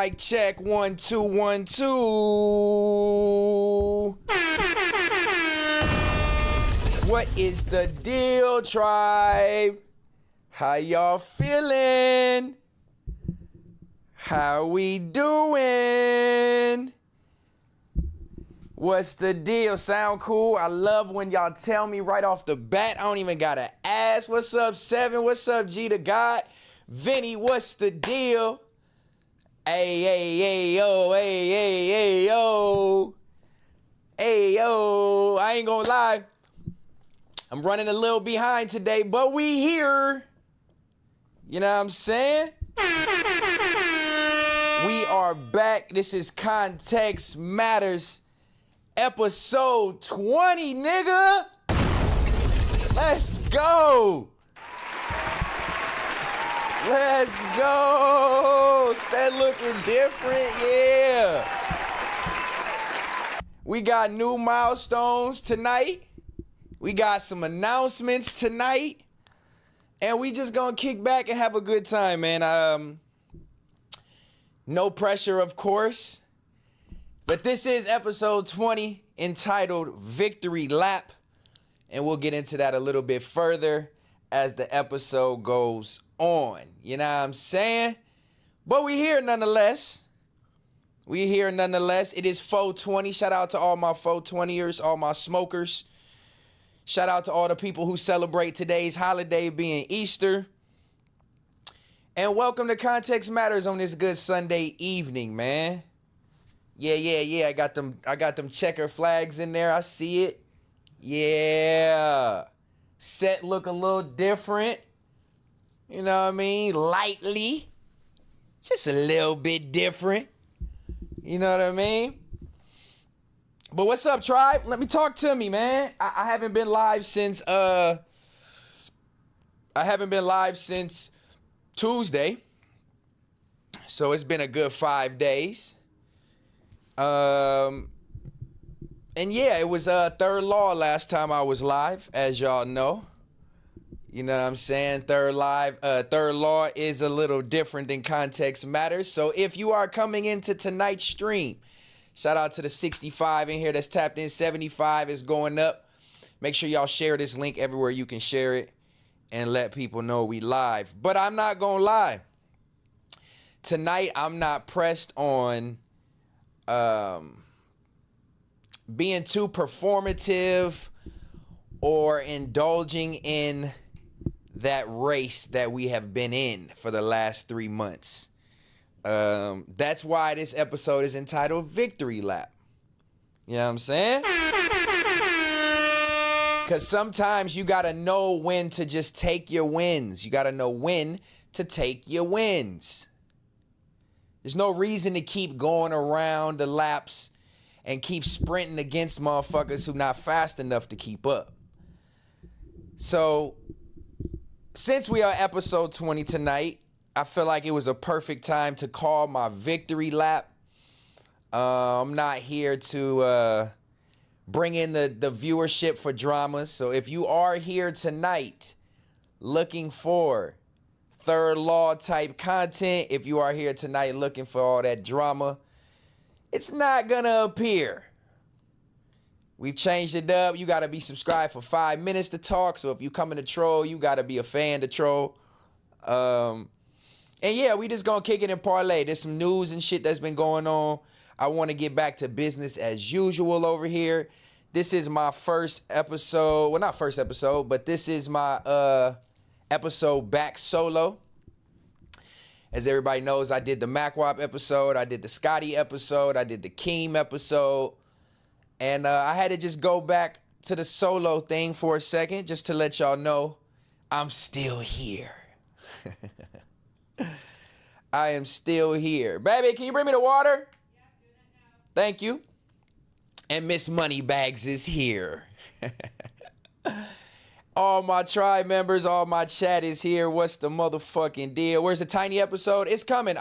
Mic check, 1 2 1 2. What is the deal, tribe? How y'all feeling? How we doing? What's the deal? Sound cool? I love when y'all tell me right off the bat. I don't even gotta ask. What's up, Seven? What's up, G to God? Vinny, what's the deal? Hey, yo, hey, yo. Hey, yo. I ain't gonna lie. I'm running a little behind today, but we here. You know what I'm saying? We are back. This is Context Matters, episode 20, nigga. Let's go. Let's go. That looking different, yeah. We got new milestones tonight. We got some announcements tonight. And we just gonna kick back and have a good time, man. No pressure, of course. But this is episode 20, entitled Victory Lap. And we'll get into that a little bit further as the episode goes on. You know what I'm saying? But we here nonetheless. We here nonetheless. It is 420. Shout out to all my 420ers, all my smokers. Shout out to all the people who celebrate today's holiday being Easter. And welcome to Context Matters on this good Sunday evening, man. Yeah. I got them checker flags in there. I see it. Yeah. Set look a little different. You know what I mean? Lightly. Just a little bit different. You know what I mean? But what's up, tribe? Let me talk to me, man. I haven't been live since Tuesday. So it's been a good 5 days. And yeah, it was Third Law last time I was live, as y'all know. You know what I'm saying? Third Law is a little different than Context Matters. So if you are coming into tonight's stream, shout out to the 65 in here that's tapped in. 75 is going up. Make sure y'all share this link everywhere you can share it and let people know we live. But I'm not gonna lie. Tonight I'm not pressed on being too performative or indulging in that race that we have been in for the last 3 months. That's why this episode is entitled Victory Lap. You know what I'm saying? Because sometimes you got to know when to just take your wins. You got to know when to take your wins. There's no reason to keep going around the laps and keep sprinting against motherfuckers who not fast enough to keep up. So, since we are episode 20 tonight, I feel like it was a perfect time to call my victory lap. I'm not here to bring in the viewership for dramas. So if you are here tonight looking for Third Law type content, if you are here tonight looking for all that drama, it's not gonna appear. We've changed it up. You gotta be subscribed for 5 minutes to talk. So if you coming to troll, you gotta be a fan to troll. And yeah, we just gonna kick it and parlay. There's some news and shit that's been going on. I want to get back to business as usual over here. This is my first episode. Well, not first episode, but this is my episode back solo. As everybody knows, I did the MacWop episode. I did the Scotty episode. I did the Keem episode. And I had to just go back to the solo thing for a second just to let y'all know I'm still here. I am still here. Baby, can you bring me the water? Yeah, do that now. Thank you. And Miss Moneybags is here. All my tribe members, all my chat is here. What's the motherfucking deal? Where's the tiny episode? It's coming.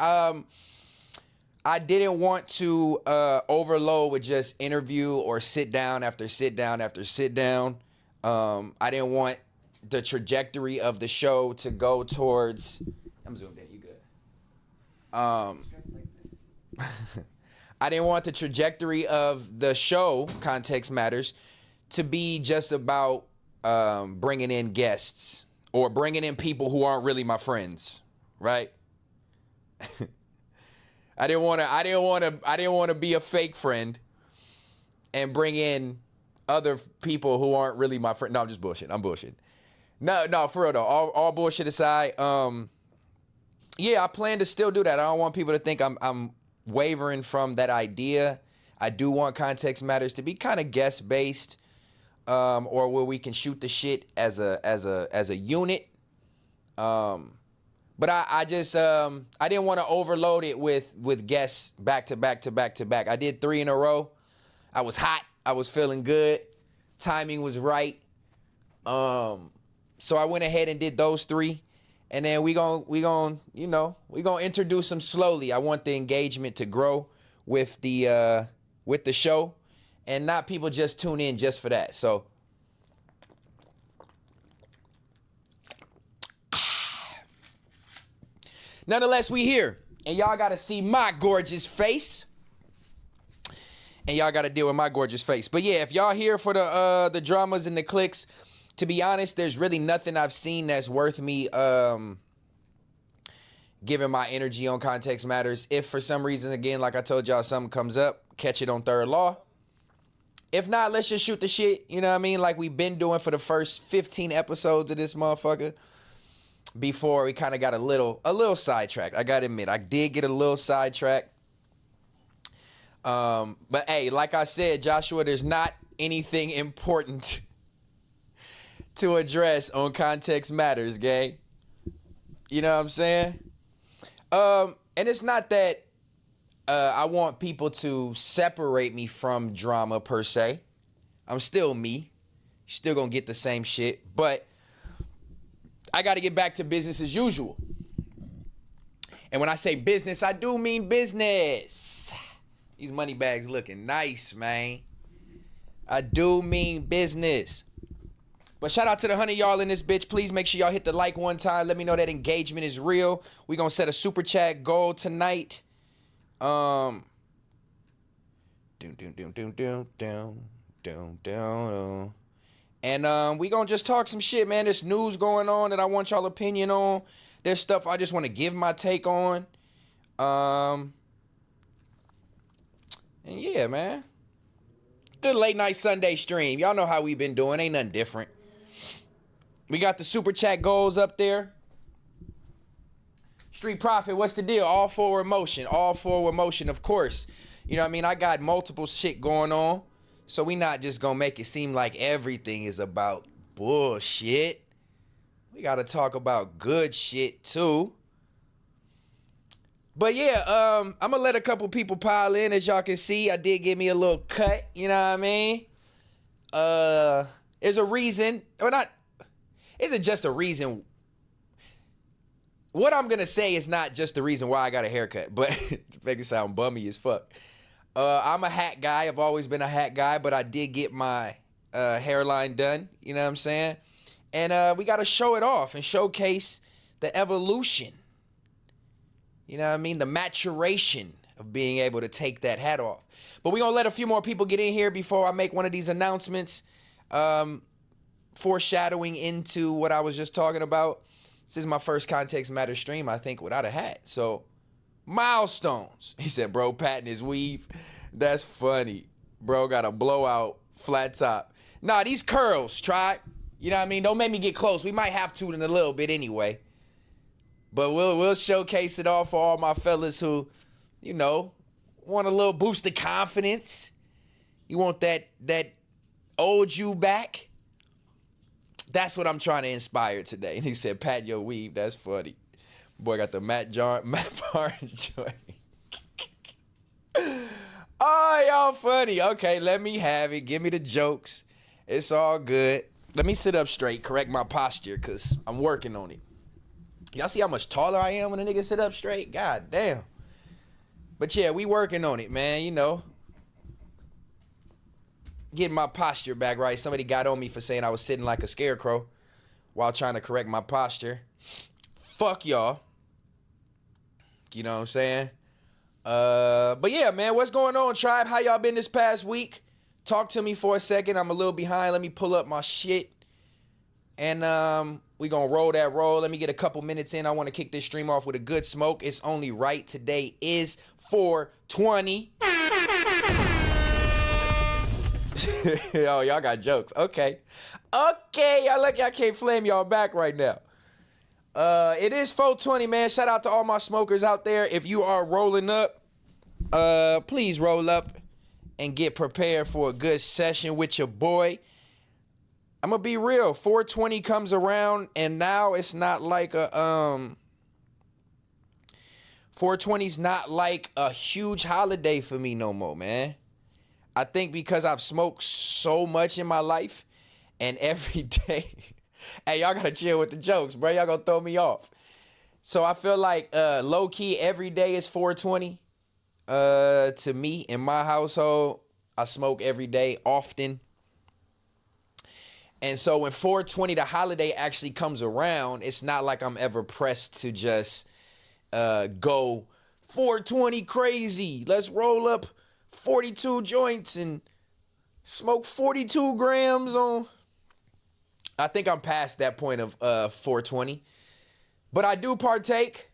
I didn't want to overload with just interview or sit down after sit down after sit down. I didn't want the trajectory of the show to go towards. I'm zoomed in. You good? I didn't want the trajectory of the show, Context Matters, to be just about bringing in guests or bringing in people who aren't really my friends, right? I didn't want to be a fake friend and bring in other people who aren't really my friend. No, I'm just bullshitting. I'm bullshitting. No, for real though. All bullshit aside, yeah, I plan to still do that. I don't want people to think I'm wavering from that idea. I do want Context Matters to be kind of guest based, or where we can shoot the shit as a unit. But I just I didn't want to overload it with guests back to back. I did 3 in a row. I was hot. I was feeling good. Timing was right. So I went ahead and did those 3. And then we gon' introduce them slowly. I want the engagement to grow with the show, and not people just tune in just for that. So nonetheless, we here, and y'all gotta see my gorgeous face, and y'all gotta deal with my gorgeous face. But yeah, if y'all here for the dramas and the clicks, to be honest, there's really nothing I've seen that's worth me giving my energy on Context Matters. If for some reason, again, like I told y'all, something comes up, catch it on Third Law. If not, let's just shoot the shit, you know what I mean? Like we've been doing for the first 15 episodes of this motherfucker. Before we kind of got a little sidetracked. I gotta admit, I did get a little sidetracked. But hey, like I said, Joshua, there's not anything important to address on Context Matters, gang. You know what I'm saying? And it's not that I want people to separate me from drama per se. I'm still me. Still gonna get the same shit, but I got to get back to business as usual. And when I say business, I do mean business. These money bags looking nice, man. I do mean business. But shout out to the 100 y'all in this bitch. Please make sure y'all hit the like one time. Let me know that engagement is real. We gonna set a super chat goal tonight. And we gonna just talk some shit, man. There's news going on that I want y'all opinion on. There's stuff I just want to give my take on. And yeah, man. Good late night Sunday stream. Y'all know how we been doing. Ain't nothing different. We got the super chat goals up there. Street Profit, what's the deal? All forward motion. All forward motion, of course. You know what I mean? I got multiple shit going on. So we not just gonna make it seem like everything is about bullshit. We gotta talk about good shit too. But yeah, I'm gonna let a couple people pile in. As y'all can see, I did give me a little cut, you know what I mean? There's a reason, or not, isn't just a reason. What I'm gonna say is not just the reason why I got a haircut, but to make it sound bummy as fuck. I'm a hat guy. I've always been a hat guy, but I did get my hairline done. You know what I'm saying? And we got to show it off and showcase the evolution. You know what I mean? The maturation of being able to take that hat off. But we're going to let a few more people get in here before I make one of these announcements, foreshadowing into what I was just talking about. This is my first Context Matter stream, I think, without a hat. So, milestones. He said, bro, patting his weave. That's funny. Bro got a blowout flat top. Nah, these curls, try. You know what I mean? Don't make me get close. We might have to in a little bit anyway. But we'll showcase it all for all my fellas who, you know, want a little boost of confidence. You want that old you back? That's what I'm trying to inspire today. And he said, pat your weave. That's funny. Boy got the Matt Barnes joint. Oh, y'all funny. Okay, let me have it. Give me the jokes. It's all good. Let me sit up straight, correct my posture, because I'm working on it. Y'all see how much taller I am when a nigga sit up straight? God damn. But yeah, we working on it, man, you know. Getting my posture back right. Somebody got on me for saying I was sitting like a scarecrow while trying to correct my posture. Fuck y'all. You know what I'm saying? But yeah, man, what's going on, tribe? How y'all been this past week? Talk to me for a second. I'm a little behind. Let me pull up my shit. And we gonna roll that roll. Let me get a couple minutes in. I want to kick this stream off with a good smoke. It's only right. Today is 420. Oh, y'all got jokes. Okay. Y'all lucky I can't flame y'all back right now. It is 420, man. Shout out to all my smokers out there. If you are rolling up, please roll up and get prepared for a good session with your boy. I'm gonna be real. 420 comes around, and now it's not like a 420's not like a huge holiday for me no more, man. I think because I've smoked so much in my life, and every day, hey, y'all gotta chill with the jokes, bro. Y'all gonna throw me off. So I feel like low key every day is 420. To me, in my household, I smoke every day, often. And so when 420, the holiday, actually comes around, it's not like I'm ever pressed to just go 420 crazy. Let's roll up 42 joints and smoke 42 grams on. I think I'm past that point of 420. But I do partake,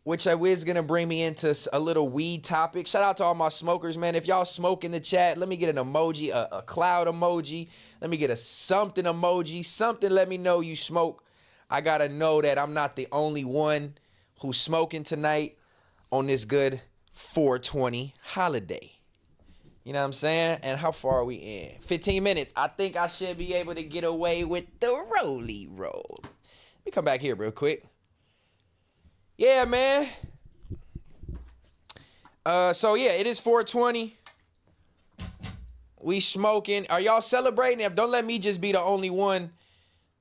which is going to bring me into a little weed topic. Shout out to all my smokers, man. If y'all smoke in the chat, let me get an emoji, a cloud emoji. Let me get a something emoji. Something let me know you smoke. I got to know that I'm not the only one who's smoking tonight on this good 420 holiday. You know what I'm saying? And how far are we in? 15 minutes. I think I should be able to get away with the roly roll. Let me come back here real quick. Yeah, man. So yeah, it is 420. We smoking. Are y'all celebrating? Don't let me just be the only one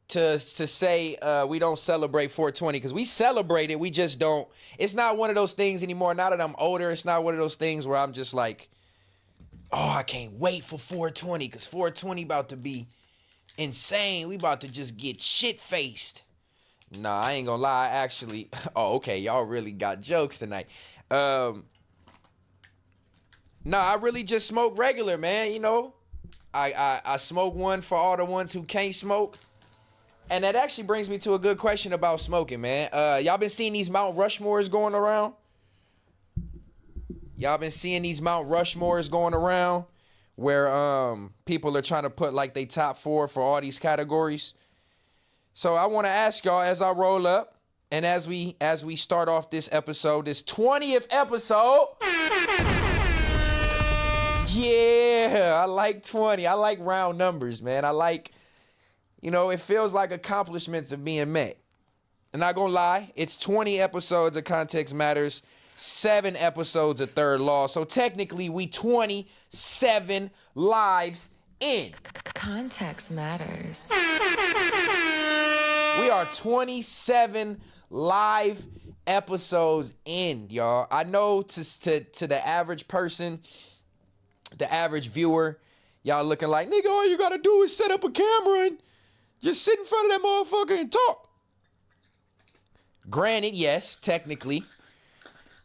to say we don't celebrate 420, because we celebrate it. We just don't. It's not one of those things anymore. Now that I'm older, it's not one of those things where I'm just like, oh, I can't wait for 420, because 420 about to be insane. We about to just get shit-faced. Nah, I ain't gonna lie, actually. Oh, okay, y'all really got jokes tonight. Nah, I really just smoke regular, man, you know. I smoke one for all the ones who can't smoke. And that actually brings me to a good question about smoking, man. Y'all been seeing these Mount Rushmores going around? Y'all been seeing these Mount Rushmores going around where people are trying to put like they top 4 for all these categories? So I want to ask y'all as I roll up and as we start off this episode, this 20th episode. Yeah, I like 20. I like round numbers, man. I like, you know, it feels like accomplishments are being met. I'm not going to lie. It's 20 episodes of Context Matters, 7 episodes of Third Law. So technically we 27 lives in. Context Matters. We are 27 live episodes in, y'all. I know to the average person, the average viewer, y'all looking like, nigga, all you gotta do is set up a camera and just sit in front of that motherfucker and talk. Granted, yes, technically,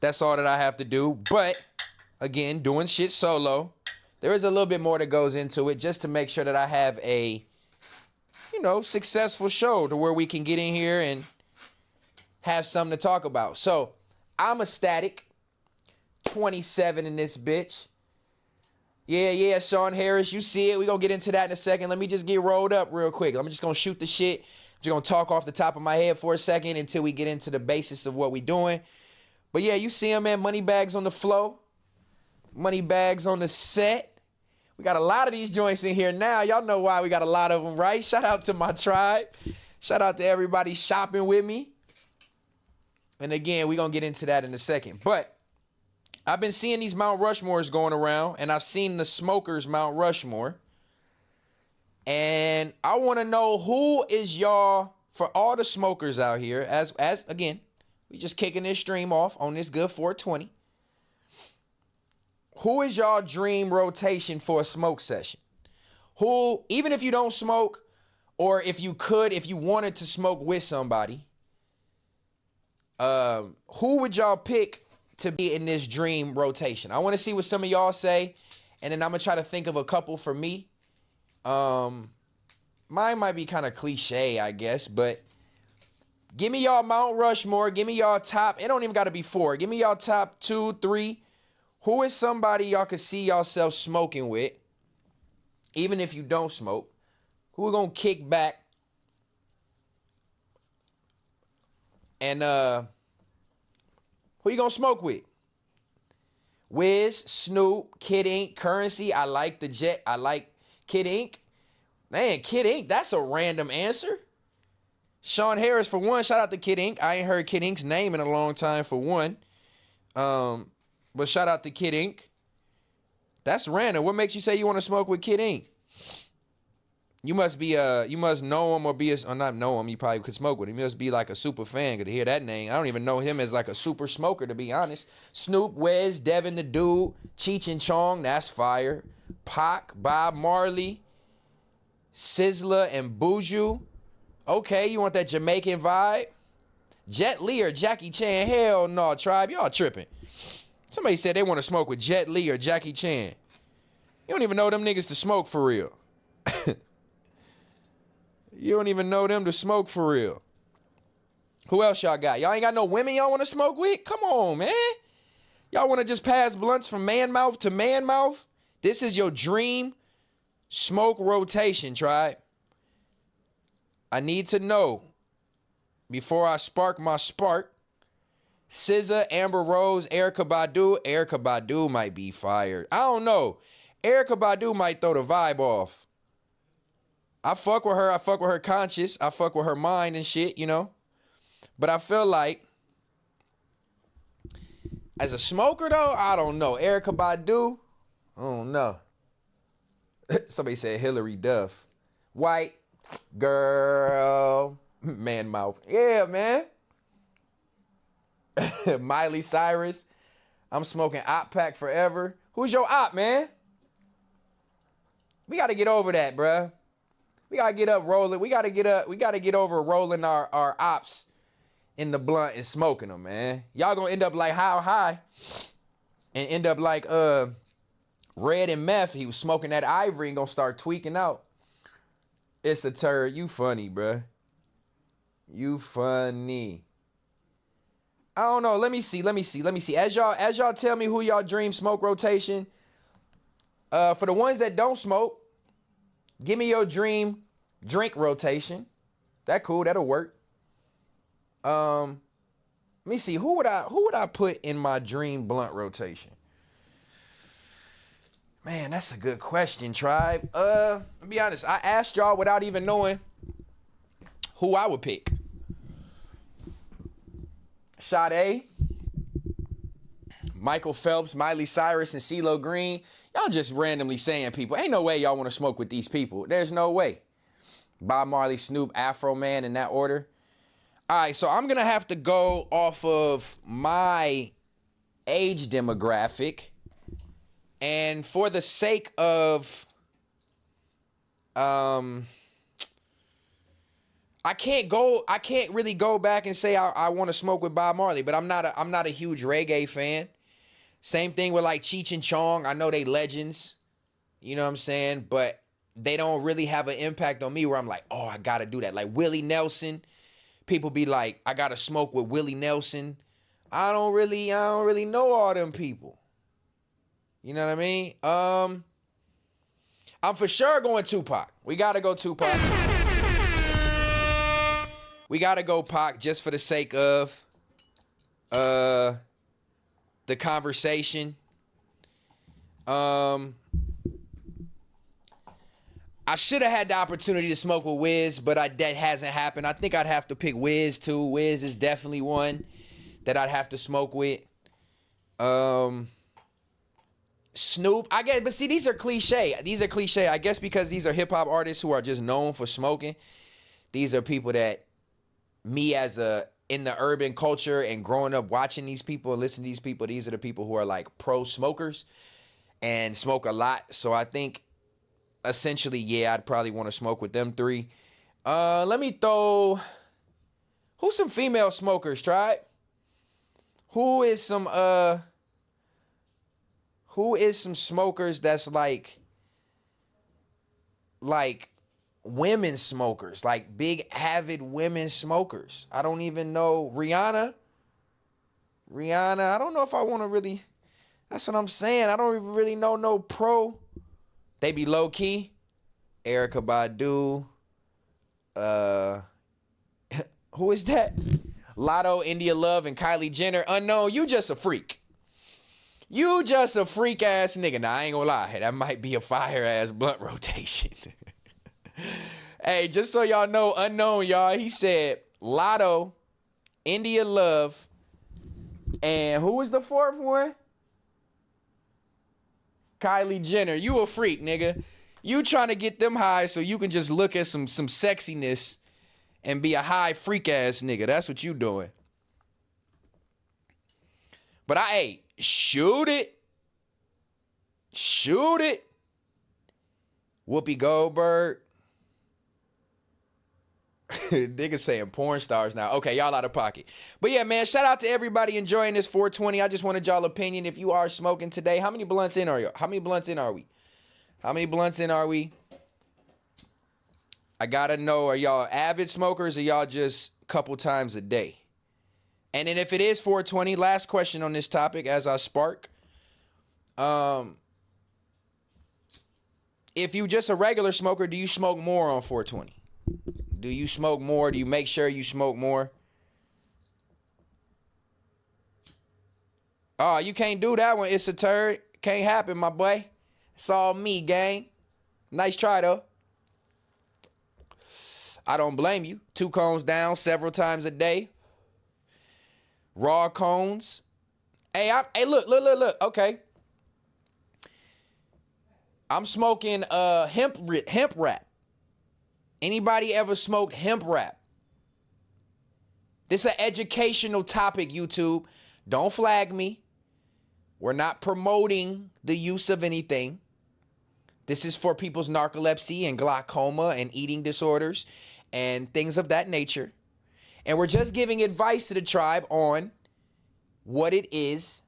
that's all that I have to do. But, again, doing shit solo, there is a little bit more that goes into it just to make sure that I have a, you know, successful show to where we can get in here and have something to talk about. So, I'm ecstatic. 27 in this bitch. Yeah, Sean Harris, you see it. We're going to get into that in a second. Let me just get rolled up real quick. I'm just going to shoot the shit. I'm just going to talk off the top of my head for a second until we get into the basis of what we doing. But yeah, you see him, man. Money bags on the flow. Money bags on the set. We got a lot of these joints in here now. Y'all know why we got a lot of them, right? Shout out to my tribe. Shout out to everybody shopping with me. And again, we're going to get into that in a second. But I've been seeing these Mount Rushmores going around, and I've seen the smokers Mount Rushmore. And I want to know who is y'all, for all the smokers out here, as again, we just kicking this stream off on this good 420. Who is y'all dream rotation for a smoke session? Who, even if you don't smoke, or if you wanted to smoke with somebody, who would y'all pick to be in this dream rotation? I want to see what some of y'all say, and then I'm gonna try to think of a couple for me. Mine might be kind of cliche, I guess, but give me y'all Mount Rushmore. Give me y'all top. It don't even got to be 4. Give me y'all top 2, 3. Who is somebody y'all could see yourself smoking with, even if you don't smoke? Who are gonna kick back and who you gonna smoke with? Wiz, Snoop, Kid Ink, Currency. I like the Jet. I like Kid Ink. Man, Kid Ink, that's a random answer. Sean Harris for one. Shout out to Kid Ink. I ain't heard Kid Ink's name in a long time for one. But shout out to Kid Ink. That's random. What makes you say you want to smoke with Kid Ink? You must be you must know him or be or not know him. You probably could smoke with him. You must be like a super fan. Cause to hear that name, I don't even know him as like a super smoker, to be honest. Snoop, Wez, Devin the Dude, Cheech and Chong, that's fire. Pac, Bob Marley, Sizzler and Buju. Okay, you want that Jamaican vibe? Jet Li or Jackie Chan? Hell no, tribe, y'all tripping. Somebody said they want to smoke with Jet Li or Jackie Chan. You don't even know them niggas to smoke for real. You don't even know them to smoke for real. Who else y'all got? Y'all ain't got no women y'all want to smoke with? Come on, man. Y'all want to just pass blunts from man mouth to man mouth? This is your dream smoke rotation, tribe. I need to know before I spark my spark. SZA, Amber Rose, Erykah Badu. Erykah Badu might be fired. I don't know. Erykah Badu might throw the vibe off. I fuck with her. I fuck with her conscience. I fuck with her mind and shit, you know. But I feel like as a smoker, though, I don't know. Erykah Badu, I don't know. Somebody said Hillary Duff. White girl. Man mouth. Yeah, man. Miley Cyrus. I'm smoking Op Pack forever. Who's your op, man? We got to get over that, bruh. We got to get up rolling. We got to get over rolling our ops in the blunt and smoking them, man. Y'all going to end up like How High and end up like Red and Meth. He was smoking that ivory and going to start tweaking out. It's a turd. You funny, bruh. You funny. I don't know. Let me see. As y'all tell me who y'all dream smoke rotation. For the ones that don't smoke, give me your dream drink rotation. That cool. That'll work. Let me see. Who would I put in my dream blunt rotation? Man, that's a good question, tribe. I'll be honest. I asked y'all without even knowing who I would pick. Sade, Michael Phelps, Miley Cyrus, and CeeLo Green. Y'all just randomly saying people. Ain't no way y'all want to smoke with these people. There's no way. Bob Marley, Snoop, Afro Man in that order. All right, so I'm going to have to go off of my age demographic. And for the sake of I can't really go back and say I want to smoke with Bob Marley, but I'm not a huge reggae fan. Same thing with like Cheech and Chong. I know they legends, you know what I'm saying? But they don't really have an impact on me where I'm like, oh, I gotta do that. Like Willie Nelson, people be like, I gotta smoke with Willie Nelson. I don't really know all them people. You know what I mean? I'm for sure going Tupac. We gotta go Tupac. We gotta go Pac just for the sake of the conversation. I should have had the opportunity to smoke with Wiz, but that hasn't happened. I think I'd have to pick Wiz too. Wiz is definitely one that I'd have to smoke with. Snoop, I guess, but see, these are cliche. I guess because these are hip hop artists who are just known for smoking. These are people that me as in the urban culture and growing up watching these people and listening to these people, these are the people who are like pro smokers and smoke a lot. So I think essentially, yeah, I'd probably want to smoke with them three. Let me throw, who's some female smokers, tribe? Who is some smokers that's like women smokers, like big avid women smokers? I don't even know. Rihanna, I don't know if I want to really, that's what I'm saying. I don't even really know no pro. They be low key. Erykah Badu, who is that? Lotto, India Love, and Kylie Jenner. Unknown, you just a freak. You just a freak ass nigga. Now, I ain't gonna lie. That might be a fire ass blunt rotation. Hey, just so y'all know, Unknown, y'all, he said Lotto, India Love, and who was the fourth one? Kylie Jenner. You a freak, nigga. You trying to get them high so you can just look at some sexiness and be a high freak ass nigga. That's what you doing. But shoot it. Shoot it. Whoopi Goldberg. Niggas saying porn stars now. Okay, y'all out of pocket. But yeah, man, shout out to everybody enjoying this 420. I just wanted y'all opinion. If you are smoking today, how many blunts in are you? How many blunts in are we? How many blunts in are we? I gotta know, are y'all avid smokers or y'all just a couple times a day? And then if it is 420, last question on this topic as I spark. If you just a regular smoker, do you smoke more on 420? Do you smoke more? Do you make sure you smoke more? Oh, you can't do that one. It's a turd. Can't happen, my boy. It's all me, gang. Nice try, though. I don't blame you. 2 cones down several times a day. Raw cones. Hey, look. Okay. I'm smoking hemp wrap. Anybody ever smoked hemp wrap? This is an educational topic, YouTube. Don't flag me. We're not promoting the use of anything. This is for people's narcolepsy and glaucoma and eating disorders and things of that nature. And we're just giving advice to the tribe on what it is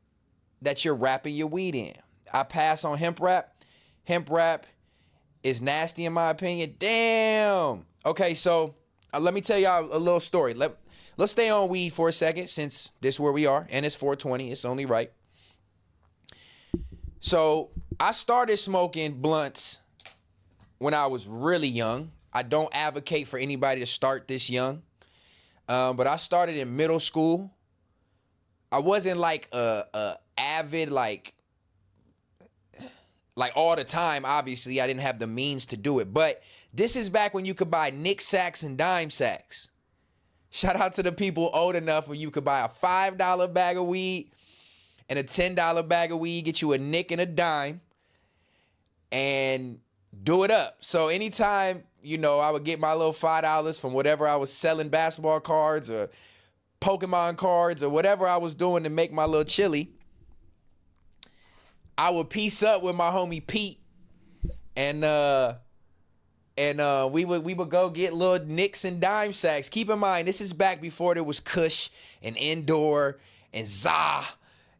that you're wrapping your weed in. I pass on hemp wrap. Hemp wrap is nasty in my opinion. Damn. Okay, so let me tell y'all a little story. Let's stay on weed for a second since this is where we are and it's 420. It's only right. So I started smoking blunts when I was really young. I don't advocate for anybody to start this young. But I started in middle school. I wasn't like a avid, like all the time. Obviously, I didn't have the means to do it. But this is back when you could buy nick sacks and dime sacks. Shout out to the people old enough where you could buy a $5 bag of weed and a $10 bag of weed, get you a nick and a dime, and do it up. So anytime, I would get my little $5 from whatever I was selling, basketball cards or Pokemon cards or whatever I was doing to make my little chili, I would piece up with my homie Pete, and we would go get little nicks and dime sacks. Keep in mind, this is back before there was Kush and Indoor and ZA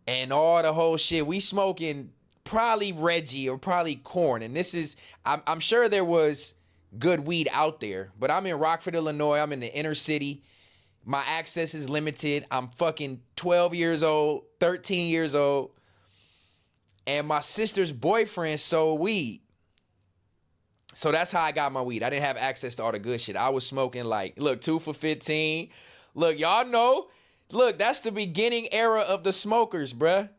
and all the whole shit. We smoking probably Reggie or probably Corn, and this is I'm sure there was good weed out there, but I'm in Rockford, Illinois. I'm in the inner city. My access is limited. I'm fucking 12 years old, 13 years old. And my sister's boyfriend sold weed. So that's how I got my weed. I didn't have access to all the good shit. I was smoking look, 2 for $15. Look, y'all know. Look, that's the beginning era of the smokers, bruh.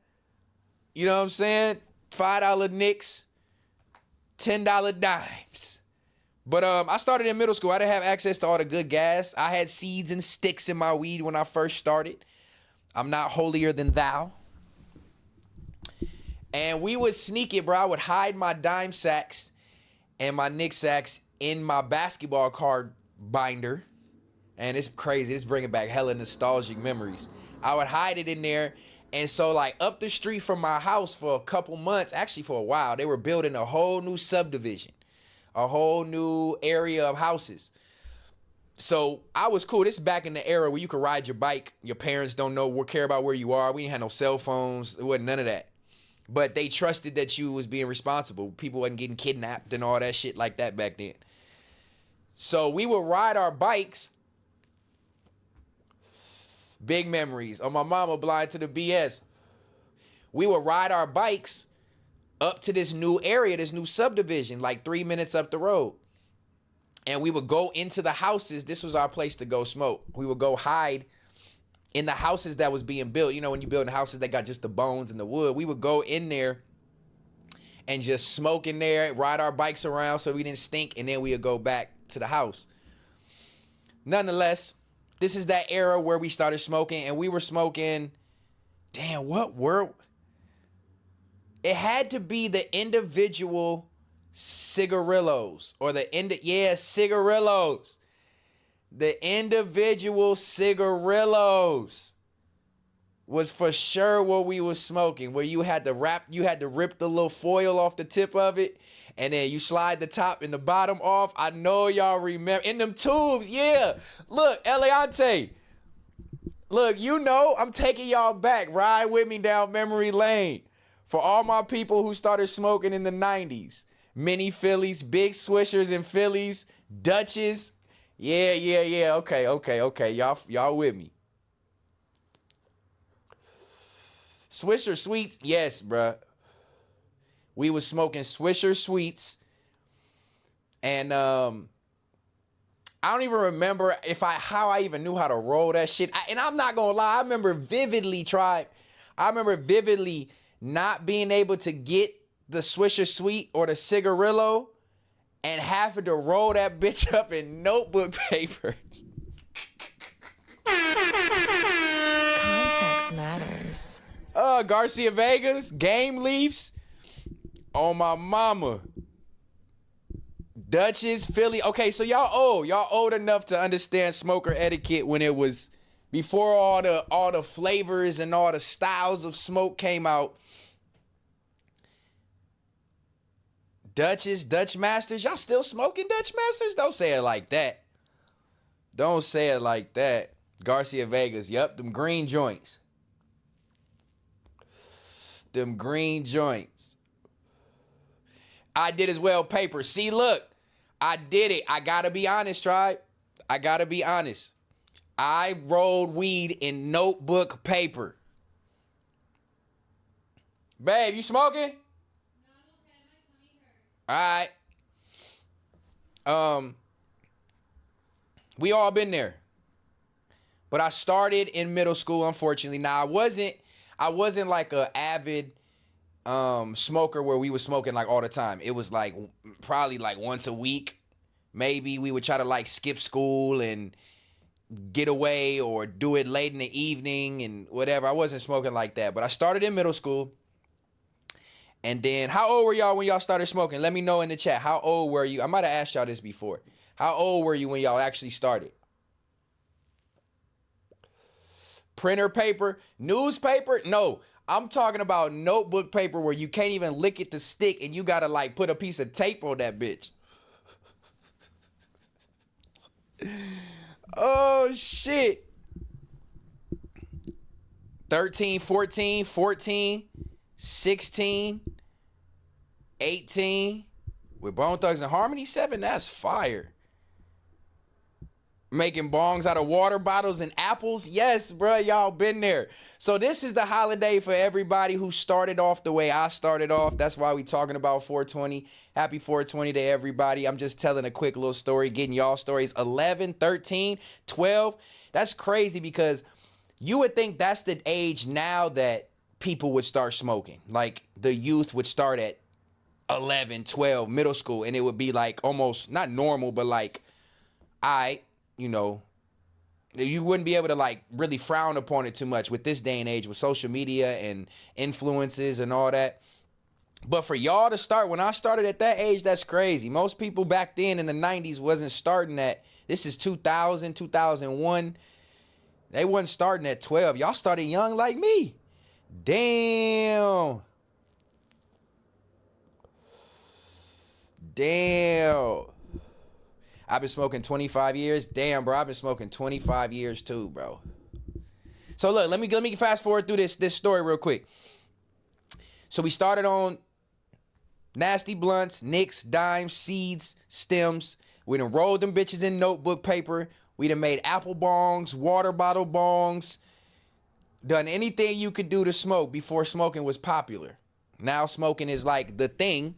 You know what I'm saying? $5 nicks, $10 dimes. But I started in middle school. I didn't have access to all the good gas. I had seeds and sticks in my weed when I first started. I'm not holier than thou. And we would sneak it, bro. I would hide my dime sacks and my nick sacks in my basketball card binder. And it's crazy. It's bringing back hella nostalgic memories. I would hide it in there. And so up the street from my house for a couple months, actually for a while, they were building a whole new subdivision, a whole new area of houses. So I was cool. This is back in the era where you could ride your bike. Your parents don't care about where you are. We didn't have no cell phones. It wasn't none of that. But they trusted that you was being responsible. People wasn't getting kidnapped and all that shit like that back then. So we would ride our bikes. Big memories. On my mama, blind to the BS. We would ride our bikes up to this new area, this new subdivision, like 3 minutes up the road. And we would go into the houses. This was our place to go smoke. We would go hide in the houses that was being built. You know, when you build houses that got just the bones and the wood, we would go in there and just smoke in there, ride our bikes around so we didn't stink, and then we would go back to the house. Nonetheless, this is that era where we started smoking, and we were smoking, damn, it had to be the individual cigarillos or cigarillos. The individual cigarillos was for sure what we was smoking, where you had to rip the little foil off the tip of it, and then you slide the top and the bottom off. I know y'all remember. In them tubes, yeah. Look, Eliante. Look, you know, I'm taking y'all back. Ride with me down memory lane. For all my people who started smoking in the 90s. Mini Phillies, big swishers and Phillies, Dutches. Yeah. Okay. Y'all with me. Swisher Sweets, yes, bruh. We was smoking Swisher Sweets. And I don't even remember how I even knew how to roll that shit. And I'm not gonna lie, I remember vividly not being able to get the Swisher Sweet or the cigarillo and having to roll that bitch up in notebook paper. Context matters. Garcia Vegas, Game Leafs. On my mama. Dutchess, Philly. Okay, so y'all old enough to understand smoker etiquette when it was before all the flavors and all the styles of smoke came out. Dutchess, Dutch Masters. Y'all still smoking Dutch Masters? Don't say it like that. Don't say it like that. Garcia Vegas. Yep, them green joints. Them green joints. I did as well paper. See, look. I did it. I gotta be honest, tribe. I gotta be honest. I rolled weed in notebook paper. Babe, you smoking? All right. We all been there. But I started in middle school, unfortunately. Now, I wasn't like a avid smoker where we was smoking like all the time. It was like probably like once a week. Maybe we would try to like skip school and get away or do it late in the evening and whatever. I wasn't smoking like that. But I started in middle school. And then, how old were y'all when y'all started smoking? Let me know in the chat. How old were you? I might have asked y'all this before. How old were you when y'all actually started? Printer paper? Newspaper? No. I'm talking about notebook paper where you can't even lick it to stick and you got to like put a piece of tape on that bitch. Oh, shit. 13, 14, 16, 18 with Bone Thugs and Harmony 7, that's fire. Making bongs out of water bottles and apples, yes, bro, y'all been there. So this is the holiday for everybody who started off the way I started off. That's why we talking about 420. Happy 420 to everybody. I'm just telling a quick little story, getting y'all stories. 11, 13, 12, that's crazy because you would think that's the age now that people would start smoking. Like the youth would start at 11, 12, middle school, and it would be like almost not normal, but like, you know, you wouldn't be able to like really frown upon it too much with this day and age with social media and influences and all that. But for y'all to start, when I started at that age, that's crazy. Most people back then in the 90s wasn't starting at, this is 2000, 2001. They wasn't starting at 12. Y'all started young like me. Damn. I've been smoking 25 years. Damn, bro, I've been smoking 25 years too, bro. So look, let me fast forward through this story real quick. So we started on nasty blunts, nicks, dimes, seeds, stems. We done rolled them bitches in notebook paper. We done made apple bongs, water bottle bongs. Done anything you could do to smoke before smoking was popular. Now smoking is like the thing.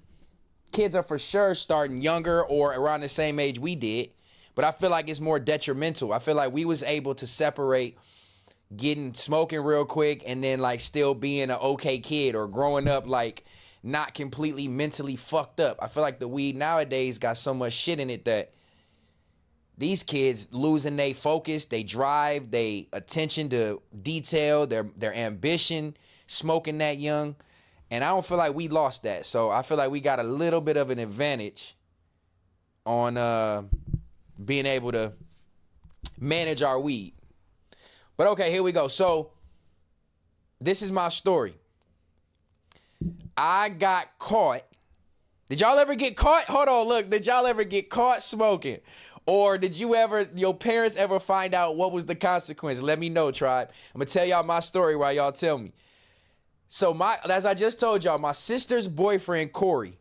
Kids are for sure starting younger or around the same age we did. But I feel like it's more detrimental. I feel like we was able to separate getting smoking real quick and then like still being an okay kid or growing up like not completely mentally fucked up. I feel like the weed nowadays got so much shit in it that these kids losing their focus, they drive, they attention to detail, their ambition, smoking that young. And I don't feel like we lost that. So I feel like we got a little bit of an advantage on being able to manage our weed. But okay, here we go. So this is my story. I got caught. Did y'all ever get caught? Hold on, look. Did y'all ever get caught smoking? Or did your parents ever find out what was the consequence? Let me know, tribe. I'm going to tell y'all my story while y'all tell me. So as I just told y'all, my sister's boyfriend, Corey,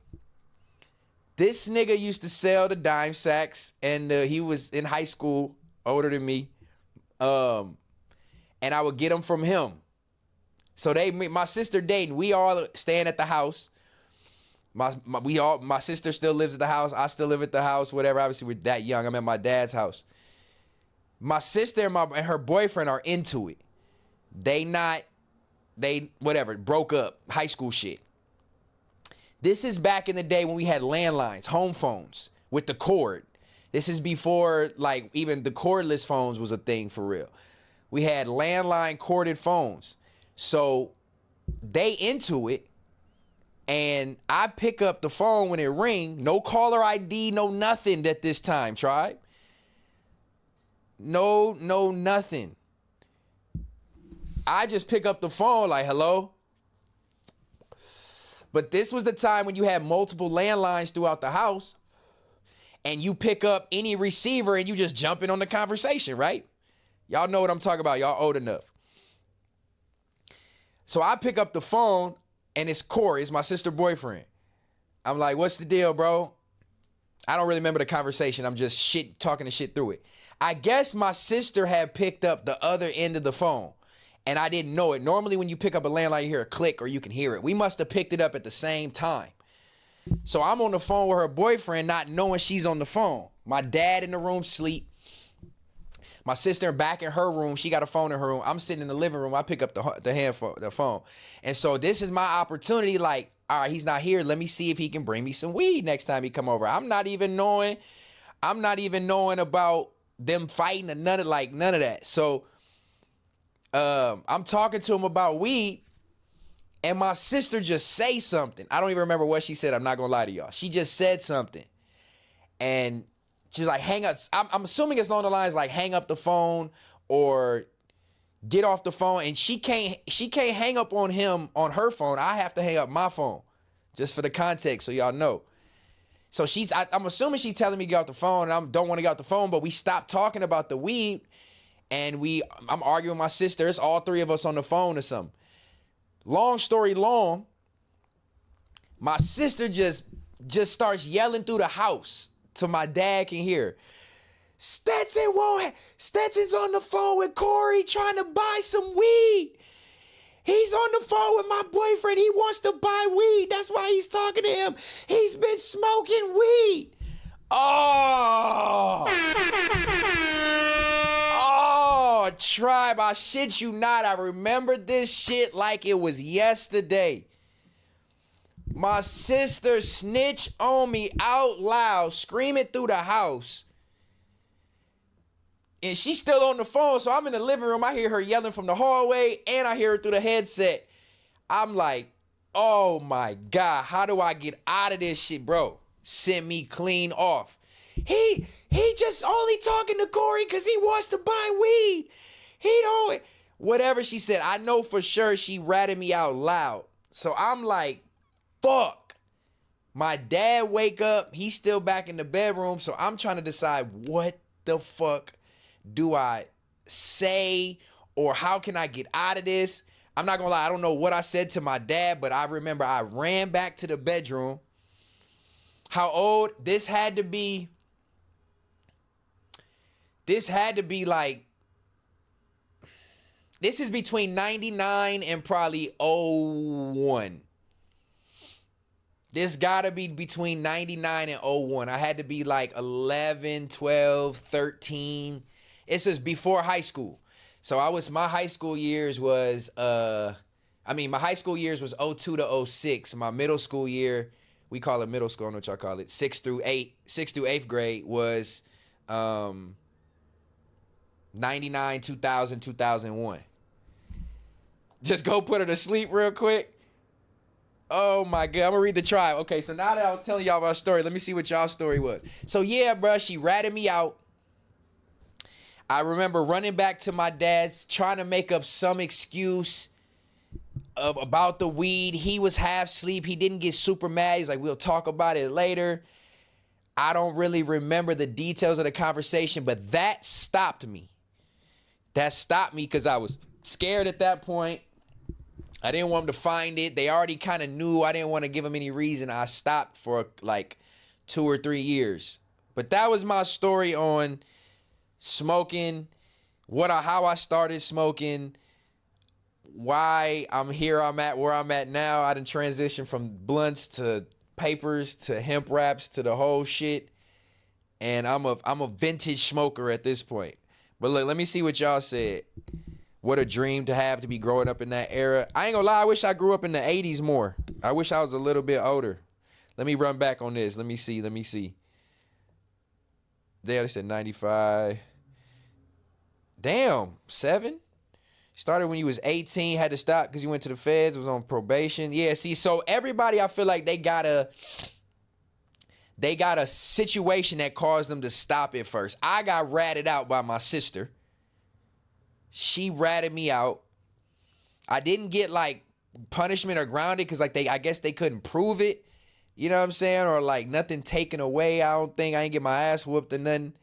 this nigga used to sell the dime sacks, and he was in high school, older than me. And I would get them from him. So my sister dating, we all staying at the house. My sister still lives at the house. I still live at the house, whatever. Obviously, we're that young. I'm at my dad's house. My sister and her boyfriend are into it. They broke up, high school shit. This is back in the day when we had landlines, home phones with the cord. This is before like even the cordless phones was a thing for real. We had landline corded phones. So they into it. And I pick up the phone when it ring. No caller ID, no nothing at this time, tribe. No, nothing. I just pick up the phone like, hello? But this was the time when you had multiple landlines throughout the house. And you pick up any receiver and you just jump in on the conversation, right? Y'all know what I'm talking about. Y'all old enough. So I pick up the phone. And it's Corey, it's my sister's boyfriend. I'm like, what's the deal, bro? I don't really remember the conversation. I'm just talking the shit through it. I guess my sister had picked up the other end of the phone, and I didn't know it. Normally, when you pick up a landline, you hear a click or you can hear it. We must have picked it up at the same time. So I'm on the phone with her boyfriend, not knowing she's on the phone. My dad in the room sleep. My sister back in her room. She got a phone in her room. I'm sitting in the living room. I pick up the phone. And so this is my opportunity. Like, all right, he's not here. Let me see if he can bring me some weed next time he come over. I'm not even knowing about them fighting or none of that. So I'm talking to him about weed. And my sister just say something. I don't even remember what she said. I'm not going to lie to y'all. She just said something. And she's like, hang up. I'm assuming it's along the lines like hang up the phone or get off the phone. And she can't hang up on him on her phone. I have to hang up my phone just for the context so y'all know. So I'm assuming she's telling me to get off the phone, and I don't want to get off the phone, but we stopped talking about the weed, and I'm arguing with my sister. It's all three of us on the phone or something. Long story long, my sister just starts yelling through the house till my dad can hear. Stetsen's on the phone with Corey trying to buy some weed. He's on the phone with my boyfriend. He wants to buy weed. That's why he's talking to him. He's been smoking weed. Oh, tribe, I shit you not. I remember this shit like it was yesterday. My sister snitched on me out loud, screaming through the house. And she's still on the phone, so I'm in the living room. I hear her yelling from the hallway, and I hear her through the headset. I'm like, oh my God, how do I get out of this shit, bro? Send me clean off. He just only talking to Corey because he wants to buy weed. He don't. Whatever she said, I know for sure she ratted me out loud. So I'm like, fuck. My dad wake up, he's still back in the bedroom, so I'm trying to decide what the fuck do I say or how can I get out of this? I'm not gonna lie, I don't know what I said to my dad, but I remember I ran back to the bedroom. How old? This had to be like, this is between 99 and probably 01. This gotta be between 99 and 01. I had to be like 11, 12, 13. It's just before high school. So my high school years was, my high school years was 02 to 06. My middle school year, we call it middle school, I don't know what y'all call it, 6th through 8th grade was 99, 2000, 2001. Just go put her to sleep real quick. Oh my God, I'm gonna read the tribe. Okay, so now that I was telling y'all about our story, let me see what y'all's story was. So yeah, bro, she ratted me out. I remember running back to my dad's, trying to make up some excuse about the weed. He was half asleep. He didn't get super mad. He's like, we'll talk about it later. I don't really remember the details of the conversation, but that stopped me. That stopped me because I was scared at that point. I didn't want them to find it. They already kind of knew. I didn't want to give them any reason. I stopped for like 2 or 3 years. But that was my story on smoking, how I started smoking, why I'm here, I'm at where I'm at now. I done transitioned from blunts to papers to hemp wraps to the whole shit. And I'm a vintage smoker at this point. But look, let me see what y'all said. What a dream to have to be growing up in that era. I ain't gonna lie, I wish I grew up in the 80s more. I wish I was a little bit older. Let me run back on this. Let me see. There, they said 95. Damn, 7? Started when you was 18, had to stop because you went to the feds, was on probation. Yeah, see, so everybody, I feel like they got a situation that caused them to stop it first. I got ratted out by my sister. She ratted me out. I didn't get like punishment or grounded because like I guess they couldn't prove it. You know what I'm saying? Or like nothing taken away. I ain't get my ass whooped or nothing.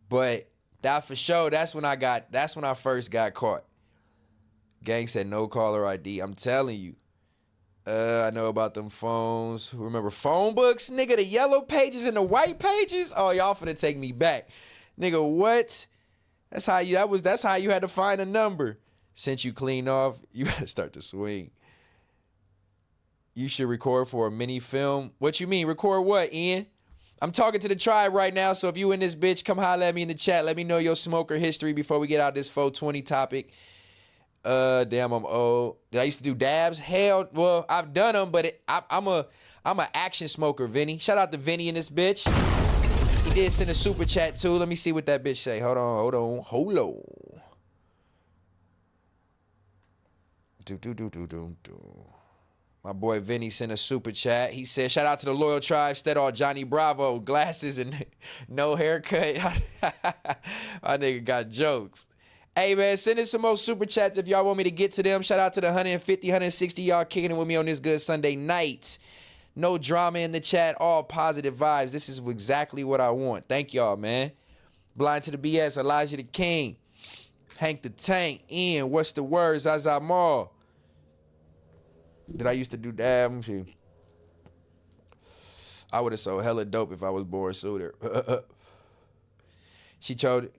But that for sure, that's when I first got caught. Gang said no caller ID. I'm telling you. I know about them phones. Remember phone books? Nigga, the yellow pages and the white pages? Oh, y'all finna take me back. Nigga, what? That's how you had to find a number. Since you clean off, you gotta start to swing. You should record for a mini film. What you mean? Record what, Ian? I'm talking to the tribe right now, so if you in this bitch, come holler at me in the chat. Let me know your smoker history before we get out this 420 topic. Damn, I'm old. Did I used to do dabs? Hell, well, I've done them, but I'm a action smoker, Vinny. Shout out to Vinny in this bitch. He did send a super chat too. Let me see what that bitch say. Hold on. My boy Vinny sent a super chat. He said, shout out to the loyal tribe, Stedall, Johnny Bravo, glasses and no haircut. My nigga got jokes. Hey, man, send in some more super chats if y'all want me to get to them. Shout out to the 150, 160 y'all kicking it with me on this good Sunday night. No drama in the chat, all positive vibes. This is exactly what I want. Thank y'all, man. Blind to the BS, Elijah the King, Hank the Tank, Ian, what's the word, Zaza Mall. Did I used to do that? Let me see. I would have sold hella dope if I was born sooner. She tried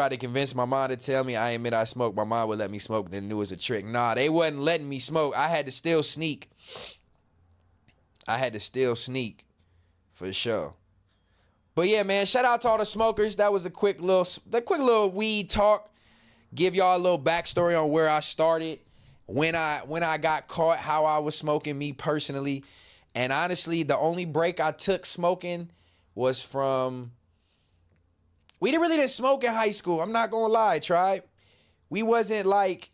to convince my mom to tell me I admit I smoked. My mom would let me smoke, then knew it was a trick. Nah, they wasn't letting me smoke. I had to still sneak. For sure. But yeah, man, shout out to all the smokers. That was the quick little weed talk. Give y'all a little backstory on where I started, when I got caught, how I was smoking, me personally. And honestly, the only break I took smoking was from... We didn't smoke in high school. I'm not gonna lie, tribe. We wasn't like...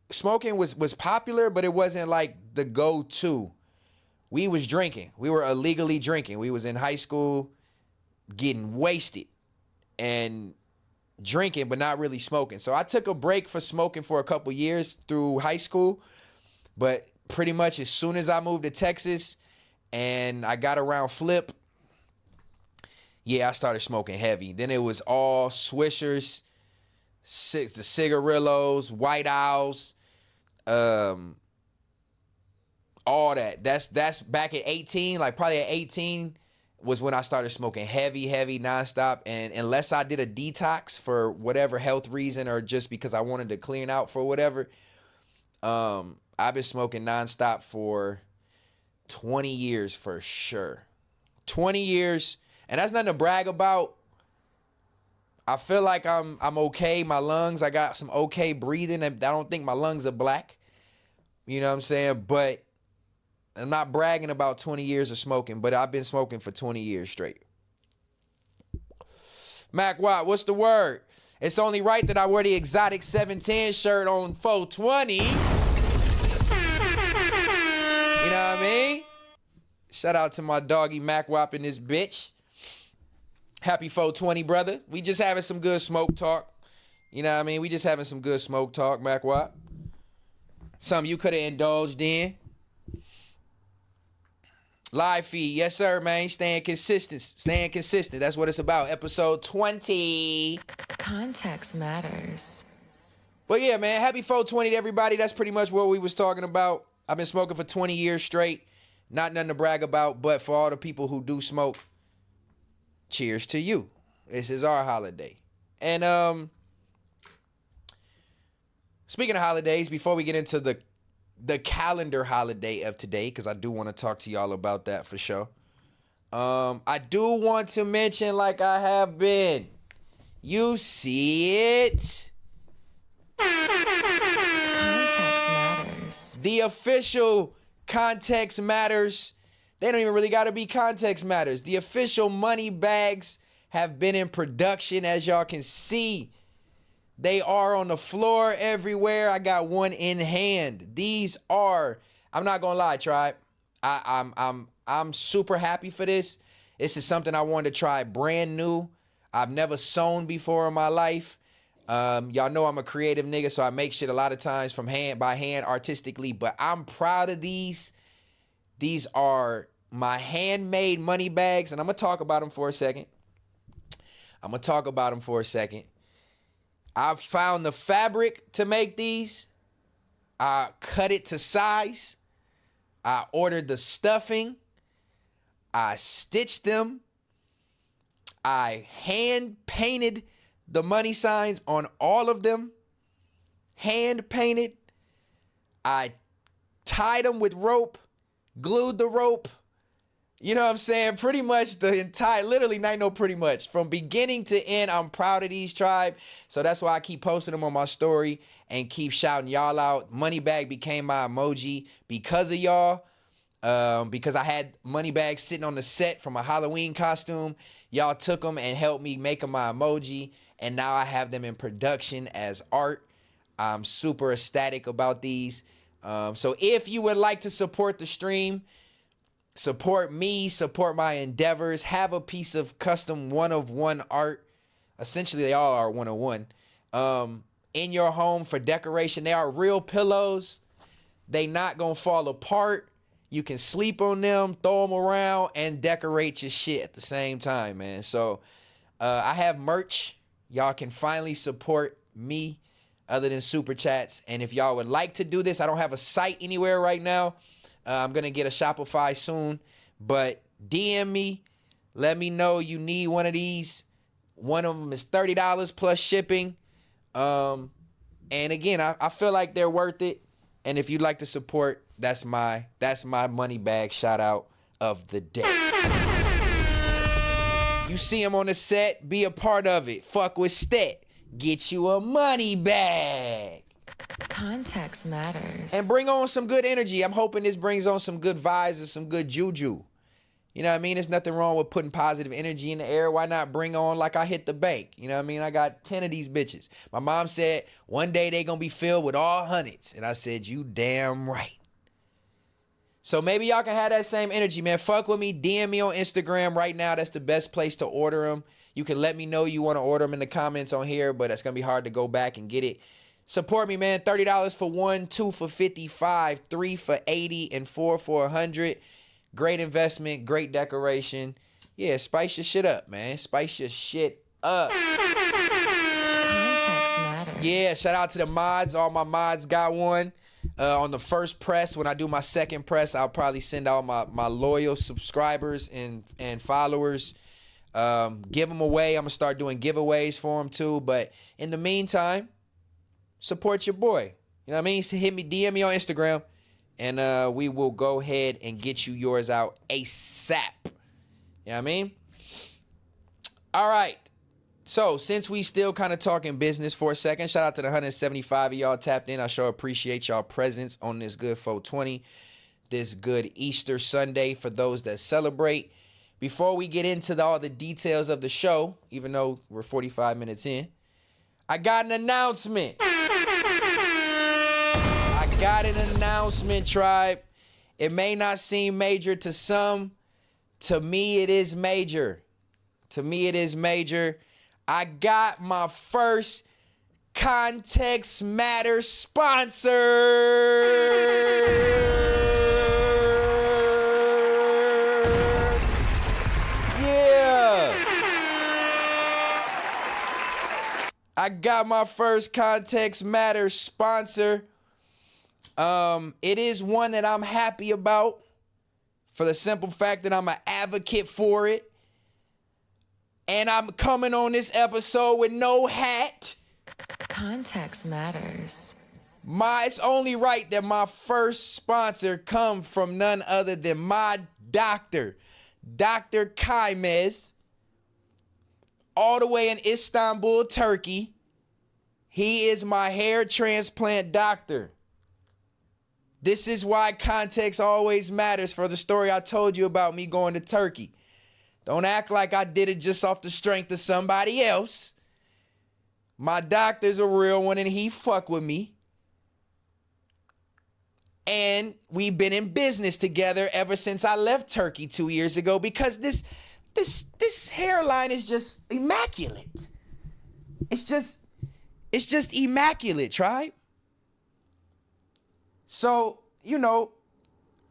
Smoking was popular, but it wasn't like the go-to. We was drinking. We were illegally drinking. We was in high school getting wasted and drinking, but not really smoking. So I took a break for smoking for a couple years through high school. But pretty much as soon as I moved to Texas and I got around flip, yeah, I started smoking heavy. Then it was all Swishers, the cigarillos, White Owls, all that. That's back at 18, like probably at 18 was when I started smoking heavy nonstop. And unless I did a detox for whatever health reason or just because I wanted to clean out for whatever, I've been smoking nonstop for 20 years for sure. 20 years, and that's nothing to brag about. I feel like I'm okay. My lungs, I got some okay breathing. I don't think my lungs are black. You know what I'm saying? But I'm not bragging about 20 years of smoking, but I've been smoking for 20 years straight. Mac Watt, what's the word? It's only right that I wear the exotic 710 shirt on 420. You know what I mean? Shout out to my doggy Mac Wap in this bitch. Happy 420, brother. We just having some good smoke talk. You know what I mean? We just having some good smoke talk, Mac Wap. Something you could have indulged in. Live feed, yes sir, man. Staying consistent. That's what it's about. Episode 20. Context matters. But yeah, man, happy 420 to everybody. That's pretty much what we was talking about. I've been smoking for 20 years straight. Not nothing to brag about, but for all the people who do smoke, cheers to you. This is our holiday. And speaking of holidays, before we get into the calendar holiday of today, because I do want to talk to y'all about that for sure. I do want to mention, like I have been, you see it. Context matters. The official Context Matters. They don't even really got to be Context Matters. The official money bags have been in production, as y'all can see. They are on the floor everywhere. I got one in hand. These are, I'm not gonna lie, tribe. I'm super happy for this. This is something I wanted to try brand new. I've never sewn before in my life. Y'all know I'm a creative nigga, so I make shit a lot of times by hand artistically, but I'm proud of these. These are my handmade money bags, and I'm gonna talk about them for a second. I found the fabric to make these. I cut it to size. I ordered the stuffing. I stitched them. I hand painted the money signs on all of them. Hand painted. I tied them with rope, glued the rope. You know what I'm saying? Pretty much the entire, literally, not no pretty much. From beginning to end, I'm proud of these, tribe. So that's why I keep posting them on my story and keep shouting y'all out. Moneybag became my emoji because of y'all. Because I had money bags sitting on the set from a Halloween costume. Y'all took them and helped me make them my emoji. And now I have them in production as art. I'm super ecstatic about these. So if you would like to support the stream, support me, support my endeavors, have a piece of custom one-of-one art. Essentially, they all are one-of-one. In your home for decoration. They are real pillows. They not gonna fall apart. You can sleep on them, throw them around, and decorate your shit at the same time, man. So I have merch. Y'all can finally support me other than super chats. And if y'all would like to do this, I don't have a site anywhere right now. I'm going to get a Shopify soon, but DM me. Let me know you need one of these. One of them is $30 plus shipping. And again, I feel like they're worth it. And if you'd like to support, that's my money bag shout out of the day. You see him on the set, be a part of it. Fuck with Stet. Get you a money bag. Context matters. And bring on some good energy. I'm hoping this brings on some good vibes and some good juju. You know what I mean? There's nothing wrong with putting positive energy in the air. Why not bring on like I hit the bank? You know what I mean? I got 10 of these bitches. My mom said one day they gonna be filled with all hundreds. And I said, you damn right. So maybe y'all can have that same energy, man. Fuck with me. DM me on Instagram right now. That's the best place to order them. You can let me know you want to order them in the comments on here, but it's going to be hard to go back and get it. Support me, man. $30 for one, 2 for $55, 3 for $80, and 4 for $100. Great investment, great decoration. Yeah, spice your shit up, man. Spice your shit up. Context matters. Yeah, shout out to the mods. All my mods got one. On the first press, when I do my second press, I'll probably send out my loyal subscribers and followers. Give them away. I'm going to start doing giveaways for them too. But in the meantime, support your boy. You know what I mean? So hit me, DM me on Instagram, and we will go ahead and get you yours out ASAP. You know what I mean? All right. So, since we still kind of talking business for a second, shout out to the 175 of y'all tapped in. I sure appreciate y'all presence on this good 420, this good Easter Sunday for those that celebrate. Before we get into all the details of the show, even though we're 45 minutes in, I got an announcement. Tribe. It may not seem major to some. To me, it is major. I got my first Context Matters sponsor. Yeah. I got my first Context Matters sponsor. It is one that I'm happy about for the simple fact that I'm an advocate for it. And I'm coming on this episode with no hat. Context matters. It's only right that my first sponsor come from none other than my doctor, Dr. Kaymez, all the way in Istanbul, Turkey. He is my hair transplant doctor. This is why context always matters for the story I told you about me going to Turkey. Don't act like I did it just off the strength of somebody else. My doctor's a real one and he fuck with me. And we've been in business together ever since I left Turkey 2 years ago because this hairline is just immaculate. It's just immaculate, tribe. So,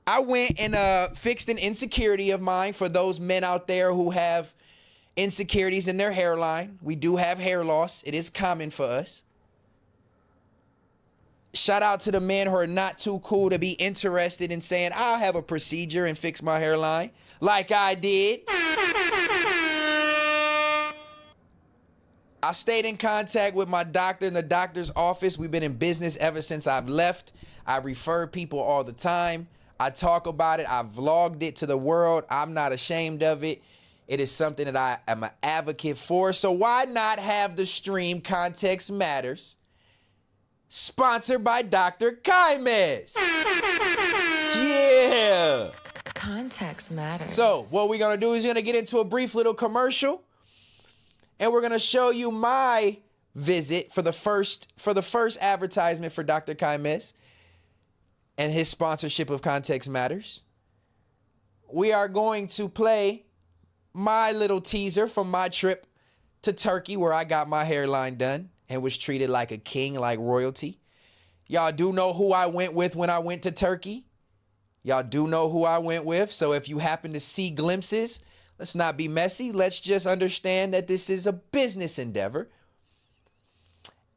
I went and fixed an insecurity of mine for those men out there who have insecurities in their hairline. We do have hair loss. It is common for us. Shout out to the men who are not too cool to be interested in saying, I'll have a procedure and fix my hairline like I did. I stayed in contact with my doctor in the doctor's office. We've been in business ever since I've left. I refer people all the time. I talk about it. I vlogged it to the world. I'm not ashamed of it. It is something that I am an advocate for. So why not have the stream Context Matters sponsored by Dr. Kaymez? Yeah. Context matters. So what we're going to do is we're going to get into a brief little commercial. And we're going to show you my visit for the first advertisement for Dr. Kaymez and his sponsorship of Context Matters. We are going to play my little teaser from my trip to Turkey where I got my hairline done and was treated like a king, like royalty. Y'all do know who I went with when I went to Turkey. Y'all do know who I went with. So if you happen to see glimpses, let's not be messy. Let's just understand that this is a business endeavor.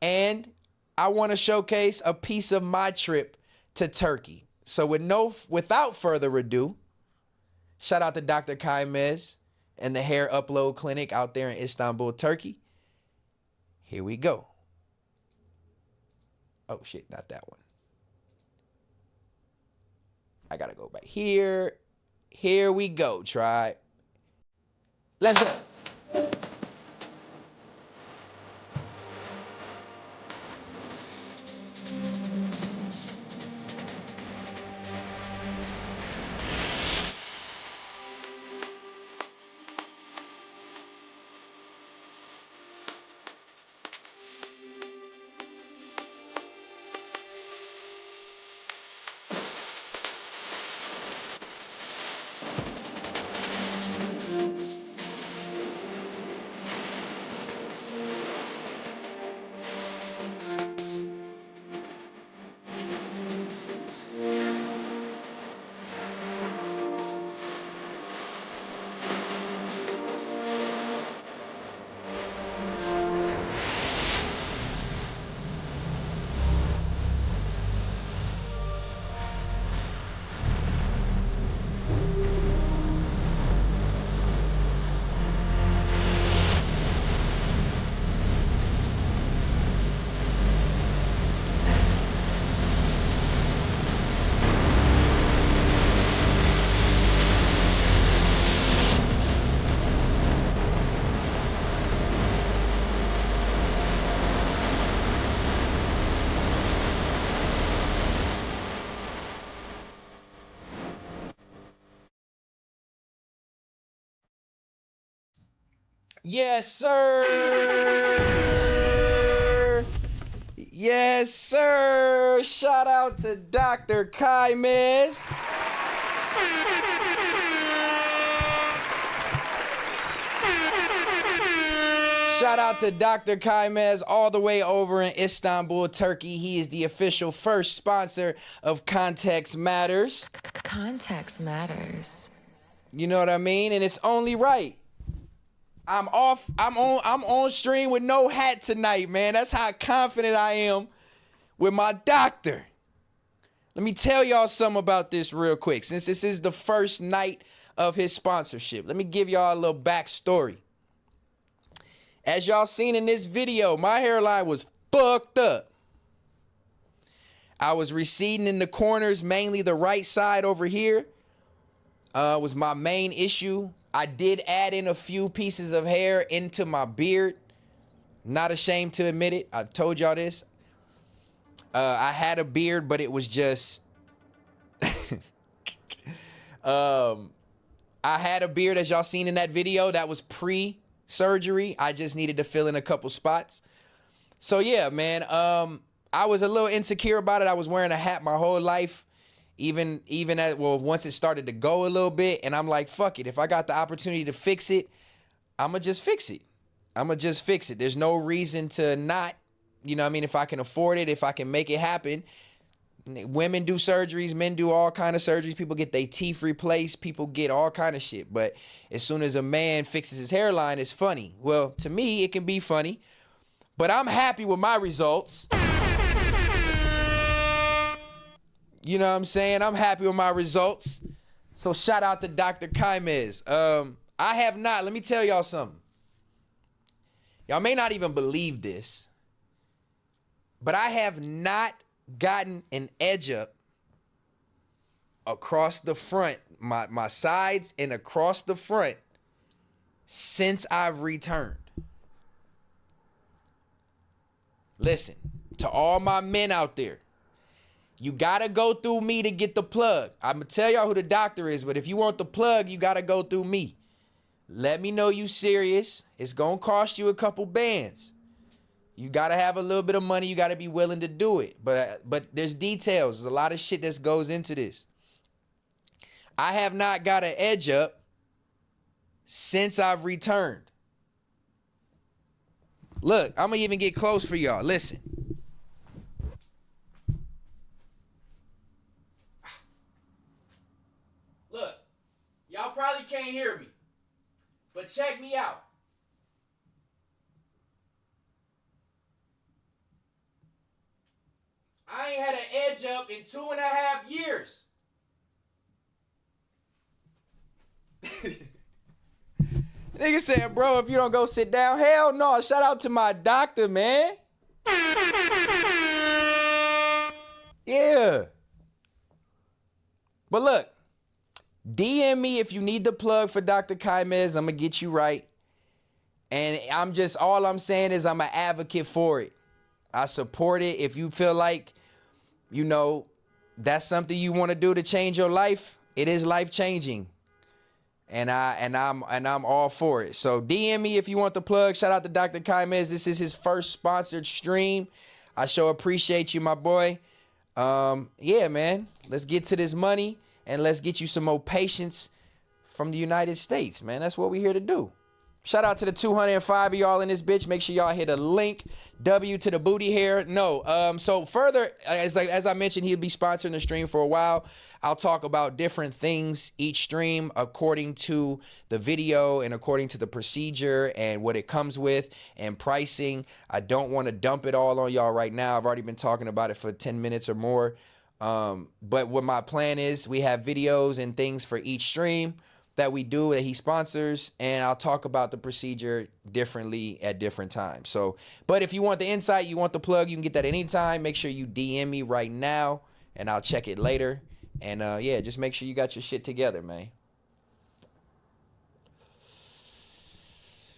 And I want to showcase a piece of my trip to Turkey. So without further ado, shout out to Dr. Kaymez and the Hair Upload Clinic out there in Istanbul, Turkey. Here we go. Oh shit, not that one. I gotta go back here. Here we go, tribe. Let's go. Yes, sir. Yes, sir. Shout out to Dr. Kaimes. Shout out to Dr. Kaimes all the way over in Istanbul, Turkey. He is the official first sponsor of Context Matters. Context matters. You know what I mean? And it's only right. I'm on stream with no hat tonight, man. That's how confident I am with my doctor. Let me tell y'all something about this real quick. Since this is the first night of his sponsorship, let me give y'all a little backstory. As y'all seen in this video, my hairline was fucked up. I was receding in the corners, mainly the right side over here. Was my main issue. I did add in a few pieces of hair into my beard. Not ashamed to admit it. I've told y'all this. I had a beard, but it was just... I had a beard, as y'all seen in that video. That was pre-surgery. I just needed to fill in a couple spots. So yeah, man. I was a little insecure about it. I was wearing a hat my whole life. Even at, well, once it started to go a little bit, and I'm like, fuck it. If I got the opportunity to fix it, I'ma just fix it. There's no reason to not, you know what I mean? If I can afford it, if I can make it happen. Women do surgeries, men do all kind of surgeries. People get their teeth replaced. People get all kind of shit. But as soon as a man fixes his hairline, it's funny. Well, to me, it can be funny. But I'm happy with my results. You know what I'm saying? I'm happy with my results. So shout out to Dr. Kaimes. I have not, let me tell y'all something. Y'all may not even believe this, but I have not gotten an edge up across the front, my sides and across the front since I've returned. Listen, to all my men out there, you gotta go through me to get the plug. I'm gonna tell y'all who the doctor is, but if you want the plug, you gotta go through me. Let me know you serious. It's gonna cost you a couple bands. You gotta have a little bit of money. You gotta be willing to do it. But there's details. There's a lot of shit that goes into this. I have not got an edge up since I've returned. Look, I'm gonna even get close for y'all. Listen. Look, y'all probably can't hear me, but check me out. I ain't had an edge up in 2.5 years. Nigga said, bro, if you don't go sit down, hell no. Shout out to my doctor, man. Yeah. But look, DM me if you need the plug for Dr. Kaimes. I'm going to get you right. And all I'm saying is I'm an advocate for it. I support it. If you feel like, you know, that's something you want to do to change your life, it is life changing. And I'm all for it. So DM me if you want the plug. Shout out to Dr. Kaimes. This is his first sponsored stream. I sure appreciate you, my boy. Yeah, man. Let's get to this money and let's get you some more patience from the United States, man. That's what we're here to do. Shout out to the 205 of y'all in this bitch. Make sure y'all hit a link. W to the booty hair. No. So further, as I mentioned, he'll be sponsoring the stream for a while. I'll talk about different things each stream according to the video and according to the procedure and what it comes with and pricing. I don't want to dump it all on y'all right now. I've already been talking about it for 10 minutes or more. But what my plan is, we have videos and things for each stream that we do that he sponsors, and I'll talk about the procedure differently at different times. So, but if you want the insight, you want the plug, you can get that anytime. Make sure you DM me right now and I'll check it later. And yeah, just make sure you got your shit together, man.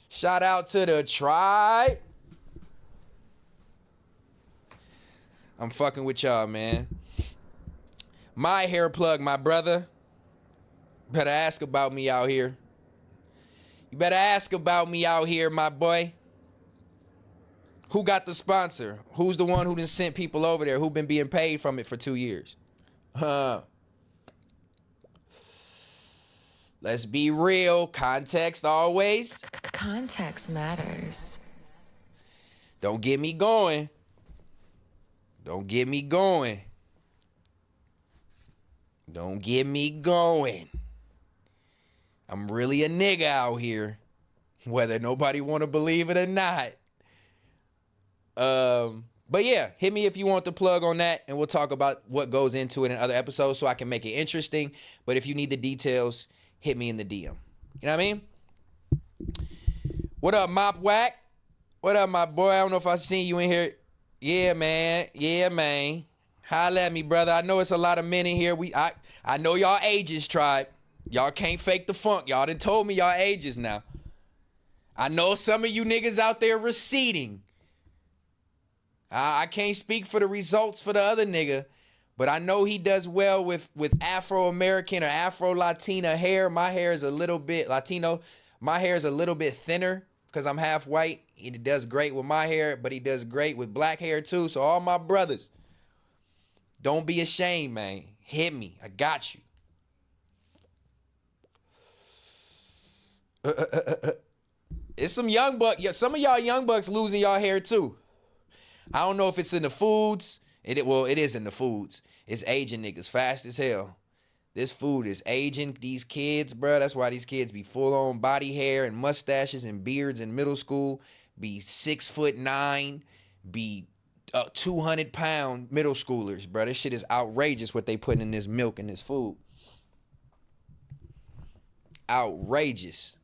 Shout out to the tribe. I'm fucking with y'all, man. My hair plug, my brother. Better ask about me out here. You better ask about me out here, my boy. Who got the sponsor? Who's the one who done sent people over there? Who been being paid from it for 2 years? Let's be real. Context always. Context matters. Don't get me going. Don't get me going. Don't get me going. I'm really a nigga out here, whether nobody want to believe it or not. But yeah, hit me if you want the plug on that, and we'll talk about what goes into it in other episodes so I can make it interesting. But if you need the details, hit me in the DM. You know what I mean? What up, Mop Whack? What up, my boy? I don't know if I seen you in here. Yeah, man. Yeah, man. Holla at me, brother. I know it's a lot of men in here. I know y'all ages, tribe. Y'all can't fake the funk. Y'all done told me y'all ages now. I know some of you niggas out there receding. I can't speak for the results for the other nigga, but I know he does well with Afro-American or Afro-Latina hair. My hair is a little bit Latino. My hair is a little bit thinner because I'm half white. He does great with my hair, but he does great with black hair too. So all my brothers, don't be ashamed, man. Hit me. I got you. It's some young buck. Yeah, some of y'all young bucks losing y'all hair too. I don't know if it's in the foods. It is in the foods. It's aging niggas fast as hell. This food is aging these kids, bro. That's why these kids be full on body hair and mustaches and beards in middle school. Be 6'9", be 200-pound middle schoolers, bro. This shit is outrageous what they putting in this milk and this food. Outrageous.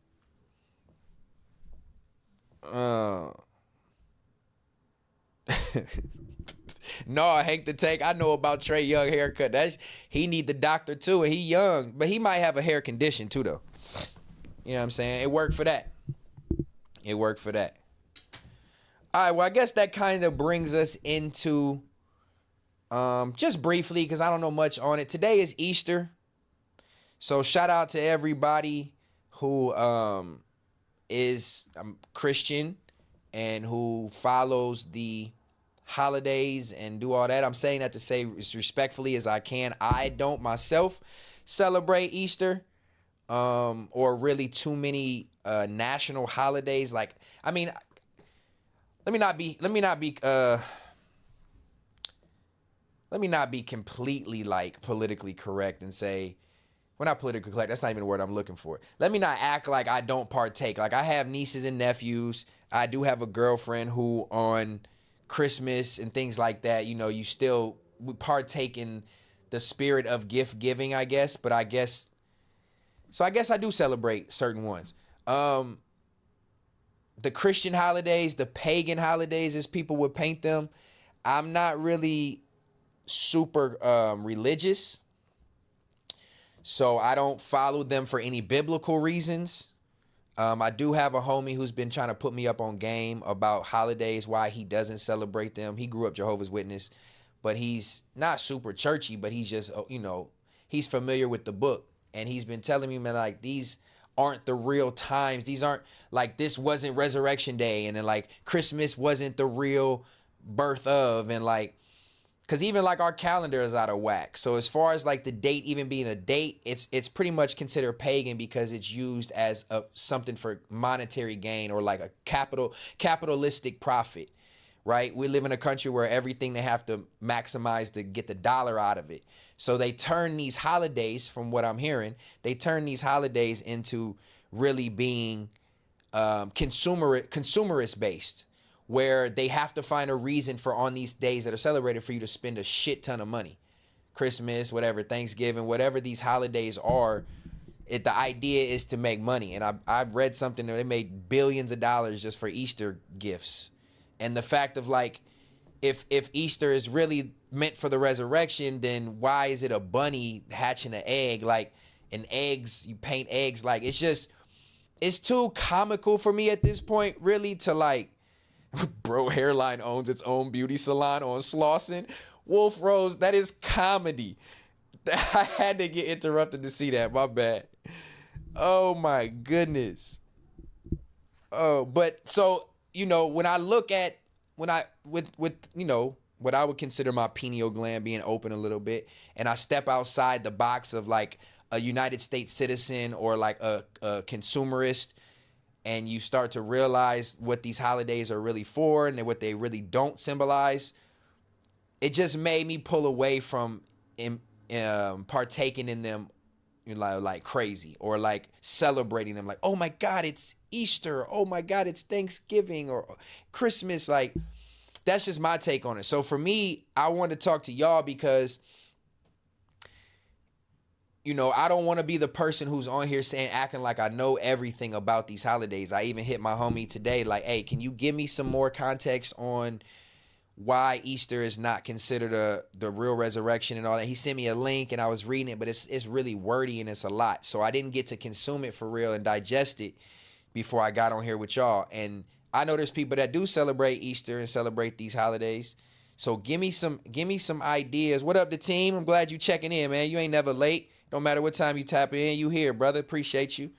No, Hank the Tank. I know about Trey Young haircut. He need the doctor too, and he young, but he might have a hair condition too, though. You know what I'm saying? It worked for that. It worked for that. All right. Well, I guess that kind of brings us into just briefly, because I don't know much on it. Today is Easter, so shout out to everybody who is Christian and who follows the holidays and do all that. I'm saying that to say as respectfully as I can. I don't myself celebrate Easter or really too many national holidays. Like, I mean, let me not be completely like politically correct and say, well, not politically correct, that's not even the word I'm looking for. Let me not act like I don't partake. Like, I have nieces and nephews. I do have a girlfriend who on Christmas and things like that, you know, you still partake in the spirit of gift giving, I guess. But I guess I do celebrate certain ones. The Christian holidays, the pagan holidays, as people would paint them, I'm not really super religious. So I don't follow them for any biblical reasons. I do have a homie who's been trying to put me up on game about holidays, why he doesn't celebrate them. He grew up Jehovah's Witness, but he's not super churchy, but he's just, you know, he's familiar with the book. And he's been telling me, man, like, these aren't the real times. These aren't, like, this wasn't Resurrection Day. And then, like, Christmas wasn't the real birth of. And, like, because even, like, our calendar is out of whack. So as far as, like, the date even being a date, it's pretty much considered pagan because it's used as something for monetary gain or, like, a capitalistic profit, right? We live in a country where everything they have to maximize to get the dollar out of it. So they turn these holidays, from what I'm hearing, they turn these holidays into really being consumerist based, where they have to find a reason for on these days that are celebrated for you to spend a shit ton of money. Christmas, whatever, Thanksgiving, whatever these holidays are, the idea is to make money. And I've read something that they made billions of dollars just for Easter gifts. And the fact of, like, if Easter is really meant for the resurrection, then why is it a bunny hatching an egg? Like, and eggs, you paint eggs. Like, it's too comical for me at this point, really, to, like, bro, Hairline owns its own beauty salon on Slauson. Wolf Rose, that is comedy. I had to get interrupted to see that. My bad. Oh, my goodness. But so, when I look at with what I would consider my pineal gland being open a little bit, and I step outside the box of like a United States citizen or like a consumerist, and you start to realize what these holidays are really for and what they really don't symbolize, it just made me pull away from partaking in them like crazy, or like celebrating them like, oh my God, it's Easter, oh my God, it's Thanksgiving or Christmas. Like, that's just my take on it. So for me, I wanted to talk to y'all because I don't want to be the person who's on here acting like I know everything about these holidays. I even hit my homie today like, hey, can you give me some more context on why Easter is not considered the real resurrection and all that? He sent me a link and I was reading it, but it's really wordy and it's a lot. So I didn't get to consume it for real and digest it before I got on here with y'all. And I know there's people that do celebrate Easter and celebrate these holidays. So give me some ideas. What up, the team? I'm glad you checking in, man. You ain't never late. Don't matter what time you tap in, you here, brother. Appreciate you.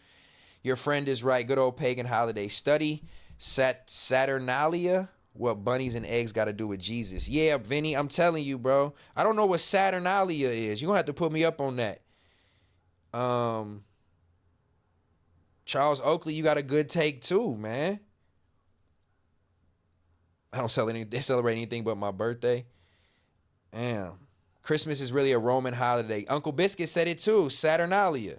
Your friend is right. Good old pagan holiday. Study Saturnalia. What bunnies and eggs got to do with Jesus? Yeah, Vinny, I'm telling you, bro. I don't know what Saturnalia is. You're going to have to put me up on that. Charles Oakley, you got a good take too, man. I don't celebrate anything but my birthday. Damn. Christmas is really a Roman holiday. Uncle Biscuit said it too. Saturnalia.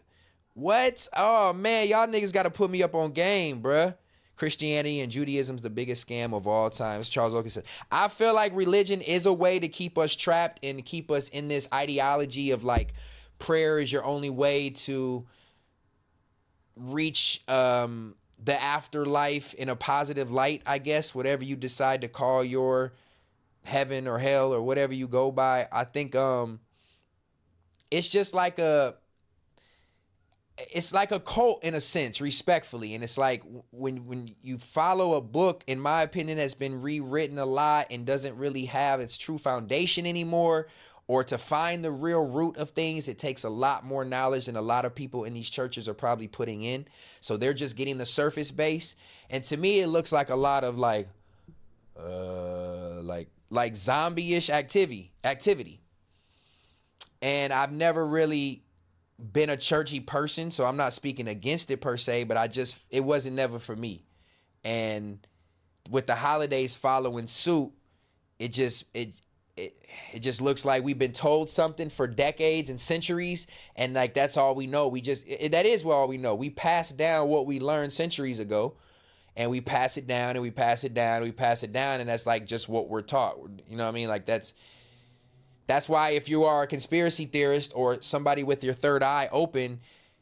What? Oh, man. Y'all niggas got to put me up on game, bruh. Christianity and Judaism's the biggest scam of all time. As Charles Oakley said. I feel like religion is a way to keep us trapped and keep us in this ideology of like prayer is your only way to reach the afterlife in a positive light, I guess. Whatever you decide to call your heaven or hell or whatever you go by. I think it's just like it's like a cult in a sense, respectfully. And it's like when you follow a book, in my opinion, that's been rewritten a lot and doesn't really have its true foundation anymore, or to find the real root of things, it takes a lot more knowledge than a lot of people in these churches are probably putting in. So they're just getting the surface base. And to me, it looks like a lot of like zombie-ish activity. And I've never really been a churchy person, so I'm not speaking against it per se, but it wasn't never for me. And with the holidays following suit, it just looks like we've been told something for decades and centuries, and like that's all we know. That is all we know. We passed down what we learned centuries ago, and we pass it down and we pass it down and we pass it down, and that's like just what we're taught. You know what I mean? Like that's why if you are a conspiracy theorist or somebody with your third eye open,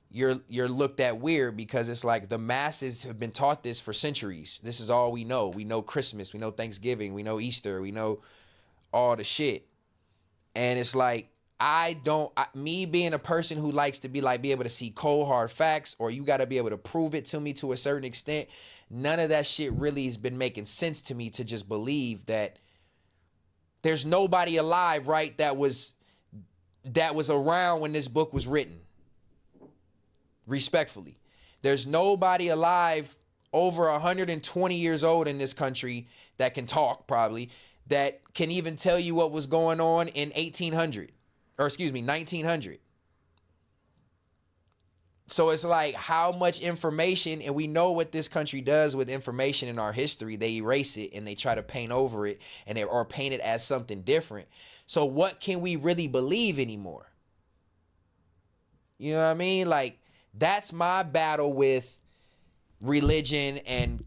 you're looked at weird, because it's like the masses have been taught this for centuries. This is all we know. We know Christmas, we know Thanksgiving, we know Easter, we know all the shit. And it's like, me being a person who likes to be able to see cold hard facts, or you got to be able to prove it to me to a certain extent, none of that shit really has been making sense to me, to just believe that there's nobody alive, right, that was around when this book was written. Respectfully. There's nobody alive over 120 years old in this country that can talk, probably, that can even tell you what was going on in 1900. So it's like, how much information, and we know what this country does with information in our history. They erase it and they try to paint over it, or paint it as something different. So what can we really believe anymore? You know what I mean? Like, that's my battle with religion and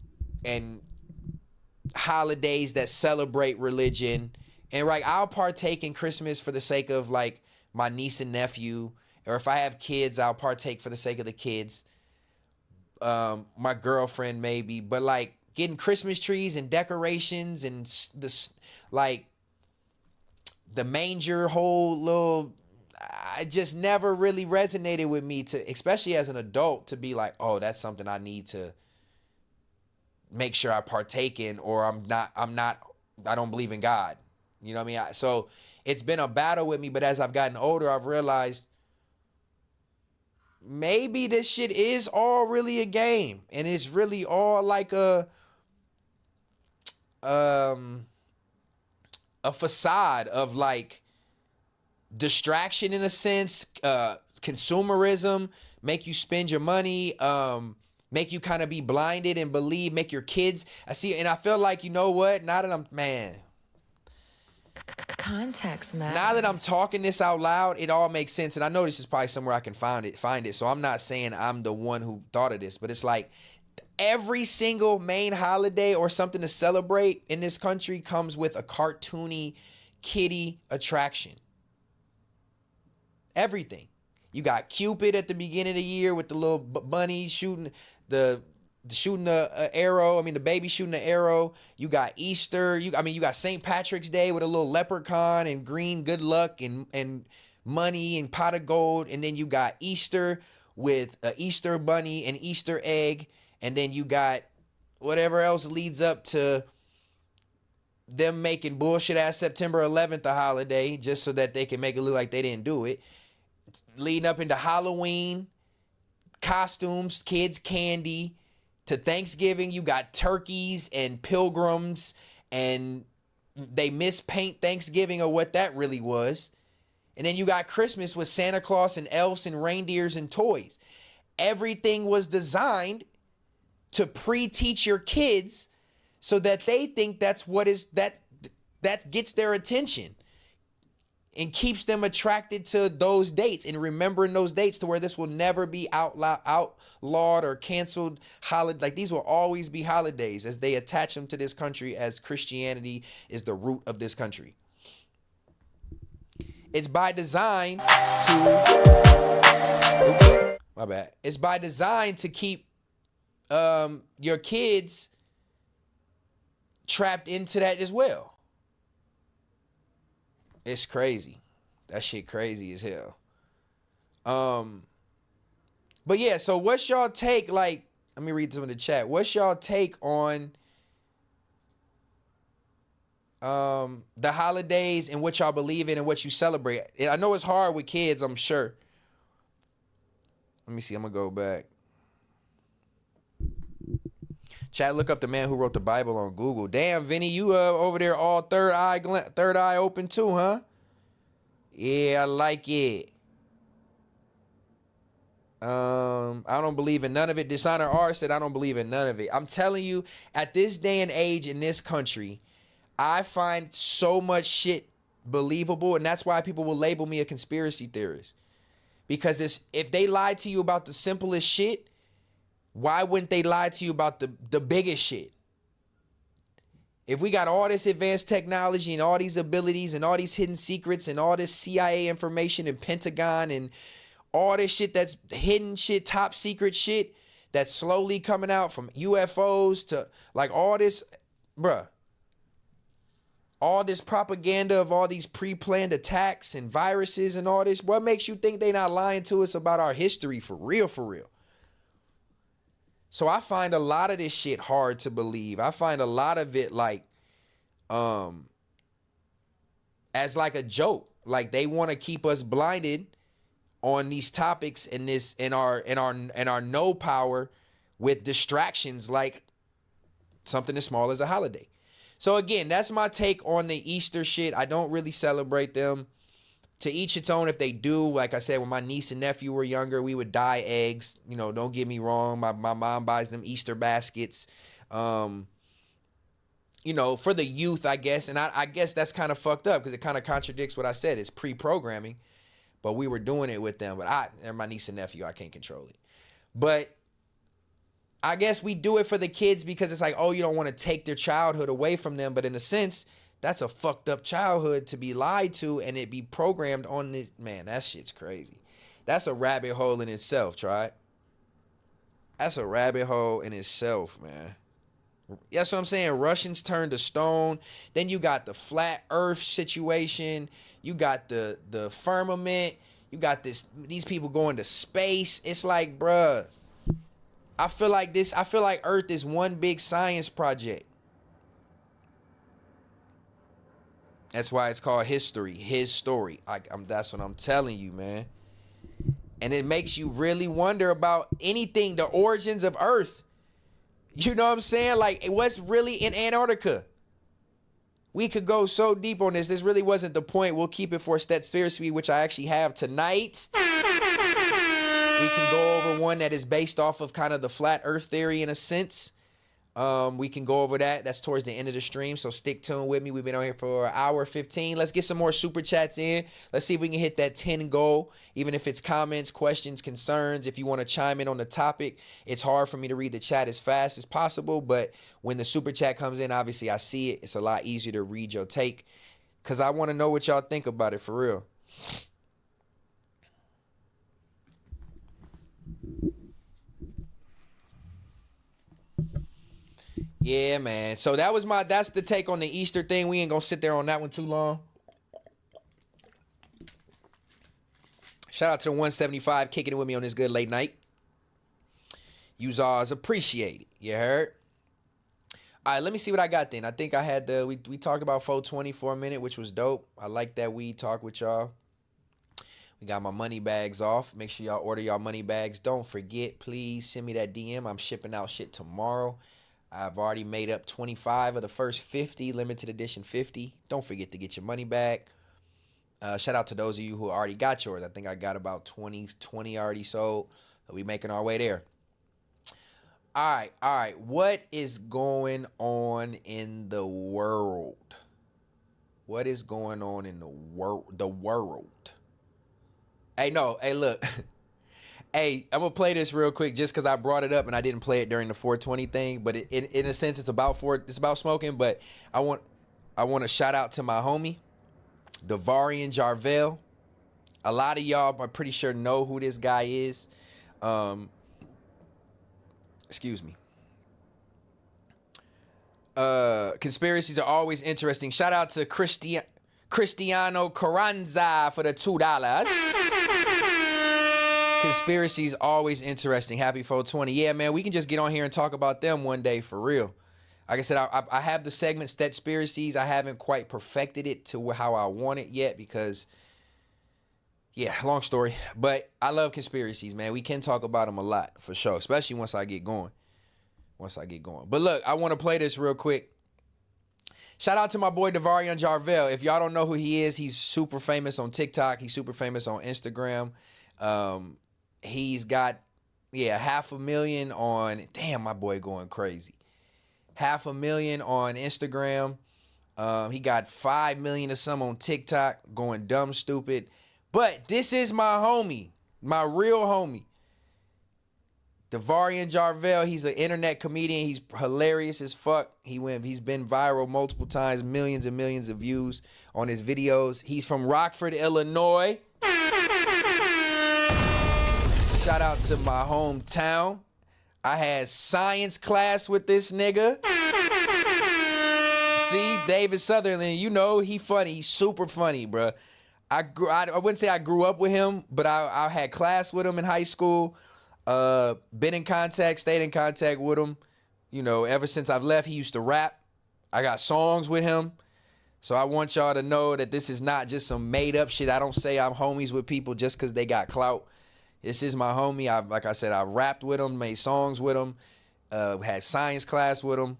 holidays that celebrate religion. And like, I'll partake in Christmas for the sake of like my niece and nephew, or if I have kids, I'll partake for the sake of the kids. My girlfriend maybe, but like getting Christmas trees and decorations and the manger whole little, I just never really resonated with me, to, especially as an adult, to be like, oh, that's something I need to make sure I partake in, or I don't believe in God. You know what I mean? So it's been a battle with me, but as I've gotten older, I've realized maybe this shit is all really a game, and it's really all like a facade of like distraction in a sense, consumerism, make you spend your money, make you kind of be blinded and believe, make your kids. I see, and I feel like, you know what? Now that I'm, man, Context matters. now that I'm talking this out loud, it all makes sense. And I know this is probably somewhere I can find it. So I'm not saying I'm the one who thought of this, but it's like every single main holiday or something to celebrate in this country comes with a cartoony kiddie attraction. Everything. You got Cupid at the beginning of the year with the little bunny shooting the arrow. I mean, the baby shooting the arrow. You got Easter. You got St. Patrick's Day with a little leprechaun and green good luck and money and pot of gold. And then you got Easter with an Easter bunny and Easter egg. And then you got whatever else leads up to them making bullshit ass September 11th a holiday just so that they can make it look like they didn't do it. Leading up into Halloween, costumes, kids, candy. To Thanksgiving, you got turkeys and pilgrims, and they mispaint Thanksgiving or what that really was. And then you got Christmas with Santa Claus and elves and reindeers and toys. Everything was designed to pre-teach your kids so that they think that's what is that gets their attention and keeps them attracted to those dates and remembering those dates, to where this will never be outlawed or canceled holiday. Like, these will always be holidays as they attach them to this country, as Christianity is the root of this country. It's by design to, my bad. It's by design to keep your kids trapped into that as well. It's crazy. That shit crazy as hell. But yeah, so what's y'all take? Like, let me read some of the chat. What's y'all take on the holidays and what y'all believe in and what you celebrate? I know it's hard with kids, I'm sure. Let me see. I'm gonna go back. Chat, look up the man who wrote the Bible on Google. Damn, Vinny, you over there all third eye open too, huh? Yeah, I like it. I don't believe in none of it. Dishonor R said, I don't believe in none of it. I'm telling you, at this day and age in this country, I find so much shit believable, and that's why people will label me a conspiracy theorist. Because if they lied to you about the simplest shit, why wouldn't they lie to you about the biggest shit? If we got all this advanced technology and all these abilities and all these hidden secrets and all this CIA information and Pentagon and all this shit that's hidden shit, top secret shit that's slowly coming out, from UFOs to like all this, bruh. All this propaganda of all these pre-planned attacks and viruses and all this. What makes you think they not lying to us about our history for real, for real? So I find a lot of this shit hard to believe. I find a lot of it like, as like a joke. Like, they want to keep us blinded on these topics and this and our no power with distractions like something as small as a holiday. So again, that's my take on the Easter shit. I don't really celebrate them. To each its own if they do. Like I said, when my niece and nephew were younger, we would dye eggs. You know, don't get me wrong. My mom buys them Easter baskets. You know, for the youth, I guess. And I guess that's kind of fucked up because it kind of contradicts what I said. It's pre-programming. But we were doing it with them. But they're my niece and nephew. I can't control it. But I guess we do it for the kids because it's like, oh, you don't want to take their childhood away from them. But in a sense, that's a fucked up childhood to be lied to and it be programmed on this. Man, that shit's crazy. That's a rabbit hole in itself, try it. That's a rabbit hole in itself, man. That's what I'm saying. Russians turned to stone. Then you got the flat earth situation. You got the firmament. You got these people going to space. It's like, bruh, I feel like Earth is one big science project. That's why it's called history. His story. That's what I'm telling you, man. And it makes you really wonder about anything, the origins of Earth. You know what I'm saying? Like, what's really in Antarctica? We could go so deep on this. This really wasn't the point. We'll keep it for Stetsen, which I actually have tonight. We can go over one that is based off of kind of the flat Earth theory in a sense. We can go over that. That's towards the end of the stream, so stick tuned with me. We've been on here for an hour 15. Let's get some more super chats in. Let's see if we can hit that 10 goal, even if it's comments, questions, concerns. If you want to chime in on the topic, it's hard for me to read the chat as fast as possible, but when the super chat comes in, obviously I see it. It's a lot easier to read your take because I want to know what y'all think about it for real. Yeah, man. So that's the take on the Easter thing. We ain't gonna sit there on that one too long. Shout out to the 175 kicking it with me on this good late night. You's alls appreciate it. You heard? All right, let me see what I got then. I think I had we talked about 420 for a minute, which was dope. I like that weed talk with y'all. We got my money bags off. Make sure y'all order y'all money bags. Don't forget, please send me that DM. I'm shipping out shit tomorrow. I've already made up 25 of the first 50, limited edition 50. Don't forget to get your money back. Shout out to those of you who already got yours. I think I got about 20 already sold. We making our way there. All right. What is going on in the world? What is going on in the world? Hey, look. Hey, I'm going to play this real quick just because I brought it up and I didn't play it during the 420 thing. But in a sense, it's about smoking. But I want to shout out to my homie, Devarian Jarvell. A lot of y'all, I'm pretty sure, know who this guy is. Excuse me. Conspiracies are always interesting. Shout out to Cristiano Carranza for the $2. Conspiracies always interesting. Happy 420. Yeah, man, we can just get on here and talk about them one day for real. Like I said, I have the segment Stetspiracies. I haven't quite perfected it to how I want it yet because, yeah, long story. But I love conspiracies, man. We can talk about them a lot for sure, especially once I get going. But look, I want to play this real quick. Shout out to my boy Devarian Jarvell. If y'all don't know who he is, he's super famous on TikTok. He's super famous on Instagram. He's got, 500,000 on, damn, my boy going crazy. 500,000 on Instagram. He got 5 million or some on TikTok, going dumb stupid. But this is my homie, my real homie, Devarian Jarvell. He's an internet comedian. He's hilarious as fuck. He's been viral multiple times, millions and millions of views on his videos. He's from Rockford, Illinois. Shout out to my hometown. I had science class with this nigga. See, David Sutherland, you know, he funny. He's super funny, bro. I wouldn't say I grew up with him, but I had class with him in high school. Been in contact, stayed in contact with him. You know, ever since I've left, he used to rap. I got songs with him. So I want y'all to know that this is not just some made up shit. I don't say I'm homies with people just because they got clout. This is my homie. Like I said, I rapped with him, made songs with him, had science class with him,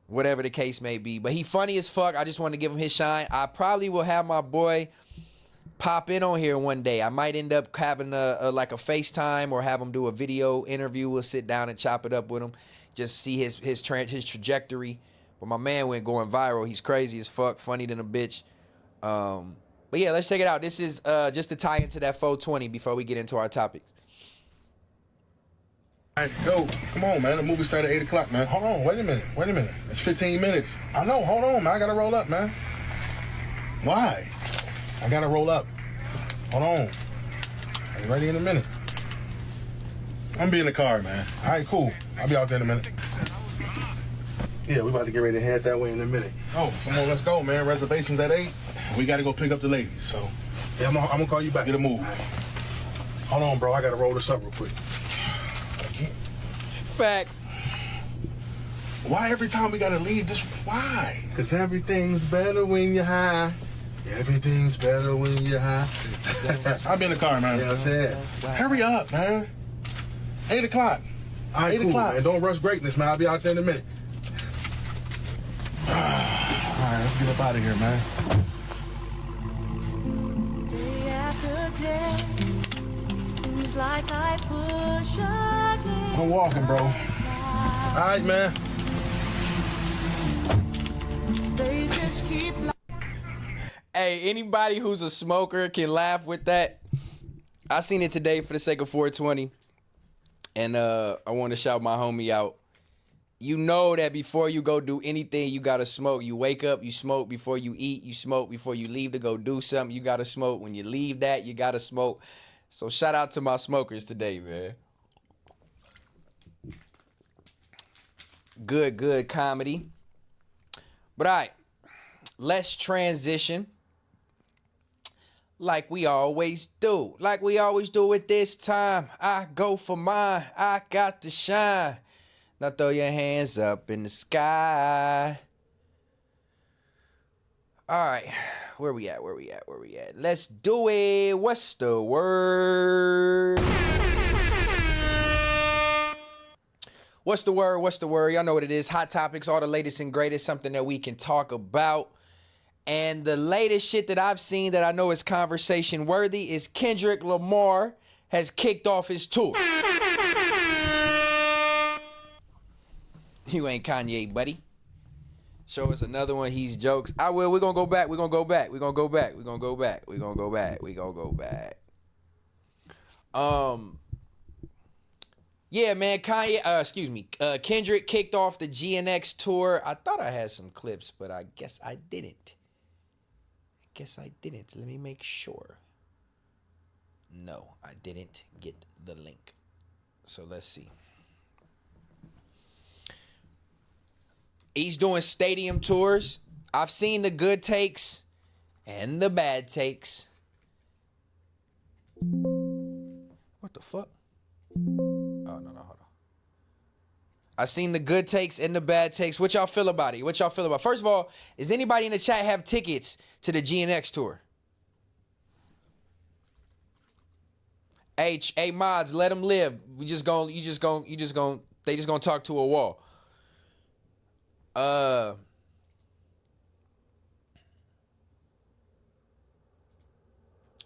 whatever the case may be. But he funny as fuck. I just want to give him his shine. I probably will have my boy pop in on here one day. I might end up having a FaceTime or have him do a video interview. We'll sit down and chop it up with him, just see his trajectory. But my man went going viral. He's crazy as fuck, funny than a bitch. But yeah, let's check it out. This is just to tie into that 420 before we get into our topics. All right, yo, come on, man. The movie started at 8 o'clock, man. Hold on, wait a minute. It's 15 minutes. I know, hold on, man. I gotta roll up, man. Why? I gotta roll up. Hold on. I'll be ready in a minute. I'm be in the car, man. All right, cool. I'll be out there in a minute. Yeah, we about to get ready to head that way in a minute. Oh, come on, let's go, man. Reservations at 8. We gotta go pick up the ladies, so yeah, I'm gonna call you back. Get a move. Hold on, bro. I gotta roll this up real quick. Facts. Why every time we gotta leave this? Why? Because everything's better when you're high. Everything's better when you're high. I'll be in the car, man. You know what I'm saying? Hurry up, man. 8 o'clock. All right, 8 o'clock. And don't rush greatness, man. I'll be out there in a minute. All right, let's get up out of here, man. Day after day, seems like I push again. I'm walking, bro. All right, man. They just keep. Hey, anybody who's a smoker can laugh with that. I seen it today for the sake of 420. And I want to shout my homie out. You know that before you go do anything, you got to smoke. You wake up, you smoke. Before you eat, you smoke. Before you leave to go do something, you got to smoke. When you leave that, you got to smoke. So shout out to my smokers today, man. Good comedy. But all right, let's transition. Like we always do. Like we always do at this time. I go for mine. I got to shine. Now throw your hands up in the sky. All right. Where we at? Let's do it. What's the word? What's the word? Y'all know what it is. Hot topics, all the latest and greatest. Something that we can talk about. And the latest shit that I've seen that I know is conversation worthy is Kendrick Lamar has kicked off his tour. You ain't Kanye, buddy. Show us another one. He's jokes. I will. We're going to go back. Yeah, man. Kendrick kicked off the GNX tour. I thought I had some clips, but I guess I didn't. Let me make sure. No, I didn't get the link. So let's see. He's doing stadium tours. I've seen the good takes and the bad takes. What the fuck? Oh, no, hold on. I've seen the good takes and the bad takes. What y'all feel about it? First of all, does anybody in the chat have tickets to the GNX tour? Hey, mods, let them live. They just gonna talk to a wall. Oh,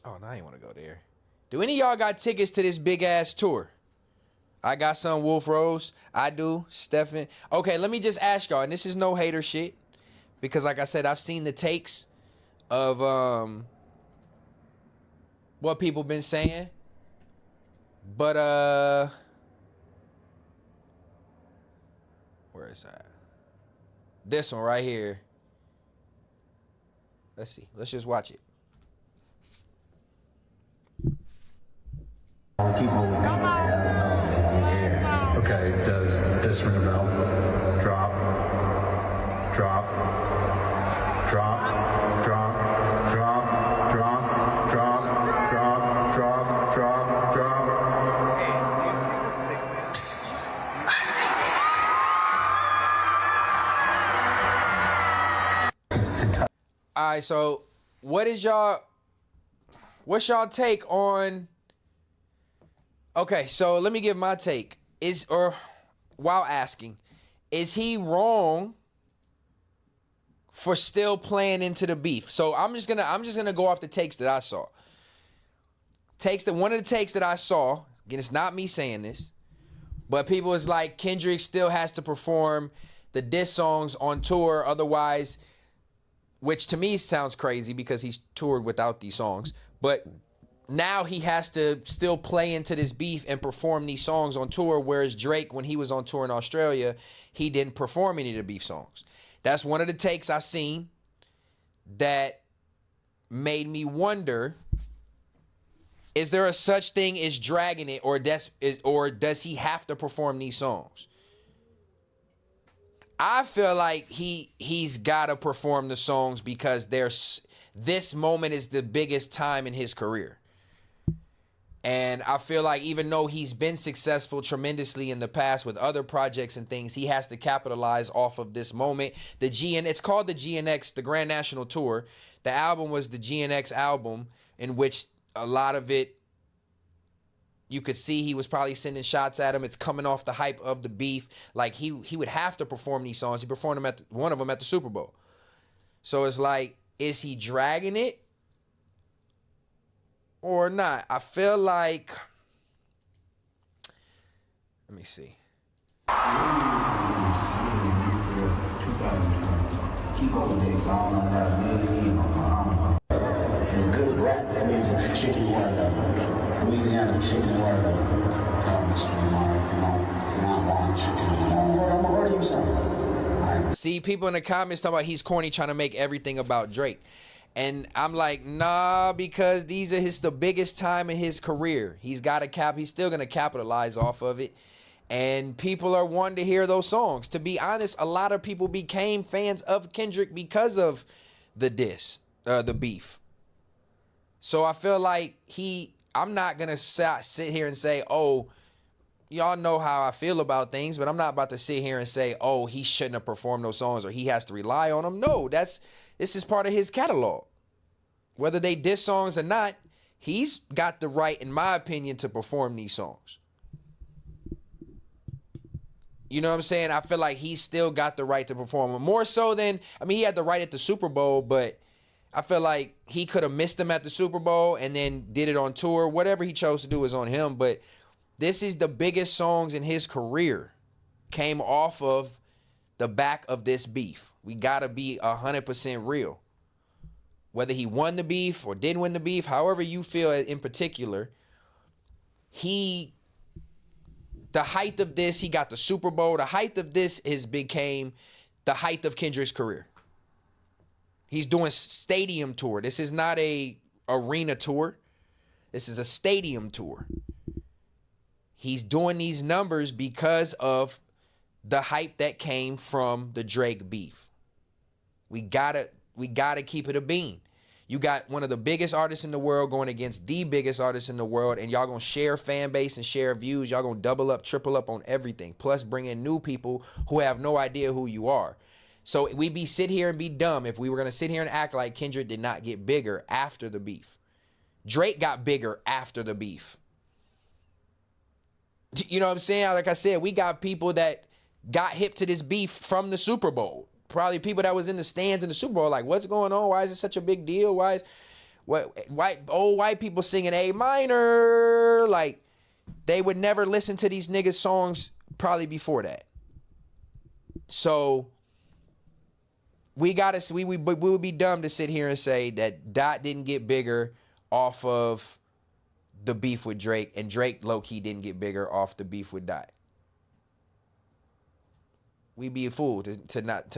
no, I ain't want to go there. Do any of y'all got tickets to this big ass tour? I got some. Wolf Rose. I do. Stetsen. Okay, let me just ask y'all, and this is no hater shit, because like I said, I've seen the takes of what people been saying. But where is that? This one right here. Let's see. Let's just watch it. Keep moving. Okay, does this ring a bell? Drop, drop, drop, drop, drop, drop, drop, drop, drop, drop, drop. Hey, do you see this thing? Psst. I see it. All right, so what's y'all take on? Okay, so let me give my take. While asking, is he wrong for still playing into the beef? So I'm just gonna go off the takes that I saw. One of the takes that I saw, again, it's not me saying this, but people was like, Kendrick still has to perform the diss songs on tour, otherwise, which to me sounds crazy because he's toured without these songs, but now he has to still play into this beef and perform these songs on tour, whereas Drake, when he was on tour in Australia, he didn't perform any of the beef songs. That's one of the takes I seen that made me wonder, is there a such thing as dragging it, or does he have to perform these songs? I feel like he's got to perform the songs because this moment is the biggest time in his career. And I feel like even though he's been successful tremendously in the past with other projects and things, he has to capitalize off of this moment. It's called the GNX, the Grand National Tour. The album was the GNX album, in which a lot of it, you could see he was probably sending shots at him. It's coming off the hype of the beef. Like, he would have to perform these songs. He performed them one of them at the Super Bowl. So it's like, is he dragging it or not? I feel like, let me see. Keep over days, I don't know how to live. Some good rap music, chicken water. Louisiana chicken water. Come on, want chicken. I'm gonna order you something. See, people in the comments talking about he's corny trying to make everything about Drake. And I'm like, nah, because these are the biggest time in his career. He's still gonna capitalize off of it. And people are wanting to hear those songs. To be honest, a lot of people became fans of Kendrick because of the beef. So I feel like I'm not going to sit here and say, oh, y'all know how I feel about things, but I'm not about to sit here and say, oh, he shouldn't have performed those songs or he has to rely on them. No, this is part of his catalog. Whether they diss songs or not, he's got the right, in my opinion, to perform these songs. You know what I'm saying? I feel like he's still got the right to perform them. More so than, he had the right at the Super Bowl, but I feel like he could have missed them at the Super Bowl and then did it on tour. Whatever he chose to do is on him. But this is the biggest songs in his career came off of the back of this beef. We got to be 100% real. Whether he won the beef or didn't win the beef, however you feel in particular, the height of this, he got the Super Bowl. The height of this became the height of Kendrick's career. He's doing stadium tour. This is not a arena tour. This is a stadium tour. He's doing these numbers because of the hype that came from the Drake beef. We gotta keep it a bean. You got one of the biggest artists in the world going against the biggest artist in the world, and y'all gonna share fan base and share views. Y'all gonna double up, triple up on everything. Plus bring in new people who have no idea who you are. So we'd sit here and be dumb if we were gonna sit here and act like Kendrick did not get bigger after the beef. Drake got bigger after the beef. You know what I'm saying? Like I said, we got people that got hip to this beef from the Super Bowl. Probably people that was in the stands in the Super Bowl, like, what's going on? Why is it such a big deal? Why is old white people singing A minor? Like, they would never listen to these niggas' songs probably before that. So we would be dumb to sit here and say that Dot didn't get bigger off of the beef with Drake, and Drake low-key didn't get bigger off the beef with Dot. We'd be a fool to not.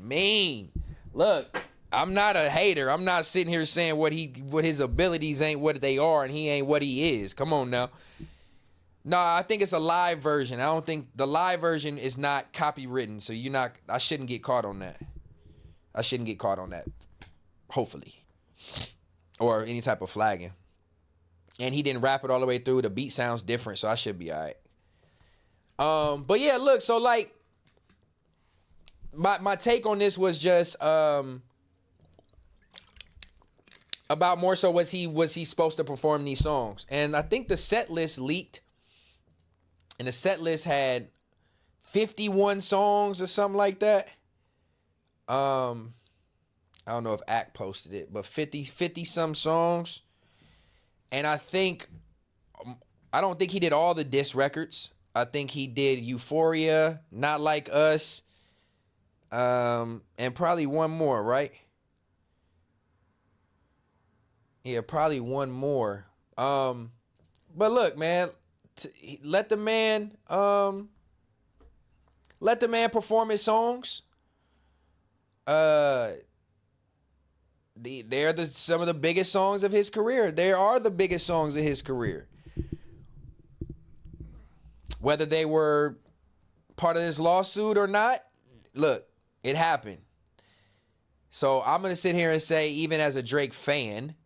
Mean. Look, I'm not a hater. I'm not sitting here saying what his abilities ain't what they are and he ain't what he is. Come on now. No, I think it's a live version. I don't think the live version is not copywritten, so I shouldn't get caught on that. Hopefully. Or any type of flagging. And he didn't rap it all the way through. The beat sounds different, so I should be all right. But yeah, look, so like my take on this was just about more so was he supposed to perform these songs. And I think the set list leaked. And the set list had 51 songs or something like that. I don't know if Act posted it, but 50 some songs. And I don't think he did all the diss records. I think he did Euphoria, Not Like Us, and probably one more, right? Yeah, probably one more. But look, man, let the man Let the man perform his songs. They're some of the biggest songs of his career. They are the biggest songs of his career. Whether they were part of this lawsuit or not, look, it happened. So I'm gonna sit here and say, even as a Drake fan,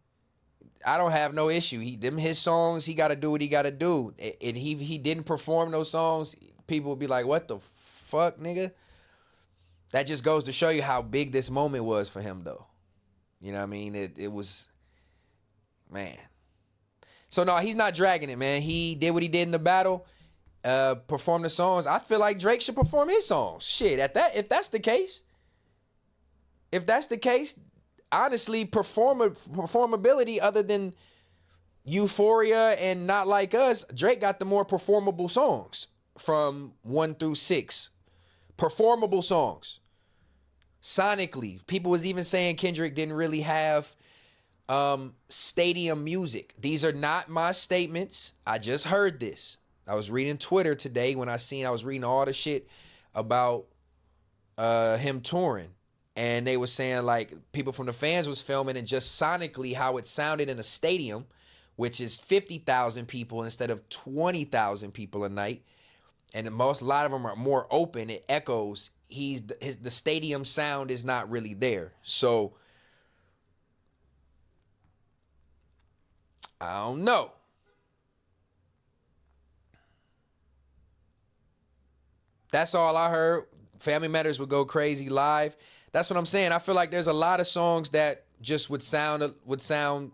I don't have no issue. His songs, he got to do what he got to do. And he didn't perform those songs. People would be like, "What the fuck, nigga?" That just goes to show you how big this moment was for him, though. You know what I mean? It was, man. So no, he's not dragging it, man. He did what he did in the battle. Perform the songs. I feel like Drake should perform his songs. Shit, if that's the case, honestly, performability other than Euphoria and Not Like Us, Drake got the more performable songs from 1 through 6. Performable songs. Sonically, people was even saying Kendrick didn't really have stadium music. These are not my statements. I just heard this. I was reading Twitter today when I was reading all the shit about him touring. And they were saying, like, people from the fans was filming and just sonically how it sounded in a stadium, which is 50,000 people instead of 20,000 people a night. And a lot of them are more open. It echoes. The stadium sound is not really there. So I don't know. That's all I heard. Family Matters would go crazy live. That's what I'm saying. I feel like there's a lot of songs that just would sound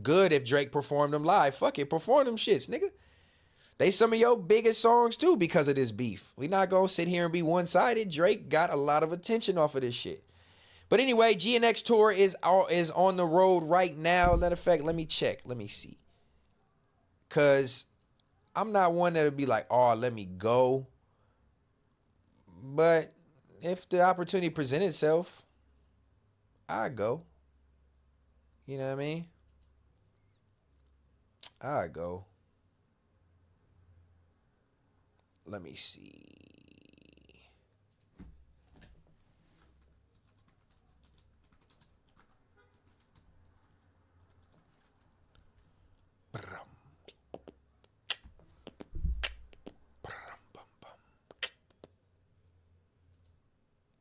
good if Drake performed them live. Fuck it, perform them shits, nigga. They some of your biggest songs too because of this beef. We not gonna sit here and be one-sided. Drake got a lot of attention off of this shit. But anyway, GNX Tour is on the road right now. Matter of fact, let me check. Let me see. Cause I'm not one that'll be like, oh, let me go. But if the opportunity presents itself, I go. You know what I mean? I go. Let me see.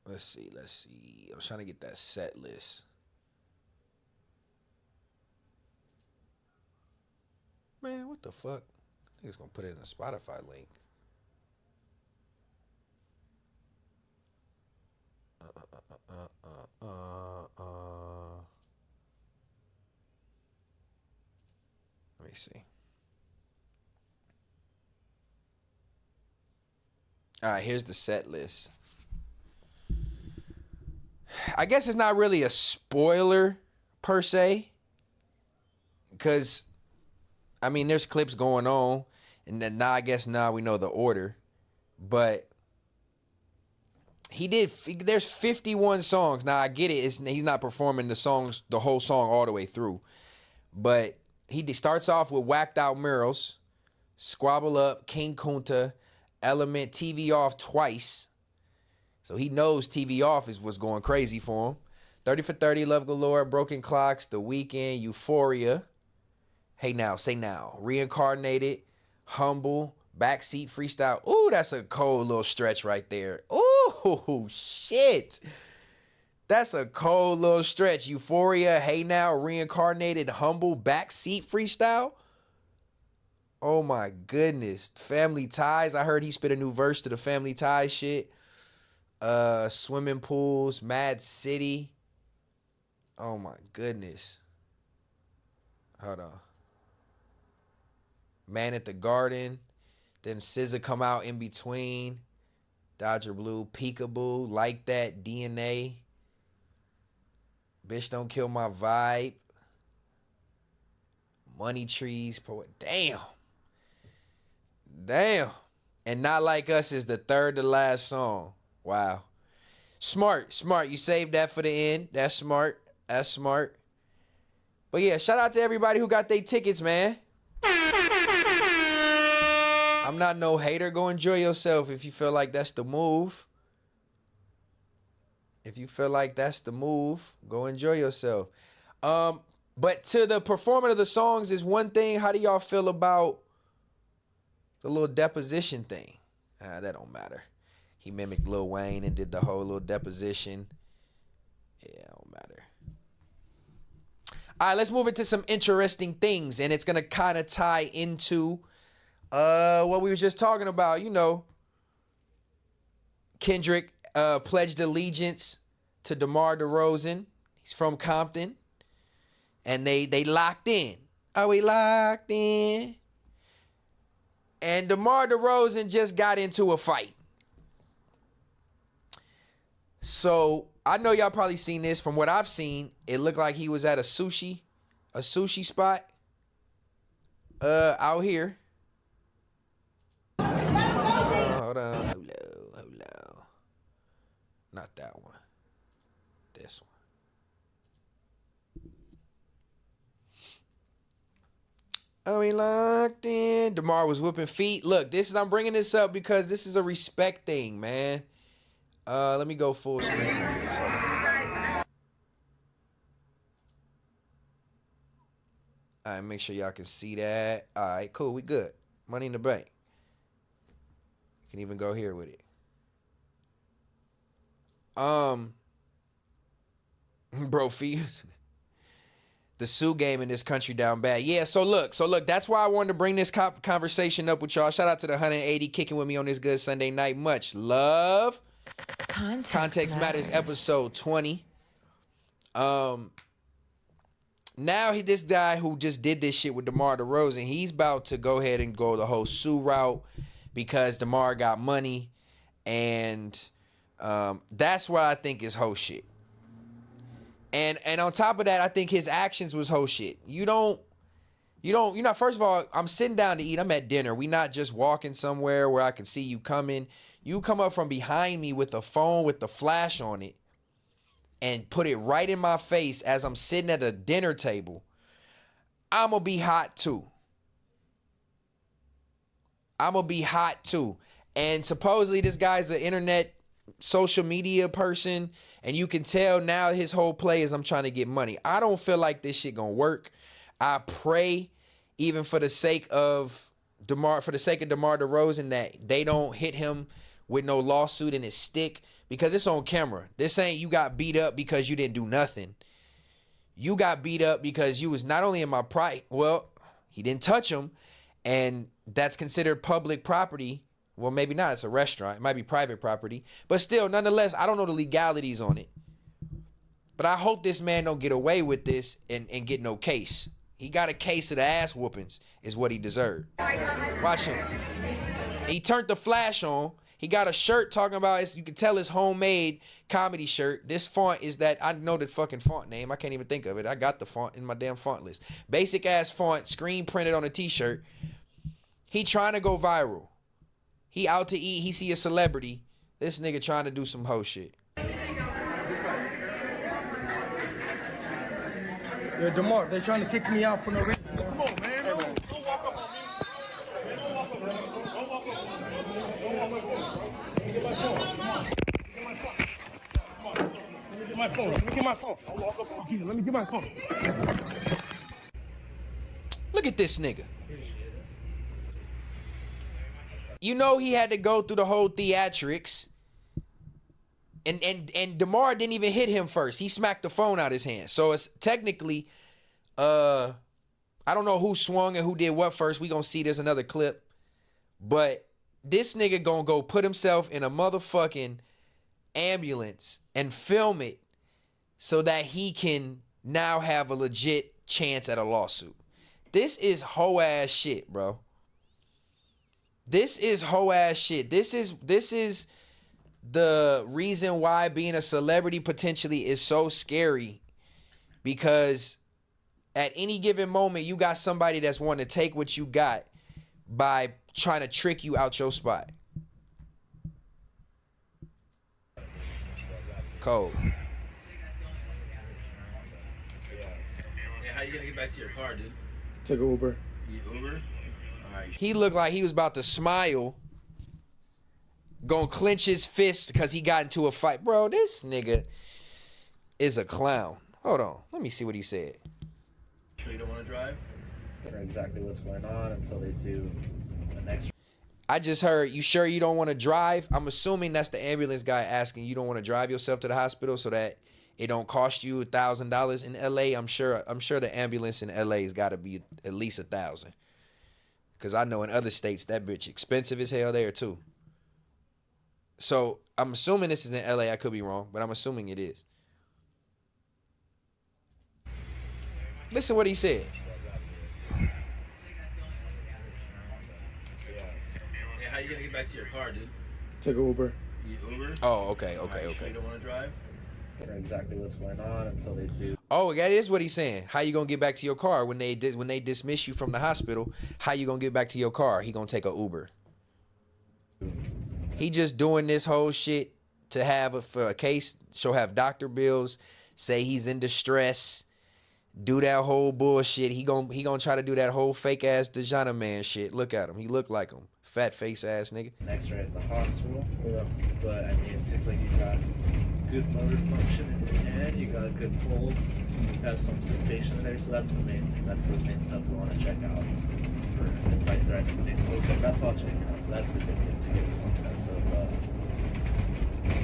Let's see. I was trying to get that set list. Man, what the fuck? I think it's gonna put it in a Spotify link. Let me see. All right, here's the set list. I guess it's not really a spoiler per se, because I mean there's clips going on, and then now we know the order, but there's 51 songs. Now I get it, he's not performing the whole song all the way through, but he starts off with Whacked Out Murals, Squabble Up, King Kunta, Element, TV Off twice. So he knows TV Off is what's going crazy for him. 30 for 30, Love Galore, Broken Clocks, The Weeknd, Euphoria. Hey Now, Say Now, Reincarnated, Humble, Backseat Freestyle. Ooh, that's a cold little stretch right there. Ooh, shit. That's a cold little stretch. Euphoria, Hey Now, Reincarnated, Humble, Backseat Freestyle. Oh my goodness. Family Ties. I heard he spit a new verse to the Family Ties shit. Swimming Pools, Mad City. Oh my goodness. Hold on. Man at the Garden. Then SZA come out in between. Dodger Blue, Peekaboo, Like That, DNA. Bitch Don't Kill My Vibe. Money Trees. Damn. And Not Like Us is the third to last song. Wow. Smart. You saved that for the end. That's smart. But yeah, shout out to everybody who got their tickets, man. I'm not no hater. Go enjoy yourself if you feel like that's the move. If you feel like that's the move, go enjoy yourself. But to the performing of the songs is one thing. How do y'all feel about the little deposition thing? That don't matter. He mimicked Lil Wayne and did the whole little deposition. Yeah, it don't matter. All right, let's move into some interesting things, and it's gonna kind of tie into what we were just talking about. You know, Kendrick pledged allegiance to Demar DeRozan. He's from Compton, and they locked in. Are we locked in? And Demar DeRozan just got into a fight. So I know y'all probably seen this. From what I've seen, it looked like he was at a sushi spot out here. Hold on. Hello. Not that one. This one. Are we locked in? Demar was whooping feet. Look, I'm bringing this up because this is a respect thing, man. Let me go full screen. All right, make sure y'all can see that. All right, cool. We good. Money in the bank. You can even go here with it. Bro, fees. The Sioux game in this country down bad. Yeah, so look, that's why I wanted to bring this conversation up with y'all. Shout out to the 180 kicking with me on this good Sunday night. Much love. Context Matters episode 20. Now this guy who just did this shit with Demar DeRozan, he's about to go ahead and go the whole sue route because Demar got money, and that's what I think is whole shit. And on top of that, I think his actions was whole shit. You're not, first of all, I'm sitting down to eat. I'm at dinner. We not just walking somewhere where I can see you coming. You come up from behind me with a phone with the flash on it and put it right in my face as I'm sitting at a dinner table. I'm going to be hot too. And supposedly this guy's an internet social media person, and you can tell now his whole play is I'm trying to get money. I don't feel like this shit gonna work. I pray, even for the sake of DeMar DeRozan, that they don't hit him with no lawsuit and it stick, because it's on camera. This ain't you got beat up because you didn't do nothing. You got beat up because you was not only in my pride. Well, he didn't touch him, and that's considered public property. Well, maybe not. It's a restaurant. It might be private property. But still, nonetheless, I don't know the legalities on it. But I hope this man don't get away with this and get no case. He got a case of the ass whoopings is what he deserved. Watch him. He turned the flash on. He got a shirt talking about, you can tell it's homemade comedy shirt. This font is that, I know the fucking font name. I can't even think of it. I got the font in my damn font list. Basic ass font, screen printed on a t-shirt. He trying to go viral. He out to eat. He see a celebrity. This nigga trying to do some hoe shit. Yo, Demar, they trying to kick me out for no reason. Come on, man. Don't walk up on me. Don't walk up on me. Don't walk up on me. Don't walk up on me. Get my phone. Let me get my phone. Let me get my phone. Don't walk up on me. Let me get my phone. Look at this nigga. You know he had to go through the whole theatrics. And DeMar didn't even hit him first. He smacked the phone out his hand. So it's technically, I don't know who swung and who did what first. We gonna see there's another clip. But this nigga gonna go put himself in a motherfucking ambulance and film it so that he can now have a legit chance at a lawsuit. This is hoe ass shit, bro. This is hoe ass shit. This is the reason why being a celebrity potentially is so scary, because at any given moment you got somebody that's wanting to take what you got by trying to trick you out your spot. Cold. Yeah, how you gonna get back to your car, dude? Take an Uber. You Uber? All right. He looked like he was about to smile gonna clench his fist because he got into a fight. Bro, this nigga is a clown. Hold on. Let me see what he said. Sure you don't want to drive? Don't know exactly what's going on until they do an X-ray. I just heard, you sure you don't want to drive? I'm assuming that's the ambulance guy asking you don't want to drive yourself to the hospital so that it don't cost you $1,000 in LA. I'm sure the ambulance in LA has got to be at least $1,000. Cause I know in other states that bitch expensive as hell there too. So I'm assuming this is in LA. I could be wrong, but I'm assuming it is. Listen what he said. Hey, how you gonna get back to your car, dude? Take an Uber. You Uber? Oh, okay. Sure you don't want to drive? Don't know exactly what's going on until they do. Oh, that is what he's saying. How you gonna get back to your car when they dismiss you from the hospital? How you gonna get back to your car? He gonna take a Uber. He just doing this whole shit to have for a case. She'll have doctor bills. Say he's in distress. Do that whole bullshit. He gonna try to do that whole fake ass Dejana man shit. Look at him. He look like him. Fat face ass nigga. An X-ray at the hospital. Yeah. But I mean, it seems like you got good motor function in your hand. You got good pulse. You have some sensation there. So that's the main thing. That's the main stuff we want to check out for life-threatening things. So okay, that's all checking out. So that's the big thing to give you some sense of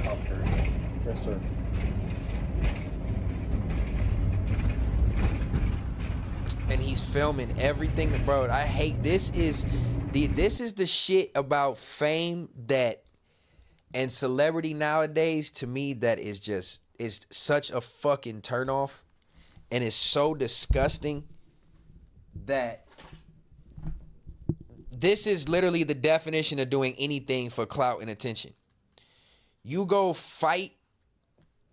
comfort. Yes, sir. And he's filming everything, bro. I hate this is the shit about fame and celebrity nowadays, to me, that is such a fucking turnoff, and it's so disgusting that this is literally the definition of doing anything for clout and attention. You go fight,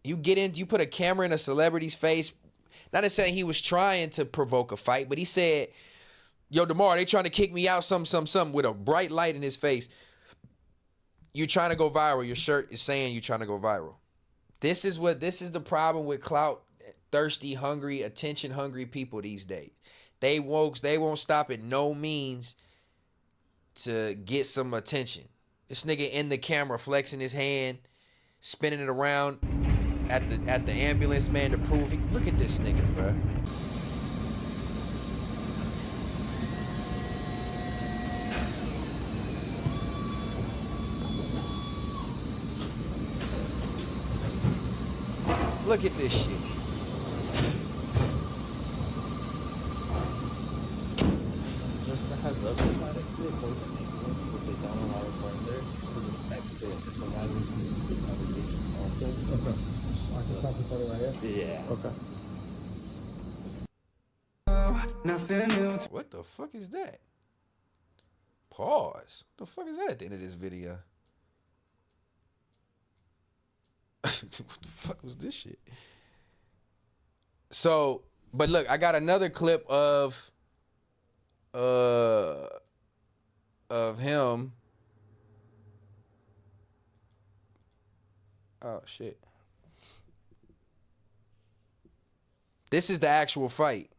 you put a camera in a celebrity's face. Not necessarily he was trying to provoke a fight, but he said, yo, Demar, they trying to kick me out, something, with a bright light in his face. You're trying to go viral. Your shirt is saying you're trying to go viral. This is the problem with clout, thirsty, hungry, attention hungry people these days. They won't stop at no means to get some attention. This nigga in the camera flexing his hand, spinning it around at the ambulance man to prove he. Look at this nigga, bro. Look at this shit. Just a heads up, automatically, both ambulance will take down a lot of further to respect the providers and specific obligations also. Okay. I can stop the photo right here? Yeah. Okay. What the fuck is that? Pause. What the fuck is that at the end of this video? What the fuck was this shit? So, but look, I got another clip of him. Oh shit. This is the actual fight.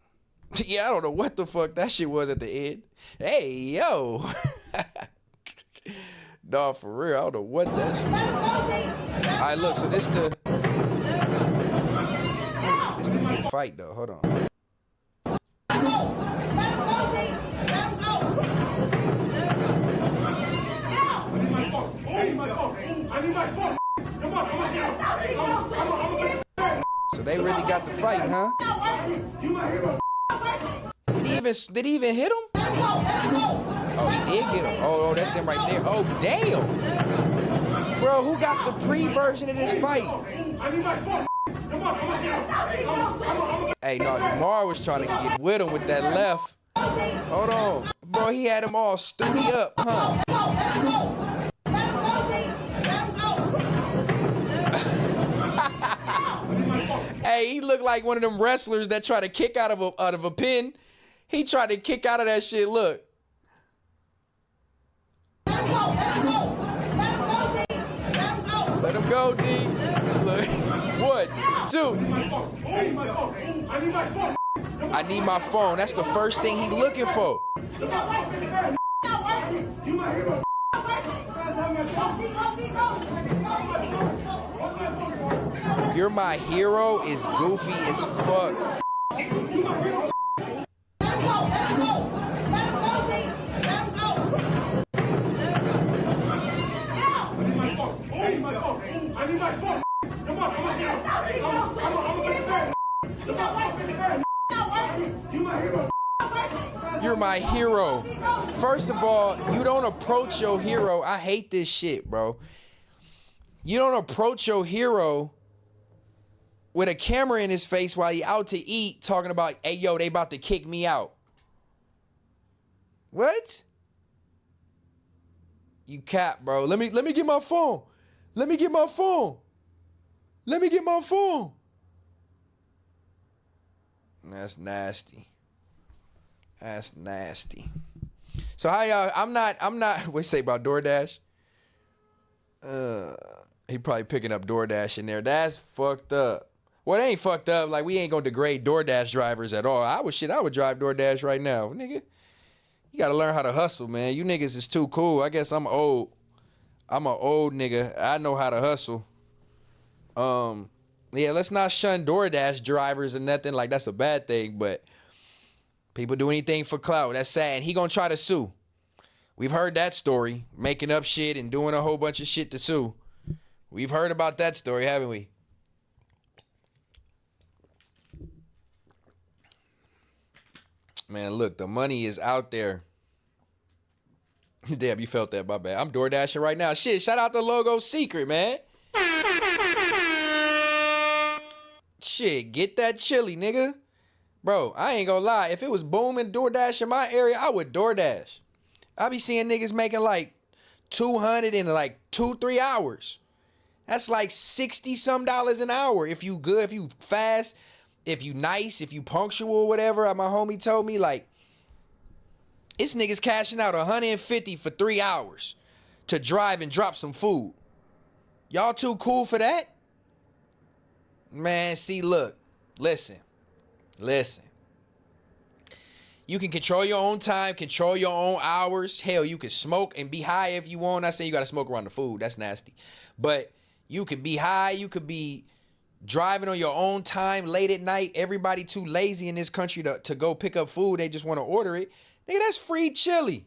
Yeah, I don't know what the fuck that shit was at the end. Hey, yo. Nah, for real, I don't know what that shit was. All right, look, so this the full fight, though. Hold on. So they really got the fight, huh? Did he even hit him? Oh, he did get him. Oh, that's them right there. Oh, damn. Bro, who got the pre-version of this fight? Hey, no, Demar was trying to get with him with that left. Hold on. Bro, he had him all stooty up, huh? Hey, he looked like one of them wrestlers that try to kick out of a pin. He tried to kick out of that shit. Look. Let him go, D. Look. 1, 2. I need my phone. That's the first thing he looking for. You're my hero is goofy as fuck. You're my hero. First of all, you don't approach your hero. I hate this shit, bro. You don't approach your hero with a camera in his face while he out to eat talking about, hey, yo, they about to kick me out. What? You cap, bro. Let me get my phone. Let me get my phone. Let me get my phone. That's nasty. That's nasty. So how y'all, I'm not, what you say about DoorDash? He probably picking up DoorDash in there. That's fucked up. Well, it ain't fucked up. Like, we ain't gonna degrade DoorDash drivers at all. I would drive DoorDash right now. Nigga, you gotta learn how to hustle, man. You niggas is too cool. I guess I'm old. I'm an old nigga. I know how to hustle. Yeah, let's not shun DoorDash drivers or nothing. Like, that's a bad thing, but people do anything for clout. That's sad. And he gonna try to sue. We've heard that story. Making up shit and doing a whole bunch of shit to sue. We've heard about that story, haven't we? Man, look, the money is out there. Damn, you felt that, my bad. I'm door dashing right now. Shit, shout out to Logo Secret, man. Shit, get that chili, nigga. Bro, I ain't gonna lie. If it was booming DoorDash in my area, I would DoorDash. I be seeing niggas making like 200 in like 2-3 hours. That's like $60-some an hour. If you good, if you fast, if you nice, if you punctual, whatever. My homie told me, like, this niggas cashing out $150 for 3 hours to drive and drop some food. Y'all too cool for that? Man, see, look, listen. You can control your own time, control your own hours. Hell, you can smoke and be high if you want. I say you gotta smoke around the food. That's nasty. But you could be high. You could be driving on your own time late at night. Everybody too lazy in this country to go pick up food. They just want to order it. Nigga, that's free chili.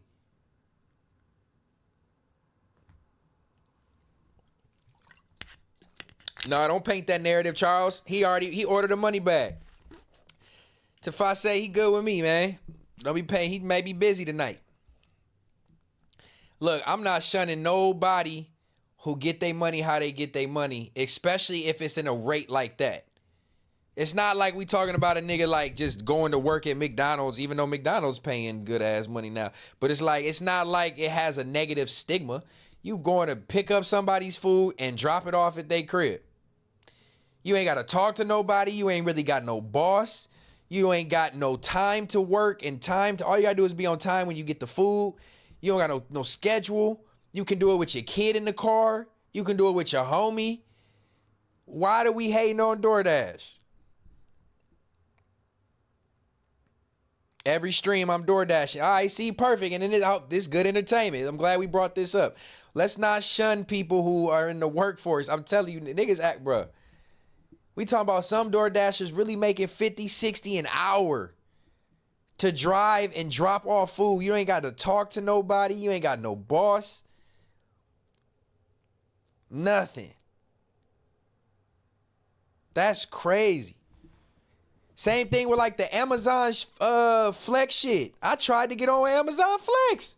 No, don't paint that narrative, Charles. He ordered the money back. Tafase, he good with me, man. Don't be paying. He may be busy tonight. Look, I'm not shunning nobody who get their money how they get their money, especially if it's in a rate like that. It's not like we talking about a nigga like just going to work at McDonald's, even though McDonald's paying good ass money now. But it's not like it has a negative stigma. You going to pick up somebody's food and drop it off at their crib. You ain't got to talk to nobody. You ain't really got no boss. You ain't got no time to work and all you got to do is be on time when you get the food. You don't got no schedule. You can do it with your kid in the car. You can do it with your homie. Why do we hating on DoorDash? Every stream I'm DoorDashing. All right, see, perfect. And then this good entertainment. I'm glad we brought this up. Let's not shun people who are in the workforce. I'm telling you, niggas act, bruh. We talking about some DoorDashers really making 50, 60 an hour to drive and drop off food. You ain't got to talk to nobody. You ain't got no boss. Nothing. That's crazy. Same thing with like the Amazon Flex shit. I tried to get on Amazon Flex.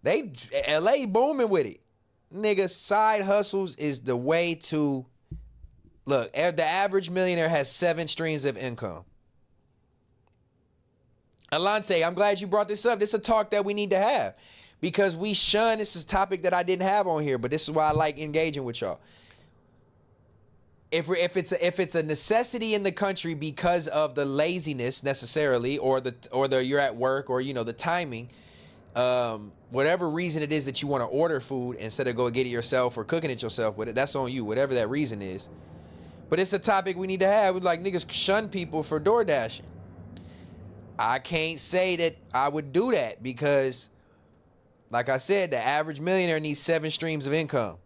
LA booming with it. Nigga, side hustles is the way to... Look, the average millionaire has 7 streams of income. Alante, I'm glad you brought this up. This is a talk that we need to have because we shun. This is a topic that I didn't have on here, but this is why I like engaging with y'all. If it's a necessity in the country because of the laziness necessarily, or the you're at work, or the timing, whatever reason it is that you want to order food instead of go get it yourself or cooking it yourself with it, that's on you. Whatever that reason is. But it's a topic we need to have. Like, niggas shun people for door dashing. I can't say that I would do that because Like I said, the average millionaire needs 7 streams of income.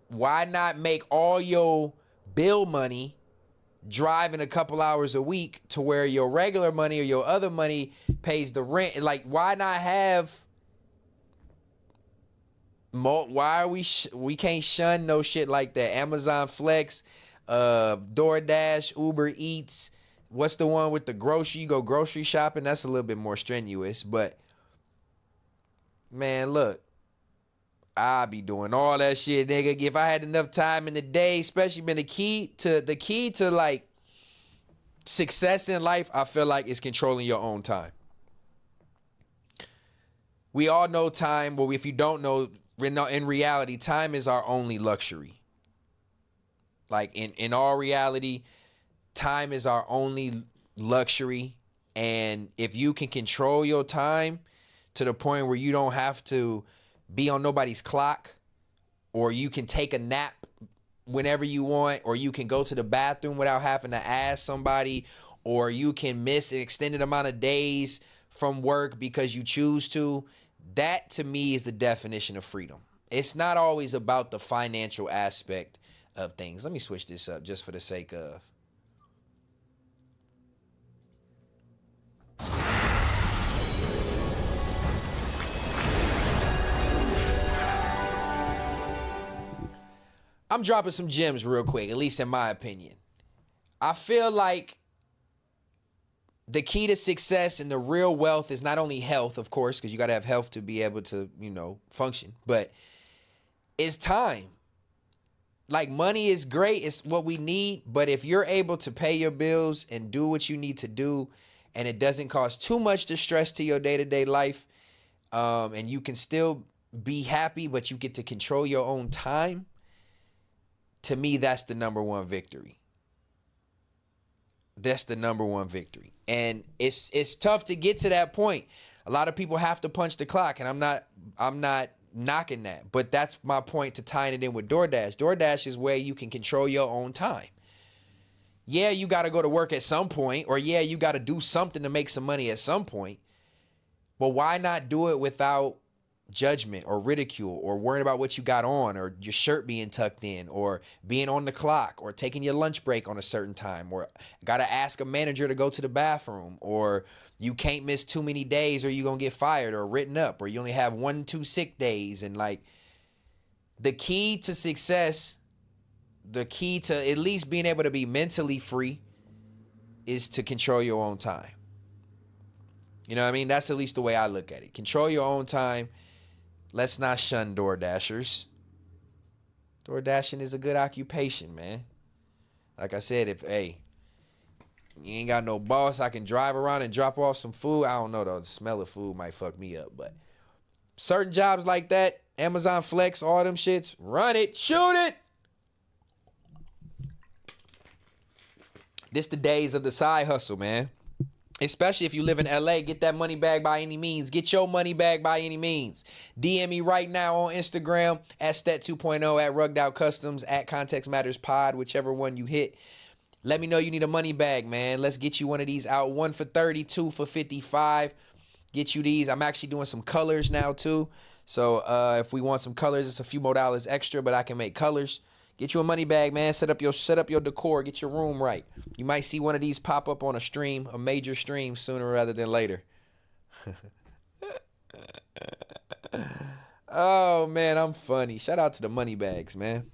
Why not make all your bill money driving a couple hours a week to where your regular money or your other money pays the rent? Like, why not have why are we can't shun no shit like that? Amazon Flex, DoorDash, Uber Eats. What's the one with the grocery? You go grocery shopping. That's a little bit more strenuous, but man, look, I be doing all that shit, nigga. If I had enough time in the day, especially been the key to like success in life, I feel like is controlling your own time. We all know time. Well, if you don't know, in reality, time is our only luxury. Like in all reality, time is our only luxury. And if you can control your time to the point where you don't have to be on nobody's clock, or you can take a nap whenever you want, or you can go to the bathroom without having to ask somebody, or you can miss an extended amount of days from work because you choose to, that to me is the definition of freedom. It's not always about the financial aspect of things. Let me switch this up just for the sake of. I'm dropping some gems real quick, at least in my opinion. I feel like the key to success and the real wealth is not only health, of course, because you got to have health to be able to, function, but it's time. Like, money is great. It's what we need. But if you're able to pay your bills and do what you need to do, and it doesn't cause too much distress to your day-to-day life, and you can still be happy, but you get to control your own time, to me, that's the number one victory. That's the number one victory. And it's tough to get to that point. A lot of people have to punch the clock, and I'm not knocking that. But that's my point to tying it in with DoorDash. DoorDash is where you can control your own time. Yeah, you got to go to work at some point, or yeah, you got to do something to make some money at some point. But why not do it without judgment or ridicule or worrying about what you got on, or your shirt being tucked in, or being on the clock, or taking your lunch break on a certain time, or got to ask a manager to go to the bathroom, or you can't miss too many days or you're going to get fired or written up, or you only have 1-2 sick days. And like, the key to success, the key to at least being able to be mentally free, is to control your own time. You know what I mean? That's at least the way I look at it. Control your own time. Let's not shun DoorDashers. DoorDashing is a good occupation, man. Like I said, if you ain't got no boss, I can drive around and drop off some food. I don't know though. The smell of food might fuck me up, but certain jobs like that, Amazon Flex, all them shits, run it, shoot it. This the days of the side hustle, man. Especially if you live in LA, get that money bag by any means. Get your money bag by any means. DM me right now on Instagram at Stet 2.0, at Rugged Out Customs, at Context Matters Pod, whichever one you hit. Let me know you need a money bag, man. Let's get you one of these out. 1 for 30, 2 for 55. Get you these. I'm actually doing some colors now too. So if we want some colors, it's a few more dollars extra, but I can make colors. Get you a money bag, man. Set up your decor. Get your room right. You might see one of these pop up on a stream, a major stream, sooner rather than later. Oh, man, I'm funny. Shout out to the money bags, man.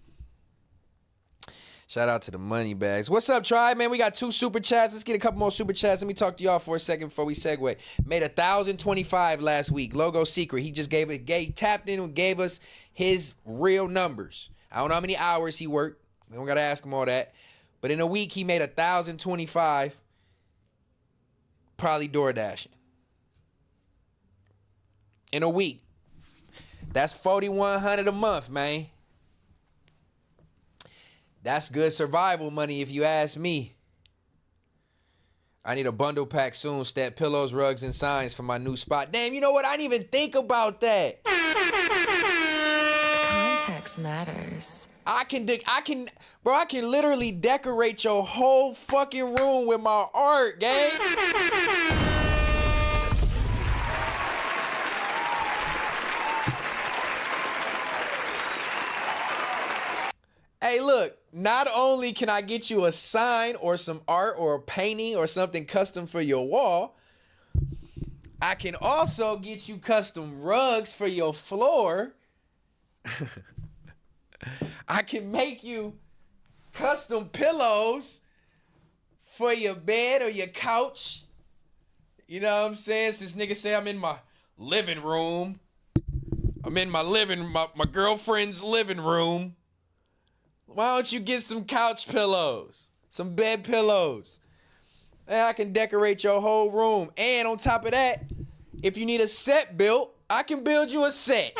Shout out to the money bags. What's up, tribe, man? We got 2 super chats. Let's get a couple more super chats. Let me talk to y'all for a second before we segue. Made 1,025 last week. Logo secret. He just tapped in and gave us his real numbers. I don't know how many hours he worked. We don't got to ask him all that. But in a week, he made 1,025, probably door dashing. In a week. That's $4,100 a month, man. That's good survival money if you ask me. I need a bundle pack soon. Stat pillows, rugs, and signs for my new spot. Damn, you know what? I didn't even think about that. Context matters. I can literally decorate your whole fucking room with my art, gang. not only can I get you a sign or some art or a painting or something custom for your wall, I can also get you custom rugs for your floor. I can make you custom pillows for your bed or your couch. You know what I'm saying? Since niggas say I'm in my living room. I'm in my girlfriend's living room. Why don't you get some couch pillows? Some bed pillows. And I can decorate your whole room. And on top of that, if you need a set built, I can build you a set.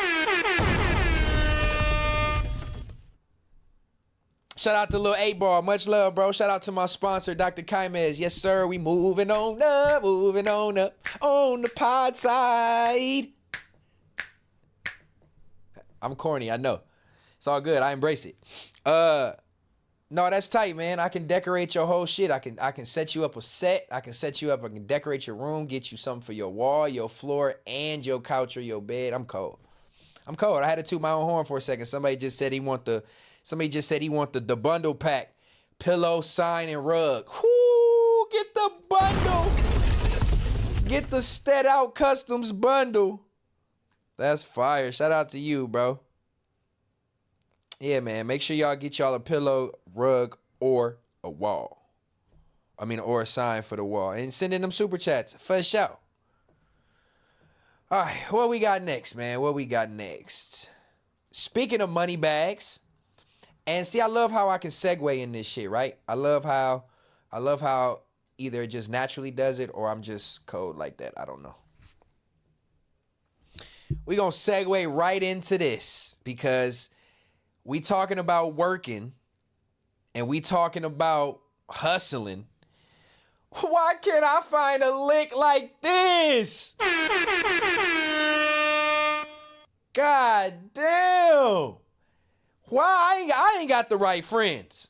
Shout out to Lil 8 Ball. Much love, bro. Shout out to my sponsor, Dr. Kaimez. Yes, sir. We moving on up on the pod side. I'm corny, I know. It's all good. I embrace it. No, that's tight, man. I can decorate your whole shit. I can set you up a set. I can set you up. I can decorate your room, get you something for your wall, your floor, and your couch or your bed. I'm cold. I had to toot my own horn for a second. Somebody just said he want the bundle pack. Pillow, sign, and rug. Whoo, get the bundle. Get the Stet Out Customs bundle. That's fire. Shout out to you, bro. Yeah, man. Make sure y'all get y'all a pillow, rug, or a wall. Or a sign for the wall. And send in them super chats for sure. All right, what we got next, man? What we got next? Speaking of money bags, and see, I love how I can segue in this shit, right? I love how either it just naturally does it or I'm just cold like that. I don't know. We gonna segue right into this because we talking about working and we talking about hustling. Why can't I find a lick like this? God damn. Why I ain't got the right friends?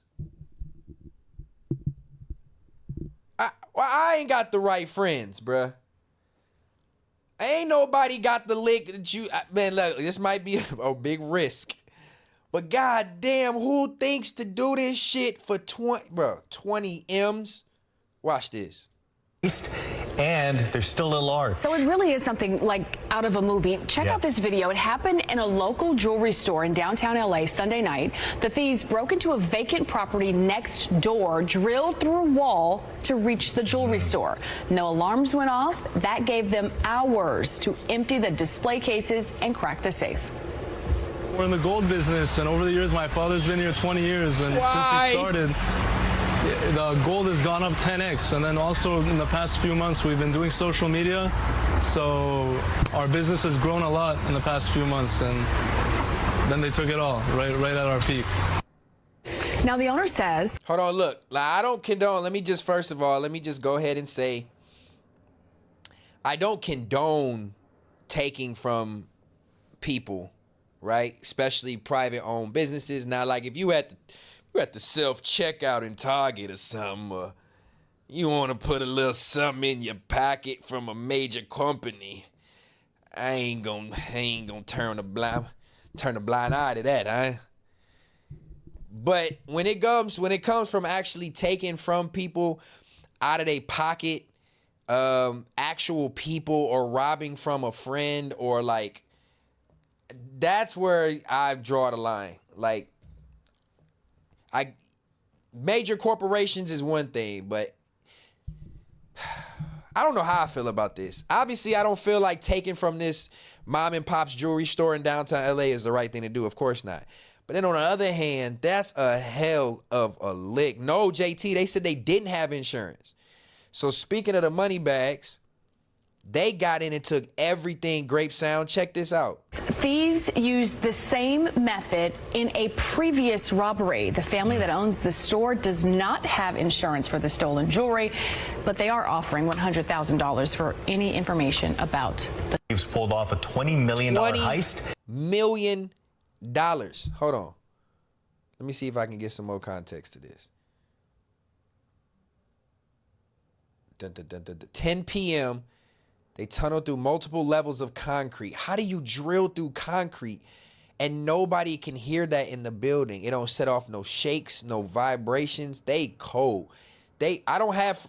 I ain't got the right friends, bruh. Ain't nobody got the lick that you... Man, look, this might be a big risk. But goddamn, who thinks to do this shit for 20 M's? Watch this. And there's still a little art. So it really is something like out of a movie. Check out this video. It happened in a local jewelry store in downtown LA Sunday night. The thieves broke into a vacant property next door, drilled through a wall to reach the jewelry store. No alarms went off. That gave them hours to empty the display cases and crack the safe. We're in the gold business, and over the years, my father's been here 20 years, and since he started, the gold has gone up 10x. And then also in the past few months, we've been doing social media, so our business has grown a lot in the past few months, and then they took it all right at our peak. Now the owner says, hold on, look, I don't condone. Let me just go ahead and say, I don't condone taking from people, right? Especially private owned businesses. Now, like if you at the self-checkout in Target or something, or you want to put a little something in your pocket from a major company, I ain't gonna turn a blind eye to that, huh? But when it comes from actually taking from people out of their pocket, actual people, or robbing from a friend, or like, that's where I draw the line. Like, major corporations is one thing, but I don't know how I feel about this. Obviously, I don't feel like taking from this mom and pop's jewelry store in downtown LA is the right thing to do. Of course not. But then on the other hand, that's a hell of a lick. No, JT, they said they didn't have insurance. So speaking of the money bags, they got in and took everything. Grape Sound. Check this out. thieves used the same method in a previous robbery. The family that owns the store does not have insurance for the stolen jewelry, but they are offering $100,000 for any information about the thieves pulled off a $20 million heist. $20 million. Hold on. Let me see if I can get some more context to this. 10 p.m. They tunneled through multiple levels of concrete. How do you drill through concrete And nobody can hear that in the building. It don't set off no shakes, no vibrations. They cold. I don't have,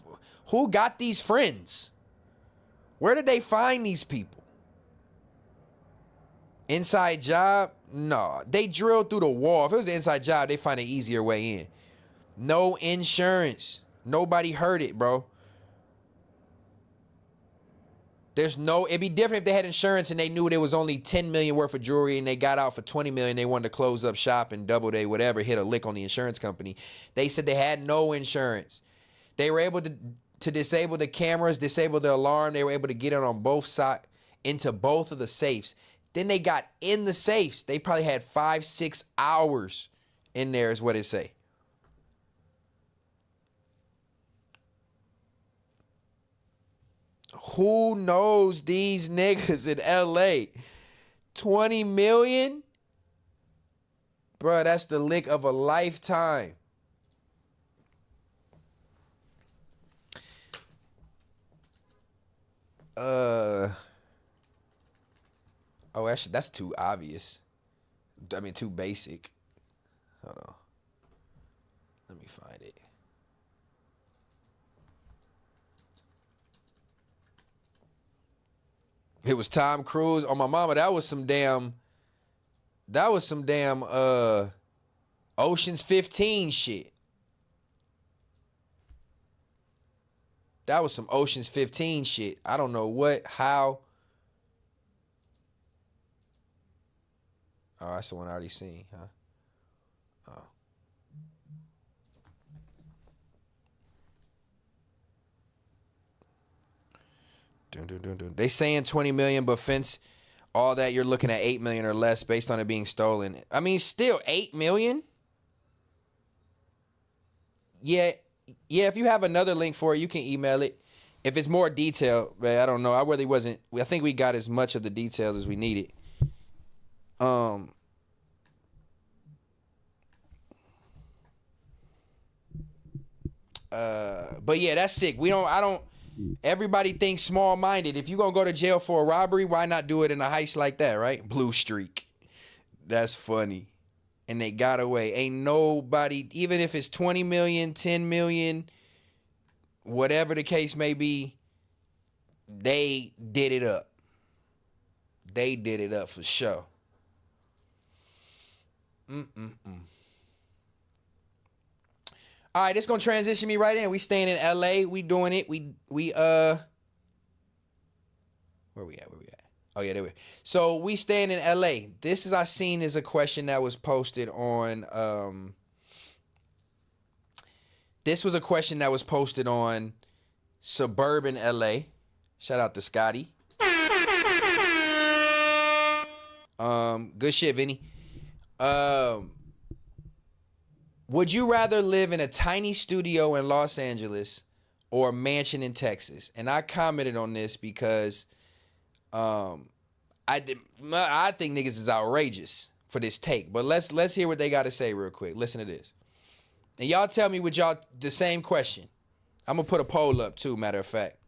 who got these friends? Where did they find these people? Inside job? No, they drilled through the wall. If it was an inside job, they find an easier way in. No insurance. Nobody heard it, bro. It'd be different if they had insurance and they knew there was only 10 million worth of jewelry and they got out for 20 million. They wanted to close up shop and double they whatever, hit a lick on the insurance company. They said they had no insurance. They were able to disable the cameras, disable the alarm. They were able to get it on both sides, into both of the safes. Then they got in the safes. They probably had 5-6 hours in there is what it say. Who knows these niggas in LA? 20 million? Bruh, that's the lick of a lifetime. Oh, actually, that's too obvious. I mean, too basic. Hold on. Let me find it. It was Tom Cruise. Oh, my mama, that was some damn Ocean's 15 shit. That was some Ocean's 15 shit. I don't know how. Oh, that's the one I already seen, huh? Oh. They saying 20 million, but fence all that, you're looking at 8 million or less based on it being stolen. I mean, still 8 million? Yeah, if you have another link for it, you can email it. If it's more detailed, but I don't know. I think we got as much of the details as we needed. But yeah, that's sick. Everybody thinks small-minded. If you're going to go to jail for a robbery, why not do it in a heist like that, right? Blue streak. That's funny. And they got away. Ain't nobody, even if it's 20 million, 10 million, whatever the case may be, they did it up. They did it up for sure. All right, it's gonna transition me right in. We staying in LA. We doing it. Where we at? Oh yeah, there we are. So we staying in LA. This I seen is a question that was posted on this was a question that was posted on Suburban LA. Shout out to Scotty. Good shit, Vinny. Would you rather live in a tiny studio in Los Angeles or a mansion in Texas? And I commented on this because I think niggas is outrageous for this take. But let's hear what they got to say real quick. Listen to this. And y'all tell me the same question. I'm going to put a poll up too, matter of fact.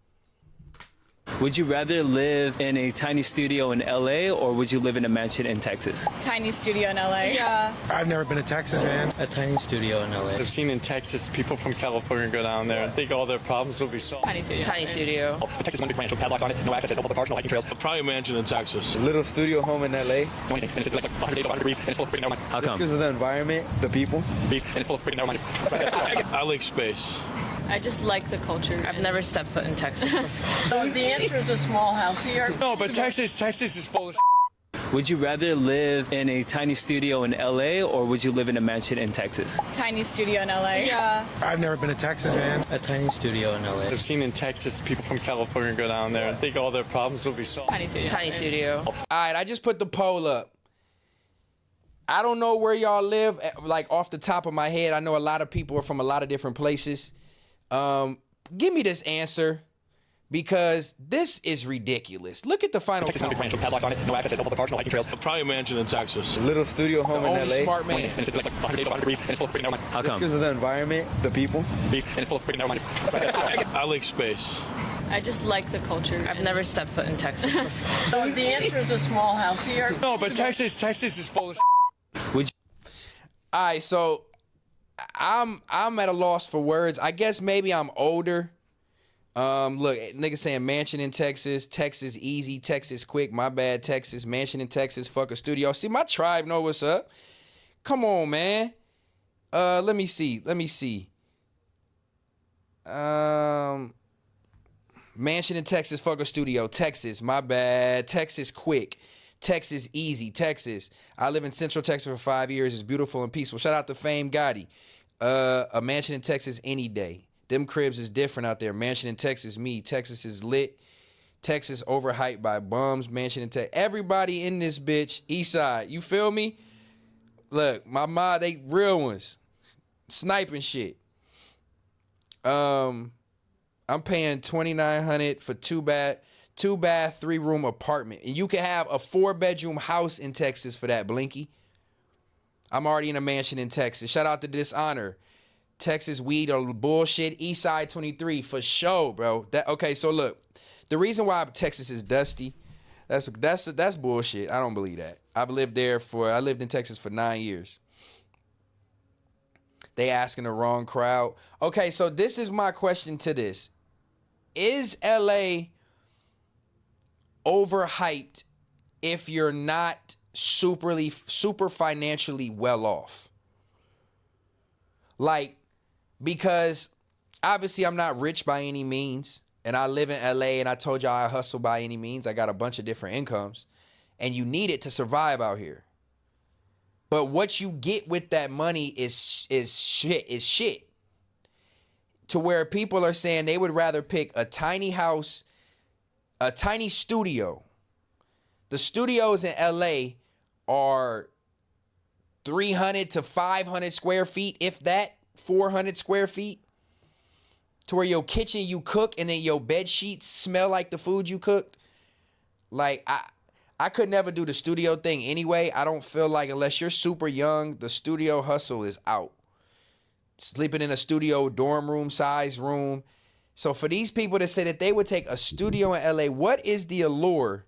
Would you rather live in a tiny studio in LA or would you live in a mansion in Texas? Tiny studio in LA. Yeah. I've never been to Texas, man. A tiny studio in LA. I've seen in Texas people from California go down there and think all their problems will be solved. Tiny studio. Tiny studio. Texas one big ranch with padlocks on it, no access to open parks, no hiking trails. Probably a mansion in Texas. A little studio home in LA. And it's like 100 days, 100 degrees, and it's full of freaking never mind. How come? Because of the environment, the people. And it's full of freaking never mind. I like space. I just like the culture. I've never stepped foot in Texas before. The answer is a small house here. No, but Texas is full of Would you rather live in a tiny studio in LA or would you live in a mansion in Texas? Tiny studio in LA. Yeah. I've never been to Texas, man. A tiny studio in LA. I've seen in Texas people from California go down there and think all their problems will be solved. Tiny studio. Tiny studio. All right, I just put the poll up. I don't know where y'all live, like off the top of my head. I know a lot of people are from a lot of different places. Give me this answer because this is ridiculous. Look at the final Texas one big ranch with padlocks on it, no access to open parks, no hiking trails. Probably a mansion in Texas. A little studio home in LA. Smart man. And it's like 100 days, 100 degrees, and it's full of freaking never mind. How come? Because of the environment, the people. And it's full of freaking never mind. I like space. I just like the culture. I've never stepped foot in Texas before. So the answer is a small house here. No, but Texas is full of Would All right, so I'm at a loss for words. I guess maybe I'm older. Look, niggas saying mansion in Texas, Texas easy, Texas quick. My bad, Texas mansion in Texas. Fuck a studio. See, my tribe know what's up. Come on, man. Let me see. Mansion in Texas, fuck a studio. Texas, my bad. Texas quick. Texas easy. Texas. I live in Central Texas for 5 years. It's beautiful and peaceful. Shout out to Fame Gotti. A mansion in Texas any day. Them cribs is different out there. Mansion in Texas, me. Texas is lit. Texas overhyped by bums. Mansion in Texas. Everybody in this bitch. East side. You feel me? Look, my ma, they real ones. Sniping shit. I'm paying $2,900 for two bath, 3-room apartment. And you can have a 4-bedroom house in Texas for that, Blinky. I'm already in a mansion in Texas. Shout out to Dishonor. Texas weed or bullshit. Eastside 23 for sure, bro. Okay, so look. The reason why Texas is dusty, that's bullshit. I don't believe that. I lived in Texas for 9 years. They asking the wrong crowd. Okay, so this is my question to this. Is LA overhyped if you're not super financially well off? Like, because obviously I'm not rich by any means, and I live in LA, and I told y'all I hustle by any means. I got a bunch of different incomes, and you need it to survive out here. But what you get with that money is shit. To where people are saying they would rather pick a tiny house, a tiny studio. The studios in LA are 300 to 500 square feet, if that, 400 square feet. To where your kitchen you cook and then your bed sheets smell like the food you cooked. Like, I could never do the studio thing anyway. I don't feel like, unless you're super young, the studio hustle is out. Sleeping in a studio dorm room size room. So for these people to say that they would take a studio in LA, what is the allure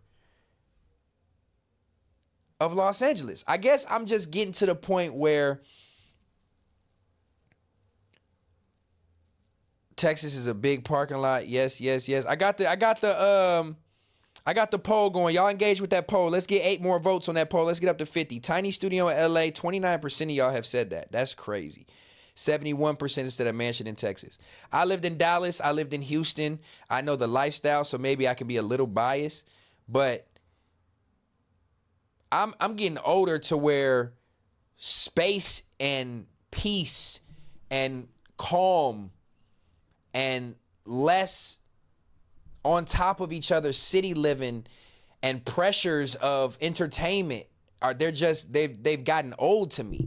of Los Angeles? I guess I'm just getting to the point where Texas is a big parking lot. Yes. I got the poll going. Y'all engage with that poll. Let's get 8 more votes on that poll. Let's get up to 50. Tiny studio in LA. 29% of y'all have said that. That's crazy. 71% instead of mansion in Texas. I lived in Dallas. I lived in Houston. I know the lifestyle, so maybe I can be a little biased, but I'm getting older to where space and peace and calm and less on top of each other city living and pressures of entertainment they've gotten old to me.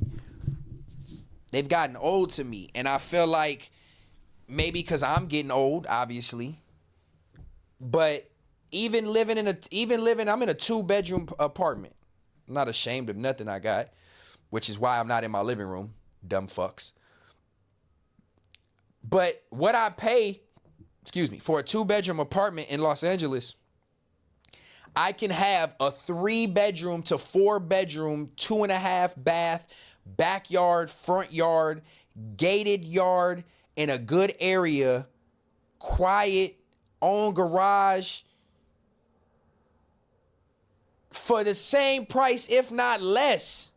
They've gotten old to me, and I feel like maybe because I'm getting old, obviously, but I'm in a 2-bedroom apartment. I'm not ashamed of nothing I got, which is why I'm not in my living room, dumb fucks. But what I pay, for a 2-bedroom apartment in Los Angeles, I can have a 3-bedroom to 4-bedroom, 2.5 bath, backyard, front yard, gated yard in a good area, quiet, own garage, for the same price, if not less.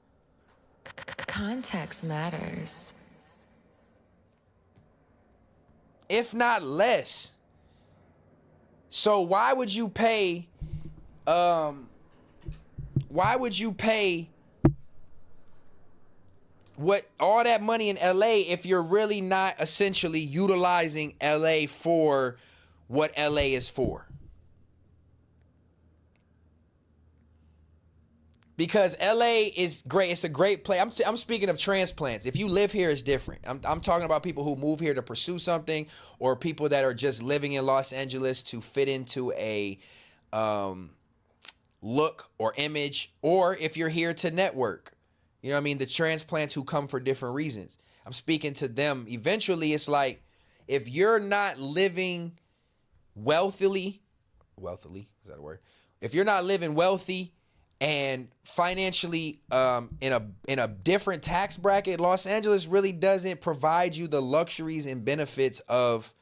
Context matters. If not less. So why would you pay what all that money in LA if you're really not essentially utilizing LA for what LA is for? Because LA is great. It's a great place. I'm speaking of transplants. If you live here, it's different. I'm talking about people who move here to pursue something, or people that are just living in Los Angeles to fit into a look or image, or if you're here to network. You know what I mean? The transplants who come for different reasons. I'm speaking to them. Eventually, it's like, if you're not living wealthily, is that a word? If you're not living wealthy and financially in a different tax bracket, Los Angeles really doesn't provide you the luxuries and benefits of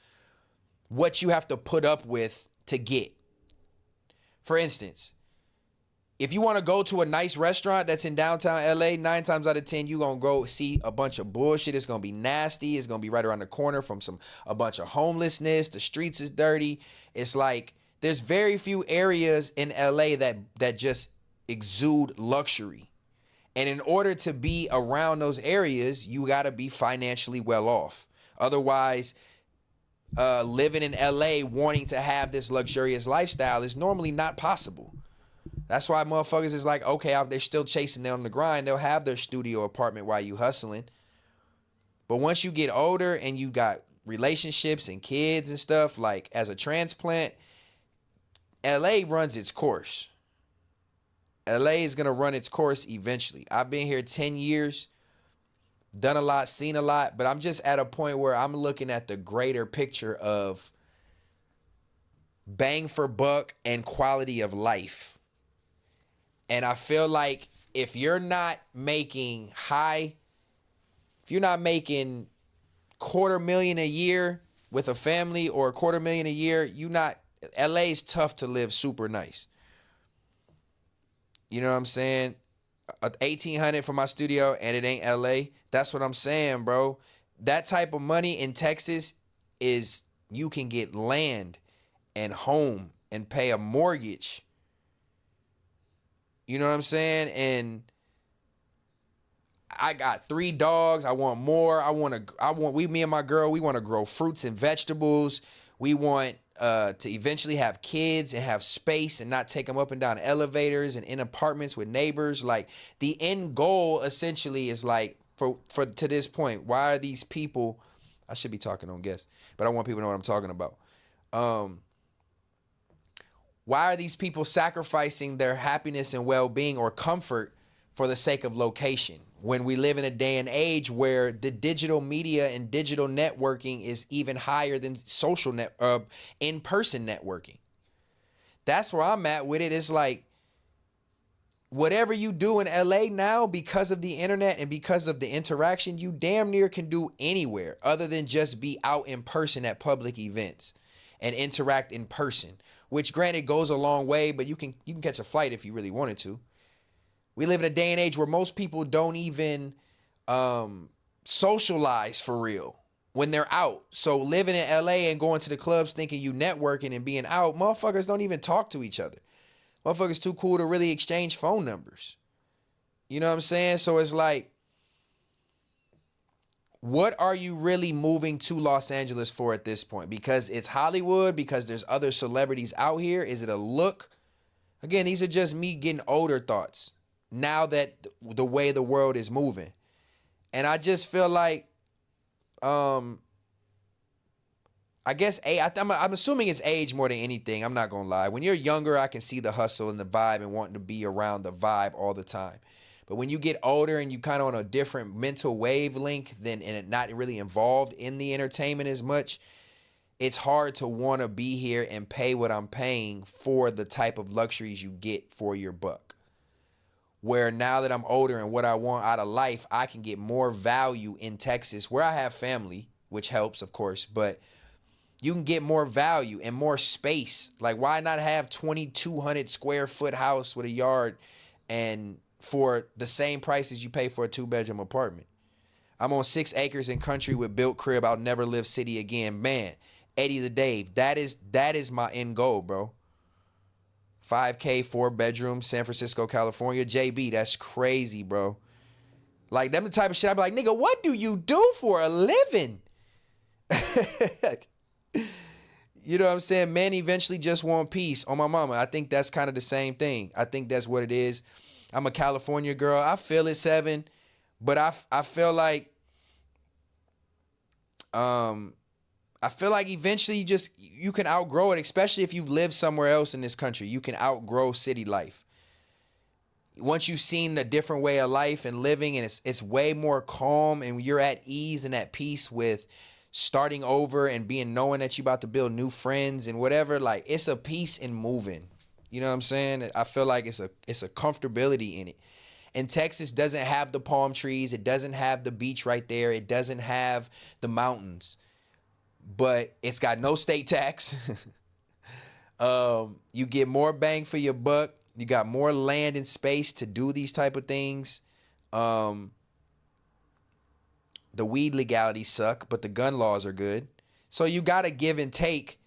what you have to put up with to get. For instance, if you want to go to a nice restaurant that's in downtown LA, 9 times out of 10, you're going to go see a bunch of bullshit. It's going to be nasty. It's going to be right around the corner from a bunch of homelessness. The streets is dirty. It's like there's very few areas in LA that just exude luxury. And in order to be around those areas, you got to be financially well off. Otherwise, living in LA wanting to have this luxurious lifestyle is normally not possible. That's why motherfuckers is like, okay, they're still chasing down the grind. They'll have their studio apartment while you hustling. But once you get older and you got relationships and kids and stuff, like as a transplant, LA runs its course. LA is going to run its course eventually. I've been here 10 years, done a lot, seen a lot, but I'm just at a point where I'm looking at the greater picture of bang for buck and quality of life. And I feel like if you're not making $250,000 a year with a family or $250,000 a year, LA is tough to live super nice. You know what I'm saying? $1,800 for my studio and it ain't LA. That's what I'm saying, bro. That type of money in Texas is you can get land and home and pay a mortgage. You know what I'm saying? And I got 3 dogs. I want more. Me and my girl, we want to grow fruits and vegetables. We want to eventually have kids and have space and not take them up and down elevators and in apartments with neighbors. Like the end goal essentially is like for to this point, why are these people, I should be talking on guests, but I want people to know what I'm talking about. Why are these people sacrificing their happiness and well-being or comfort for the sake of location when we live in a day and age where the digital media and digital networking is even higher than in-person networking? That's where I'm at with it. It's like whatever you do in LA now, because of the internet and because of the interaction, you damn near can do anywhere other than just be out in person at public events and interact in person. Which granted goes a long way, but you can catch a flight if you really wanted to. We live in a day and age where most people don't even socialize for real when they're out. So living in LA and going to the clubs thinking you networking and being out, motherfuckers don't even talk to each other. Motherfuckers too cool to really exchange phone numbers. You know what I'm saying? So it's like, what are you really moving to Los Angeles for at this point? Because it's Hollywood, because there's other celebrities out here. Is it a look? Again, these are just me getting older thoughts now that the way the world is moving. And I just feel like, I guess I'm assuming it's age more than anything. I'm not going to lie. When you're younger, I can see the hustle and the vibe and wanting to be around the vibe all the time. But when you get older and you kind of on a different mental wavelength and not really involved in the entertainment as much, it's hard to want to be here and pay what I'm paying for the type of luxuries you get for your buck. Where now that I'm older and what I want out of life, I can get more value in Texas where I have family, which helps, of course, but you can get more value and more space. Like, why not have 2,200 square foot house with a yard and for the same price as you pay for a 2-bedroom apartment? I'm on 6 acres in country with built crib. I'll never live city again. Man, Eddie the Dave, that is my end goal, bro. 5K, 4-bedroom, San Francisco, California. JB, that's crazy, bro. Like, them the type of shit I'd be like, nigga, what do you do for a living? You know what I'm saying? Men eventually just want peace. On my mama, I think that's kind of the same thing. I think that's what it is. I'm a California girl. I feel it, 7, but I feel like eventually you can outgrow it, especially if you live somewhere else in this country. You can outgrow city life. Once you've seen a different way of life and living, and it's way more calm, and you're at ease and at peace with starting over and knowing that you about to build new friends and whatever. Like, it's a peace in moving. You know what I'm saying? I feel like it's a comfortability in it. And Texas doesn't have the palm trees. It doesn't have the beach right there. It doesn't have the mountains. But it's got no state tax. You get more bang for your buck. You got more land and space to do these type of things. The weed legalities suck, but the gun laws are good. So you got to give and take.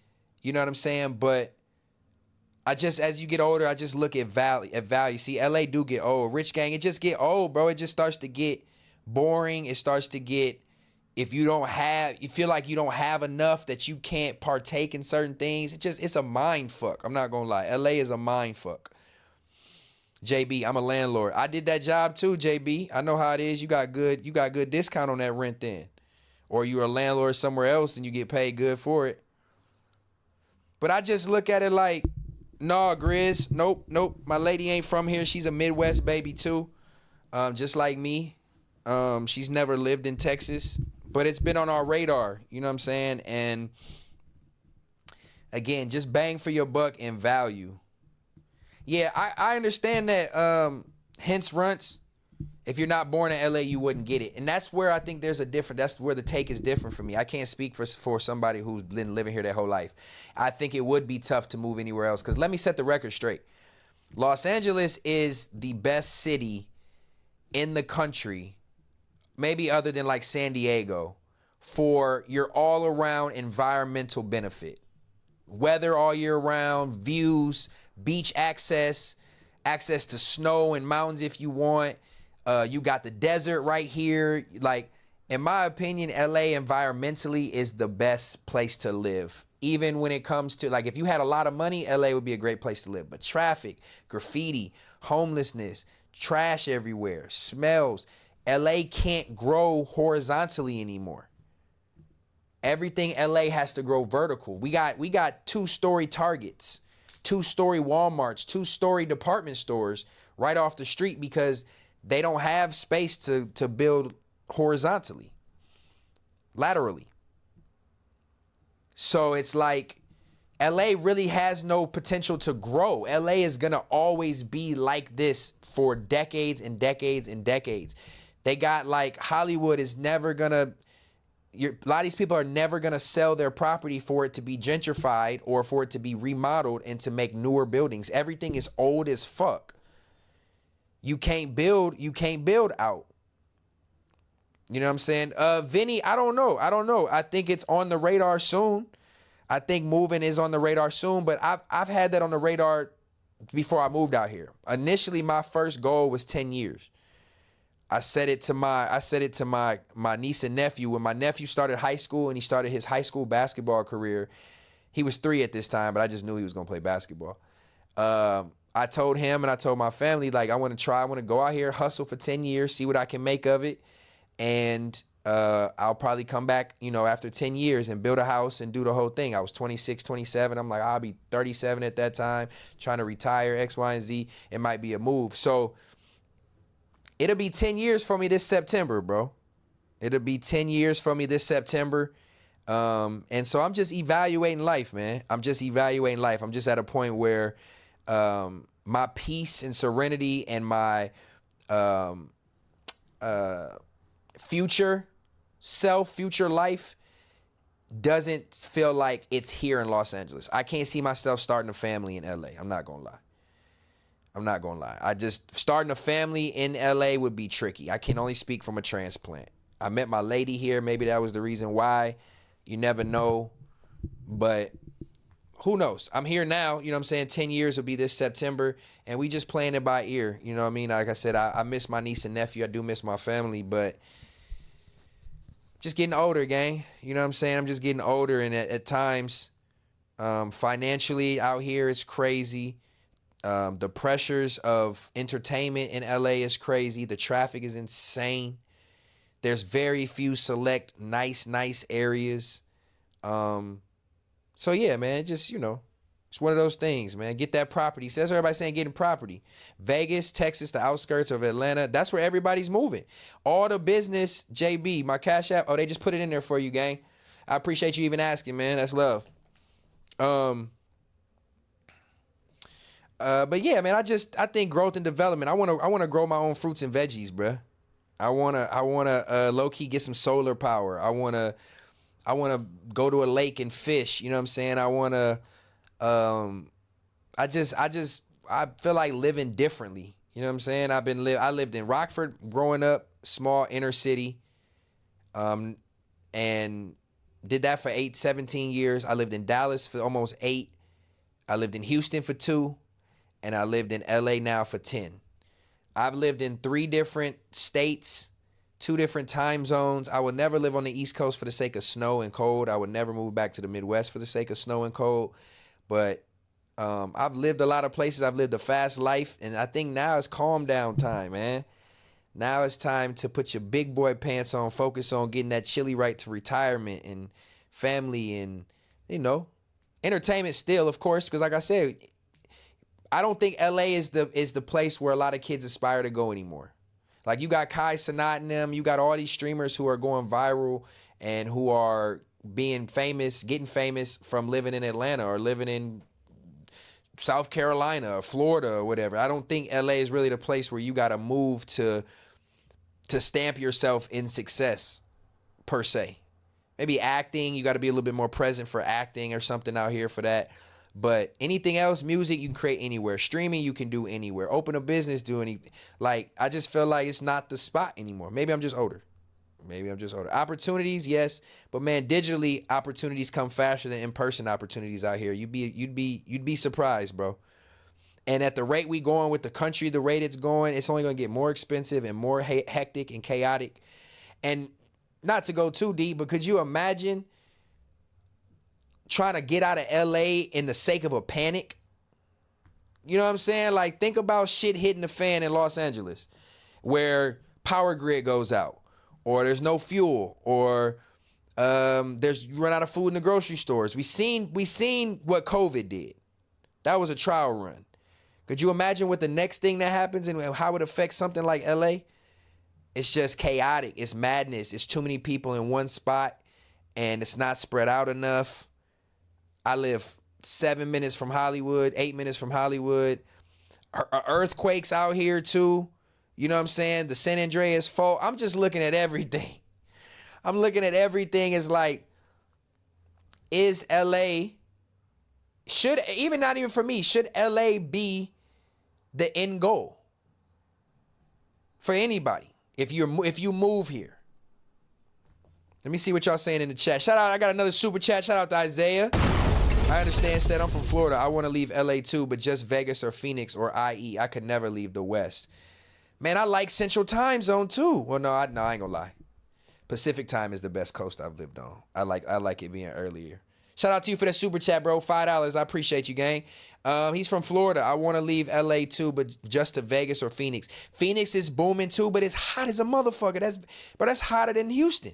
You know what I'm saying? But as you get older, I just look at value. See, LA do get old. Rich gang, it just get old, bro. It just starts to get boring. It starts to get, if you feel like you don't have enough, that you can't partake in certain things. It's a mind fuck. I'm not gonna lie. LA is a mind fuck. JB, I'm a landlord. I did that job too, JB. I know how it is. You got good discount on that rent then. Or you're a landlord somewhere else and you get paid good for it. But I just look at it like, nah, Grizz, nope. My lady ain't from here. She's a Midwest baby too, just like me. She's never lived in Texas, but it's been on our radar. You know what I'm saying? And again, just bang for your buck and value. Yeah, I understand that. Hence runts. If you're not born in LA, you wouldn't get it, and that's where I think there's a different. That's where the take is different for me. I can't speak for somebody who's been living here their whole life. I think it would be tough to move anywhere else, because let me set the record straight. Los Angeles is the best city in the country, maybe other than like San Diego, for your all-around environmental benefit. Weather all year round, views, beach access to snow and mountains if you want. You got the desert right here. Like, in my opinion, LA environmentally is the best place to live. Even when it comes to, like, if you had a lot of money, LA would be a great place to live. But traffic, graffiti, homelessness, trash everywhere, smells. LA can't grow horizontally anymore. Everything LA has to grow vertical. We got 2-story Targets, 2-story Walmarts, 2-story department stores right off the street because they don't have space to build horizontally, laterally. So it's like LA really has no potential to grow. LA is going to always be like this for decades and decades and decades. They got, like, Hollywood is never going to, a lot of these people are never going to sell their property for it to be gentrified or for it to be remodeled and to make newer buildings. Everything is old as fuck. You can't build out. You know what I'm saying? Vinny, I don't know. I think it's on the radar soon. I think moving is on the radar soon, but I've had that on the radar before I moved out here. Initially, my first goal was 10 years. I said it to my niece and nephew. When my nephew started high school and he started his high school basketball career, he was 3 at this time, but I just knew he was going to play basketball. I told him and I told my family, like, I want to go out here, hustle for 10 years, see what I can make of it. And I'll probably come back, after 10 years and build a house and do the whole thing. I was 26, 27. I'm like, I'll be 37 at that time, trying to retire, X, Y, and Z. It might be a move. So it'll be 10 years for me this September, bro. It'll be 10 years for me this September. And so I'm just evaluating life, man. I'm just at a point where my peace and serenity and my future life doesn't feel like it's here in Los Angeles. I can't see myself starting a family in LA. I'm not gonna lie. I just, starting a family in LA would be tricky. I can only speak from a transplant. I met my lady here. Maybe that was the reason why. You never know, but who knows? I'm here now, 10 years will be this September, and we just playing it by ear, you know what I mean? Like I said, I miss my niece and nephew. I do miss my family, but just getting older, gang. You know what I'm saying? I'm just getting older, and at times, financially out here, it's crazy. The pressures of entertainment in LA is crazy. The traffic is insane. There's very few select nice areas. So yeah, man, just, it's one of those things, man. Get that property. Says everybody saying getting property. Vegas, Texas, the outskirts of Atlanta. That's where everybody's moving. All the business, JB, my Cash App. Oh, they just put it in there for you, gang. I appreciate you even asking, man. That's love. But yeah, man, I think growth and development. I wanna grow my own fruits and veggies, bruh. I wanna low key get some solar power. I wanna go to a lake and fish. You know what I'm saying? I feel like living differently. You know what I'm saying? I lived in Rockford growing up, small inner city, and did that for 17 years. I lived in Dallas for almost 8. I lived in Houston for 2, and I lived in LA now for 10. I've lived in 3 different states, 2 different time zones. I would never live on the East Coast for the sake of snow and cold. I would never move back to the Midwest for the sake of snow and cold. But I've lived a lot of places. I've lived a fast life, and I think now it's calm down time, man. Now it's time to put your big boy pants on, focus on getting that chili right to retirement and family and, you know, entertainment still, of course, because like I said, I don't think LA is the place where a lot of kids aspire to go anymore. Like, you got Kai Cenat and them, you got all these streamers who are going viral and who are being famous, getting famous from living in Atlanta or living in South Carolina or Florida or whatever. I don't think LA is really the place where you got to move to stamp yourself in success, per se. Maybe acting, you got to be a little bit more present for acting or something out here for that. But anything else, music, you can create anywhere. Streaming, you can do anywhere. Open a business, do anything. Like, I just feel like it's not the spot anymore. Maybe I'm just older. Opportunities, yes, but man, digitally, opportunities come faster than in-person opportunities out here. You'd be surprised, bro. And at the rate we going with the country, the rate it's going, it's only going to get more expensive and more hectic and chaotic. And not to go too deep, but could you imagine trying to get out of LA in the sake of a panic? You know what I'm saying? Like, think about shit hitting the fan in Los Angeles where power grid goes out, or there's no fuel, or you run out of food in the grocery stores. We seen what COVID did. That was a trial run. Could you imagine what the next thing that happens and how it affects something like LA? It's just chaotic. It's madness. It's too many people in one spot, and it's not spread out enough. I live 7 minutes from Hollywood, 8 minutes from Hollywood. Earthquakes out here too. You know what I'm saying? The San Andreas fault. I'm just looking at everything. I'm looking at everything as like, is LA, should LA be the end goal for anybody if you move here? Let me see what y'all saying in the chat. Shout out, I got another super chat. Shout out to Isaiah. I understand, Stet. I'm from Florida. I want to leave LA too, but just Vegas or Phoenix or IE. I could never leave the West. Man, I like Central Time Zone too. Well, no, I ain't gonna lie. Pacific Time is the best coast I've lived on. I like it being earlier. Shout out to you for that super chat, bro. $5. I appreciate you, gang. He's from Florida. I want to leave LA too, but just to Vegas or Phoenix. Phoenix is booming too, but it's hot as a motherfucker. That's hotter than Houston.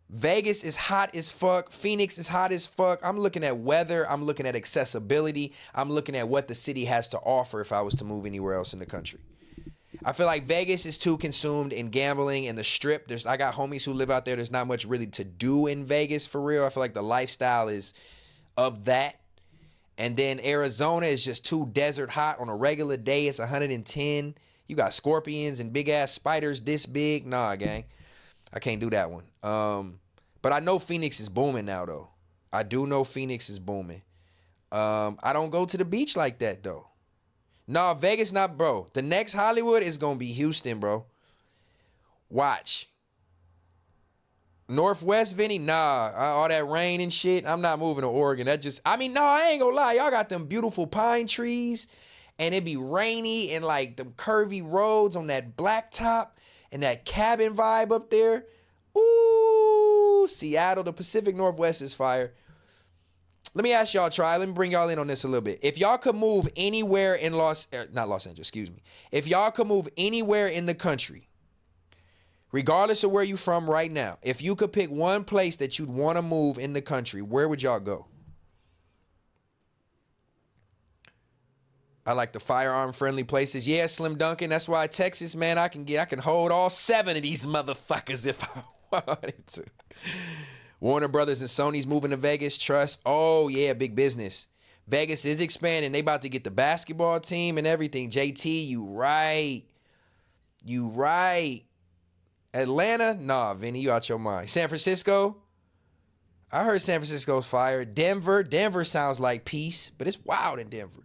Vegas is hot as fuck. Phoenix is hot as fuck. I'm looking at weather. I'm looking at accessibility. I'm looking at what the city has to offer if I was to move anywhere else in the country. I feel like Vegas is too consumed in gambling and the strip. I got homies who live out there. There's not much really to do in Vegas for real. I feel like the lifestyle is of that. And then Arizona is just too desert hot. On a regular day, it's 110. You got scorpions and big ass spiders this big. Nah, gang. I can't do that one. But I know Phoenix is booming now, though. I do know Phoenix is booming. I don't go to the beach like that, though. No, Vegas not, bro. The next Hollywood is going to be Houston, bro. Watch. Northwest, Vinny, nah. All that rain and shit, I'm not moving to Oregon. I ain't going to lie. Y'all got them beautiful pine trees, and it be rainy and, like, them curvy roads on that blacktop and that cabin vibe up there. Ooh, Seattle, the Pacific Northwest is fire. Let me ask y'all, let me bring y'all in on this a little bit. If y'all could move anywhere in if y'all could move anywhere in the country, regardless of where you from right now, if you could pick one place that you'd want to move in the country, where would y'all go? I like the firearm-friendly places. Yeah, Slim Duncan, that's why Texas, man, I can hold all 7 of these motherfuckers if I 102. Warner Brothers and Sony's moving to Vegas. Trust. Oh, yeah, big business. Vegas is expanding. They about to get the basketball team and everything. JT, you right. You right. Atlanta? Nah, Vinny, you out your mind. San Francisco? I heard San Francisco's fire. Denver? Denver sounds like peace, but it's wild in Denver.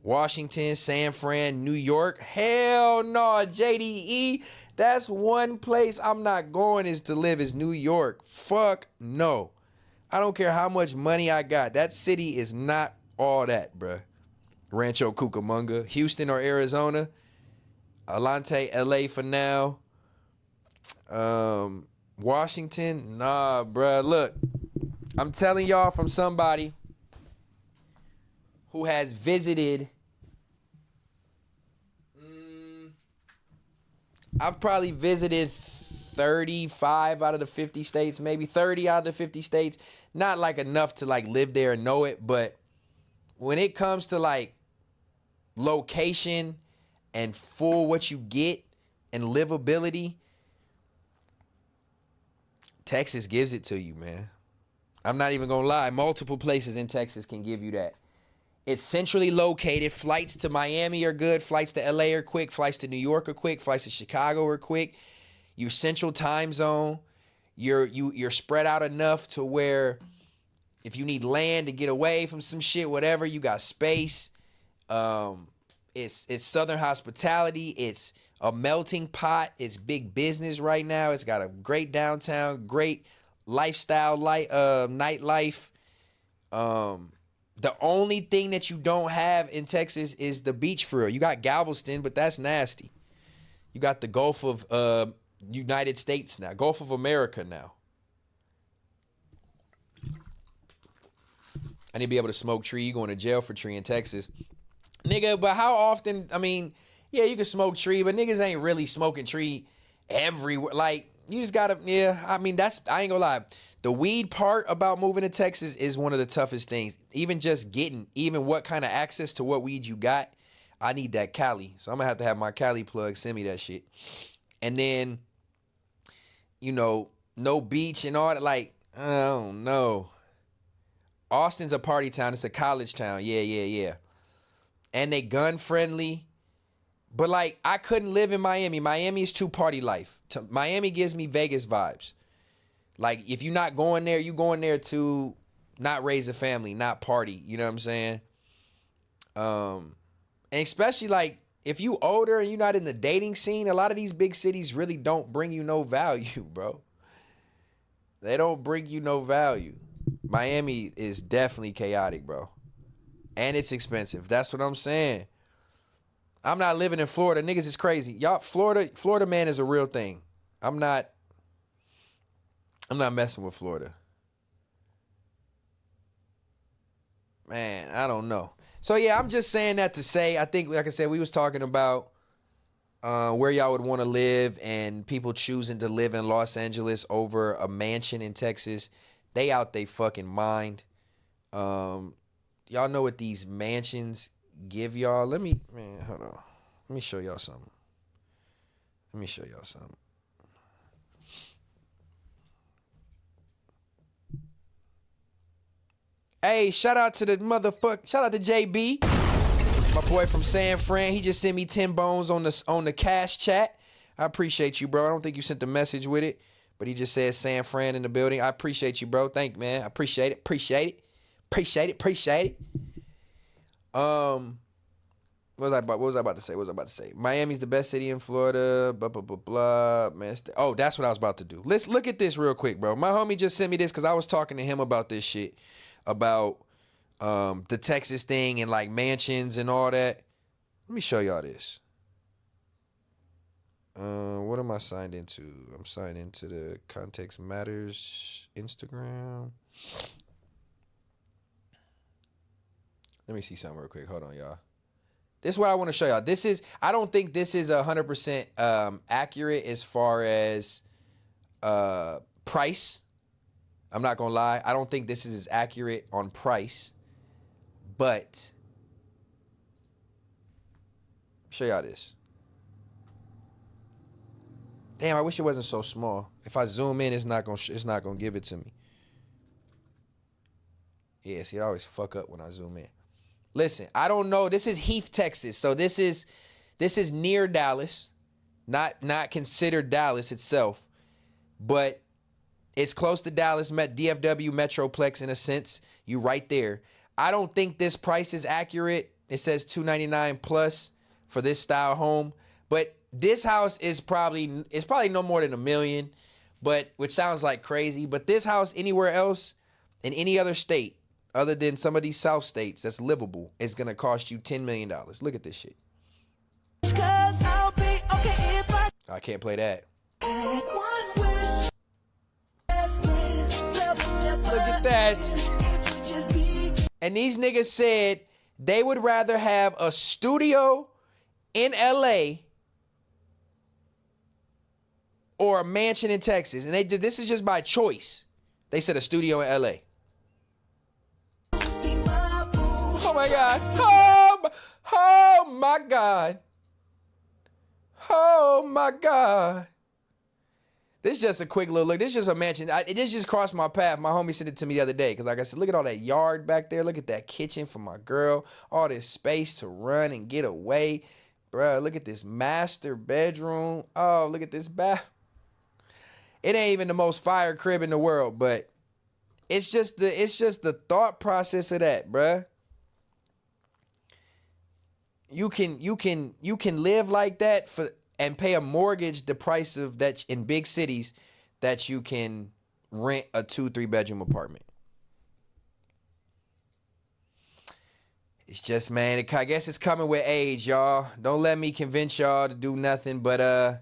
Washington, San Fran, New York? Hell no, JDE. That's one place I'm not going is to live is New York. Fuck no. I don't care how much money I got. That city is not all that, bruh. Rancho Cucamonga, Houston or Arizona. Alante, LA for now. Washington, nah, bruh. Look, I'm telling y'all from somebody who has visited. I've probably visited 35 out of the 50 states, maybe 30 out of the 50 states. Not like enough to like live there and know it, but when it comes to like location and full what you get and livability, Texas gives it to you, man. I'm not even gonna lie. Multiple places in Texas can give you that. It's centrally located. Flights to Miami are good. Flights to LA are quick. Flights to New York are quick. Flights to Chicago are quick. Your central time zone. You're spread out enough to where if you need land to get away from some shit, whatever, you got space. It's Southern hospitality. It's a melting pot. It's big business right now. It's got a great downtown, great lifestyle, nightlife. The only thing that you don't have in Texas is the beach for real. You got Galveston, but that's nasty. You got the Gulf of United States now. Gulf of America now. I need to be able to smoke tree. You going to jail for tree in Texas. Nigga, but how often, I mean, yeah, you can smoke tree, but niggas ain't really smoking tree everywhere. Like, you just gotta, yeah, I mean, I ain't gonna lie. The weed part about moving to Texas is one of the toughest things. Even just getting, even what kind of access to what weed you got, I need that Cali. So I'm gonna have to have my Cali plug send me that shit. And then, you know, no beach and all that. Like, I don't know. Austin's a party town. It's a college town. Yeah. And they gun friendly. But like, I couldn't live in Miami. Miami is too party life. Miami gives me Vegas vibes. Like, if you're not going there, you going there to not raise a family, not party. You know what I'm saying? And especially, like, if you older and you're not in the dating scene, a lot of these big cities really don't bring you no value, bro. They don't bring you no value. Miami is definitely chaotic, bro. And it's expensive. That's what I'm saying. I'm not living in Florida. Niggas is crazy. Y'all, Florida man is a real thing. I'm not messing with Florida. Man, I don't know. So yeah, I'm just saying that to say, I think, like I said, we was talking about where y'all would want to live and people choosing to live in Los Angeles over a mansion in Texas. They out they fucking mind. Y'all know what these mansions give y'all. Hold on. Let me show y'all something. Hey, shout out to JB, my boy from San Fran. He just sent me 10 bones on the cash chat. I appreciate you, bro. I don't think you sent the message with it, but he just said San Fran in the building. I appreciate you, bro. Thank you, man. I appreciate it. What was I about to say? Miami's the best city in Florida. Blah blah blah blah. Man, oh, that's what I was about to do. Let's look at this real quick, bro. My homie just sent me this because I was talking to him about this shit, about the Texas thing and like mansions and all that. Let me show y'all this. What am I signed into? I'm signed into the Context Matters Instagram. Let me see something real quick. Hold on, y'all. This is what I want to show y'all. I don't think this is 100% accurate as far as price. I'm not going to lie. I don't think this is as accurate on price. But show y'all this. Damn, I wish it wasn't so small. If I zoom in, it's not gonna give it to me. Yeah, see, I always fuck up when I zoom in. Listen, I don't know. This is Heath, Texas. So this is near Dallas. Not considered Dallas itself, but it's close to Dallas, DFW Metroplex in a sense. You right there. I don't think this price is accurate. It says $299 plus for this style home, but this house is probably no more than $1 million, but which sounds like crazy. But this house anywhere else in any other state other than some of these South states that's livable is gonna cost you $10 million. Look at this shit. I can't play that. Look at that. And these niggas said they would rather have a studio in LA or a mansion in Texas. And this is just by choice. They said a studio in LA. Oh my God. Oh my God. Oh my God. This is just a quick little look. This is just a mansion. This just crossed my path. My homie sent it to me the other day. Because like I said, look at all that yard back there. Look at that kitchen for my girl. All this space to run and get away. Bruh, look at this master bedroom. Oh, look at this bath. It ain't even the most fire crib in the world, but it's just the thought process of that, bruh. You can live like that and pay a mortgage the price of that in big cities that you can rent a 2-3 bedroom apartment. It's just, man, I guess it's coming with age, y'all. Don't let me convince y'all to do nothing, but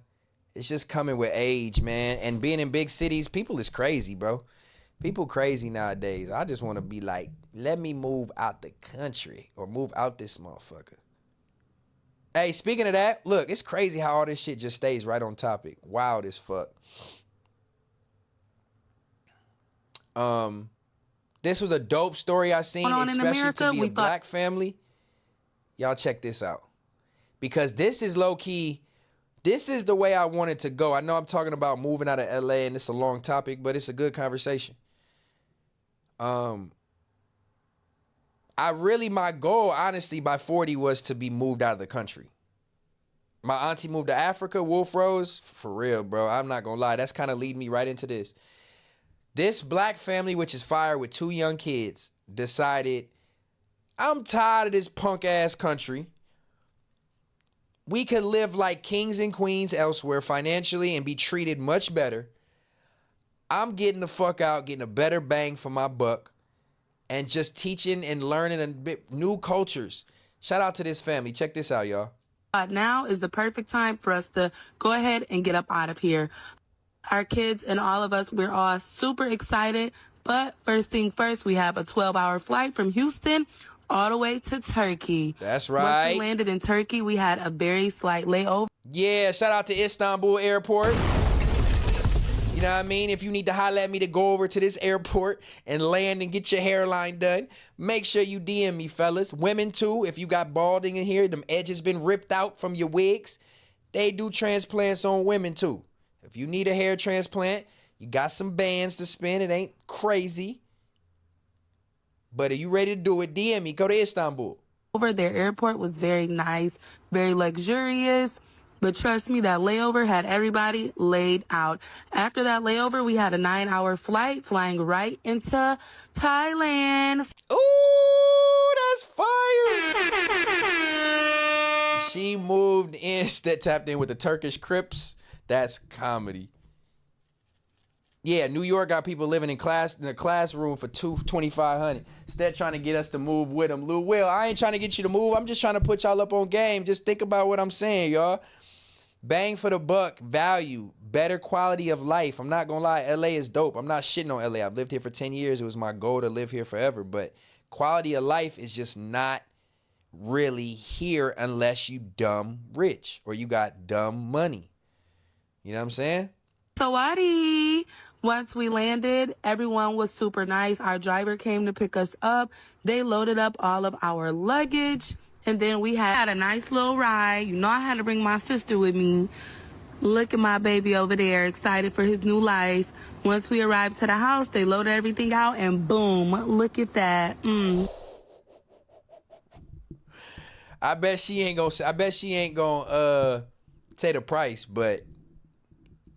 it's just coming with age, man. And being in big cities, people is crazy, bro. People crazy nowadays. I just want to be like, let me move out the country or move out this motherfucker. Hey, speaking of that, look, it's crazy how all this shit just stays right on topic. Wild as fuck. This was a dope story I seen, especially to be a black family. Y'all check this out. Because this is low-key, this is the way I wanted to go. I know I'm talking about moving out of LA and it's a long topic, but it's a good conversation. My goal, honestly, by 40 was to be moved out of the country. My auntie moved to Africa, Wolf Rose, for real, bro. I'm not gonna lie. That's kind of leading me right into this. This black family, which is fire with 2 young kids, decided, I'm tired of this punk ass country. We could live like kings and queens elsewhere financially and be treated much better. I'm getting the fuck out, getting a better bang for my buck. And just teaching and learning a bit new cultures. Shout out to this family. Check this out, y'all. Now is the perfect time for us to go ahead and get up out of here. Our kids and all of us, we're all super excited. But first thing first, we have a 12-hour flight from Houston all the way to Turkey. That's right. Once we landed in Turkey, we had a very slight layover. Yeah, shout out to Istanbul Airport. You know what I mean? If you need to holler at me to go over to this airport and land and get your hairline done, make sure you DM me, fellas. Women, too, if you got balding in here, them edges been ripped out from your wigs, they do transplants on women, too. If you need a hair transplant, you got some bands to spend. It ain't crazy. But are you ready to do it? DM me. Go to Istanbul. Over their airport was very nice, very luxurious. But trust me, that layover had everybody laid out. After that layover, we had a 9-hour flight flying right into Thailand. Ooh, that's fire. She moved in, tapped in with the Turkish Crips. That's comedy. Yeah, New York got people living in the classroom for $2,500. Instead trying to get us to move with them. Lil Will, I ain't trying to get you to move. I'm just trying to put y'all up on game. Just think about what I'm saying, y'all. Bang for the buck, value, better quality of life. I'm not gonna lie, LA is dope. I'm not shitting on LA. I've lived here for 10 years. It was my goal to live here forever. But quality of life is just not really here unless you dumb rich or you got dumb money. You know what I'm saying? So once we landed, everyone was super nice. Our driver came to pick us up. They loaded up all of our luggage. And then we had a nice little ride. You know, I had to bring my sister with me. Look at my baby over there, excited for his new life. Once we arrived to the house, they loaded everything out, and boom, look at that. I bet she ain't gonna say the price, but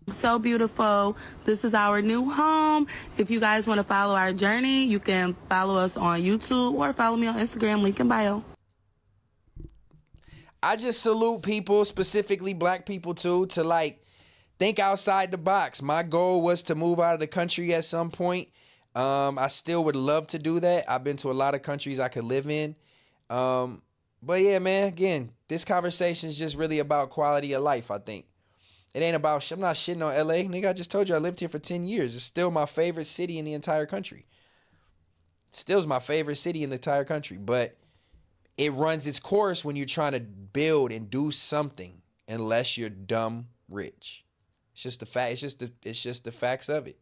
so beautiful. This is our new home. If you guys want to follow our journey, you can follow us on YouTube or follow me on Instagram, link in bio. I just salute people, specifically black people too, to like think outside the box. My goal was to move out of the country at some point. I still would love to do that. I've been to a lot of countries I could live in. But yeah, man, again, this conversation is just really about quality of life, I think. It ain't about, I'm not shitting on LA. Nigga, I just told you I lived here for 10 years. It's still my favorite city in the entire country. Still is my favorite city in the entire country. But it runs its course when you're trying to build and do something, unless you're dumb rich. It's just the fact. It's just the facts of it.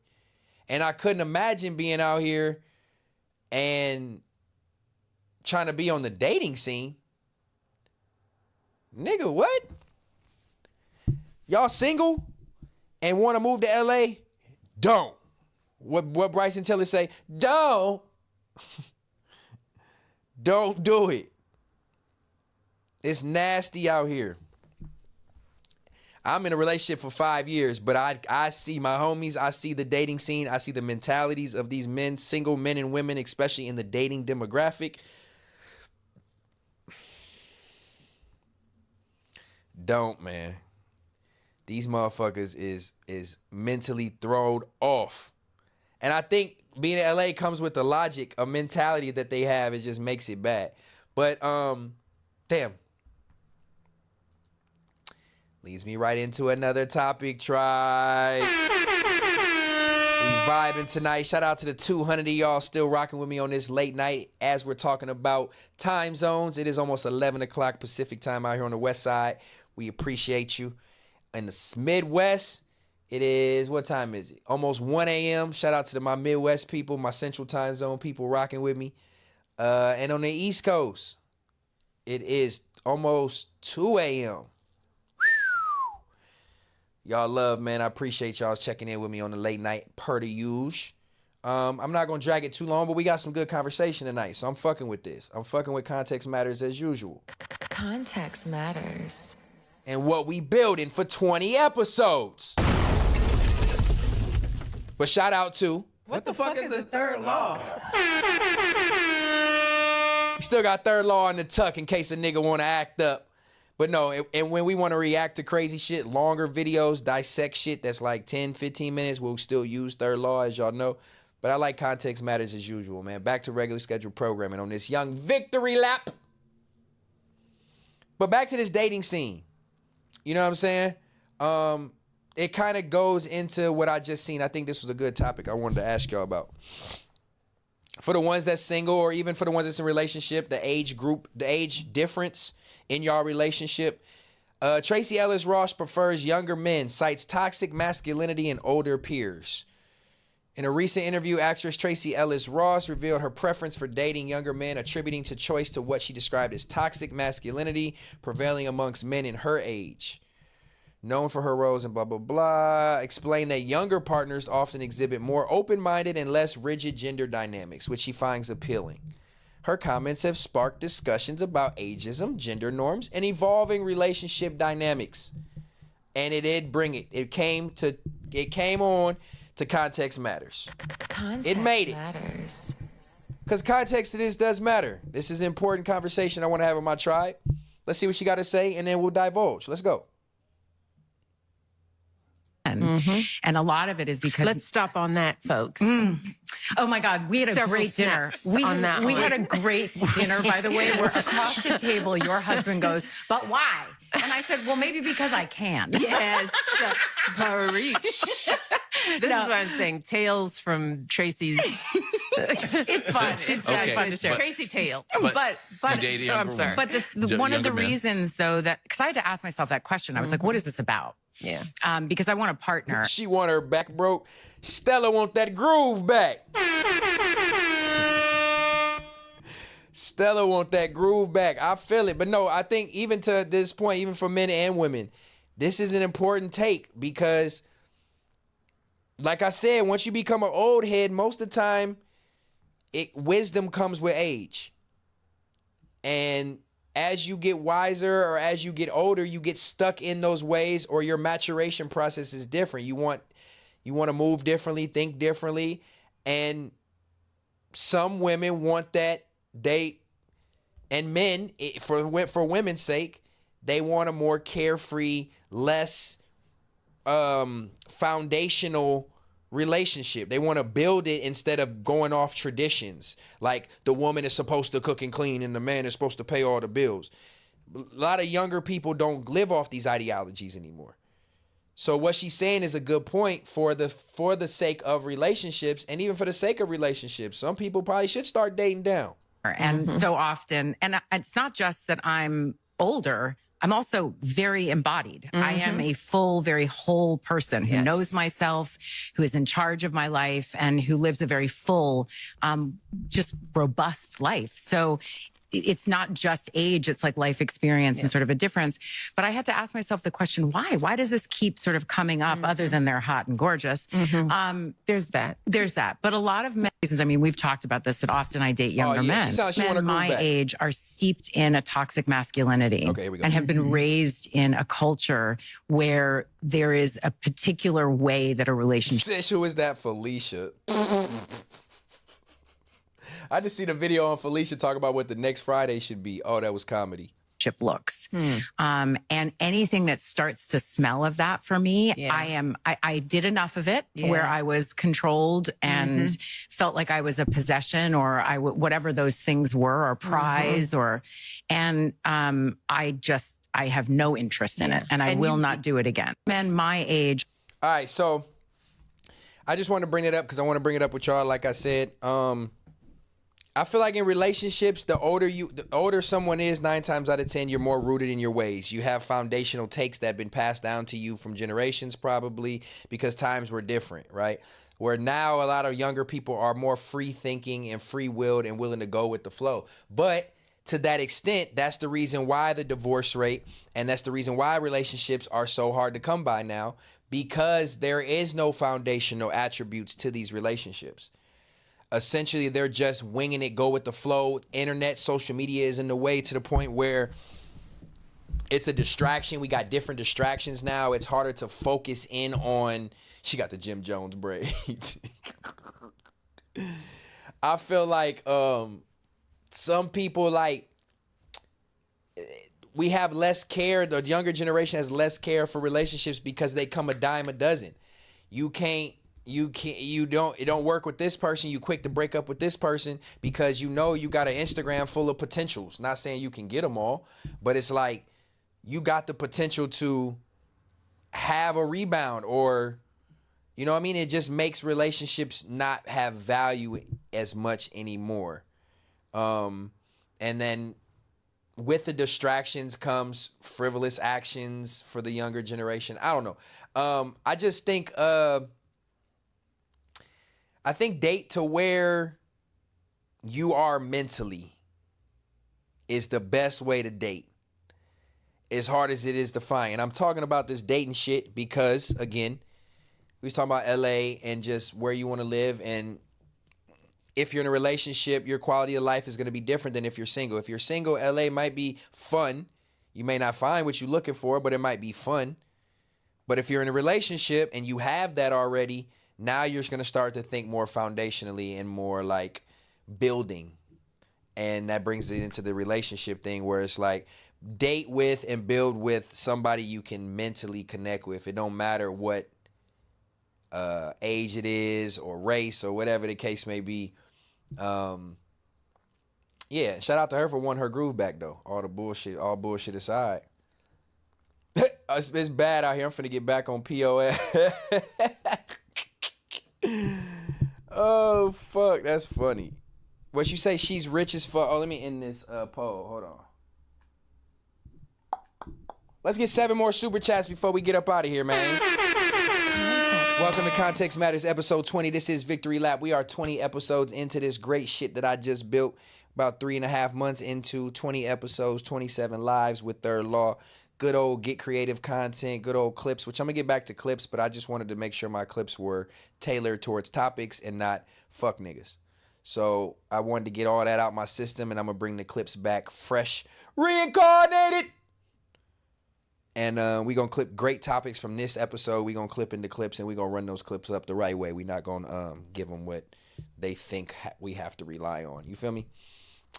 And I couldn't imagine being out here and trying to be on the dating scene. Nigga, what? Y'all single and want to move to LA? Don't. What Bryson Tiller say? Don't. Don't do it. It's nasty out here. I'm in a relationship for 5 years, but I see my homies, I see the dating scene, I see the mentalities of these men, single men and women, especially in the dating demographic. Don't, man. These motherfuckers is mentally thrown off. And I think being in LA comes with the logic, a mentality that they have. It just makes it bad. But damn. Leads me right into another topic, tribe. We vibing tonight. Shout out to the 200 of y'all still rocking with me on this late night as we're talking about time zones. It is almost 11 o'clock Pacific time out here on the west side. We appreciate you. In the Midwest, it is, what time is it? Almost 1 a.m. Shout out to my Midwest people, my Central Time Zone people rocking with me. And on the East Coast, it is almost 2 a.m. Y'all love, man. I appreciate y'all checking in with me on the late night per the usual. I'm not going to drag it too long, but we got some good conversation tonight, so I'm fucking with this. I'm fucking with Context Matters as usual. Context matters. And what we building for 20 episodes. But shout out to... What the fuck is the third law? We still got third law in the tuck in case a nigga want to act up. But no, and when we want to react to crazy shit, longer videos, dissect shit that's like 10, 15 minutes, we'll still use third law, as y'all know. But I like Context Matters as usual, man. Back to regular scheduled programming on this young victory lap. But back to this dating scene. You know what I'm saying? It kind of goes into what I just seen. I think this was a good topic I wanted to ask y'all about. For the ones that's single, or even for the ones that's in a relationship, the age group, the age difference in y'all relationship. Tracy Ellis Ross prefers younger men, cites toxic masculinity in older peers. In a recent interview, actress Tracy Ellis Ross revealed her preference for dating younger men, attributing to choice to what she described as toxic masculinity prevailing amongst men in her age. Known for her roles in blah, blah, blah, explained that younger partners often exhibit more open-minded and less rigid gender dynamics, which she finds appealing. Her comments have sparked discussions about ageism, gender norms, and evolving relationship dynamics. And it did bring it. It came on to Context Matters. Context it made it. Matters. Because context to this does matter. This is an important conversation I want to have with my tribe. Let's see what she got to say, and then we'll divulge. Let's go. And a lot of it is because... Let's stop on that, folks. Oh, my God. We had a great dinner. We had a great dinner, by the way, where across the table, your husband goes, but why? And I said, well, maybe because I can. Yes. This is what I'm saying. Tales from Tracy's... It's fun. It's very fun to share. Tracy tale. But I'm sorry. But one of the reasons, though, that... Because I had to ask myself that question. I was like, what is this about? Yeah. Because I want a partner. She want her back broke. Stella want that groove back. Stella want that groove back. I feel it. But no, I think even to this point, even for men and women, this is an important take because, like I said, once you become an old head, most of the time, wisdom comes with age. And as you get wiser or as you get older, you get stuck in those ways, or your maturation process is different. You want to move differently, think differently, and some women want that and men, for women's sake, they want a more carefree, less foundational relationship. They want to build it instead of going off traditions. Like the woman is supposed to cook and clean and the man is supposed to pay all the bills. A lot of younger people don't live off these ideologies anymore. So what she's saying is a good point for the sake of relationships, and even for the sake of relationships. Some people probably should start dating down. And so often, and it's not just that I'm older, I'm also very embodied. I am a full, very whole person who knows myself, who is in charge of my life, and who lives a very full, just robust life. So it's not just age, it's like life experience and sort of a difference. But I had to ask myself the question, why? Why does this keep sort of coming up other than they're hot and gorgeous? There's that. But a lot of reasons, I mean, we've talked about this, that often I date younger men. Men my age are steeped in a toxic masculinity and have been raised in a culture where there is a particular way that a relationship... Who is that, Felicia? I just seen a video on Felicia talk about what the next Friday should be. Oh, that was comedy. Looks. And anything that starts to smell of that for me, I did enough of it where I was controlled and felt like I was a possession or whatever those things were, or prize, and I have no interest in it, and I will not do it again. Men my age. All right, so I just want to bring it up because I want to bring it up with y'all. Like I said, I feel like in relationships, the older someone is, 9 times out of 10, you're more rooted in your ways. You have foundational takes that have been passed down to you from generations, probably because times were different, right? Where now a lot of younger people are more free thinking and free willed and willing to go with the flow. But to that extent, that's the reason why the divorce rate, and that's the reason why relationships are so hard to come by now, because there is no foundational attributes to these relationships. Essentially, they're just winging it, go with the flow. Internet, social media is in the way to the point where it's a distraction. We got different distractions now. It's harder to focus in on. She got the Jim Jones braids. I feel like some people, like, we have less care. The younger generation has less care for relationships because they come a dime a dozen. It don't work with this person. You quick to break up with this person because you got an Instagram full of potentials. Not saying you can get them all, but it's like you got the potential to have a rebound, or, you know what I mean? It just makes relationships not have value as much anymore. And then with the distractions comes frivolous actions for the younger generation. I don't know. I just think I think date to where you are mentally is the best way to date, as hard as it is to find. And I'm talking about this dating shit because, again, we was talking about LA and just where you want to live. And if you're in a relationship, your quality of life is going to be different than if you're single. If you're single, LA might be fun. You may not find what you're looking for, but it might be fun. But if you're in a relationship and you have that already, now you're going to start to think more foundationally and more like building. And that brings it into the relationship thing where it's like date with and build with somebody you can mentally connect with. It don't matter what age it is or race or whatever the case may be. Yeah, shout out to her for wanting her groove back though. All bullshit aside. It's bad out here. I'm finna get back on POS. Oh, fuck. That's funny. What you say? She's rich as fuck. Oh, let me end this poll. Hold on. Let's get 7 more super chats before we get up out of here, man. Welcome to Context Matters, episode 20. This is Victory Lap. We are 20 episodes into this great shit that I just built. About 3.5 months into 20 episodes, 27 lives with Third Law. good old get creative content, good old clips, which I'm gonna get back to clips, but I just wanted to make sure my clips were tailored towards topics and not fuck niggas. So I wanted to get all that out my system, and I'm gonna bring the clips back fresh, reincarnated. And we gonna clip great topics from this episode. We gonna clip into clips, and we gonna run those clips up the right way. We not gonna give them what they think we have to rely on. You feel me?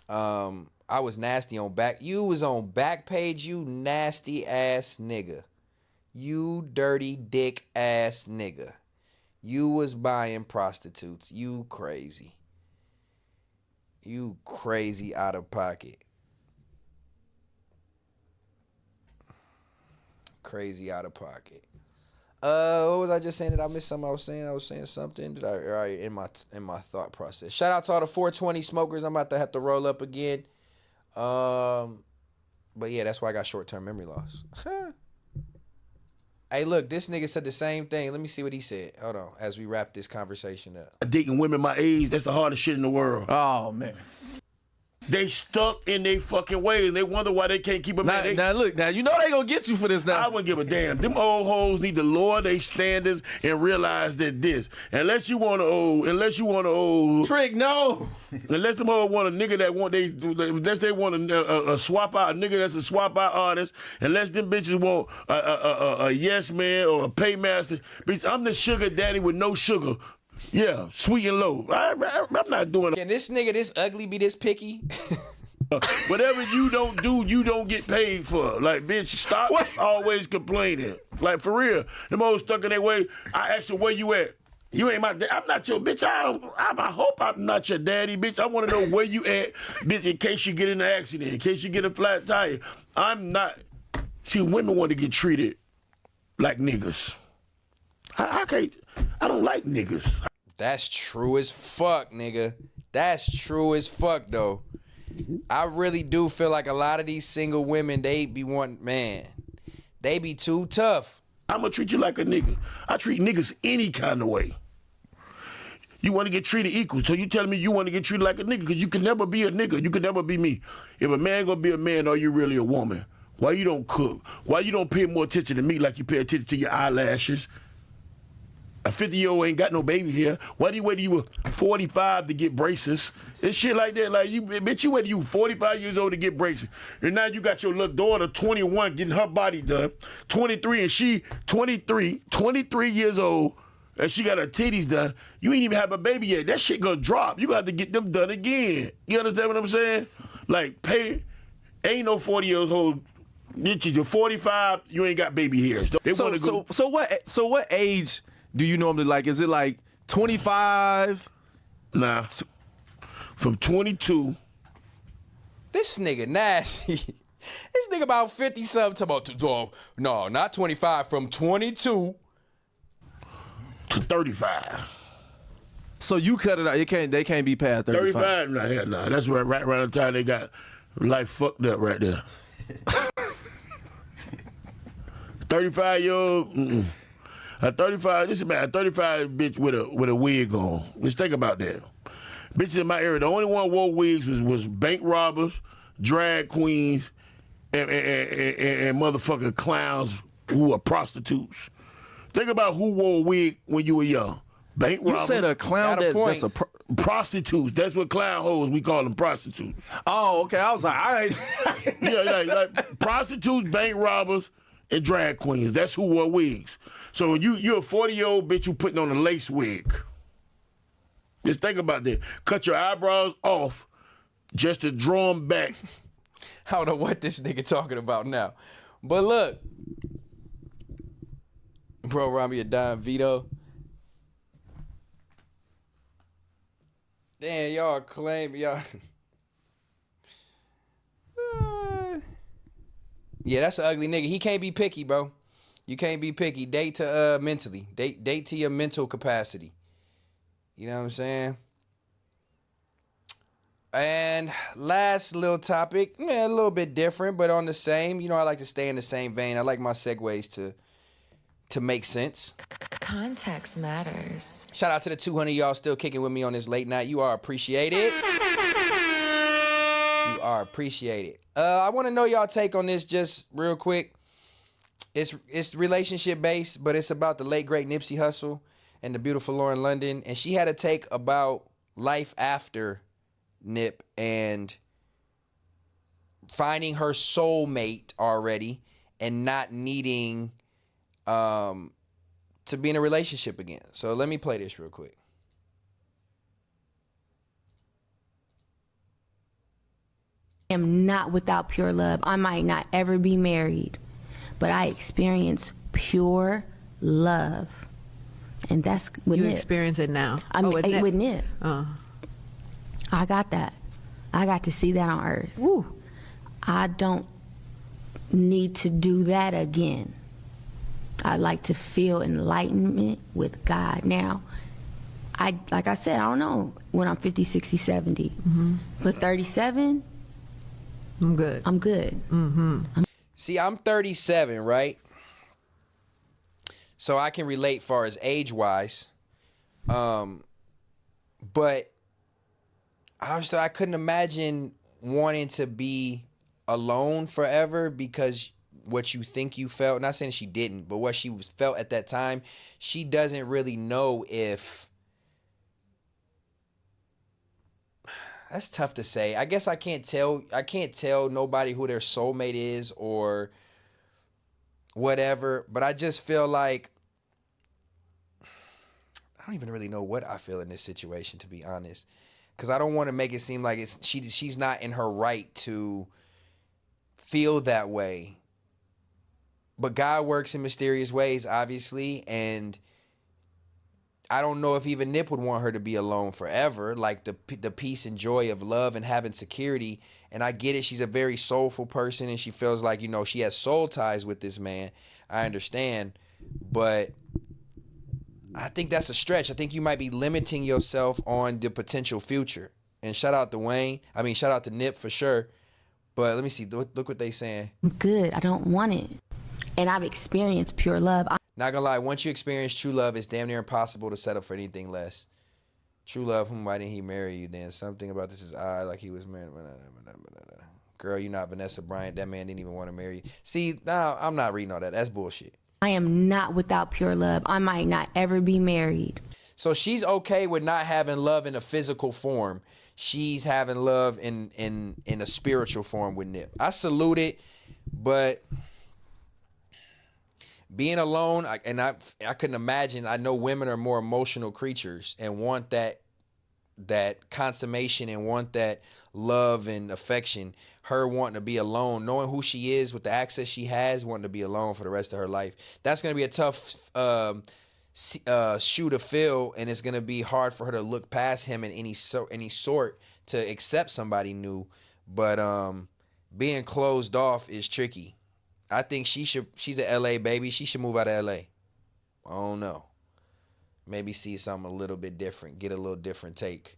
I was nasty on back. You was on Backpage, you nasty ass nigga. You dirty dick ass nigga. You was buying prostitutes. You crazy. You crazy out of pocket. Crazy out of pocket. What was I just saying? Did I miss something I was saying something? Did I right in my thought process? Shout out to all the 420 smokers. I'm about to have to roll up again. But yeah, that's why I got short-term memory loss. Hey, look, this nigga said the same thing. Let me see what he said. Hold on, as we wrap this conversation up. Dating women my age, that's the hardest shit in the world. Oh, man. They stuck in their fucking ways. They wonder why they can't keep them. Now, look, now, you know they gonna get you for this now. I wouldn't give a damn. Them old hoes need to lower their standards and realize that unless you want to Trick, no. Unless them hoes want a nigga unless they want a swap out, a nigga that's a swap out artist, unless them bitches want a yes man or a paymaster. Bitch, I'm the sugar daddy with no sugar. Yeah, sweet and low. I'm not doing it. Can this nigga this ugly be this picky? Whatever you don't do, you don't get paid for. Like, bitch, stop always complaining. Like, for real. Them hoes stuck in their way. I asked her, where you at? You ain't my dad. I'm not your bitch. I hope I'm not your daddy, bitch. I want to know where you at, bitch, in case you get in an accident, in case you get a flat tire. I'm not. See, women want to get treated like niggas. I can't. I don't like niggas. That's true as fuck, nigga. That's true as fuck, though. I really do feel like a lot of these single women, they be they be too tough. I'm going to treat you like a nigga. I treat niggas any kind of way. You want to get treated equal, so you telling me you want to get treated like a nigga, because you can never be a nigga. You can never be me. If a man going to be a man, are you really a woman? Why you don't cook? Why you don't pay more attention to me like you pay attention to your eyelashes? A 50-year-old ain't got no baby here. Why do you wait till you were 45 to get braces? And shit like that. Like, you wait till you 45 years old to get braces. And now you got your little daughter, 21, getting her body done. 23, and she 23 years old, and she got her titties done. You ain't even have a baby yet. That shit gonna drop. You got to get them done again. You understand what I'm saying? Like, ain't no 40 years old. You're 45, you ain't got baby hairs. So what age do you normally like? Is it like 25? Nah. From 22. This nigga nasty. This nigga about 50-something. No, not 25. From 22 to 35. So you cut it out. They can't be past 35. 35? Nah, hell nah. That's right around the time they got life fucked up right there. 35-year-old. A 35, this is about a 35 bitch with a wig on. Let's think about that. Bitches in my area, the only one who wore wigs was bank robbers, drag queens, and motherfucking clowns who are prostitutes. Think about who wore a wig when you were young. Bank robbers. You said a clown that's a prostitutes. That's what clown hoes, we call them prostitutes. Oh, okay. I was like, I ain't. Yeah, like prostitutes, bank robbers, and drag queens. That's who wore wigs. So when you're a 40-year-old bitch who putting on a lace wig. Just think about that. Cut your eyebrows off just to draw them back. I don't know what this nigga talking about now. But look. Bro, Rami a dime Vito. Damn, y'all claim y'all. Yeah, that's an ugly nigga. He can't be picky, bro. You can't be picky. Date to mentally. Date to your mental capacity. You know what I'm saying? And last little topic, a little bit different, but on the same. You know, I like to stay in the same vein. I like my segues to make sense. Context matters. Shout out to the 200 y'all still kicking with me on this late night. You are appreciated. You are appreciated. I want to know y'all take on this just real quick. It's relationship based, but it's about the late great Nipsey Hussle and the beautiful Lauren London, and she had a take about life after Nip and finding her soulmate already and not needing to be in a relationship again. So let me play this real quick. I am not without pure love. I might not ever be married, but I experience pure love. And that's with You Nip. experience it now. With Nip. I got that. I got to see that on Earth. Woo. I don't need to do that again. I like to feel enlightenment with God. Now, like I said, I don't know when I'm 50, 60, 70. But 37, I'm good. I'm good. See, I'm 37, right? So I can relate far as age-wise. But I couldn't imagine wanting to be alone forever because what you think you felt, not saying she didn't, but what she felt at that time, she doesn't really know if... That's tough to say. I guess I can't tell nobody who their soulmate is or whatever, but I just feel like I don't even really know what I feel in this situation, to be honest, because I don't want to make it seem like she's not in her right to feel that way. But God works in mysterious ways, obviously, and I don't know if even Nip would want her to be alone forever, like the peace and joy of love and having security. And I get it. She's a very soulful person and she feels like, you know, she has soul ties with this man. I understand. But I think that's a stretch. I think you might be limiting yourself on the potential future. And shout out to Nip for sure. But let me see. Look what they saying. I'm good. I don't want it. And I've experienced pure love. Not gonna lie, once you experience true love, it's damn near impossible to settle for anything less. True love, why didn't he marry you then? Something about this is odd, like he was married. Girl, you're not Vanessa Bryant. That man didn't even want to marry you. See, no, I'm not reading all that. That's bullshit. I am not without pure love. I might not ever be married. So she's okay with not having love in a physical form. She's having love in a spiritual form with Nip. I salute it, but being alone, I couldn't imagine. I know women are more emotional creatures and want that consummation and want that love and affection. Her wanting to be alone, knowing who she is with the access she has, wanting to be alone for the rest of her life. That's going to be a tough shoe to fill, and it's going to be hard for her to look past him in any sort to accept somebody new. But being closed off is tricky. I think she's an LA baby. She should move out of LA. I don't know. Maybe see something a little bit different. Get a little different take.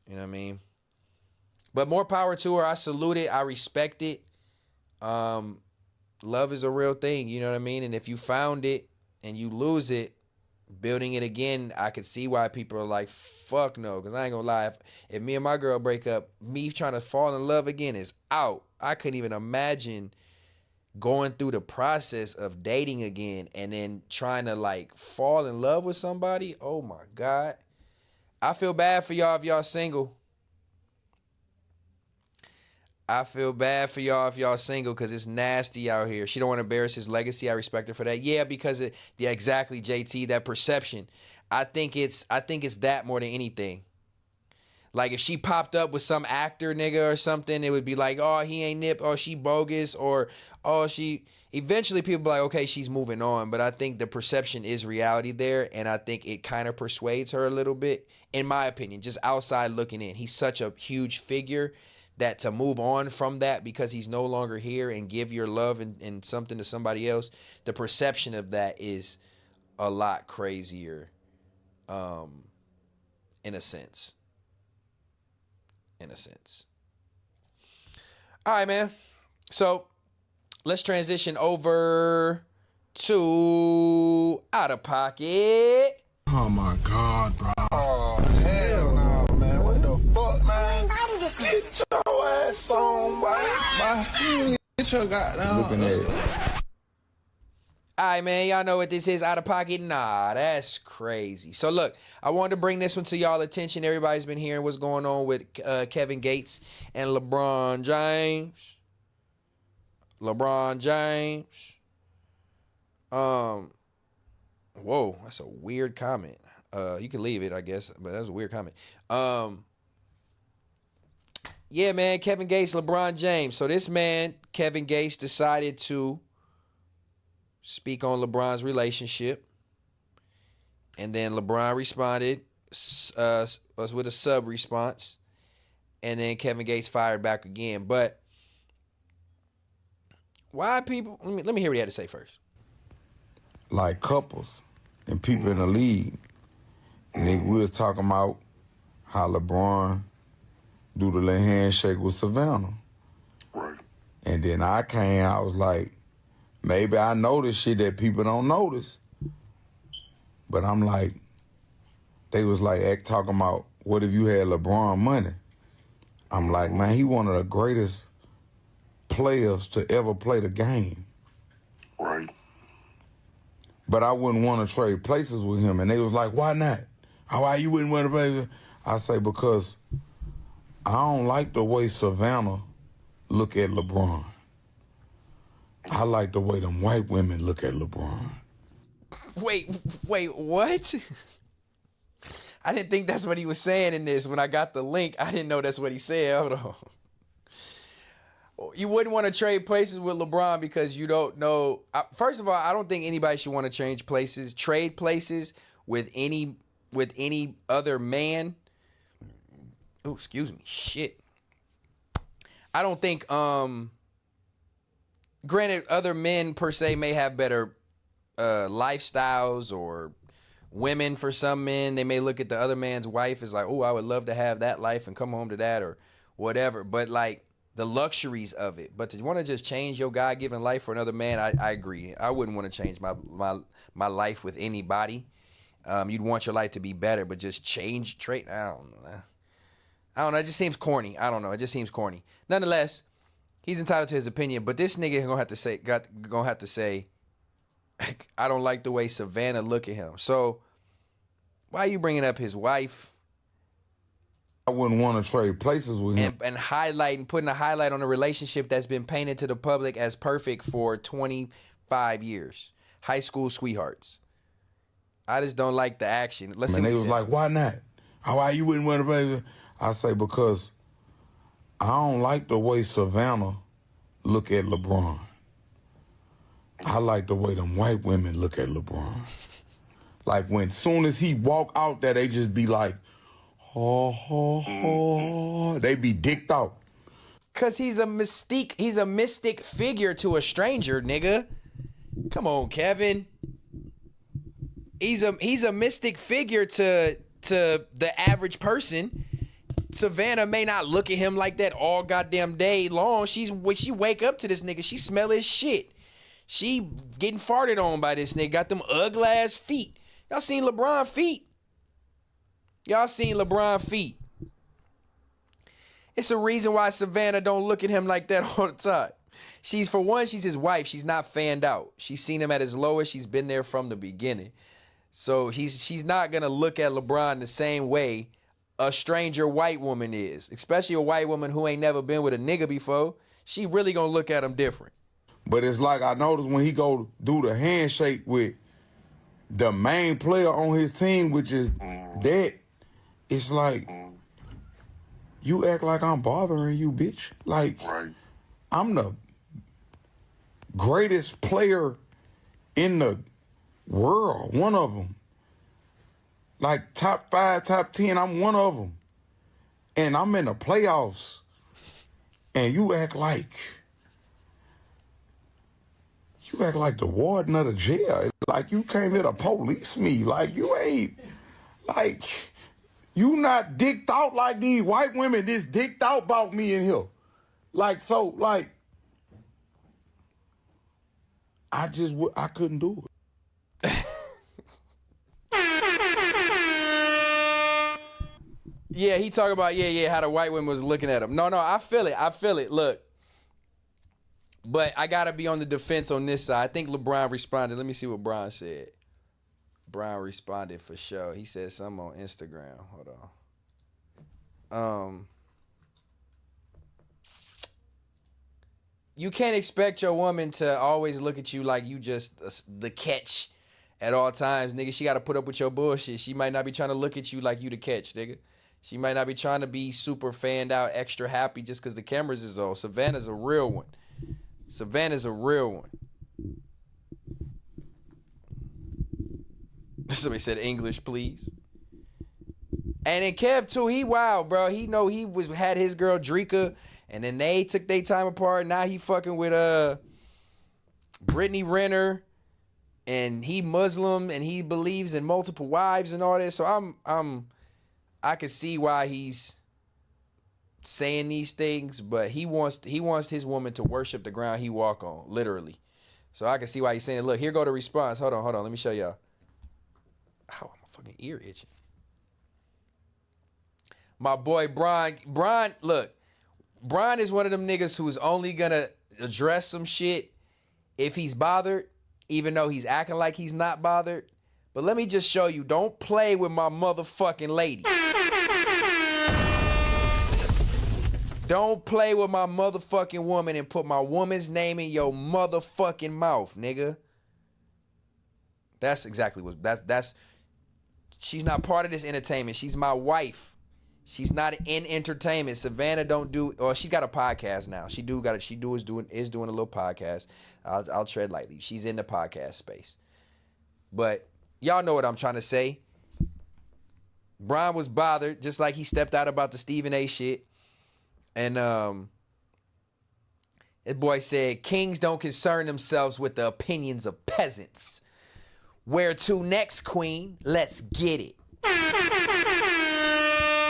You know what I mean? But more power to her. I salute it. I respect it. Love is a real thing. You know what I mean? And if you found it and you lose it, building it again, I could see why people are like, fuck no. Because I ain't going to lie. If me and my girl break up, me trying to fall in love again is out. I couldn't even imagine going through the process of dating again and then trying to like fall in love with somebody. Oh my God. I feel bad for y'all if y'all single. I feel bad for y'all if y'all single because it's nasty out here. She don't want to embarrass his legacy. I respect her for that. Yeah, because exactly, JT, that perception. I think it's that more than anything. Like if she popped up with some actor nigga or something, it would be like, oh, he ain't Nip, or she bogus, or oh, she. Eventually people be like, okay, she's moving on. But I think the perception is reality there, and I think it kind of persuades her a little bit, in my opinion, just outside looking in. He's such a huge figure that to move on from that because he's no longer here and give your love and something to somebody else, the perception of that is a lot crazier, in a sense. All right, man. So let's transition over to Out of Pocket. Oh my God, bro. Oh hell no, man. What the fuck, man? Get your ass on, boy. Get your goddamn. Looking at it. All right, man, y'all know what this is, out of pocket? Nah, that's crazy. So look, I wanted to bring this one to y'all attention. Everybody's been hearing what's going on with Kevin Gates and LeBron James. Whoa, that's a weird comment. You can leave it, I guess, but that was a weird comment. Yeah, man, Kevin Gates, LeBron James. So this man, Kevin Gates, decided to speak on LeBron's relationship. And then LeBron responded was with a sub response. And then Kevin Gates fired back again. But why people, let me hear what he had to say first. Like couples and people in the league. And we was talking about how LeBron do the little handshake with Savannah. Right. And then I was like, maybe I notice shit that people don't notice. But I'm like, they was like talking about, what if you had LeBron money? I'm like, man, he one of the greatest players to ever play the game. Right. But I wouldn't want to trade places with him. And they was like, why not? Why you wouldn't want to play? I say, because I don't like the way Savannah look at LeBron. I like the way them white women look at LeBron. Wait, what? I didn't think that's what he was saying in this. When I got the link, I didn't know that's what he said. Hold on. You wouldn't want to trade places with LeBron because you don't know. First of all, I don't think anybody should want to trade places with any other man. Oh, excuse me. Shit. I don't think, granted, other men per se may have better lifestyles, or women, for some men, they may look at the other man's wife as like, oh, I would love to have that life and come home to that or whatever. But like the luxuries of it. But to want to just change your God-given life for another man, I agree. I wouldn't want to change my life with anybody. You'd want your life to be better, but just trade. I don't know. It just seems corny. I don't know. It just seems corny. Nonetheless, he's entitled to his opinion, but this nigga gonna have to say, I don't like the way Savannah look at him. So why are you bringing up his wife? I wouldn't want to trade places with him. And putting a highlight on a relationship that's been painted to the public as perfect for 25 years. High school sweethearts. I just don't like the action. Let's see. They was like, why not? Why you wouldn't want to play? I say, because I don't like the way Savannah look at LeBron. I like the way them white women look at LeBron. Like soon as he walk out there, they just be like, oh. They be dicked out. Cause he's a mystic figure to a stranger, nigga. Come on, Kevin. He's a mystic figure to the average person. Savannah may not look at him like that all goddamn day long. When she wake up to this nigga, she smell his shit. She getting farted on by this nigga. Got them ugly ass feet. Y'all seen LeBron feet? It's a reason why Savannah don't look at him like that all the time. For one, she's his wife. She's not fanned out. She's seen him at his lowest. She's been there from the beginning. So she's not gonna look at LeBron the same way a stranger white woman is, especially a white woman who ain't never been with a nigga before. She really gonna look at him different. But it's like I noticed when he go do the handshake with the main player on his team, which is dead, it's like, you act like I'm bothering you, bitch. Like, I'm the greatest player in the world, one of them. Like top 5, top 10, I'm one of them. And I'm in the playoffs. And you act like the warden of the jail. Like you came here to police me. Like you ain't, like, you not dicked out like these white women just dicked out about me in here. Like, so, like, I couldn't do it. Yeah, he talk about, how the white women was looking at him. No, I feel it. Look, But I gotta be on the defense on this side. I think LeBron responded. Let me see what Bron said. Bron responded for sure. He said something on Instagram. Hold on. You can't expect your woman to always look at you like you just the catch at all times, nigga. She got to put up with your bullshit. She might not be trying to look at you like you the catch, nigga. She might not be trying to be super fanned out, extra happy just because the cameras is on. Savannah's a real one. Savannah's a real one. Somebody said English, please. And then Kev too, he wild, bro. He know he had his girl Drika, and then they took their time apart. Now he fucking with Brittany Renner, and he Muslim, and he believes in multiple wives and all that. So I can see why he's saying these things, but he wants his woman to worship the ground he walk on, literally. So I can see why he's saying it. Look, here go the response. Hold on. Let me show y'all. Oh, my fucking ear itching. My boy Bron, look, Bron is one of them niggas who's only gonna address some shit if he's bothered, even though he's acting like he's not bothered. But let me just show you, don't play with my motherfucking lady. Don't play with my motherfucking woman and put my woman's name in your motherfucking mouth, nigga. That's exactly what, that's, she's not part of this entertainment. She's my wife. She's not in entertainment. Savannah don't do, or she got a podcast now. She doing a little podcast. I'll tread lightly. She's in the podcast space. But y'all know what I'm trying to say. Bron was bothered, just like he stepped out about the Stephen A shit. And that boy said, kings don't concern themselves with the opinions of peasants. Where to next, queen? Let's get it.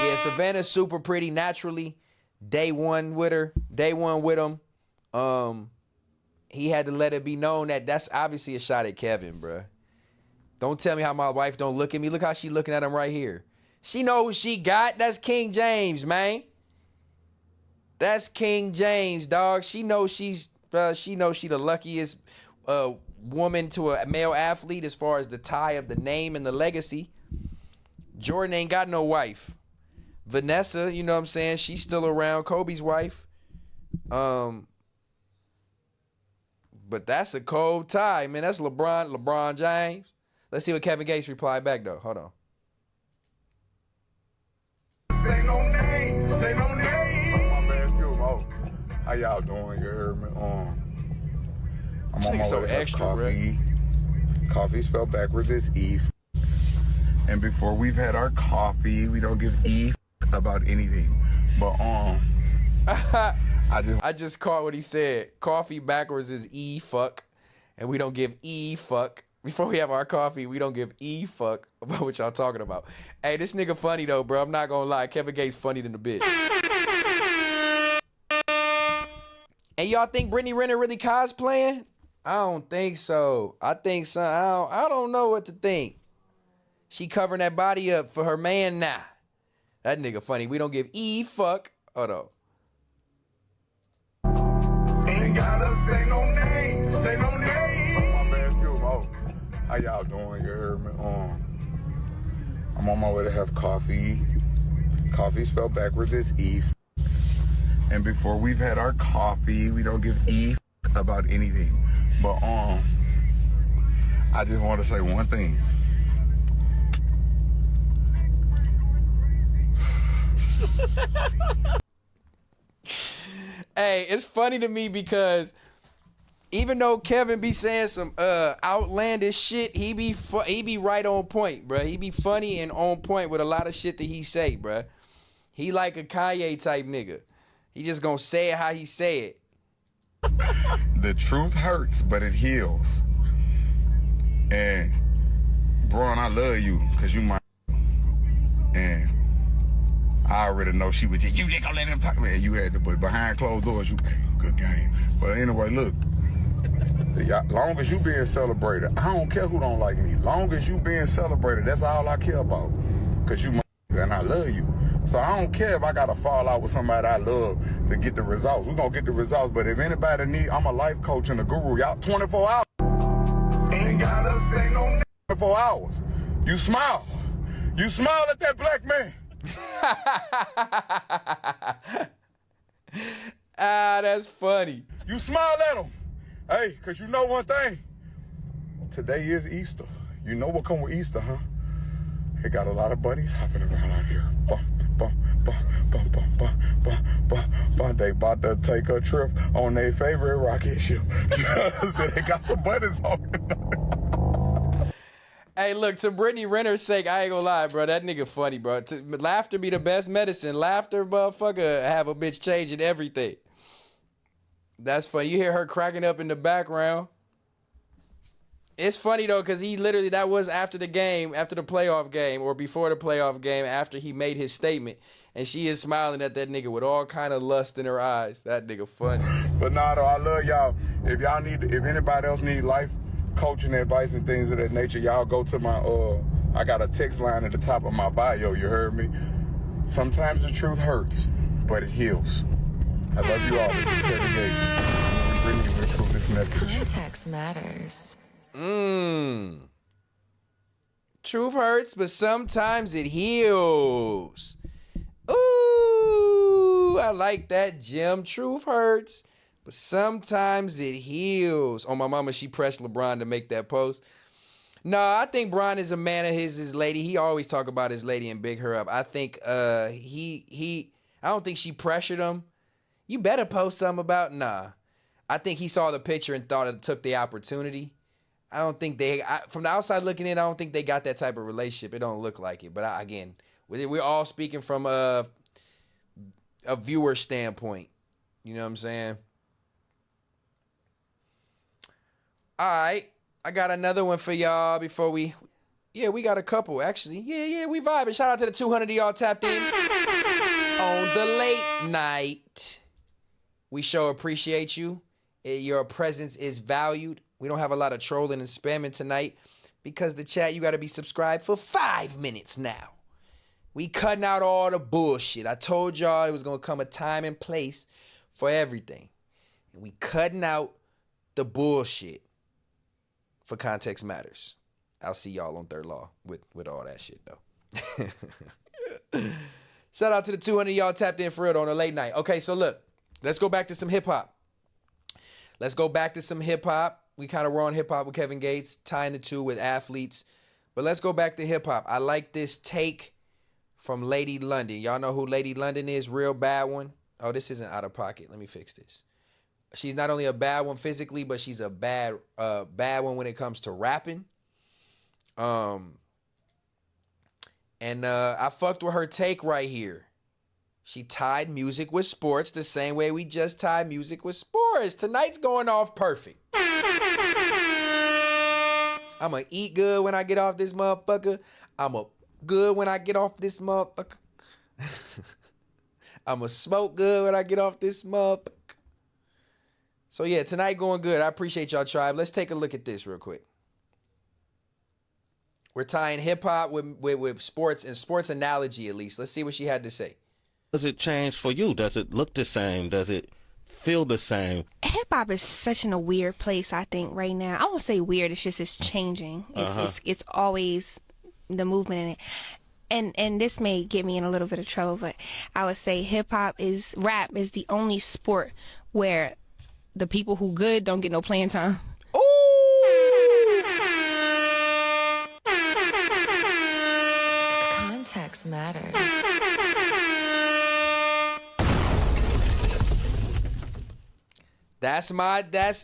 Yeah, Savannah's super pretty naturally. Day one with him. He had to let it be known that that's obviously a shot at Kevin, bruh. Don't tell me how my wife don't look at me. Look how she looking at him right here. She know who she got. That's King James, man. That's King James, dog. She knows she the luckiest woman to a male athlete as far as the tie of the name and the legacy. Jordan ain't got no wife. Vanessa, you know what I'm saying? She's still around. Kobe's wife. But that's a cold tie, man. That's LeBron James. Let's see what Kevin Gates replied back, though. Hold on. Say no name. Say no name. My bad, excuse me. How y'all doing? You heard me? I'm on my way to have coffee. Coffee spelled backwards is Eve. And before we've had our coffee, we don't give Eve about anything. But I just caught what he said. Coffee backwards is E fuck. And we don't give E fuck. Before we have our coffee, we don't give E fuck about what y'all talking about. Hey, this nigga funny though, bro. I'm not gonna lie. Kevin Gates funny than a bitch. And y'all think Brittany Renner really cosplaying? I don't think so. I think so. I don't know what to think. She covering that body up for her man now. That nigga funny. We don't give E fuck. Hold on. Ain't gotta say no name. Say no name. My bad, excuse me. How y'all doing? You heard me? I'm on my way to have coffee. Coffee spelled backwards is Eve. And before we've had our coffee, we don't give Eve about anything. But I just want to say one thing. Hey, it's funny to me because even though Kevin be saying some outlandish shit, he be right on point, bruh. He be funny and on point with a lot of shit that he say, bruh. He like a Kanye type nigga. He just gonna say it how he say it. The truth hurts, but it heals. And Bron, I love you because you my and I already know she was just, you ain't gonna let him talk. Man, you had to, but behind closed doors, you, hey, good game. But anyway, look, long as you being celebrated, I don't care who don't like me. Long as you being celebrated, that's all I care about. Because you my, and I love you. So I don't care if I gotta fall out with somebody I love to get the results. We're gonna get the results. But if anybody need, I'm a life coach and a guru. Y'all 24 hours. Ain't gotta say no 24 hours. You smile. You smile at that black man. That's funny. You smile at him. Hey, cause you know one thing. Today is Easter. You know what come with Easter, huh? It got a lot of bunnies hopping around out here. They about to take a trip on their favorite rocket ship. So they got some bunnies on. Hey, look, to Brittany Renner's sake, I ain't gonna lie, bro. That nigga funny, bro. Laughter be the best medicine. Laughter, motherfucker, have a bitch changing everything. That's funny. You hear her cracking up in the background. It's funny, though, because he literally, that was after the game, after the playoff game, or before the playoff game, after he made his statement. And she is smiling at that nigga with all kind of lust in her eyes. That nigga funny. But nah, though, I love y'all. If y'all need, if anybody else need life coaching advice and things of that nature, y'all go to my, I got a text line at the top of my bio, you heard me? Sometimes the truth hurts, but it heals. I love you all. This is Kevin Gates. Bring you through this message. Context matters. Truth hurts, but sometimes it heals. Ooh, I like that, Jim. Truth hurts, but sometimes it heals. Oh, my mama, she pressed LeBron to make that post. No, I think Bron is a man of his lady. He always talk about his lady and big her up. I think I don't think she pressured him. You better post something about, nah. I think he saw the picture and thought it took the opportunity. I don't think from the outside looking in, I don't think they got that type of relationship. It don't look like it. But again, we're all speaking from a viewer standpoint. You know what I'm saying? All right. I got another one for y'all before we got a couple, actually. Yeah, we vibing. Shout out to the 200 of y'all tapped in on the late night. We sure appreciate you. Your presence is valued. We don't have a lot of trolling and spamming tonight because the chat, you got to be subscribed for 5 minutes now. We cutting out all the bullshit. I told y'all it was going to come a time and place for everything. And we cutting out the bullshit for Context Matters. I'll see y'all on Third Law with all that shit, though. Shout out to the 200 of y'all tapped in for it on a late night. Okay, so look, let's go back to some hip-hop. We kind of were on hip-hop with Kevin Gates, tying the two with athletes. But let's go back to hip-hop. I like this take from Lady London. Y'all know who Lady London is? Real bad one. Oh, this isn't out of pocket. Let me fix this. She's not only a bad one physically, but she's a bad one when it comes to rapping. I fucked with her take right here. She tied music with sports the same way we just tied music with sports. Tonight's going off perfect. I'ma eat good when I get off this motherfucker. I'ma good when I get off this motherfucker. I'ma smoke good when I get off this motherfucker. So yeah, tonight going good. I appreciate y'all, tribe. Let's take a look at this real quick. We're tying hip-hop with sports and sports analogy at least. Let's see what she had to say. Does it change for you? Does it look the same? Does it feel the same? Hip-hop is such in a weird place, I think, right now. I won't say weird. It's just it's changing. It's always the movement in it. And this may get me in a little bit of trouble, but I would say rap is the only sport where the people who good don't get no playing time. Context matters.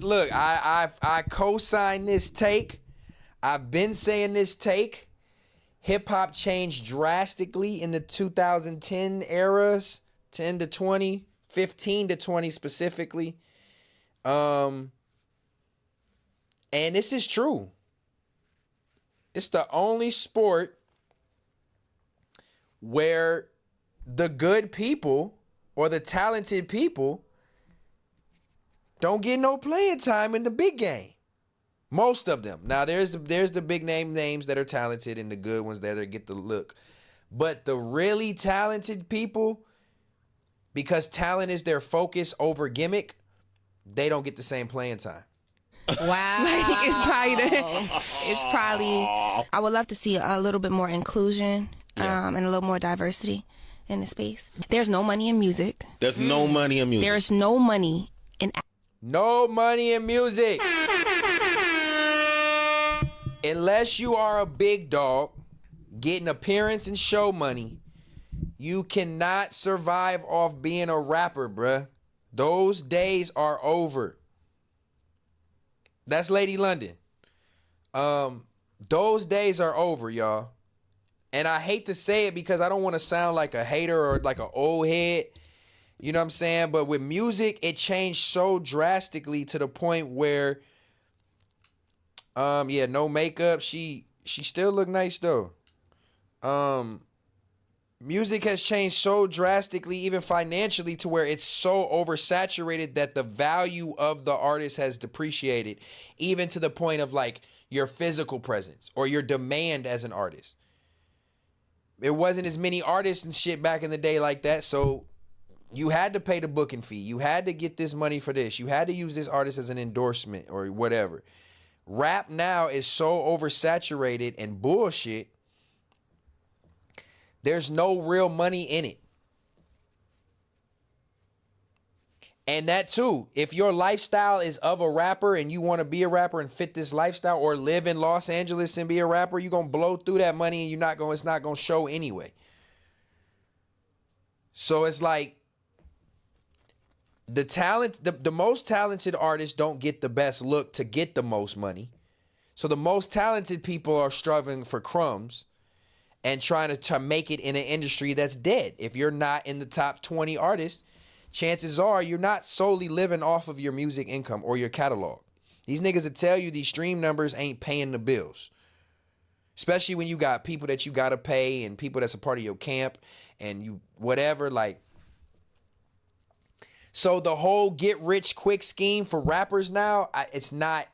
Look, I co-sign this take. I've been saying this take. Hip hop changed drastically in the 2010 eras, 10 to 20, 15 to 20 specifically. And this is true. It's the only sport where the good people or the talented people don't get no playing time in the big game. Most of them. Now there's the big names that are talented and the good ones that get the look. But the really talented people, because talent is their focus over gimmick, they don't get the same playing time. Wow. Like, it's probably, I would love to see a little bit more inclusion and a little more diversity in the space. There's no money in music. There's no money in music. There's no money in No money in music. Unless you are a big dog getting appearance and show money, you cannot survive off being a rapper, bruh. Those days are over. That's Lady London. Those days are over, y'all. And I hate to say it because I don't want to sound like a hater or like an old head. You know what I'm saying? But with music, it changed so drastically to the point where, no makeup. She still look nice though. Music has changed so drastically, even financially, to where it's so oversaturated that the value of the artist has depreciated, even to the point of like your physical presence or your demand as an artist. There wasn't as many artists and shit back in the day like that, so you had to pay the booking fee. You had to get this money for this. You had to use this artist as an endorsement or whatever. Rap now is so oversaturated and bullshit. There's no real money in it. And that too, if your lifestyle is of a rapper and you want to be a rapper and fit this lifestyle or live in Los Angeles and be a rapper, you're going to blow through that money and it's not going to show anyway. So it's like the most talented artists don't get the best look to get the most money. So the most talented people are struggling for crumbs and trying to make it in an industry that's dead. If you're not in the top 20 artists, chances are you're not solely living off of your music income or your catalog. These niggas will tell you these stream numbers ain't paying the bills. Especially when you got people that you got to pay and people that's a part of your camp and you whatever, like. So the whole get rich quick scheme for rappers now, it's not.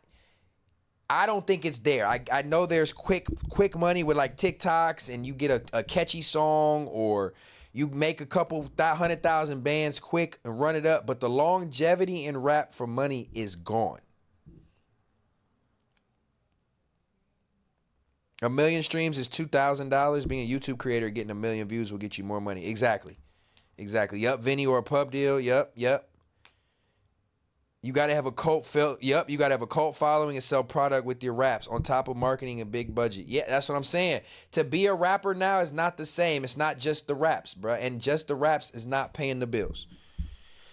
I don't think it's there. I know there's quick money with like TikToks and you get a catchy song or you make a couple 100,000 bands quick and run it up. But the longevity in rap for money is gone. 1 million streams is $2,000. Being a YouTube creator, getting 1 million views will get you more money. Exactly. Yup. Vinny or a pub deal. Yup. You got to have a cult you got to have a cult following and sell product with your raps on top of marketing and big budget. Yeah, that's what I'm saying. To be a rapper now is not the same. It's not just the raps, bro. And just the raps is not paying the bills.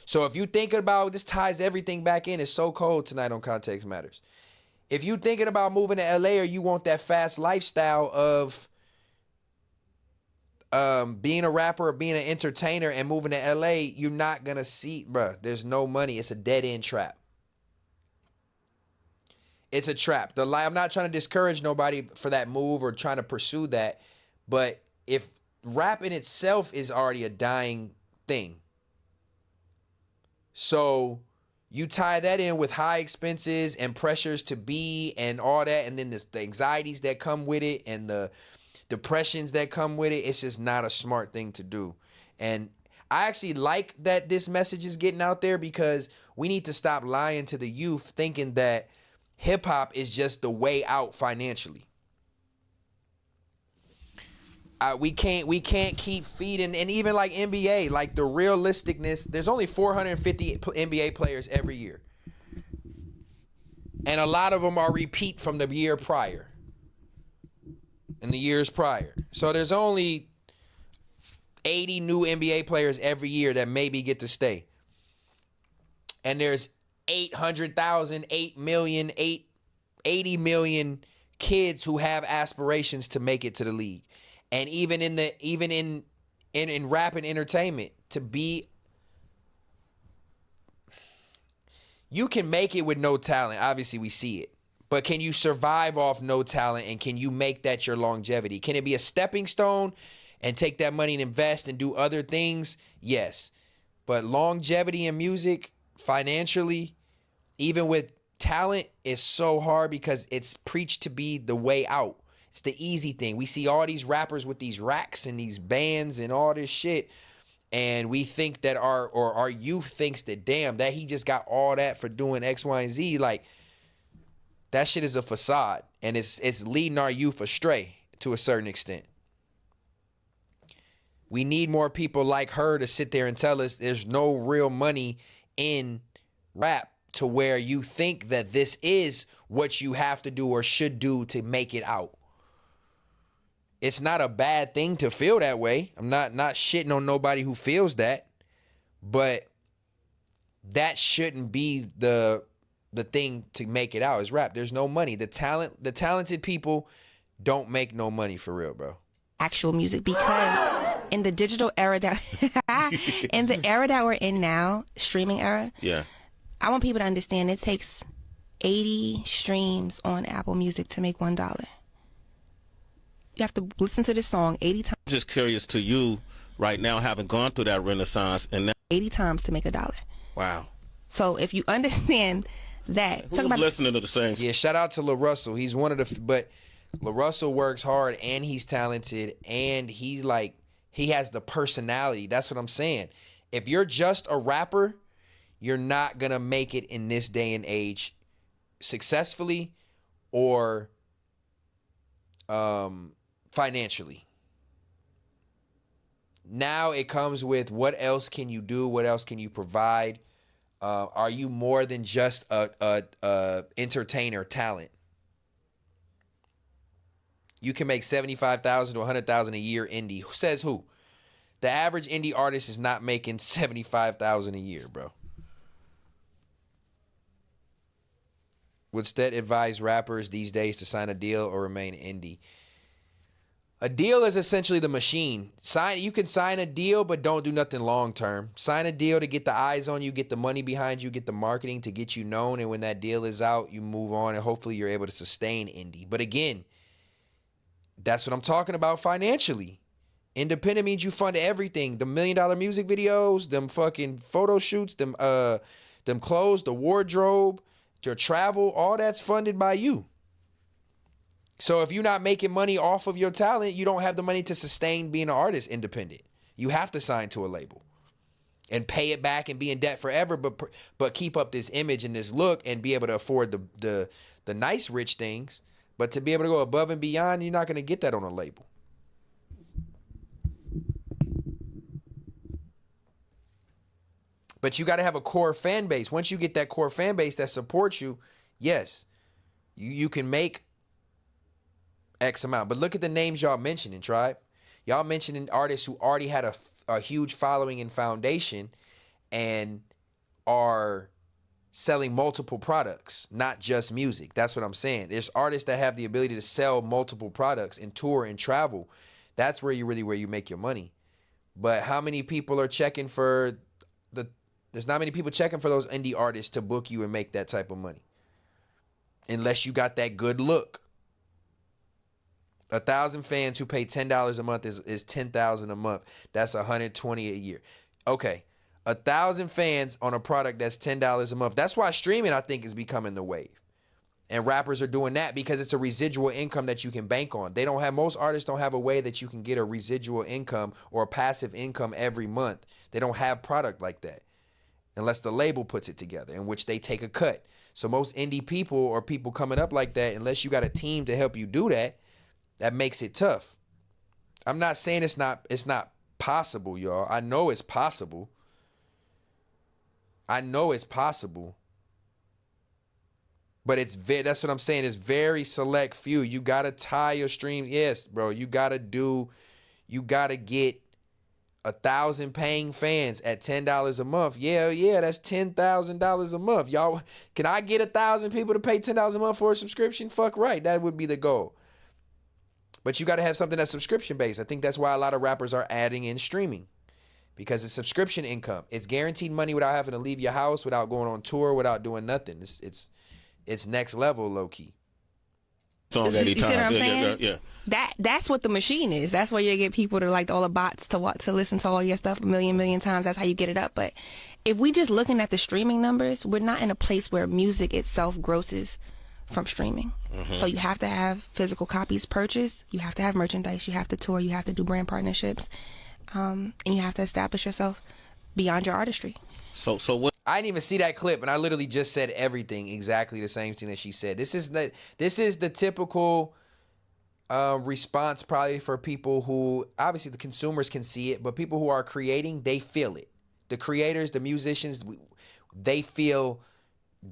So if you thinking about, this ties everything back in. It's so cold tonight on Context Matters. If you thinking about moving to LA or you want that fast lifestyle of being a rapper or being an entertainer and moving to LA, you're not gonna see, bruh. There's no money. It's a dead end trap. It's a trap. I'm not trying to discourage nobody for that move or trying to pursue that, but if rap in itself is already a dying thing, so you tie that in with high expenses and pressures to be and all that, and then the anxieties that come with it and the depressions that come with it, it's just not a smart thing to do. And I actually like that this message is getting out there because we need to stop lying to the youth thinking that hip hop is just the way out financially. We can't keep feeding, and even like NBA, like the realisticness, there's only 450 NBA players every year. And a lot of them are repeat from the year prior. In the years prior. So there's only 80 new NBA players every year that maybe get to stay. And there's 800,000, 8 million, 80 million kids who have aspirations to make it to the league. And even in rap and entertainment, you can make it with no talent. Obviously, we see it. But can you survive off no talent, and can you make that your longevity? Can it be a stepping stone and take that money and invest and do other things? Yes. But longevity in music, financially, even with talent, is so hard because it's preached to be the way out. It's the easy thing. We see all these rappers with these racks and these bands and all this shit, and we think that our youth thinks that, damn, that he just got all that for doing X, Y, and Z. Like, that shit is a facade, and it's leading our youth astray to a certain extent. We need more people like her to sit there and tell us there's no real money in rap, to where you think that this is what you have to do or should do to make it out. It's not a bad thing to feel that way. I'm not shitting on nobody who feels that, but that shouldn't be the thing to make it out is rap. There's no money. The talented people don't make no money for real, bro. Actual music, because in the digital era in the era that we're in now, streaming era, Yeah. I want people to understand it takes 80 streams on Apple Music to make $1. You have to listen to this song 80 times. Just curious to you right now, having gone through that renaissance and now, 80 times to make $1. wow. So if you understand that, Who's listening to the same? Yeah, shout out to LaRussell. He's one of the, but LaRussell works hard and he's talented and he's like, he has the personality. That's what I'm saying. If you're just a rapper, you're not gonna make it in this day and age successfully or financially. Now it comes with what else can you do? What else can you provide? Are you more than just a entertainer talent? You can make $75,000 to $100,000 a year indie. Who says who? The average indie artist is not making $75,000 a year, bro. Would Stet advise rappers these days to sign a deal or remain indie? A deal is essentially the machine. You can sign a deal, but don't do nothing long term. Sign a deal to get the eyes on you, get the money behind you, get the marketing to get you known, and when that deal is out, you move on, and hopefully you're able to sustain indie. But again, that's what I'm talking about financially. Independent means you fund everything. The $1 million music videos, them fucking photo shoots, them clothes, the wardrobe, your travel, all that's funded by you. So if you're not making money off of your talent, you don't have the money to sustain being an artist independent. You have to sign to a label and pay it back and be in debt forever, but keep up this image and this look and be able to afford the nice rich things. But to be able to go above and beyond, you're not going to get that on a label. But you got to have a core fan base. Once you get that core fan base that supports you, yes, you can make X amount. But look at the names y'all mentioning, Tribe. Y'all mentioning artists who already had a huge following and foundation and are selling multiple products, not just music. That's what I'm saying. There's artists that have the ability to sell multiple products and tour and travel. That's where you make your money. But how many people are checking for there's not many people checking for those indie artists to book you and make that type of money. Unless you got that good look. 1,000 fans who pay $10 a month is $10,000 a month. That's $120 a year. Okay. 1,000 fans on a product that's $10 a month. That's why streaming, I think, is becoming the wave. And rappers are doing that because it's a residual income that you can bank on. Most artists don't have a way that you can get a residual income or a passive income every month. They don't have product like that. Unless the label puts it together, in which they take a cut. So most indie people or people coming up like that, unless you got a team to help you do that, that makes it tough. I'm not saying it's not possible, y'all. I know it's possible. But that's what I'm saying. It's very select few. You gotta tie your stream. Yes, bro. You gotta get 1,000 paying fans at $10 a month. Yeah, that's $10,000 a month. Y'all, can I get 1,000 people to pay $10 a month for a subscription? Fuck right. That would be the goal. But you got to have something that's subscription based. I think that's why a lot of rappers are adding in streaming, because it's subscription income. It's guaranteed money without having to leave your house, without going on tour, without doing nothing. It's next level, low key. You see what I'm saying? Yeah. That's what the machine is. That's why you get people to, like, all the bots to listen to all your stuff a million times. That's how you get it up. But if we just looking at the streaming numbers, we're not in a place where music itself grosses from streaming. So you have to have physical copies purchased. You have to have merchandise. You have to tour. You have to do brand partnerships. And you have to establish yourself beyond your artistry. So what? I didn't even see that clip, and I literally just said everything exactly the same thing that she said. This is the typical response probably for people who, obviously the consumers can see it, but people who are creating, they feel it. The creators, the musicians, they feel,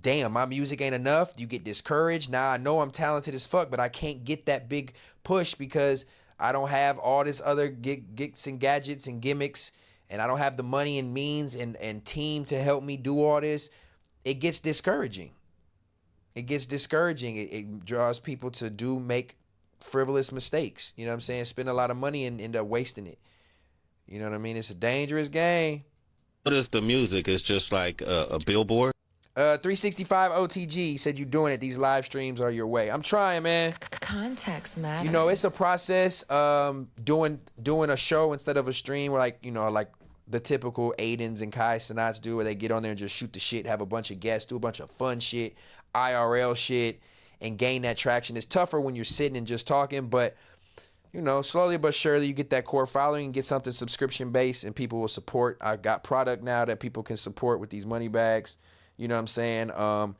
damn, my music ain't enough. You get discouraged. Now I know I'm talented as fuck, but I can't get that big push because I don't have all this other gigs and gadgets and gimmicks, and I don't have the money and means and team to help me do all this. It gets discouraging. It gets discouraging. It draws people to make frivolous mistakes. You know what I'm saying? Spend a lot of money and end up wasting it. You know what I mean? It's a dangerous game. What is the music? It's just like a billboard? 365 OTG said you doing it. These live streams are your way. I'm trying, man. Context matters. You know, it's a process. Doing a show instead of a stream, where like the typical Aidens and Kai Sinats do, where they get on there and just shoot the shit, have a bunch of guests, do a bunch of fun shit, IRL shit, and gain that traction. It's tougher when you're sitting and just talking, but you know, slowly but surely you get that core following and get something subscription based, and people will support. I got product now that people can support with these money bags. You know what I'm saying? And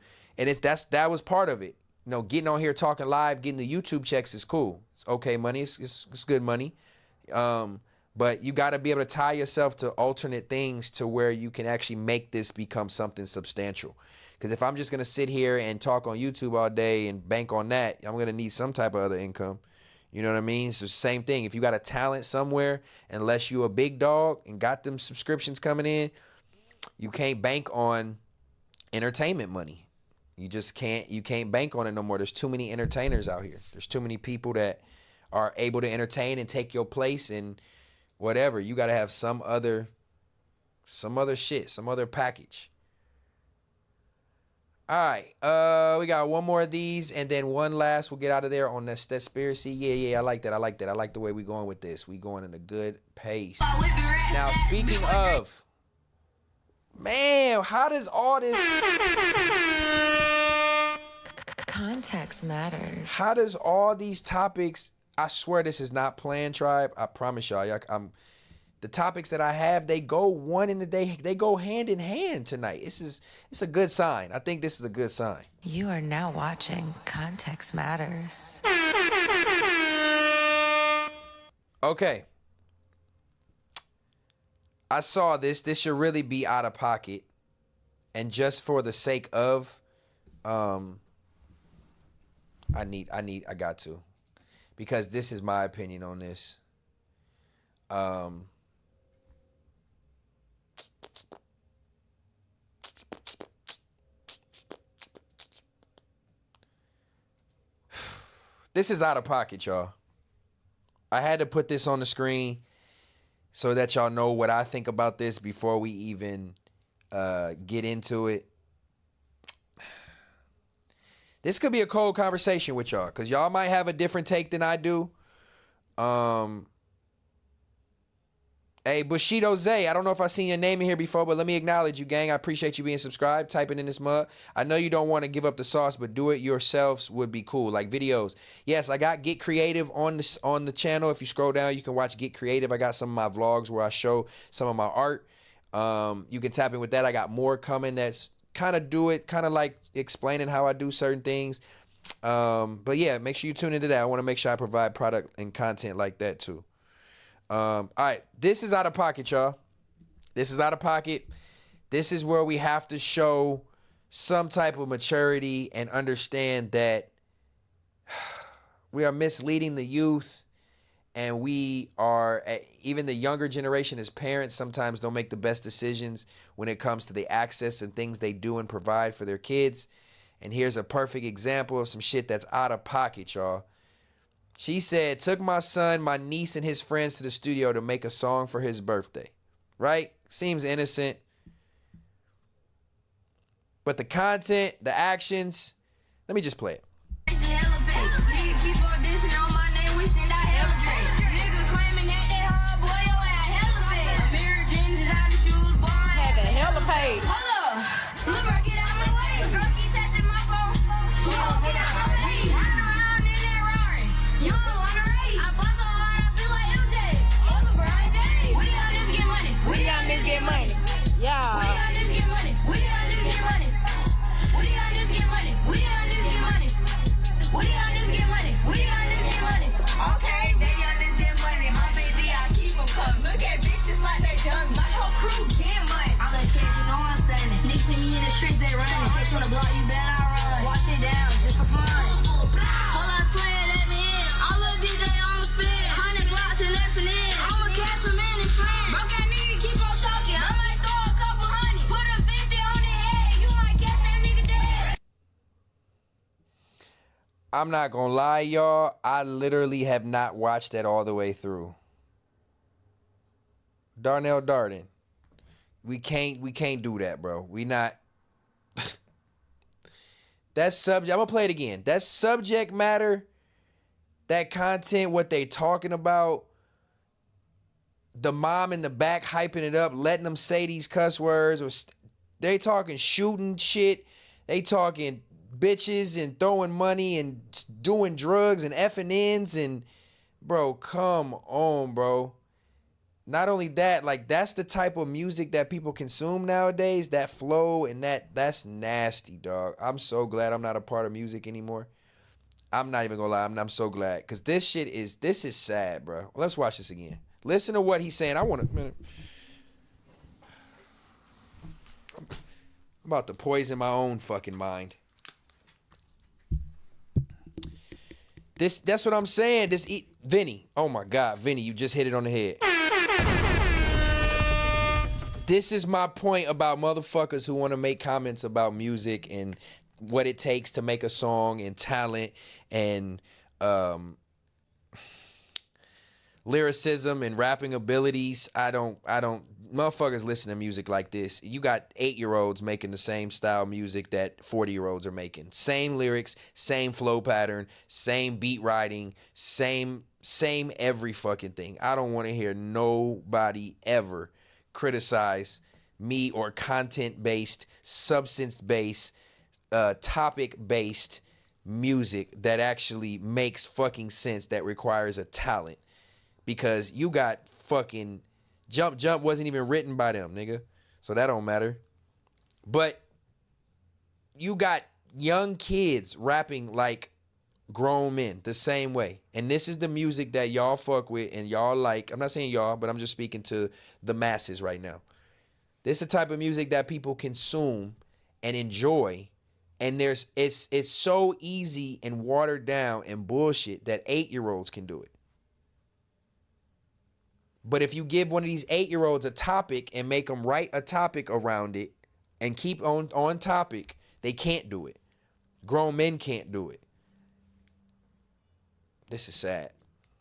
that was part of it. You know, getting on here talking live, getting the YouTube checks is cool. It's okay money. It's good money. But you got to be able to tie yourself to alternate things to where you can actually make this become something substantial. Because if I'm just going to sit here and talk on YouTube all day and bank on that, I'm going to need some type of other income. You know what I mean? It's the same thing. If you got a talent somewhere, unless you a big dog and got them subscriptions coming in, you can't bank on entertainment money. You can't bank on it no more. There's too many entertainers out here. There's too many people that are able to entertain and take your place and whatever. You got to have some other shit, some other package. All right, we got one more of these, and then one last. We'll get out of there on the conspiracy. Yeah, I like that. I like the way we going with this. We going in a good pace. Now, speaking of, man, how does all this context matters? How does all these topics? I swear this is not planned, tribe. I promise y'all. The topics that I have, they go they go hand in hand tonight. It's a good sign. I think this is a good sign. You are now watching Context Matters. Okay. I saw this. This should really be out of pocket. And just for the sake of I got to. Because this is my opinion on this. This is out of pocket, y'all. I had to put this on the screen so that y'all know what I think about this before we even get into it. This could be a cold conversation with y'all, because y'all might have a different take than I do. Hey, Bushido Zay, I don't know if I've seen your name in here before, but let me acknowledge you, gang. I appreciate you being subscribed, typing in this mug. I know you don't want to give up the sauce, but do it yourselves would be cool, like videos. Yes, I got Get Creative on the channel. If you scroll down, you can watch Get Creative. I got some of my vlogs where I show some of my art. You can tap in with that. I got more coming that's kind of like explaining how I do certain things. But yeah, make sure you tune into that. I want to make sure I provide product and content like that too. All right, this is out of pocket, y'all. This is out of pocket. This is where we have to show some type of maturity and understand that we are misleading the youth, and we are, even the younger generation as parents sometimes don't make the best decisions when it comes to the access and things they do and provide for their kids. And here's a perfect example of some shit that's out of pocket, y'all. She said, took my son, my niece, and his friends to the studio to make a song for his birthday. Right? Seems innocent. But the content, the actions, let me just play it. like chicks, you know I'm standing. Niggas see me in the streets, they running. Bitch wanna block you, bet I run. Wash it down, just for fun. Hold on, twin, let me in. I love DJ, I'ma spin. 100 blocks and left in. I'ma catch some in and flame. Broke that nigga, keep on talking. I might throw a couple honey. Put a 50 on the head, you might catch that nigga dead. I'm not gonna lie, y'all. I literally have not watched that all the way through. Darnell Darden. We can't do that, bro. We not. That subject, I'm gonna play it again. That subject matter, that content, what they talking about, the mom in the back hyping it up, letting them say these cuss words, or they talking shooting shit, they talking bitches and throwing money and doing drugs and effing ends, and bro, come on, bro. Not only that, like, that's the type of music that people consume nowadays, that flow, and that's nasty, dog. I'm so glad I'm not a part of music anymore. I'm not even gonna lie, I'm so glad, because this is sad, bro. Let's watch this again. Listen to what he's saying. I'm about to poison my own fucking mind. That's what I'm saying. Vinny. Oh my God, Vinny, you just hit it on the head. This is my point about motherfuckers who want to make comments about music and what it takes to make a song and talent and lyricism and rapping abilities. I don't motherfuckers listen to music like this. You got 8-year-olds making the same style music that 40-year-olds are making. Same lyrics, same flow pattern, same beat writing, same every fucking thing. I don't want to hear nobody ever criticize me or content-based, substance-based, topic-based music that actually makes fucking sense, that requires a talent. Because you got fucking Jump wasn't even written by them, nigga. So that don't matter. But you got young kids rapping like grown men the same way. And this is the music that y'all fuck with and y'all like. I'm not saying y'all, but I'm just speaking to the masses right now. This is the type of music that people consume and enjoy. And it's so easy and watered down and bullshit that 8-year-olds can do it. But if you give one of these 8-year-olds a topic and make them write a topic around it and keep on topic, they can't do it. Grown men can't do it. This is sad.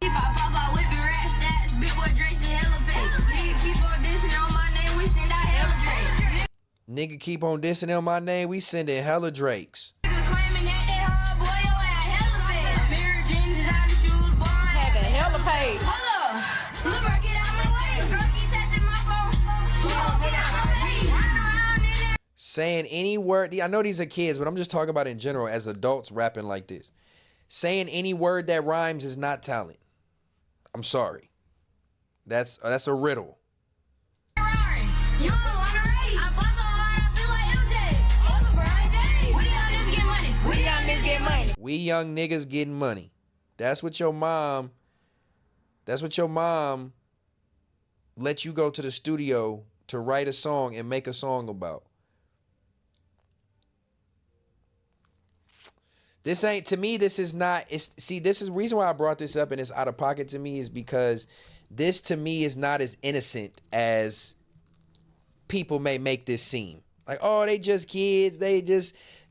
If I pop out with the rat stats, big boy Drace and hella pay. Nigga keep on dissing on my name, we send out hella Drakes. Nigga keep on dissing on my name, we sending hella Drakes. Nigga claiming that they hard, boy, yo, I hella paid. Mirror jeans, designer shoes, boy, having hella paid. Hold up, LeBron, get out my way. Girl, keep testing my phone. LeBron, get out my way. Running around in there. Saying any word, I know these are kids, but I'm just talking about in general as adults rapping like this. Saying any word that rhymes is not talent. I'm sorry. That's a riddle. You don't wanna race. I bust so hard, I feel like MJ. Oh, LeBron James. We young niggas get money. We young niggas get money. We young niggas getting money. That's what your mom let you go to the studio to write a song and make a song about. This ain't, to me, this is not, this is the reason why I brought this up and it's out of pocket to me, is because this to me is not as innocent as people may make this seem. Like, oh, they just kids, they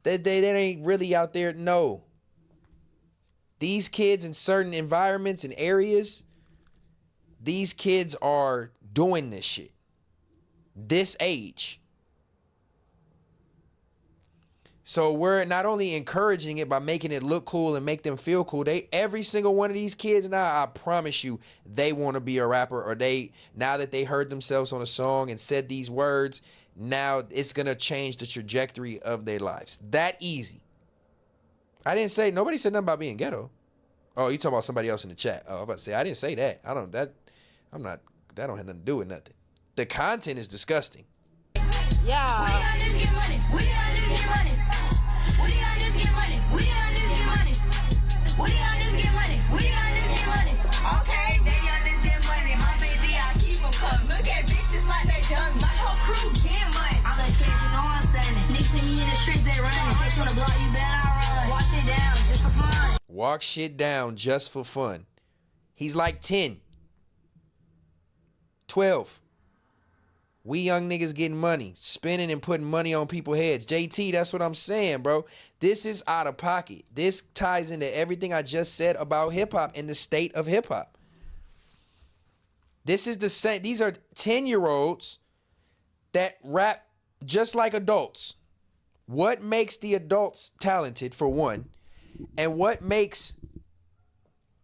ain't really out there. No. These kids in certain environments and areas, these kids are doing this shit. This age. So we're not only encouraging it by making it look cool and make them feel cool. Every single one of these kids now, I promise you, they want to be a rapper, or now that they heard themselves on a song and said these words, now it's going to change the trajectory of their lives. That easy. Nobody said nothing about being ghetto. Oh, you talking about somebody else in the chat. Oh, I was about to say, I didn't say that. That don't have nothing to do with nothing. The content is disgusting. Yeah. We young niggas get money. We young niggas get money. We young niggas get money. We young niggas get money. We young niggas get money. We young niggas get money. Okay, they young niggas get money. My baby, I keep them up. Look at bitches like they young. My whole crew get money. walk shit down just for fun. He's like 10, 12. We young niggas getting money, spending and putting money on people's heads. JT, that's what I'm saying, bro. This is out of pocket. This ties into everything I just said about hip-hop and the state of hip-hop. This is the same. These are 10-year-olds that rap just like adults. What makes the adults talented, for one, and what makes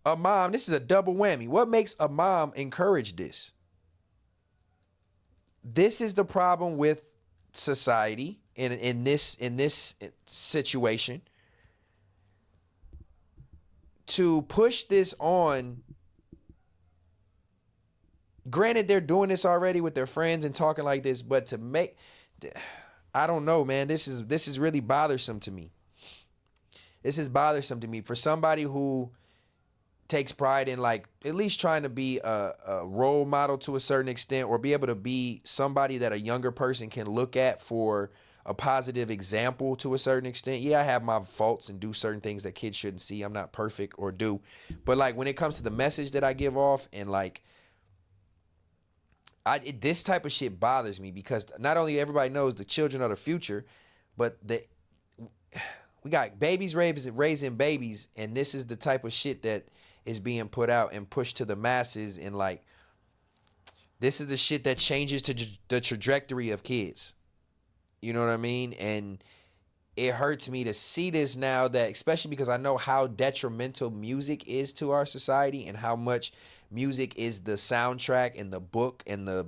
a mom, this is a double whammy. What makes a mom encourage this? This is the problem with society in this situation. To push this on, granted they're doing this already with their friends and talking like this, but to make, I don't know, man. This is really bothersome to me. This is bothersome to me for somebody who takes pride in, like, at least trying to be a role model to a certain extent, or be able to be somebody that a younger person can look at for a positive example to a certain extent. Yeah, I have my faults and do certain things that kids shouldn't see. I'm not perfect or do. But like when it comes to the message that I give off, and like this type of shit bothers me, because not only everybody knows the children are the future, but we got babies raising babies, and this is the type of shit that is being put out and pushed to the masses, and like this is the shit that changes to the trajectory of kids. You know what I mean? And it hurts me to see this now, that especially because I know how detrimental music is to our society, and how much music is the soundtrack and the book and the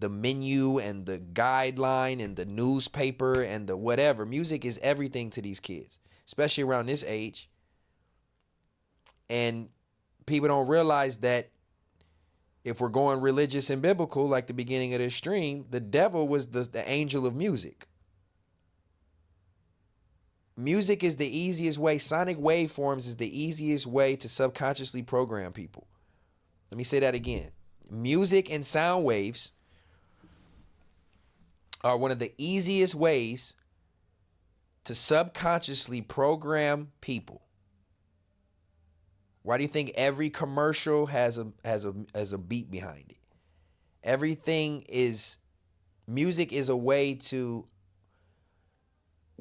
menu and the guideline and the newspaper and the whatever. Music is everything to these kids, especially around this age. And people don't realize that if we're going religious and biblical, like the beginning of this stream, the devil was the angel of music. Music is the easiest way. Sonic waveforms is the easiest way to subconsciously program people. Let me say that again. Music and sound waves are one of the easiest ways to subconsciously program people. Why do you think every commercial has a beat behind it? Everything is, music is a way to,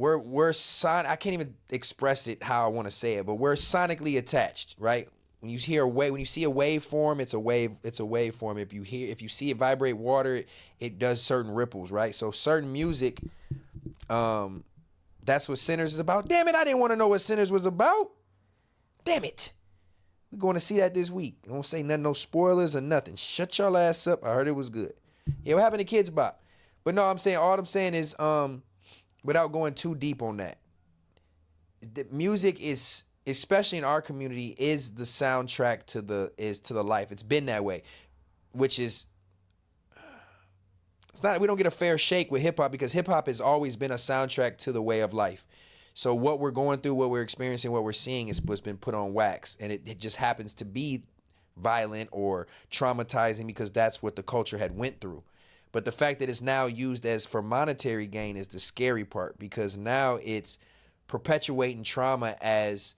I can't even express it how I want to say it, but we're sonically attached, right? When you see a waveform, it's a waveform. If you see it vibrate water, it does certain ripples, right? So certain music, that's what Sinners is about. Damn it, I didn't want to know what Sinners was about. Damn it. We're going to see that this week. I don't say nothing, no spoilers or nothing. Shut your ass up. I heard it was good. Yeah, what happened to Kids Bop? But no, all I'm saying is, without going too deep on that, the music is, especially in our community, is the soundtrack to the life. It's been that way, which is, it's not, we don't get a fair shake with hip hop, because hip hop has always been a soundtrack to the way of life. So what we're going through, what we're experiencing, what we're seeing is what's been put on wax, and it just happens to be violent or traumatizing because that's what the culture had went through. But the fact that it's now used as for monetary gain is the scary part, because now it's perpetuating trauma as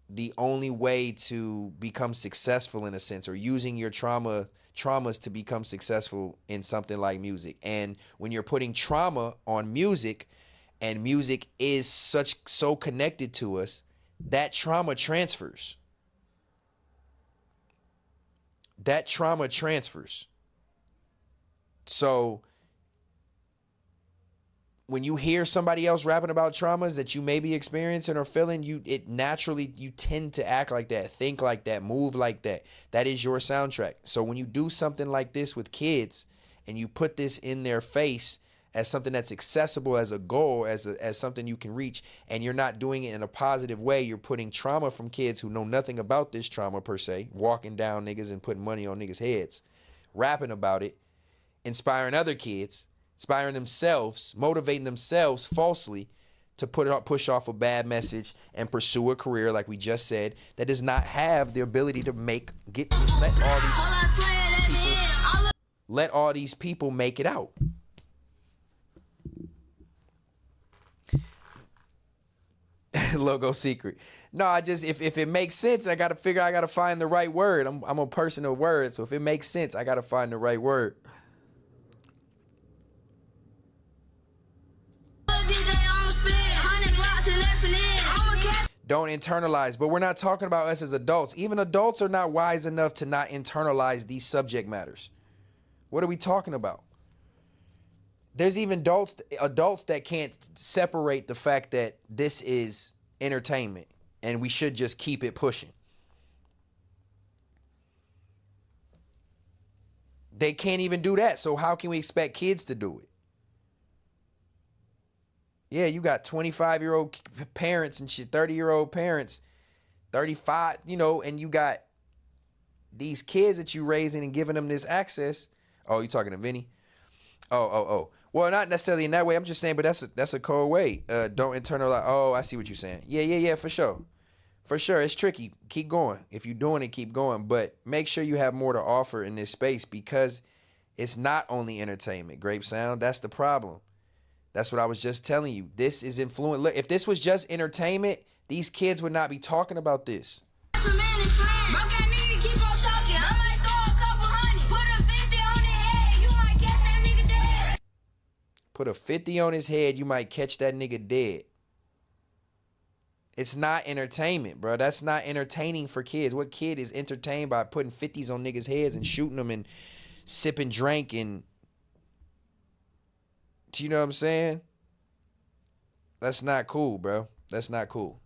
the only way to become successful, in a sense, or using your traumas to become successful in something like music. And when you're putting trauma on music, and music is so connected to us, that trauma transfers. That trauma transfers. So when you hear somebody else rapping about traumas that you may be experiencing or feeling, you tend to act like that, think like that, move like that. That is your soundtrack. So when you do something like this with kids, and you put this in their face as something that's accessible, as a goal, as something you can reach, and you're not doing it in a positive way, you're putting trauma from kids who know nothing about this trauma per se, walking down niggas and putting money on niggas' heads, rapping about it, inspiring other kids, inspiring themselves, motivating themselves falsely to push off a bad message and pursue a career, like we just said, that does not have the ability to let all these people make it out. Logo secret. No, I just if it makes sense, I gotta find the right word. I'm a person of words, so if it makes sense, I gotta find the right word. Don't internalize, but we're not talking about us as adults. Even adults are not wise enough to not internalize these subject matters. What are we talking about? There's even adults that can't separate the fact that this is entertainment and we should just keep it pushing. They can't even do that. So how can we expect kids to do it? Yeah, you got 25-year-old parents and shit, 30-year-old parents, 35, and you got these kids that you raising and giving them this access. Oh, you talking to Vinny? Oh. Well, not necessarily in that way. I'm just saying, but that's a cold way. Don't internalize. Oh, I see what you're saying. Yeah, for sure. For sure, it's tricky. Keep going. If you're doing it, keep going. But make sure you have more to offer in this space because it's not only entertainment. Grape Sound, that's the problem. That's what I was just telling you. This is influence. Look, if this was just entertainment, these kids would not be talking about this. Put a 50 on his head, you might catch that nigga dead. It's not entertainment, bro. That's not entertaining for kids. What kid is entertained by putting 50s on niggas' heads and shooting them and sipping drink and... You know what I'm saying? That's not cool, bro. That's not cool.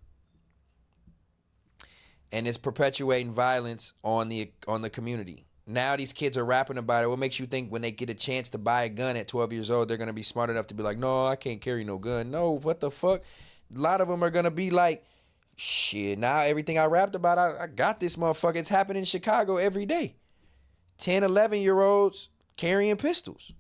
And it's perpetuating violence on the community. Now these kids are rapping about it. What makes you think when they get a chance to buy a gun at 12 years old, they're going to be smart enough to be like, no, I can't carry no gun. No, what the fuck? A lot of them are going to be like, shit, now everything I rapped about, I got this motherfucker. It's happening in Chicago every day. 10, 11-year-olds carrying pistols.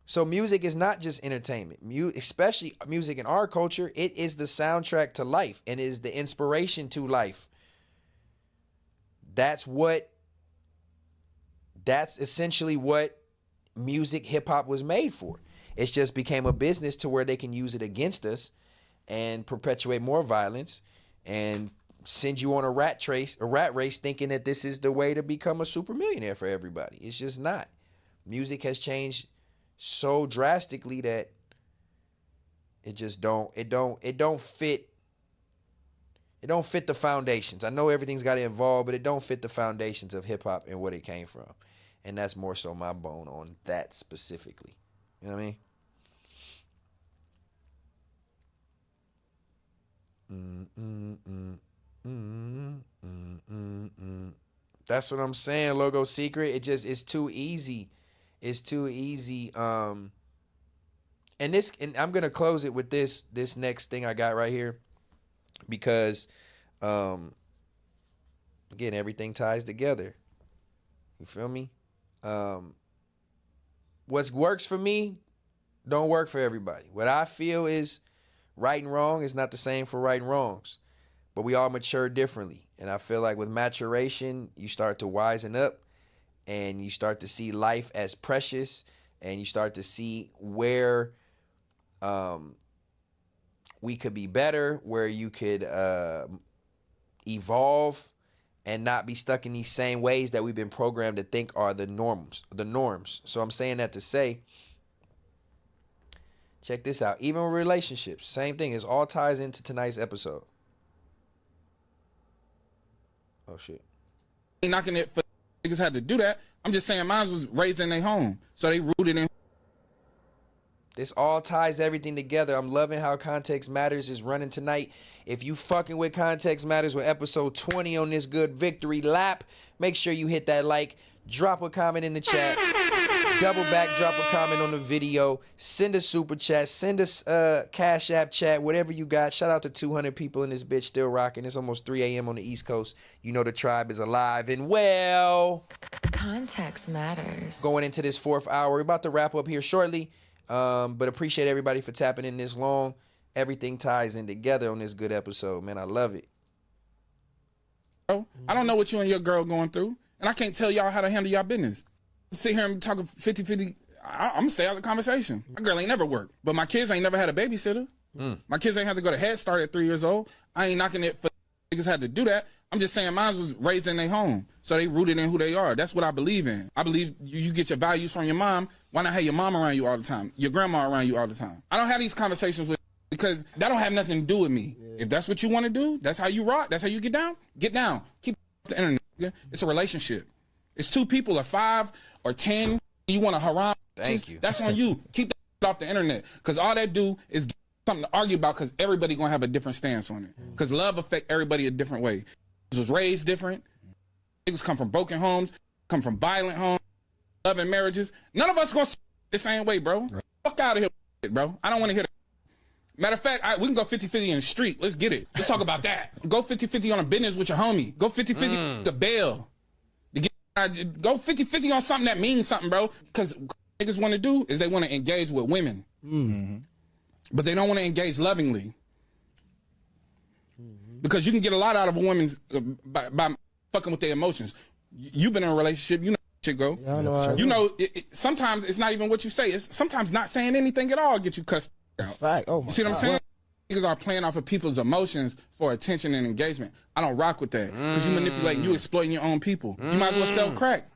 So music is not just entertainment, especially music in our culture. It is the soundtrack to life and is the inspiration to life. That's essentially what music, hip hop was made for. It's just became a business to where they can use it against us and perpetuate more violence and send you on a rat race thinking that this is the way to become a super millionaire for everybody. It's just not. Music has changed so drastically that it don't fit the foundations. I know everything's got to evolve, but it don't fit the foundations of hip hop and what it came from. And that's more so my bone on that specifically. You know what I mean? That's what I'm saying, Logo Secret. It's too easy. It's too easy. And I'm gonna close it with this next thing I got right here, because again, everything ties together. You feel me? What works for me don't work for everybody. What I feel is right and wrong is not the same for right and wrongs, but we all mature differently. And I feel like with maturation, you start to wisen up. And you start to see life as precious, and you start to see where we could be better, where you could evolve and not be stuck in these same ways that we've been programmed to think are the norms. So I'm saying that to say, check this out. Even with relationships, same thing. It all ties into tonight's episode. Oh, shit. Knocking it for niggas had to do that. I'm just saying mine was raised in their home. So they rooted in. This all ties everything together. I'm loving how Context Matters is running tonight. If you fucking with Context Matters with episode 20 on this good victory lap, make sure you hit that like, drop a comment in the chat, double back, drop a comment on the video, send a super chat, send us Cash App chat, whatever you got. Shout out to 200 people in this bitch still rocking. It's almost 3 a.m. on the East Coast. You know the tribe is alive and well. Context matters. Going into this 4th hour. We're about to wrap up here shortly, but appreciate everybody for tapping in this long. Everything ties in together on this good episode, man. I love it. I don't know what you and your girl going through, and I can't tell y'all how to handle y'all business. Sit here and talk 50-50. I'm gonna stay out of the conversation. My girl ain't never worked, but my kids ain't never had a babysitter. My kids ain't have to go to Head Start at 3 years old. I ain't knocking it for niggas had to do that. I'm just saying mine was raised in their home, so they rooted in who they are. That's what I believe in. I believe you get your values from your mom. Why not have your mom around you all the time, your grandma around you all the time? I don't have these conversations with because that don't have nothing to do with me. Yeah. If that's what you want to do, that's how you rock, that's how you get down. Get down. Keep the internet. Nigga. It's a relationship. It's 2 people or 5 or 10. You want to haram. Thank you. That's on you. Keep that off the internet because all that do is get something to argue about because everybody gonna have a different stance on it. Because love affect everybody a different way. Was raised different. Niggas come from broken homes, come from violent homes, loving marriages. None of us gonna see the same way, bro. Right. Fuck out of here, bro. I don't want to hear that. Matter of fact, we can go 50-50 in the street. Let's get it. Let's talk about that. Go 50-50 on a business with your homie. Go 50-50 the bail. Go 50-50 on something that means something, bro. Because niggas want to do is they want to engage with women. But they don't want to engage lovingly. Because you can get a lot out of a woman's by fucking with their emotions. You've been in a relationship, you know how shit go. Yeah, you know, sometimes it's not even what you say. It's sometimes not saying anything at all get you cussed out. Fact. Oh my you see what I'm God. saying? Niggas are playing off of people's emotions for attention and engagement. I don't rock with that. Because you manipulate, you exploiting your own people. You might as well sell crack.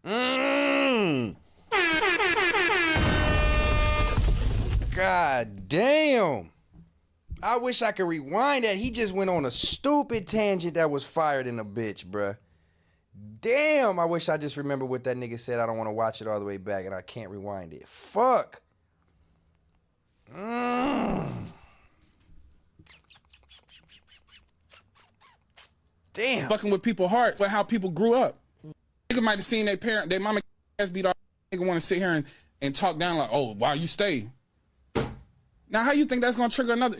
God damn. I wish I could rewind that. He just went on a stupid tangent that was fired in a bitch, bruh. Damn, I wish I just remember what that nigga said. I don't want to watch it all the way back, and I can't rewind it. Fuck. Damn. Fucking with people's hearts, but how people grew up. Nigga might have seen their parent, their mama ass beat off. Nigga want to sit here and talk down like, oh, why you stay? Now, how you think that's going to trigger another?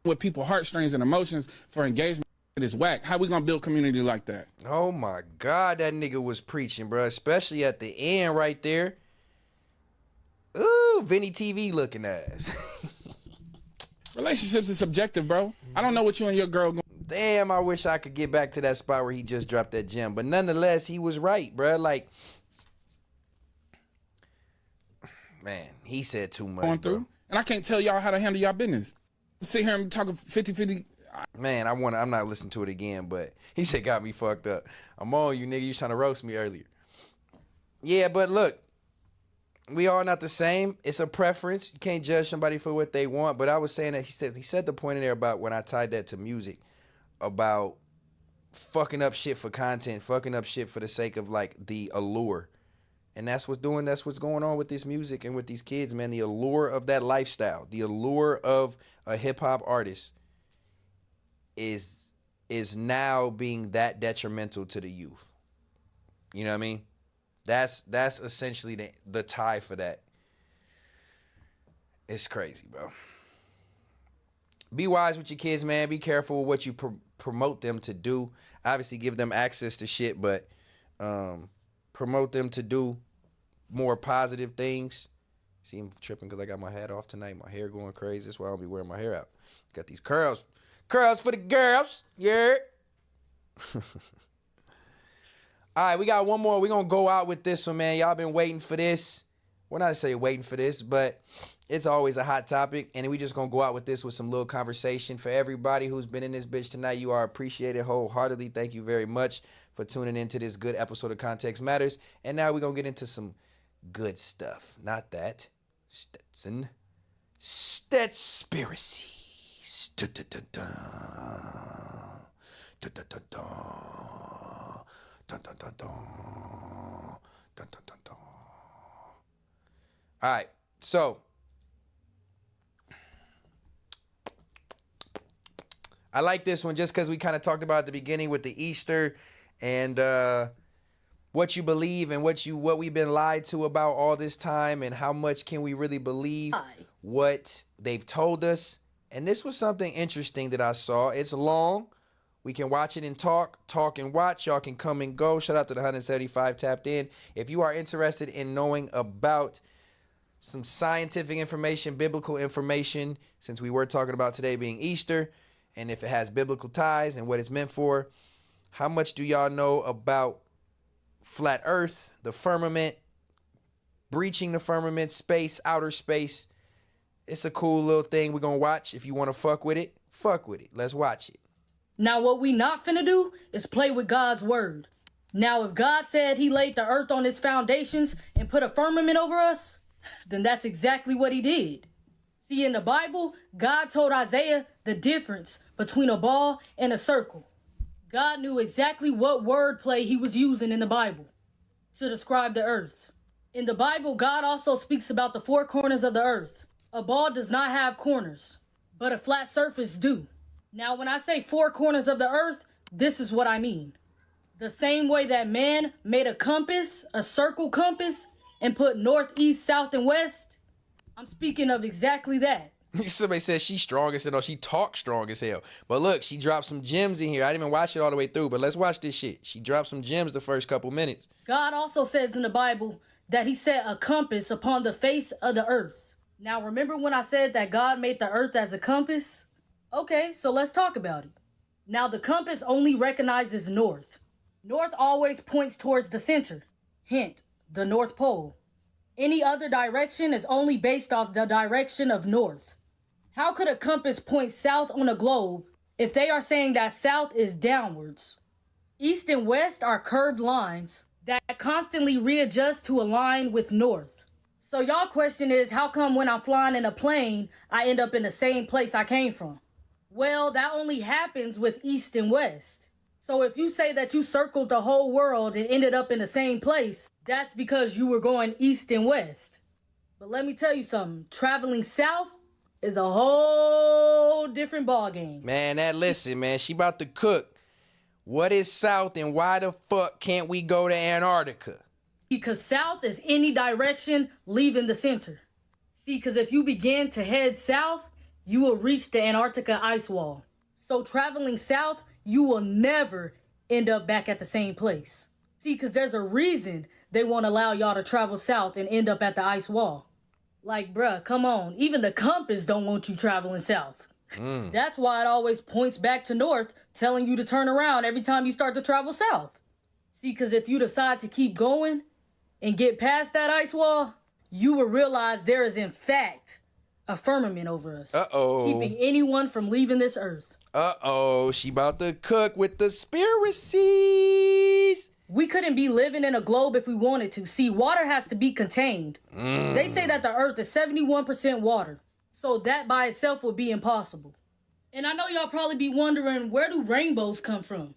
With people's heartstrings and emotions for engagement, it is whack. How we going to build community like that? Oh, my God, that nigga was preaching, bro. Especially at the end right there. Ooh, Vinny TV looking ass. Relationships is subjective, bro. I don't know what you and your girl going. Damn, I wish I could get back to that spot where he just dropped that gem. But nonetheless, he was right, bro. Like, man, he said too much, going through. Bro. And I can't tell y'all how to handle y'all business. Sit here and talk 50-50. Man, I'm not listening to it again, but he said got me fucked up. I'm on you, nigga. You was trying to roast me earlier. Yeah, but look, we are not the same. It's a preference. You can't judge somebody for what they want. But I was saying that he said the point in there about when I tied that to music, about fucking up shit for content, fucking up shit for the sake of like the allure. And that's what's going on with this music and with these kids, man. The allure of that lifestyle, the allure of a hip hop artist is now being that detrimental to the youth. You know what I mean? That's essentially the tie for that. It's crazy, bro. Be wise with your kids, man. Be careful with what you promote them to do. Obviously, give them access to shit, but promote them to do more positive things. See, I'm tripping because I got my hat off tonight. My hair going crazy. That's why I'll be wearing my hair out. Got these curls. Curls for the girls. Yeah. All right, we got one more. We're going to go out with this one, man. Y'all been waiting for this. Well, not to say waiting for this, but it's always a hot topic. And we just going to go out with this with some little conversation. For everybody who's been in this bitch tonight, you are appreciated wholeheartedly. Thank you very much for tuning into this good episode of Context Matters. And now we're going to get into some good stuff. Not that. Stetsen. Stetspiracies. Da-da-da-da. Da-da-da-da. Da-da-da-da. Da-da-da-da. All right, so I like this one just because we kind of talked about at the beginning with the Easter and what you believe and what we've been lied to about all this time and how much can we really believe what they've told us. And this was something interesting that I saw. It's long. We can watch it and talk and watch. Y'all can come and go. Shout out to the 175 tapped in. If you are interested in knowing about some scientific information, biblical information, since we were talking about today being Easter, and if it has biblical ties and what it's meant for, how much do y'all know about flat earth, the firmament, breaching the firmament, space, outer space? It's a cool little thing we're gonna watch. If you wanna fuck with it, fuck with it. Let's watch it. Now what we not finna do is play with God's word. Now if God said he laid the earth on its foundations and put a firmament over us, then that's exactly what he did. See, in the Bible, God told Isaiah the difference between a ball and a circle. God knew exactly what wordplay he was using in the Bible to describe the earth. In the Bible, God also speaks about the four corners of the earth. A ball does not have corners, but a flat surface do. Now, when I say four corners of the earth, this is what I mean. The same way that man made a compass, a circle compass, and put north, east, south, and west, I'm speaking of exactly that. Somebody says she's strong as hell. She talks strong as hell. But look, she dropped some gems in here. I didn't even watch it all the way through, but let's watch this shit. She dropped some gems the first couple minutes. God also says in the Bible that he set a compass upon the face of the earth. Now, remember when I said that God made the earth as a compass? Okay, so let's talk about it. Now, the compass only recognizes north. North always points towards the center. Hint, the North Pole. Any other direction is only based off the direction of north. How could a compass point south on a globe if they are saying that south is downwards? East and west are curved lines that constantly readjust to align with north. So y'all question is, how come when I'm flying in a plane, I end up in the same place I came from? Well, that only happens with east and west. So if you say that you circled the whole world and ended up in the same place, that's because you were going east and west. But let me tell you something, traveling south is a whole different ballgame. Man, listen, man, she about to cook. What is south and why the fuck can't we go to Antarctica? Because south is any direction leaving the center. See, because if you begin to head south, you will reach the Antarctica ice wall. So traveling south, you will never end up back at the same place. See, because there's a reason they won't allow y'all to travel south and end up at the ice wall. Like, bruh, come on. Even the compass don't want you traveling south. That's why it always points back to north, telling you to turn around every time you start to travel south. See, because if you decide to keep going and get past that ice wall, you will realize there is, in fact, a firmament over us. Keeping anyone from leaving this earth. She about to cook with the conspiracies. We couldn't be living in a globe if we wanted to. See, water has to be contained. They say that the earth is 71% water. So that by itself would be impossible. And I know y'all probably be wondering, where do rainbows come from?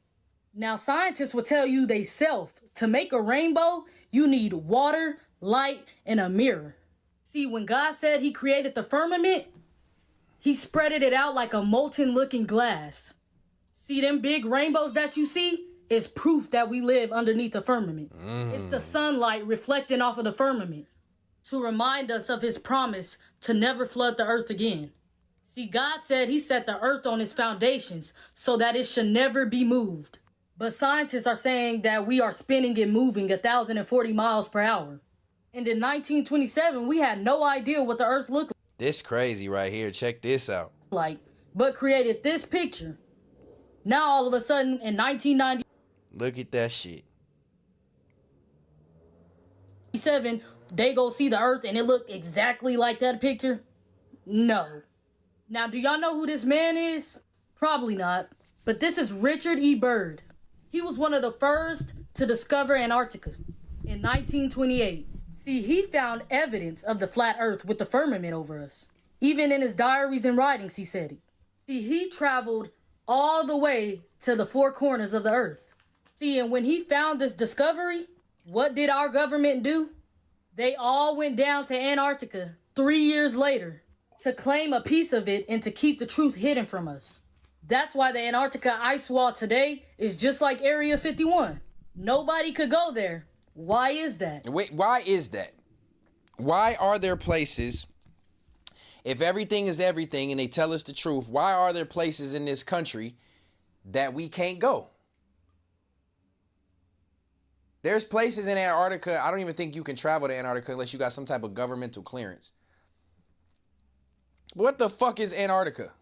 Now, scientists will tell you they self. To make a rainbow, you need water, light, and a mirror. See, when God said he created the firmament, he spreaded it out like a molten-looking glass. See, them big rainbows that you see is proof that we live underneath the firmament. It's the sunlight reflecting off of the firmament to remind us of his promise to never flood the earth again. See, God said he set the earth on its foundations so that it should never be moved. But scientists are saying that we are spinning and moving 1,040 miles per hour. And in 1927, we had no idea what the earth looked This crazy right here. Check this out. like, but created this picture. Now, all of a sudden, in 1997, Look at that shit. they go see the earth and it looked exactly like that picture? No. Now, do y'all know who this man is? Probably not. But this is Richard E. Byrd. He was one of the first to discover Antarctica in 1928. See, he found evidence of the flat earth with the firmament over us. Even in his diaries and writings, he said it. See, he traveled all the way to the four corners of the earth. See, and when he found this discovery, what did our government do? They all went down to Antarctica 3 years later to claim a piece of it and to keep the truth hidden from us. That's why the Antarctica ice wall today is just like Area 51. Nobody could go there. Why is that? Wait, why is that? Why are there places, if everything is everything and they tell us the truth, why are there places in this country that we can't go? There's places in Antarctica, I don't even think you can travel to Antarctica unless you got some type of governmental clearance. What the fuck is Antarctica?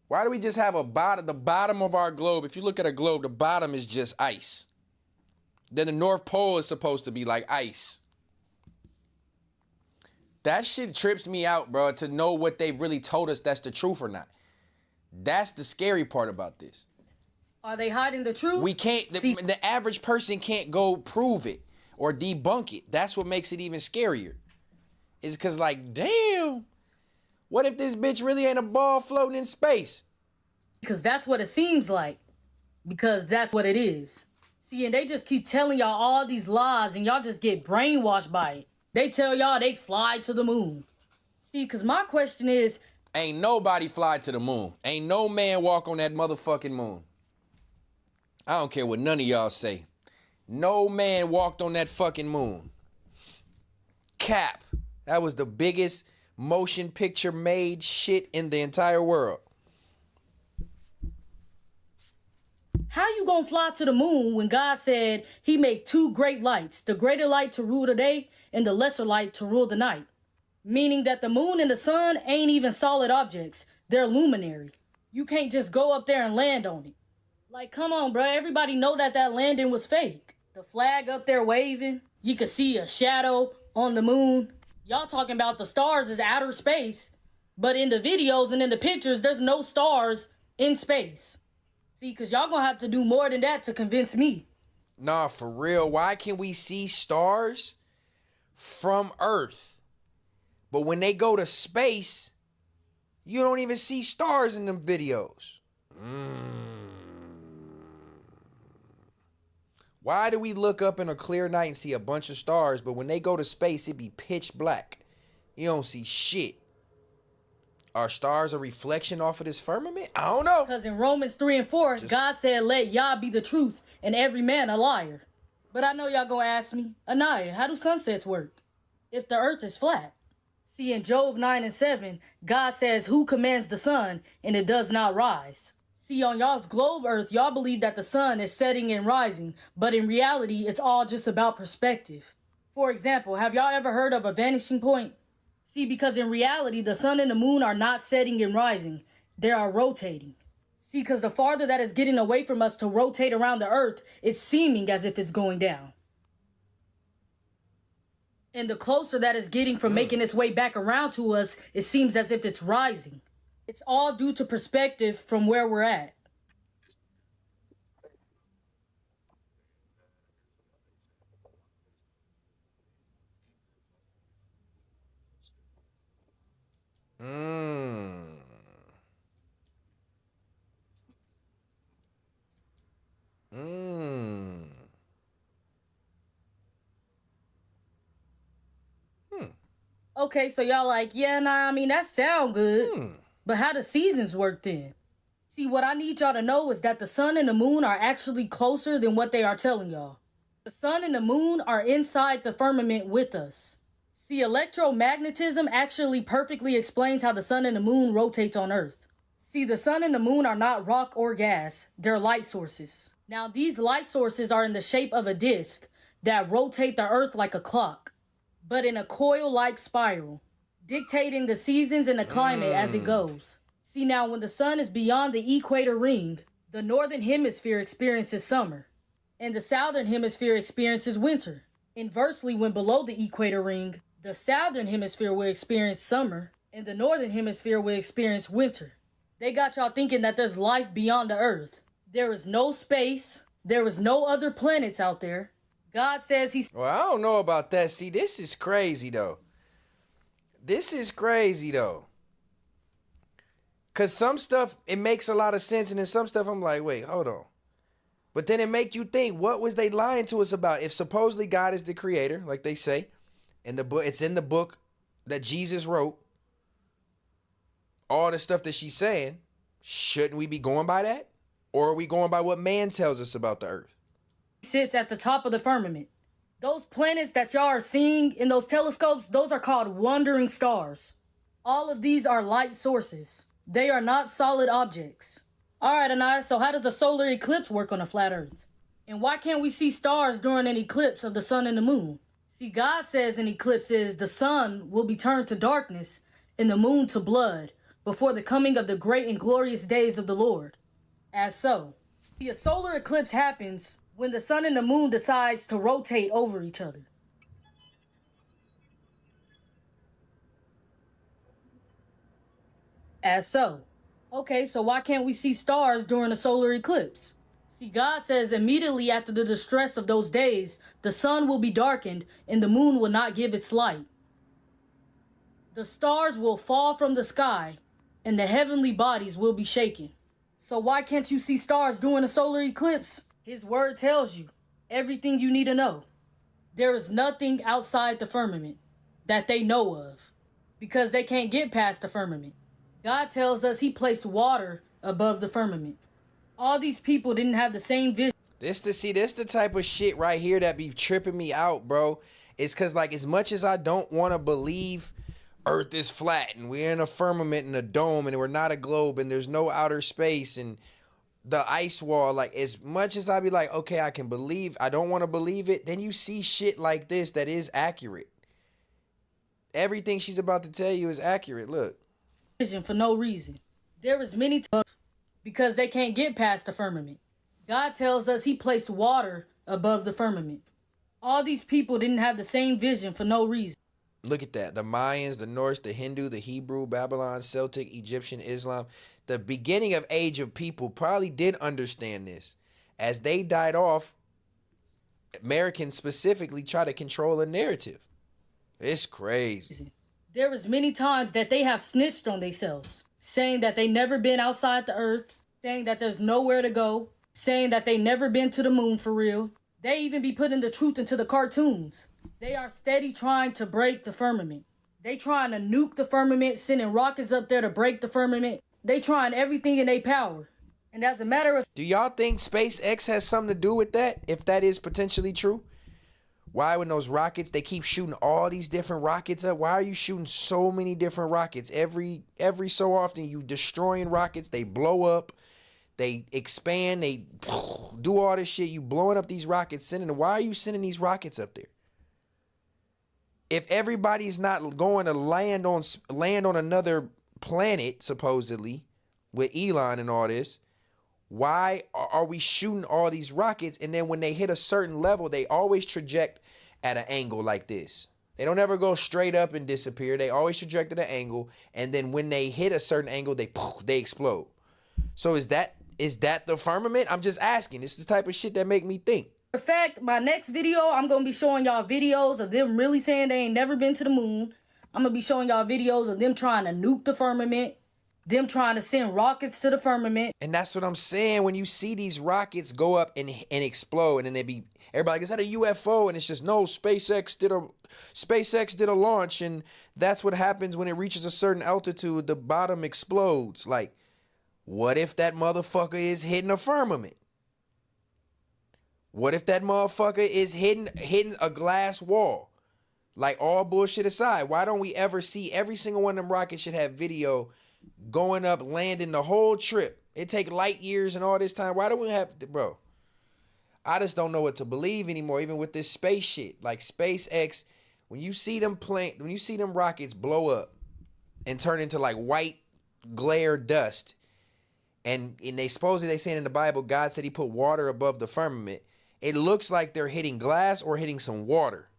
Why do we just have the bottom of our globe? If you look at a globe, the bottom is just ice. Then the North Pole is supposed to be like ice. That shit trips me out, bro, to know what they've really told us that's the truth or not. That's the scary part about this. Are they hiding the truth? We can't, the average person can't go prove it or debunk it. That's what makes it even scarier. Is because, like, damn, what if this bitch really ain't a ball floating in space? Because that's what it seems like. Because that's what it is. See, and they just keep telling y'all all these lies and y'all just get brainwashed by it. They tell y'all they fly to the moon. See, because my question is... Ain't nobody fly to the moon. Ain't no man walk on that motherfucking moon. I don't care what none of y'all say. No man walked on that fucking moon. Cap. That was the biggest motion picture made shit in the entire world. How you gonna fly to the moon when God said he made two great lights, the greater light to rule the day and the lesser light to rule the night? Meaning that the moon and the sun ain't even solid objects. They're luminary. You can't just go up there and land on it. Like, come on, bro. Everybody know that landing was fake. The flag up there waving. You could see a shadow on the moon. Y'all talking about the stars as outer space. But in the videos and in the pictures, there's no stars in space. See, because y'all gonna have to do more than that to convince me. Nah, for real. Why can we see stars from Earth? But when they go to space, you don't even see stars in them videos. Why do we look up in a clear night and see a bunch of stars, but when they go to space, it be pitch black? You don't see shit. Are stars a reflection off of this firmament? I don't know. Because in Romans 3 and 4, God said, let Yah be the truth and every man a liar. But I know y'all gonna ask me, Anaya, how do sunsets work if the earth is flat? See, in Job 9 and 7, God says, who commands the sun and it does not rise? See, on y'all's globe earth, y'all believe that the sun is setting and rising, but in reality, it's all just about perspective. For example, have y'all ever heard of a vanishing point? See, because in reality, the sun and the moon are not setting and rising. They are rotating. See, because the farther that it's getting away from us to rotate around the earth, it's seeming as if it's going down. And the closer that it's getting from making its way back around to us, it seems as if it's rising. It's all due to perspective from where we're at. Okay, so y'all like, yeah, nah, I mean, that sound good. But how do seasons work then? See, what I need y'all to know is that the sun and the moon are actually closer than what they are telling y'all. The sun and the moon are inside the firmament with us. See, electromagnetism actually perfectly explains how the sun and the moon rotates on Earth. See, the sun and the moon are not rock or gas. They're light sources. Now, these light sources are in the shape of a disc that rotate the Earth like a clock, but in a coil-like spiral, dictating the seasons and the climate as it goes. See, now, when the sun is beyond the equator ring, the northern hemisphere experiences summer, and the southern hemisphere experiences winter. Inversely, when below the equator ring, the southern hemisphere will experience summer, and the northern hemisphere will experience winter. They got y'all thinking that there's life beyond the Earth. There is no space. There is no other planets out there. God says he's... Well, I don't know about that. See, this is crazy, though. This is crazy, though. Because some stuff, it makes a lot of sense, and then some stuff I'm like, wait, hold on. But then it make you think, what was they lying to us about? If supposedly God is the creator, like they say, in the book, it's in the book that Jesus wrote, all the stuff that she's saying, shouldn't we be going by that? Or are we going by what man tells us about the earth? Sits at the top of the firmament. Those planets that y'all are seeing in those telescopes, those are called wandering stars. All of these are light sources. They are not solid objects. All right, Anaya, so how does a solar eclipse work on a flat earth? And why can't we see stars during an eclipse of the sun and the moon? See, God says in eclipses, the sun will be turned to darkness and the moon to blood before the coming of the great and glorious days of the Lord. As so, see, a solar eclipse happens when the sun and the moon decides to rotate over each other. as so. Okay, so why can't we see stars during a solar eclipse? See, God says immediately after the distress of those days, the sun will be darkened and the moon will not give its light. The stars will fall from the sky and the heavenly bodies will be shaken. So why can't you see stars during a solar eclipse? His word tells you everything you need to know. There is nothing outside the firmament that they know of because they can't get past the firmament. God tells us he placed water above the firmament. All these people didn't have the same vision. This the type of shit right here that be tripping me out, bro. It's cause like as much as I don't want to believe Earth is flat and we're in a firmament and a dome and we're not a globe and there's no outer space and the ice wall, like as much as I be like, okay, I can believe, I don't want to believe it, then you see shit like this that is accurate. Everything she's about to tell you is accurate. Look. For no reason. There is many times because they can't get past the firmament. God tells us he placed water above the firmament. All these people didn't have the same vision for no reason. Look at that. The Mayans, the Norse, the Hindu, the Hebrew, Babylon, Celtic, Egyptian, Islam. The beginning of age of people probably did understand this. As they died off, Americans specifically try to control a narrative. It's crazy. There was many times that they have snitched on themselves, saying that they never been outside the earth, saying that there's nowhere to go, saying that they never been to the moon for real. They even be putting the truth into the cartoons. They are steady trying to break the firmament. They trying to nuke the firmament, sending rockets up there to break the firmament. They trying everything in their power. And as a matter of... Do y'all think SpaceX has something to do with that, if that is potentially true? Why when those rockets, they keep shooting all these different rockets up? Why are you shooting so many different rockets? Every so often you destroying rockets, they blow up, they expand, they do all this shit. You blowing up these rockets, why are you sending these rockets up there? If everybody's not going to land on another planet, supposedly, with Elon and all this, why are we shooting all these rockets? And then when they hit a certain level, they always traject at an angle like this. They don't ever go straight up and disappear. They always traject at an angle. And then when they hit a certain angle, they explode. So is that the firmament? I'm just asking. This is the type of shit that make me think. In fact, my next video, I'm going to be showing y'all videos of them really saying they ain't never been to the moon. I'm going to be showing y'all videos of them trying to nuke the firmament. Them trying to send rockets to the firmament. And that's what I'm saying. When you see these rockets go up and explode, and then everybody like, is that a UFO? And it's just, no, SpaceX did a launch, and that's what happens when it reaches a certain altitude, the bottom explodes. Like, what if that motherfucker is hitting a firmament? What if that motherfucker is hitting a glass wall? Like, all bullshit aside, why don't we ever see every single one of them rockets should have video going up, landing the whole trip? It take light years and all this time. Why do we have to, bro? I just don't know what to believe anymore, even with this space shit. Like SpaceX, when you see them rockets blow up and turn into like white glare dust, and they saying in the Bible, God said he put water above the firmament. It looks like they're hitting glass or hitting some water.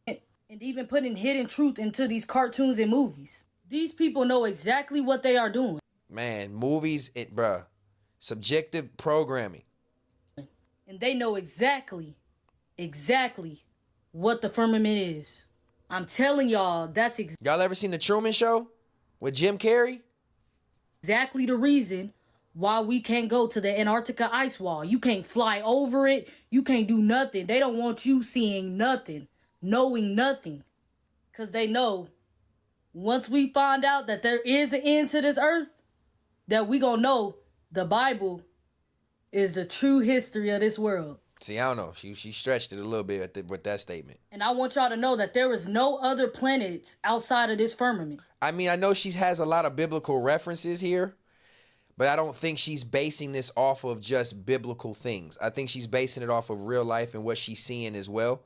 And even putting hidden truth into these cartoons and movies. These people know exactly what they are doing. Man, movies, bruh. Subjective programming. And they know exactly what the firmament is. I'm telling y'all, that's y'all ever seen The Truman Show with Jim Carrey? Exactly the reason why we can't go to the Antarctica ice wall. You can't fly over it. You can't do nothing. They don't want you seeing nothing, knowing nothing. Because they know once we find out that there is an end to this earth, that we gonna know the Bible is the true history of this world. See, I don't know. She stretched it a little bit with that statement. And I want y'all to know that there is no other planets outside of this firmament. I mean, I know she has a lot of biblical references here, but I don't think she's basing this off of just biblical things. I think she's basing it off of real life and what she's seeing as well.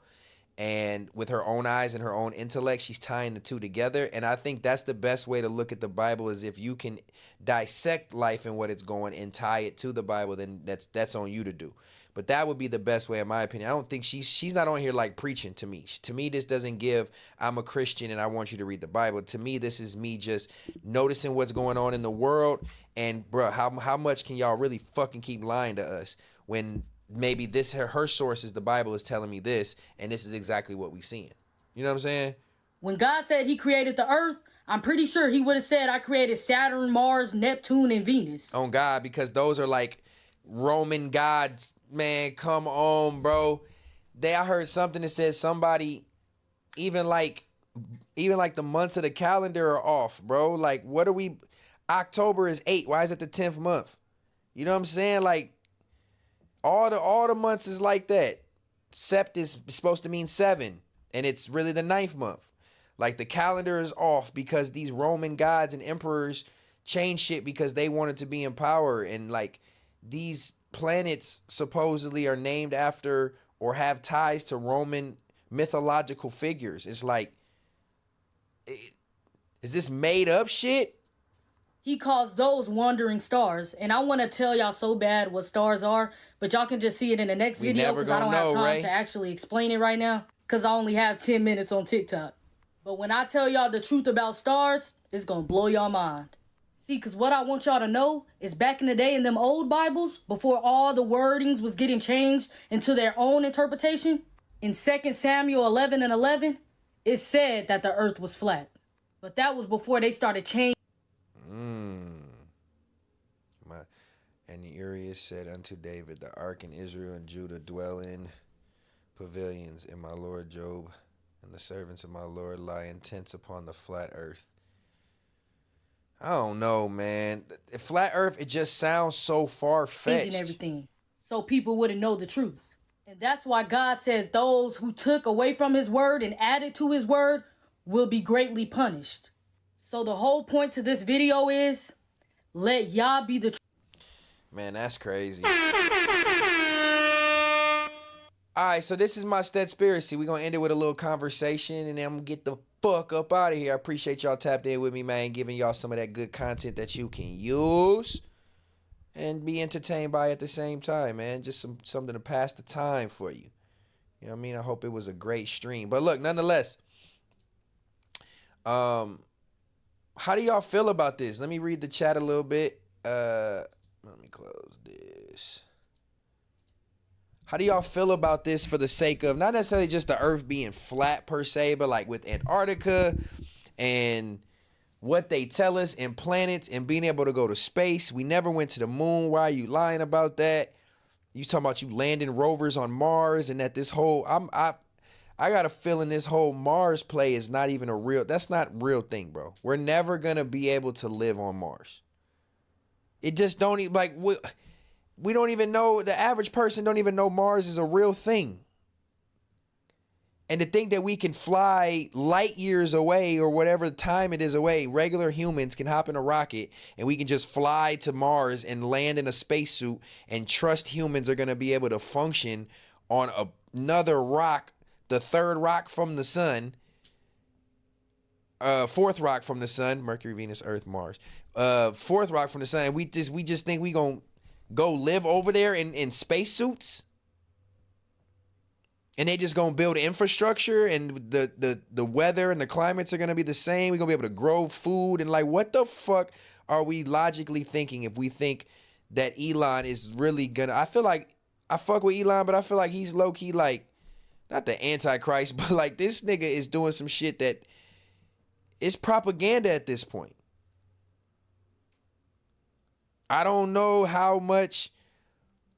And with her own eyes and her own intellect, she's tying the two together. And I think that's the best way to look at the Bible, is if you can dissect life and what it's going and tie it to the Bible, then that's on you to do. But that would be the best way, in my opinion. I don't think she's not on here like preaching to me. To me, this doesn't give, I'm a Christian and I want you to read the Bible. To me, this is me just noticing what's going on in the world. And bro, how much can y'all really fucking keep lying to us when maybe this her source is the Bible is telling me this, and this is exactly what we seeing. You know what I'm saying? When God said he created the earth, I'm pretty sure he would have said I created Saturn, Mars, Neptune, and Venus. On God, because those are like Roman gods, man. Come on, bro. I heard something that says somebody, even like the months of the calendar are off, bro. Like, what are we? October is 8. Why is it the 10th month? You know what I'm saying? Like, all the months is like that. Sept is supposed to mean 7, and it's really the 9th month. Like, the calendar is off because these Roman gods and emperors changed shit because they wanted to be in power. And like, these planets supposedly are named after or have ties to Roman mythological figures. It's like, is this made up shit? He calls those wandering stars. And I want to tell y'all so bad what stars are, but y'all can just see it in the next video because I don't have time to actually explain it right now because I only have 10 minutes on TikTok. But when I tell y'all the truth about stars, it's going to blow y'all mind. See, because what I want y'all to know is back in the day in them old Bibles, before all the wordings was getting changed into their own interpretation, in 2 Samuel 11:11, it said that the earth was flat. But that was before they started changing. And Urias said unto David, the ark in Israel and Judah dwell in pavilions, and my Lord Job and the servants of my Lord lie in tents upon the flat earth. I don't know, man. Flat earth, it just sounds so far-fetched. And everything, so people wouldn't know the truth. And that's why God said those who took away from his word and added to his word will be greatly punished. So the whole point to this video is, let Yah be the truth. Man, that's crazy. Alright, so this is my Stetspiracy. We're going to end it with a little conversation, and then I'm going to get the fuck up out of here. I appreciate y'all tapped in with me, man, giving y'all some of that good content that you can use and be entertained by at the same time, man. Just something to pass the time for you. You know what I mean? I hope it was a great stream. But look, nonetheless, how do y'all feel about this? Let me read the chat a little bit. Let me close this. How do y'all feel about this for the sake of not necessarily just the earth being flat per se, but like with Antarctica and what they tell us in planets and being able to go to space? We never went to the moon. Why are you lying about that? You talking about you landing rovers on Mars and that this whole I got a feeling this whole Mars play is not even that's not real thing, bro. We're never gonna be able to live on Mars. It just don't even, like, we don't even know, the average person don't even know Mars is a real thing. And to think that we can fly light years away or whatever time it is away, regular humans can hop in a rocket and we can just fly to Mars and land in a spacesuit and trust humans are going to be able to function on another rock, the third rock from the sun, fourth rock from the sun, Mercury, Venus, Earth, Mars. Fourth rock from the sun. We just think we gonna go live over there in spacesuits, and they just gonna build infrastructure, and the weather and the climates are gonna be the same. We're gonna be able to grow food, and like, what the fuck are we logically thinking if we think that Elon is really gonna? I feel like I fuck with Elon, but I feel like he's low key like not the Antichrist, but like this nigga is doing some shit that is propaganda at this point. I don't know how much.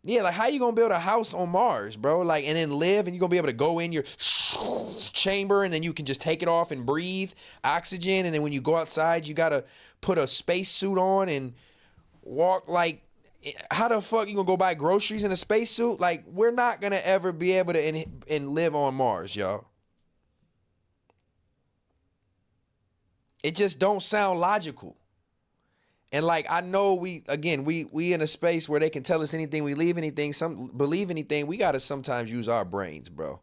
Yeah, like how you gonna build a house on Mars, bro? Like, and then live, and you're gonna be able to go in your chamber, and then you can just take it off and breathe oxygen, and then when you go outside, you gotta put a spacesuit on and walk. Like, how the fuck you gonna go buy groceries in a spacesuit? Like, we're not gonna ever be able to and live on Mars, y'all. It just don't sound logical. And like, I know we in a space where they can tell us anything, we believe anything. We gotta sometimes use our brains, bro.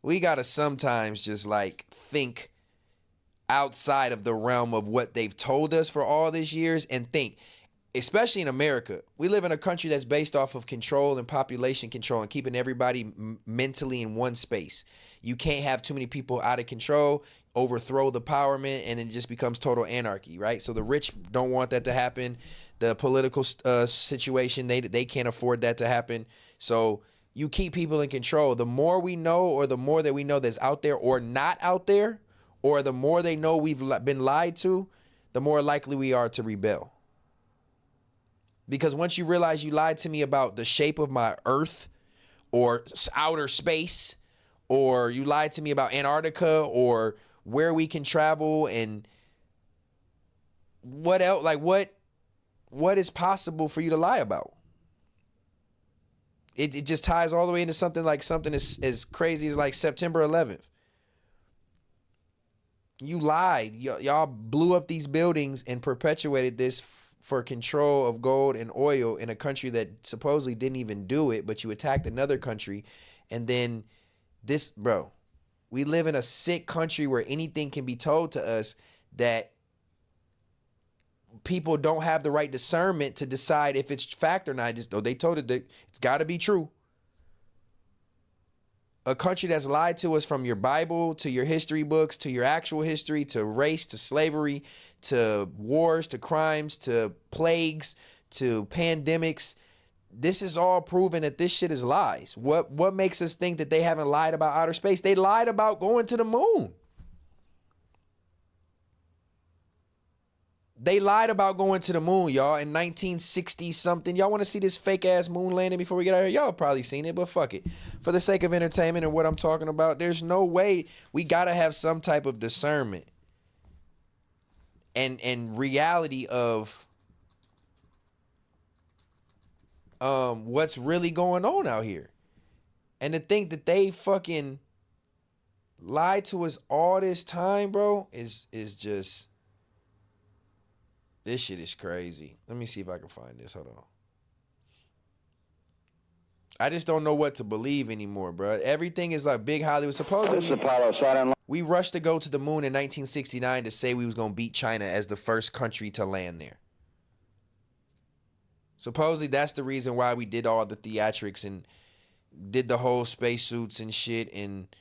We gotta sometimes just like think outside of the realm of what they've told us for all these years and think. especially in America, we live in a country that's based off of control and population control and keeping everybody mentally in one space. You can't have too many people out of control, overthrow the empowerment, and it just becomes total anarchy, right? So the rich don't want that to happen. The political situation, they can't afford that to happen. So you keep people in control. The more we know, or the more that we know that's out there or not out there, or the more they know we've been lied to, the more likely we are to rebel. Because once you realize you lied to me about the shape of my earth or outer space, or you lied to me about Antarctica or where we can travel and what else, like what is possible for you to lie about? It just ties all the way into something as crazy as like September 11th. You lied. Y'all blew up these buildings and perpetuated this for control of gold and oil in a country that supposedly didn't even do it, but you attacked another country. And then this, bro, we live in a sick country where anything can be told to us that people don't have the right discernment to decide if it's fact or not. Just though they told it that it's got to be true. A country that's lied to us from your Bible to your history books to your actual history to race to slavery to wars to crimes to plagues to pandemics. This is all proven that this shit is lies. What makes us think that they haven't lied about outer space? They lied about going to the moon. They lied about going to the moon, y'all, in 1960 something. Y'all want to see this fake ass moon landing before we get out of here? Y'all probably seen it, but fuck it. For the sake of entertainment and what I'm talking about, there's no way. We got to have some type of discernment and reality of what's really going on out here. And to think that they fucking lied to us all this time, bro, is just... This shit is crazy. Let me see if I can find this. Hold on. I just don't know what to believe anymore, bro. Everything is like big Hollywood. Supposedly, we rushed to go to the moon in 1969 to say we was going to beat China as the first country to land there. Supposedly, that's the reason why we did all the theatrics and did the whole spacesuits and shit. And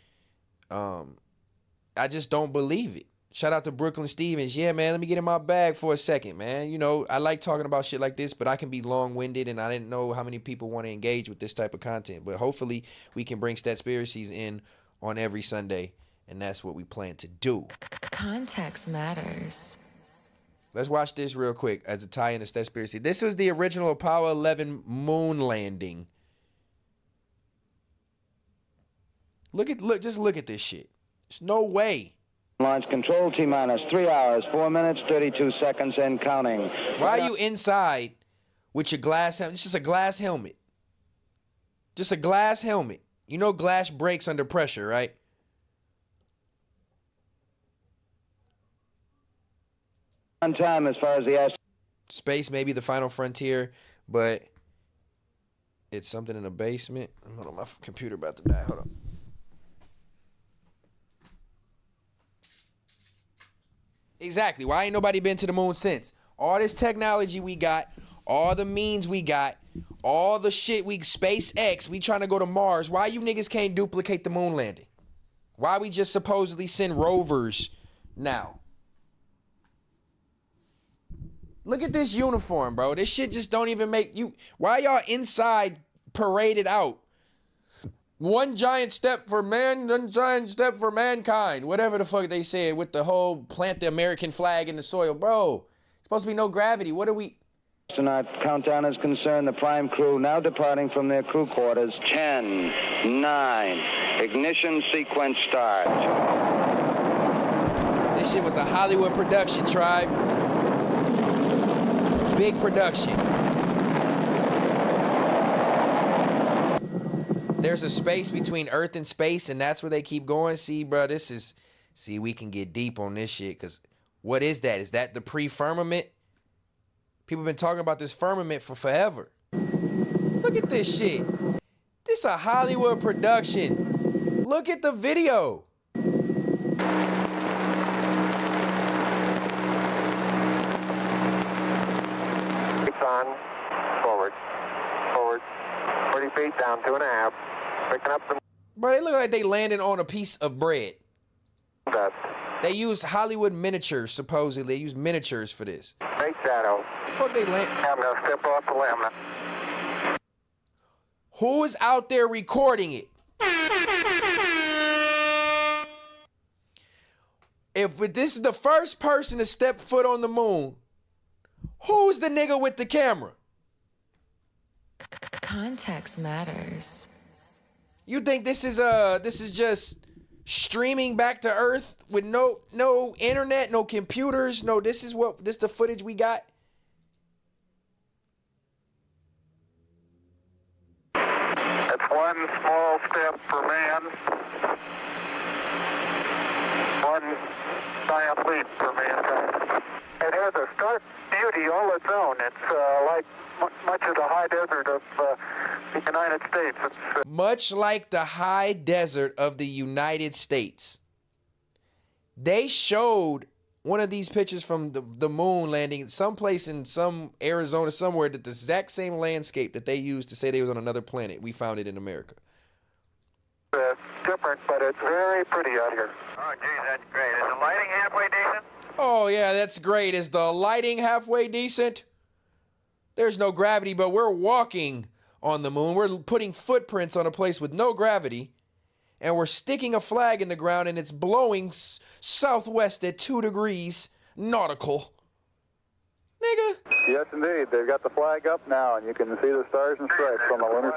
I just don't believe it. Shout out to Brooklyn Stevens. Yeah, man, let me get in my bag for a second, man. You know, I like talking about shit like this, but I can be long-winded, and I didn't know how many people want to engage with this type of content. But hopefully we can bring Statspiracies in on every Sunday, and that's what we plan to do. Context matters. Let's watch this real quick as a tie in to Statspiracy. This was the original Apollo 11 moon landing. Just look at this shit. There's no way. Launch control T-minus 3 hours, 4 minutes, 32 seconds and counting. Why are you inside with your glass helmet? It's just a glass helmet. Just a glass helmet. You know glass breaks under pressure, right? On time as far as the space may be the final frontier, but it's something in the basement. Hold on, my computer about to die. Hold on. Exactly. Why ain't nobody been to the moon since? All this technology we got, all the means we got, all the shit SpaceX, we trying to go to Mars. Why you niggas can't duplicate the moon landing? Why we just supposedly send rovers now? Look at this uniform, bro. This shit just don't even make you... Why y'all inside paraded out? One giant step for man, one giant step for mankind. Whatever the fuck they said with the whole plant the American flag in the soil. Bro, supposed to be no gravity. What are we... Astronaut countdown is concerned. The prime crew now departing from their crew quarters. 10, 9, ignition sequence start. This shit was a Hollywood production, tribe. Big production. There's a space between Earth and space, and that's where they keep going. See, bro, we can get deep on this shit, because what is that? Is that the pre-firmament? People been talking about this firmament for forever. Look at this shit. This a Hollywood production. Look at the video. feet down, 2.5. Picking up the... Bro, they look like they landing on a piece of bread. They use Hollywood miniatures, supposedly. They use miniatures for this. Great shadow. The fuck they land? I'm going to step off the limb. Who is out there recording it? If this is the first person to step foot on the moon, who's the nigga with the camera? Context matters. You think this is just streaming back to Earth with no internet, no computers, no this is the footage we got? It's one small step for man, one giant leap for mankind. It has a stark beauty all its own. It's like much of the high desert of the United States. It's, much like the high desert of the United States. They showed one of these pictures from the moon landing someplace in some Arizona somewhere, that the exact same landscape that they used to say they was on another planet, we found it in America. different, but it's very pretty out here. Oh, geez, that's great. Is the lighting halfway decent? Oh, yeah, that's great. Is the lighting halfway decent? There's no gravity, but we're walking on the moon. We're putting footprints on a place with no gravity, and we're sticking a flag in the ground, and it's blowing southwest at 2 degrees nautical. Nigga. Yes, indeed. They've got the flag up now, and you can see the stars and stripes on the lunar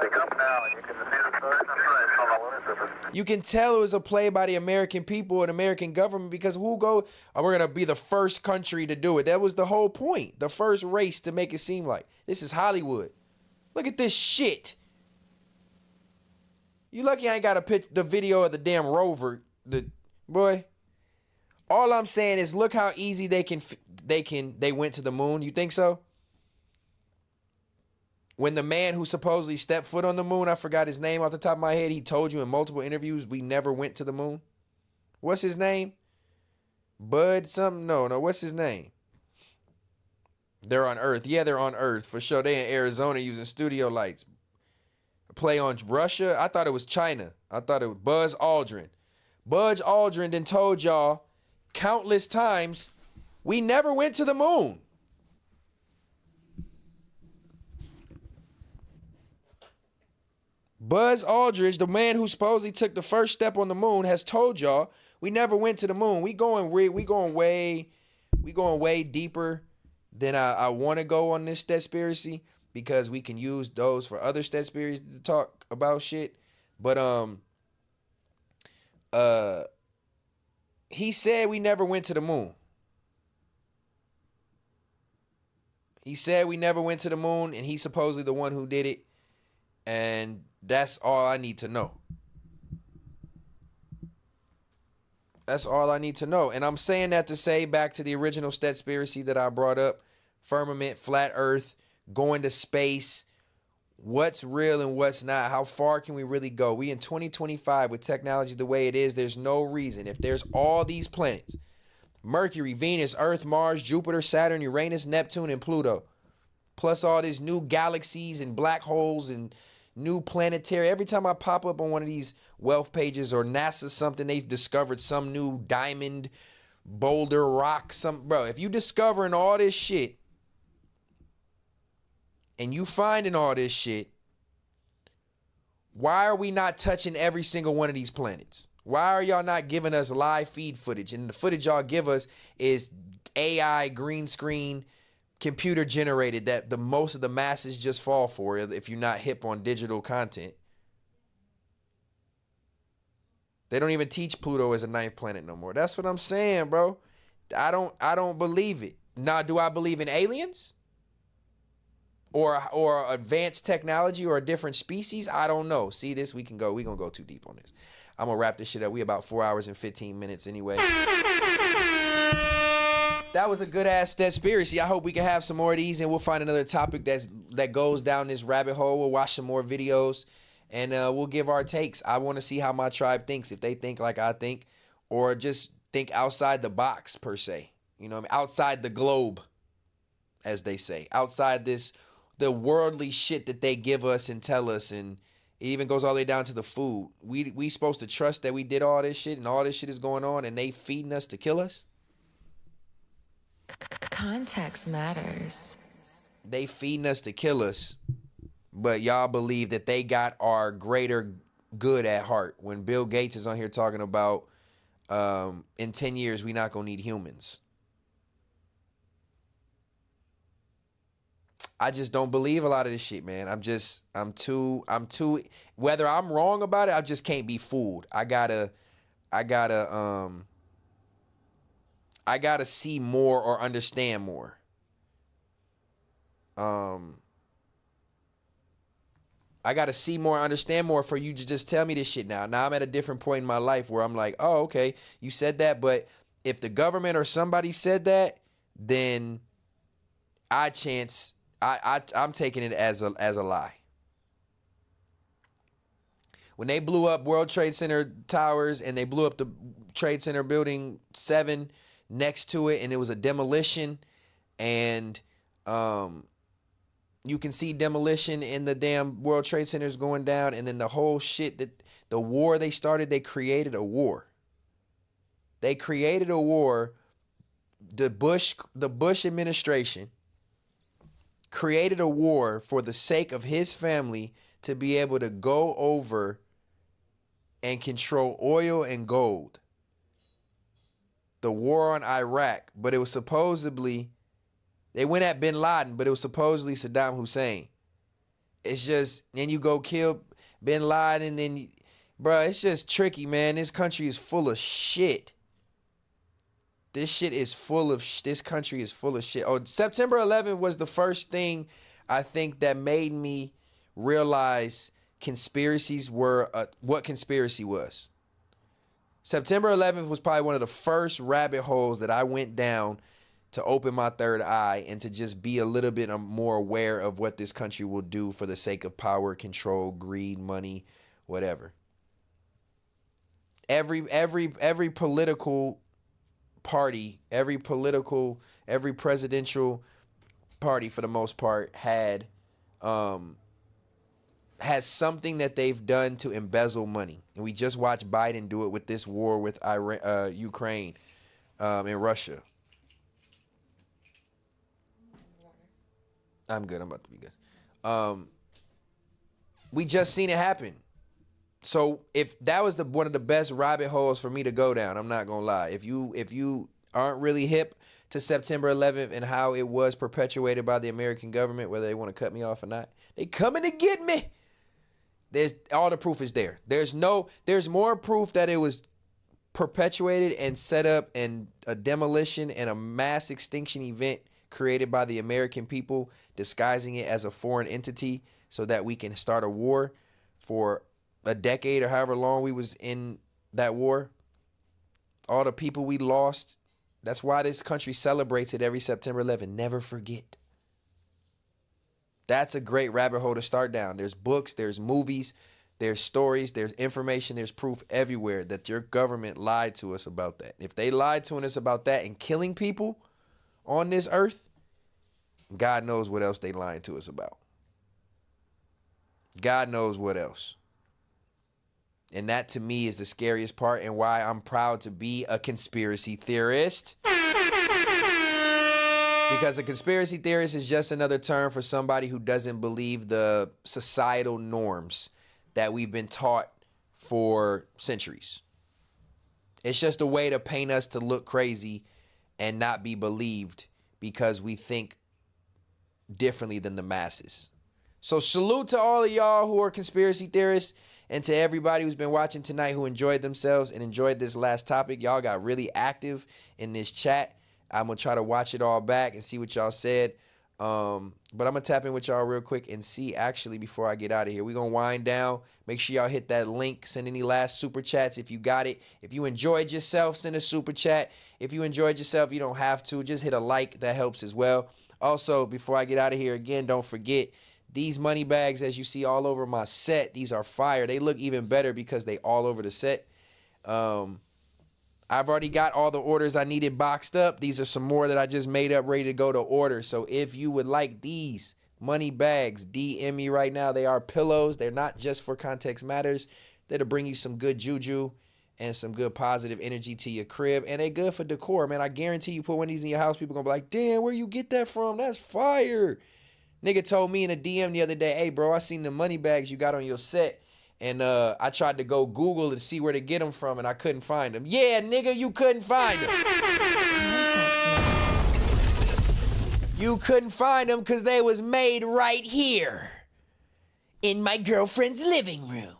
surface. You can tell it was a play by the American people and American government, because we're going to be the first country to do it. That was the whole point. The first race to make it seem like this is Hollywood. Look at this shit. You lucky I ain't got the video of the damn rover. Boy. All I'm saying is, look how easy they went to the moon. You think so? When the man who supposedly stepped foot on the moon, I forgot his name off the top of my head, he told you in multiple interviews we never went to the moon. What's his name? Bud something? No, what's his name? They're on Earth. Yeah, they're on Earth for sure. They in Arizona using studio lights. Play on Russia? I thought it was China. I thought it was Buzz Aldrin. Buzz Aldrin then told y'all countless times we never went to the moon. Buzz Aldrin, the man who supposedly took the first step on the moon, has told y'all we never went to the moon. We going way deeper than I want to go on this Stetspiracy, because we can use those for other Stetspiracies to talk about shit. But he said we never went to the moon. He said we never went to the moon, and he's supposedly the one who did it. And that's all I need to know. That's all I need to know. And I'm saying that to say, back to the original Stetspiracy that I brought up, firmament, flat earth, going to space, what's real and what's not, how far can we really go? We in 2025 with technology the way it is, there's no reason. If there's all these planets, Mercury, Venus, Earth, Mars, Jupiter, Saturn, Uranus, Neptune, and Pluto, plus all these new galaxies and black holes and new planetary. Every time I pop up on one of these wealth pages or NASA something, they've discovered some new diamond, boulder, rock, bro, if you discovering all this shit and you finding all this shit, why are we not touching every single one of these planets? Why are y'all not giving us live feed footage? And the footage y'all give us is AI, green screen, computer generated, that the most of the masses just fall for if you're not hip on digital content. They don't even teach Pluto as a ninth planet no more. That's what I'm saying, bro. I don't believe it. Now, do I believe in aliens? Or advanced technology or a different species? I don't know. See this? We're gonna go too deep on this. I'm gonna wrap this shit up. We about 4 hours and 15 minutes anyway. That was a good ass Stetspiracy. I hope we can have some more of these, and we'll find another topic that goes down this rabbit hole. We'll watch some more videos, and we'll give our takes. I want to see how my tribe thinks, if they think like I think, or just think outside the box per se. You know what I mean? Outside the globe, as they say. Outside the worldly shit that they give us and tell us and It even goes all the way down to the food. We supposed to trust that we did all this shit and all this shit is going on and they feeding us to kill us? Context matters. They feeding us to kill us, but y'all believe that they got our greater good at heart. When Bill Gates is on here talking about in 10 years we not gonna need humans. I just don't believe a lot of this shit, man. I'm too whether I'm wrong about it, I just can't be fooled. I gotta see more or understand more. I gotta see more, understand more for you to just tell me this shit now. Now I'm at a different point in my life where I'm like, oh, okay, you said that, but if the government or somebody said that, then I'm taking it as a lie. When they blew up World Trade Center towers and they blew up the Trade Center building 7 next to it, and it was a demolition, and you can see demolition in the damn World Trade Centers going down, and then the whole shit that the war they started, they created a war. They created a war. The Bush administration created a war for the sake of his family to be able to go over and control oil and gold. The war on Iraq, but it was supposedly, they went at bin Laden, but it was supposedly Saddam Hussein. It's just, then you go kill bin Laden, then, bruh, it's just tricky, man. This country is full of shit. This country is full of shit. Oh, September 11th was the first thing I think that made me realize conspiracies were, what conspiracy was. September 11th was probably one of the first rabbit holes that I went down to open my third eye and to just be a little bit more aware of what this country will do for the sake of power, control, greed, money, whatever. Every political party, every presidential party for the most part has something that they've done to embezzle money. And we just watched Biden do it with this war with Ukraine and Russia. I'm good. I'm about to be good. We just seen it happen. So if that was one of the best rabbit holes for me to go down, I'm not gonna lie. If you aren't really hip to September 11th and how it was perpetuated by the American government, whether they want to cut me off or not, they coming to get me. There's all the proof is there. There's more proof that it was perpetuated and set up and a demolition and a mass extinction event created by the American people, disguising it as a foreign entity so that we can start a war for a decade or however long we was in that war. All the people we lost. That's why this country celebrates it every September 11th. Never forget. That's a great rabbit hole to start down. There's books, there's movies, there's stories, there's information, there's proof everywhere that your government lied to us about that. If they lied to us about that and killing people on this earth, God knows what else they lying to us about. God knows what else. And that to me is the scariest part and why I'm proud to be a conspiracy theorist. Because a conspiracy theorist is just another term for somebody who doesn't believe the societal norms that we've been taught for centuries. It's just a way to paint us to look crazy and not be believed because we think differently than the masses. So salute to all of y'all who are conspiracy theorists and to everybody who's been watching tonight who enjoyed themselves and enjoyed this last topic. Y'all got really active in this chat. I'm going to try to watch it all back and see what y'all said. But I'm going to tap in with y'all real quick and see actually before I get out of here. We're going to wind down. Make sure y'all hit that link. Send any last super chats if you got it. If you enjoyed yourself, send a super chat. If you enjoyed yourself, you don't have to. Just hit a like. That helps as well. Also, before I get out of here again, don't forget these money bags as you see all over my set. These are fire. They look even better because they all over the set. I've already got all the orders I needed boxed up. These are some more that I just made up ready to go to order. So if you would like these money bags. DM me right now. They are pillows. They're not just for Context Matters. They're to bring you some good juju and some good positive energy to your crib. And they good for decor, man. I guarantee you put one of these in your house, people gonna be like, damn, where you get that from? That's fire. Nigga told me in a DM the other day, hey, bro, I seen the money bags you got on your set. And I tried to go Google to see where to get them from, and I couldn't find them. Yeah, nigga, you couldn't find them. You couldn't find them because they was made right here in my girlfriend's living room.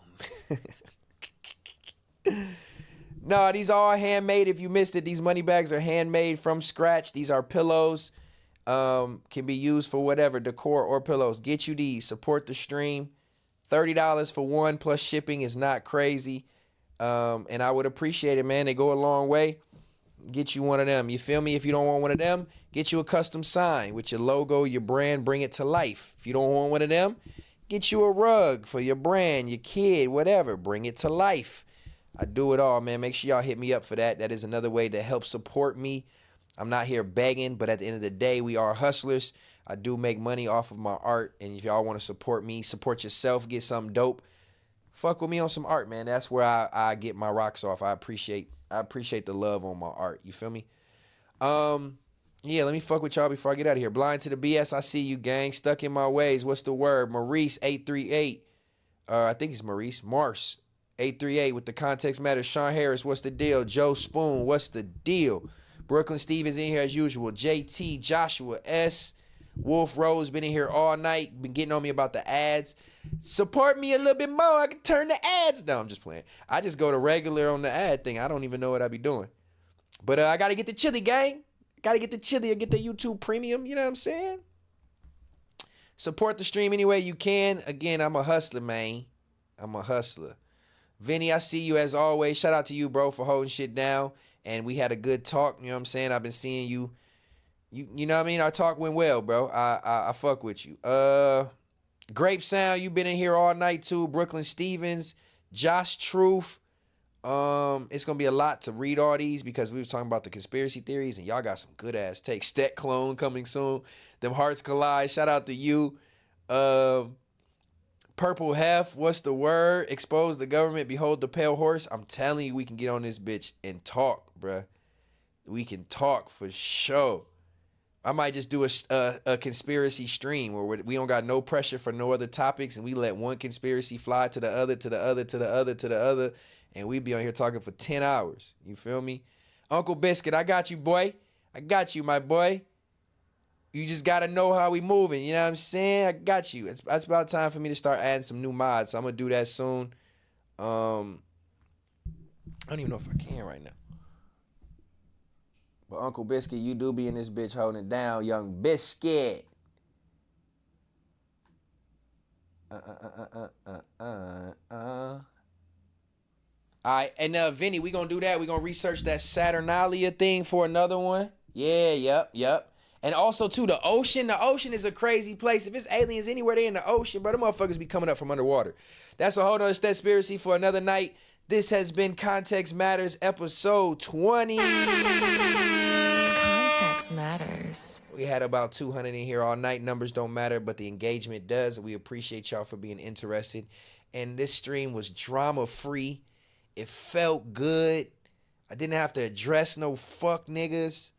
No, these are all handmade. If you missed it, these money bags are handmade from scratch. These are pillows. Can be used for whatever, decor or pillows. Get you these. Support the stream. $30 for one plus shipping is not crazy. And I would appreciate it, man. They go a long way. Get you one of them. You feel me? If you don't want one of them, get you a custom sign with your logo, your brand, bring it to life. If you don't want one of them, get you a rug for your brand, your kid, whatever. Bring it to life. I do it all, man. Make sure y'all hit me up for that. That is another way to help support me. I'm not here begging, but at the end of the day, we are hustlers. I do make money off of my art, and if y'all want to support me, support yourself, get something dope, fuck with me on some art, man. That's where I get my rocks off. I appreciate the love on my art. You feel me? Yeah, let me fuck with y'all before I get out of here. Blind to the BS, I see you, gang. Stuck in my ways. What's the word? Maurice 838. I think it's Maurice. Mars 838 with the Context Matters. Sean Harris, what's the deal? Joe Spoon, what's the deal? Brooklyn Stevens in here as usual. JT, Joshua S. Wolf Rose been in here all night. Been getting on me about the ads. Support me a little bit more. I can turn the ads down. I'm just playing. I just go to regular on the ad thing. I don't even know what I be doing. But I got to get the chili, gang. Got to get the chili or get the YouTube premium. You know what I'm saying? Support the stream any way you can. Again, I'm a hustler, man. I'm a hustler. Vinny, I see you as always. Shout out to you, bro, for holding shit down. And we had a good talk. You know what I'm saying? I've been seeing you. You know what I mean? Our talk went well, bro. I fuck with you. Grape Sound, you been in here all night too. Brooklyn Stevens, Josh Truth. It's gonna be a lot to read all these because we was talking about the conspiracy theories and y'all got some good ass takes. Stet Clone coming soon. Them Hearts Collide. Shout out to you. Purple Hef, what's the word? Expose the government, behold the pale horse. I'm telling you, we can get on this bitch and talk, bruh. We can talk for sure. I might just do a conspiracy stream where we don't got no pressure for no other topics and we let one conspiracy fly to the other, to the other, to the other, to the other, and we be on here talking for 10 hours. You feel me? Uncle Biscuit, I got you, boy. I got you, my boy. You just got to know how we moving. You know what I'm saying? I got you. It's about time for me to start adding some new mods. So I'm going to do that soon. I don't even know if I can right now. But Uncle Biscuit, you do be in this bitch holding it down, young Biscuit. All right, and Vinny, we gonna do that. We gonna research that Saturnalia thing for another one. Yeah, yep. And also too, the ocean. The ocean is a crazy place. If it's aliens anywhere, they in the ocean, bro. The motherfuckers be coming up from underwater. That's a whole nother conspiracy for another night. This has been Context Matters, episode 20. Context Matters. We had about 200 in here all night. Numbers don't matter, but the engagement does. We appreciate y'all for being interested. And this stream was drama-free. It felt good. I didn't have to address no fuck niggas.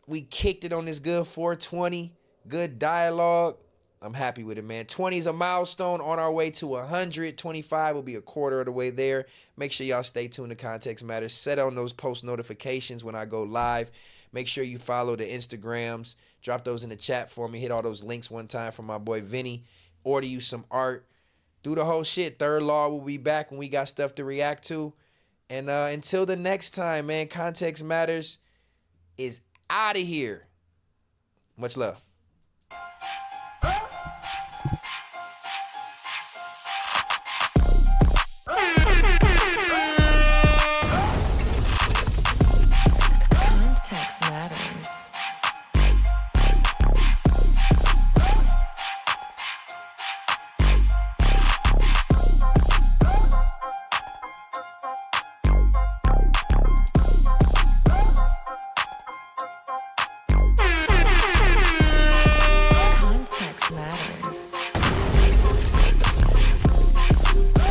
We kicked it on this good 420. Good dialogue. I'm happy with it, man. 20 is a milestone, on our way to 100. 25 will be a quarter of the way there. Make sure y'all stay tuned to Context Matters. Set on those post notifications when I go live. Make sure you follow the Instagrams. Drop those in the chat for me. Hit all those links one time from my boy Vinny. Order you some art. Do the whole shit. Third Law will be back when we got stuff to react to. And until the next time, man, Context Matters is out of here. Much love.